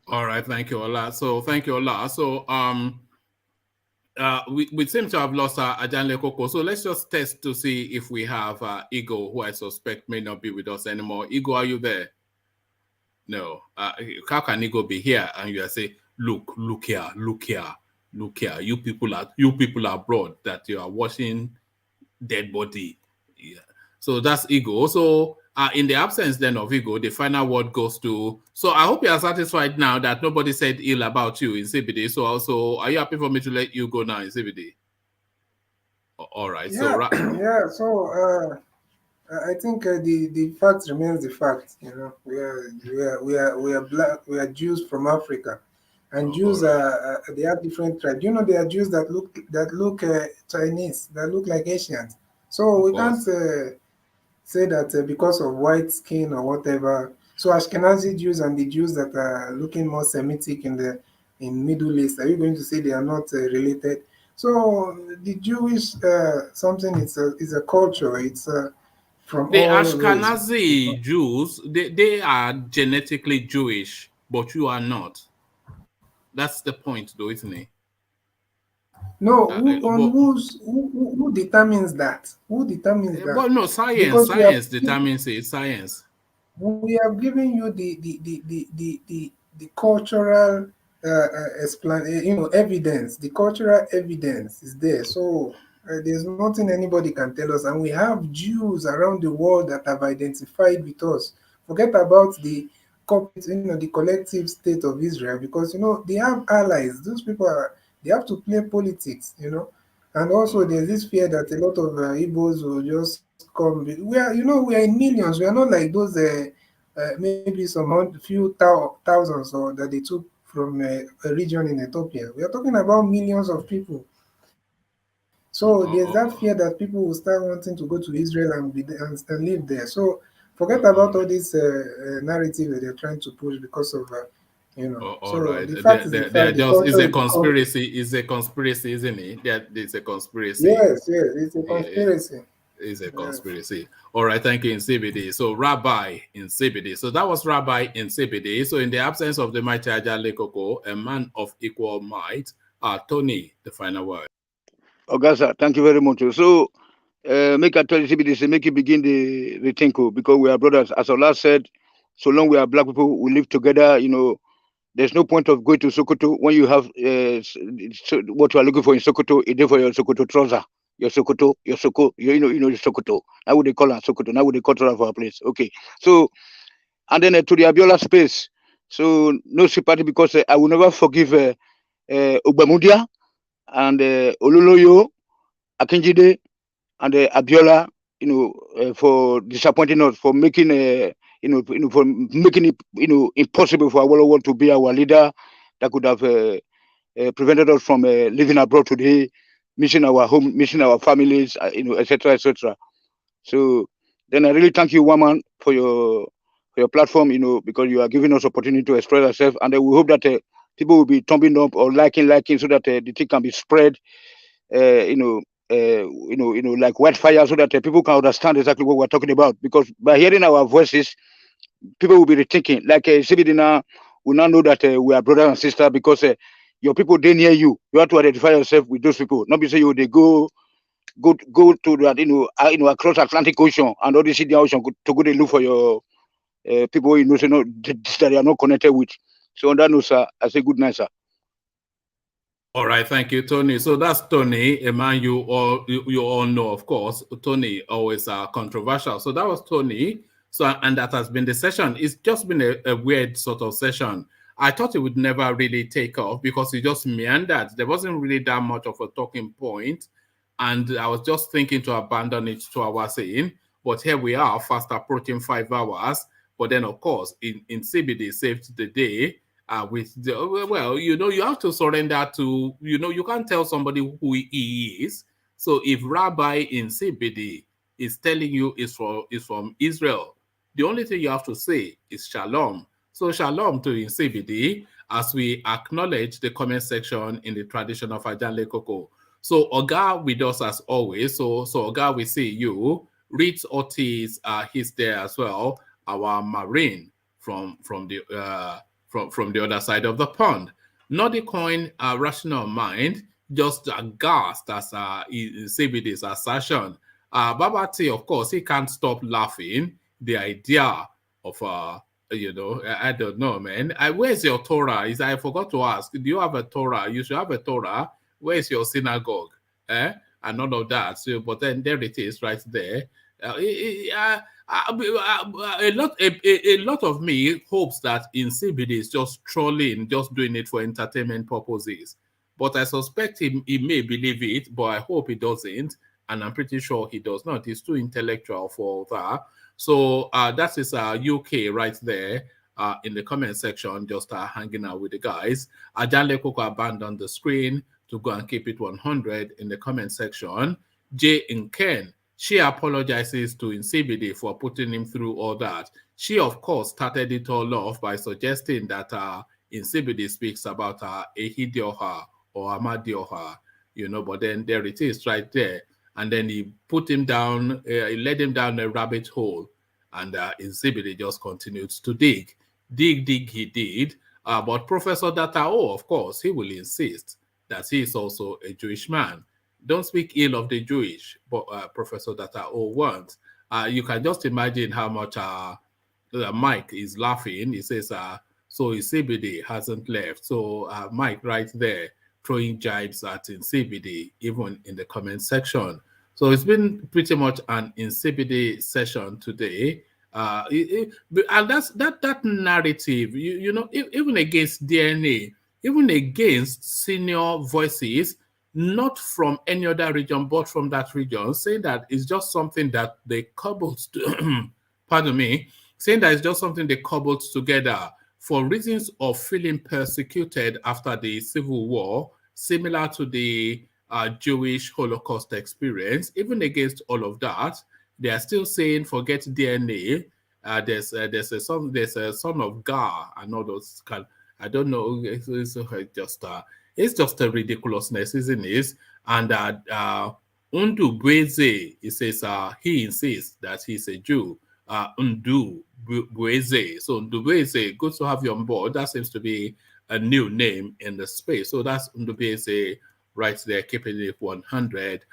All right, thank you, Ola. So thank you, Ola. So we seem to have lost Ajanle Koko. So let's just test to see if we have Ego, who I suspect may not be with us anymore. Ego, are you there? No. How can Ego be here and you are saying, look here. You people are abroad that you are washing dead body. Yeah. So that's Ego. So in the absence then of Ego, the final word goes to. So I hope you are satisfied now that nobody said ill about you in CBD. So also, are you happy for me to let you go now in CBD? All right. Yeah. So yeah. So I think the fact remains the fact. You know, we are black. We are Jews from Africa, and Jews are they have different tribes. You know, there are Jews that look Chinese, that look like Asians. So we can't say that because of white skin or whatever. So Ashkenazi Jews and the Jews that are looking more Semitic in Middle East, are you going to say they are not related? So the Jewish something is a culture. It's from the all Ashkenazi race. Jews, they are genetically Jewish, but you are not. That's the point, though, isn't it? No, who determines that? Who determines that? Well, no, science determines it. Science. We have given you the cultural evidence. The cultural evidence is there. So there's nothing anybody can tell us, and we have Jews around the world that have identified with us. Forget about the corporate, the collective state of Israel, because they have allies. Those people they have to play politics, and also there's this fear that a lot of Igbos will just come. We are in millions. We are not like those maybe some few thousands or that they took from a region in Ethiopia. We are talking about millions of people. So there's that fear that people will start wanting to go to Israel and live there. So forget about all this narrative that they're trying to push because of All right. the fact is the fact. It's a conspiracy. It's a conspiracy, isn't it? It's a conspiracy. Yes, it's a conspiracy. It's a conspiracy. All right, thank you, in CBD. So Rabbi in CBD. So that was Rabbi in CBD. So in the absence of the mighty Ajanle Koko, a man of equal might, Tony, the final word. Gaza, thank you very much. So make I tell you CBD, say make you begin the think because we are brothers. As Allah said, so long we are black people, we live together. There's no point of going to Sokoto when you have what you are looking for in Sokoto. It's there for your Sokoto trouser, your Sokoto, your Sokoto. Now would they call it Sokoto? Now would they call it of our place? Okay. So, and then to the Abiola space. So no sympathy because I will never forgive Ogbamudia and Ololoyo, Akinjide, and Abiola. For disappointing us, for making for making it impossible for Awolowo to be our leader that could have prevented us from living abroad today, missing our home, missing our families, etc., etc. So then I really thank you, Waman, for your platform, because you are giving us opportunity to express ourselves, and we hope that people will be thumbing up or liking, so that the thing can be spread, like wildfire, so that people can understand exactly what we're talking about. Because by hearing our voices, people will be rethinking. Like CBD now, we now know that we are brother and sister, because your people they near you. You have to identify yourself with those people. Not be say they go to that across Atlantic Ocean and all this Indian Ocean to go to look for your people that they are not connected with. So on that note, sir, I say good night, sir. All right, thank you, Tony. So that's Tony, a man you all know, of course. Tony always controversial. So that was Tony. So and that has been the session. It's just been a weird sort of session. I thought it would never really take off because it just meandered. There wasn't really that much of a talking point, and I was just thinking to abandon it 2 hours in. But here we are, fast approaching 5 hours. But then, of course, in CBD saved the day. With the, well, you have to surrender to, you can't tell somebody who he is. So if Rabbi in CBD is telling you is from Israel, the only thing you have to say is shalom. So shalom to in CBD, as we acknowledge the comment section in the tradition of Ajanle Koko. So Oga with us as always. So Oga, we see you. Ritz Ortiz, he's there as well. Our Marine from the other side of the pond. Nordic Coin, rational mind, just aghast as CBD's assertion. Babati, of course, he can't stop laughing. The idea of, I don't know, man. Where's your Torah? I forgot to ask, do you have a Torah? You should have a Torah. Where's your synagogue? And all of that. So, but then there it is right there. A lot of me hopes that in CBD is just trolling, just doing it for entertainment purposes. But I suspect he may believe it, but I hope he doesn't. And I'm pretty sure he does not. He's too intellectual for that. So that is UK right there in the comment section, just hanging out with the guys. Ajanle Koko abandoned the screen to go and keep it 100 in the comment section. Jay and Ken, she apologizes to Nsibidi for putting him through all that. She, of course, started it all off by suggesting that Nsibidi speaks about Ehidioha or Amadioha, but then there it is right there. And then he put him down, he led him down a rabbit hole, and Nsibidi just continued to dig. Dig he did. But Professor Datao, of course, he will insist that he is also a Jewish man. Don't speak ill of the Jewish, but Professor Datao wants. You can just imagine how much Mike is laughing. He says, so Nsibidi hasn't left. So Mike right there throwing jibes at Nsibidi, even in the comment section. So it's been pretty much an Nsibidi session today. And that's that narrative, even against DNA, even against senior voices, not from any other region, but from that region, saying that it's just something that they cobbled, pardon me, saying that it's just something they cobbled together for reasons of feeling persecuted after the Civil War, similar to the Jewish Holocaust experience. Even against all of that, they are still saying, forget DNA. There's a son of Gar and all those I don't know. It's just a ridiculousness, isn't it? And Ndubueze, he says he insists that he's a Jew. Ndubueze. So Ndubueze, good to have you on board. That seems to be a new name in the space. So that's Ndubueze right there, keeping it 100.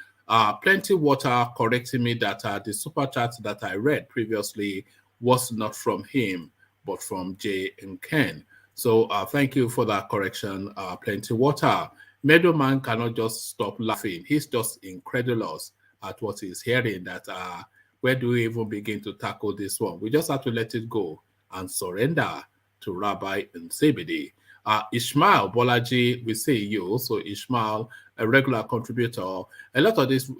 Plenty Water correcting me that the super chat that I read previously was not from him, but from Jay and Ken. So thank you for that correction, Plenty Water. Meadowman cannot just stop laughing. He's just incredulous at what he's hearing, that where do we even begin to tackle this one? We just have to let it go and surrender to Rabbi Nsibidi. Ishmael Bolaji, we see you. So Ishmael, a regular contributor. A lot of these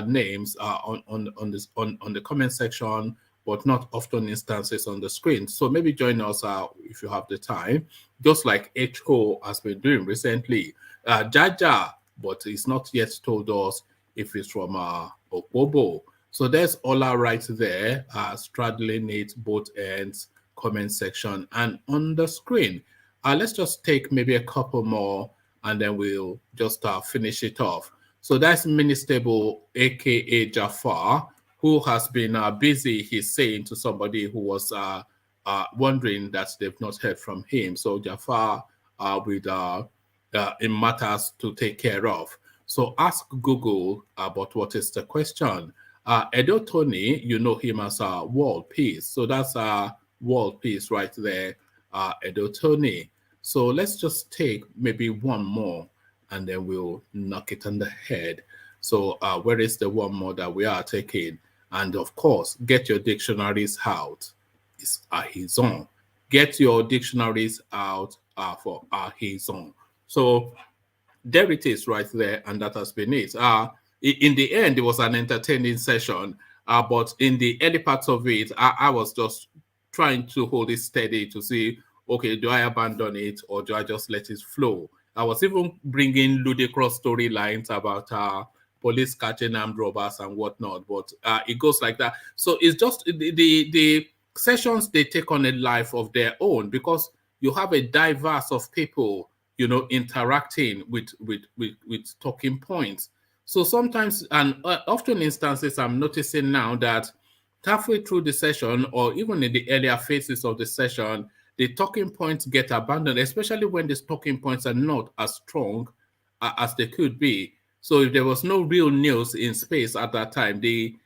names are on the comment section, but not often instances on the screen. So maybe join us if you have the time, just like HO has been doing recently. Jaja, but he's not yet told us if it's from Okwobo. So there's Ola right there, straddling it both ends, comment section, and on the screen. Let's just take maybe a couple more, and then we'll just finish it off. So that's Ministable, aka Jafar, who has been busy, he's saying to somebody who was wondering that they've not heard from him. So Jafar with in matters to take care of. So ask Google about what is the question. Edo Tony, you know him as World Peace. So that's World Peace right there, Edo Tony. So let's just take maybe one more and then we'll knock it on the head. So where is the one more that we are taking? And of course, get your dictionaries out. It's Ahizon. Get your dictionaries out for Ahizon. So there it is right there, and that has been it. In the end, it was an entertaining session, but in the early parts of it, I was just trying to hold it steady to see, okay, do I abandon it or do I just let it flow? I was even bringing ludicrous storylines about police catching armed robbers and whatnot, but it goes like that. So it's just the sessions, they take on a life of their own because you have a diverse of people, you know, interacting with talking points. So sometimes and often instances, I'm noticing now that halfway through the session or even in the earlier phases of the session, the talking points get abandoned, especially when these talking points are not as strong as they could be. So if there was no real news in space at that time, the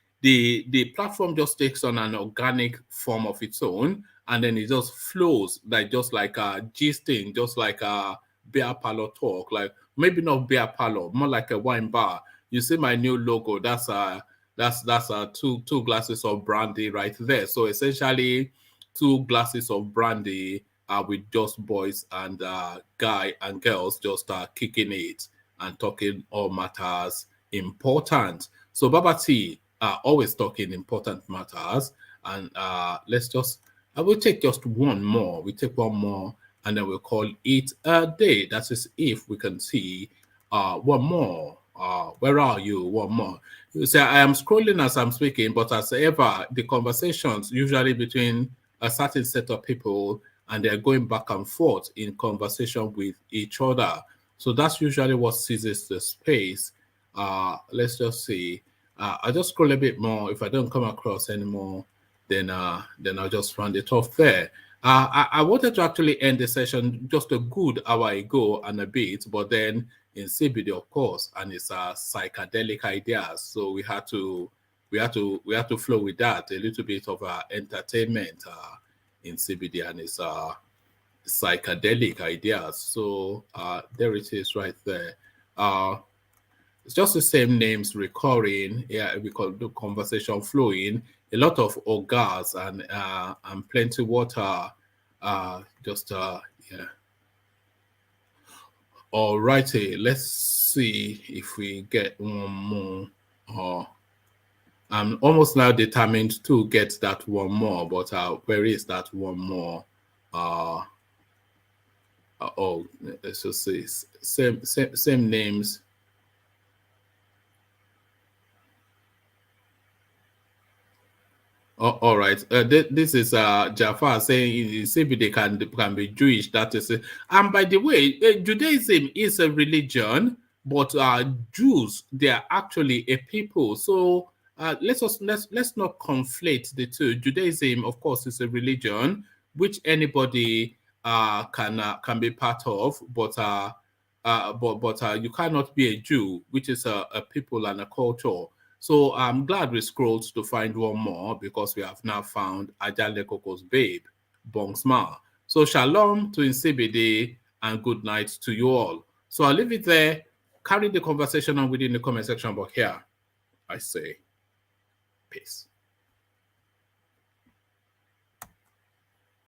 platform just takes on an organic form of its own, and then it just flows like just like a gisting, just like a beer parlor talk, like maybe not beer parlor, more like a wine bar. You see my new logo, that's two glasses of brandy right there. So essentially 2 glasses of brandy with just boys and guy and girls just kicking it and talking all matters important. So Baba T always talking important matters, and let's just I will take just one more. We take one more and then we'll call it a day. That is if we can see one more. Where are you? One more. You say I am scrolling as I'm speaking, but as ever, the conversations usually between a certain set of people and they're going back and forth in conversation with each other. So that's usually what seizes the space. Let's just see. I'll just scroll a bit more. If I don't come across anymore, then I'll just round it off there. I wanted to actually end the session just a good hour ago and a bit, but then in CBD, of course, and it's psychedelic ideas, so we had to flow with that, a little bit of entertainment in CBD, and it's psychedelic ideas. So there it is right there. It's just the same names recurring. Yeah, we call the conversation flowing. A lot of orgas and plenty water. Yeah. All righty. Let's see if we get one more. I'm almost now determined to get that one more, but where is that one more? Let's just see. Same names. Oh, all right. This is Jafar saying CBD can be Jewish. That is it. And by the way, Judaism is a religion, but Jews, they are actually a people. So let's not conflate the two. Judaism, of course, is a religion which anybody can be part of, but you cannot be a Jew, which is a people and a culture. So I'm glad we scrolled to find one more because we have now found Ajale Koko's babe, Bongsma. So shalom to Nsibidi and good night to you all. So I'll leave it there. Carry the conversation on within the comment section, but here I say peace.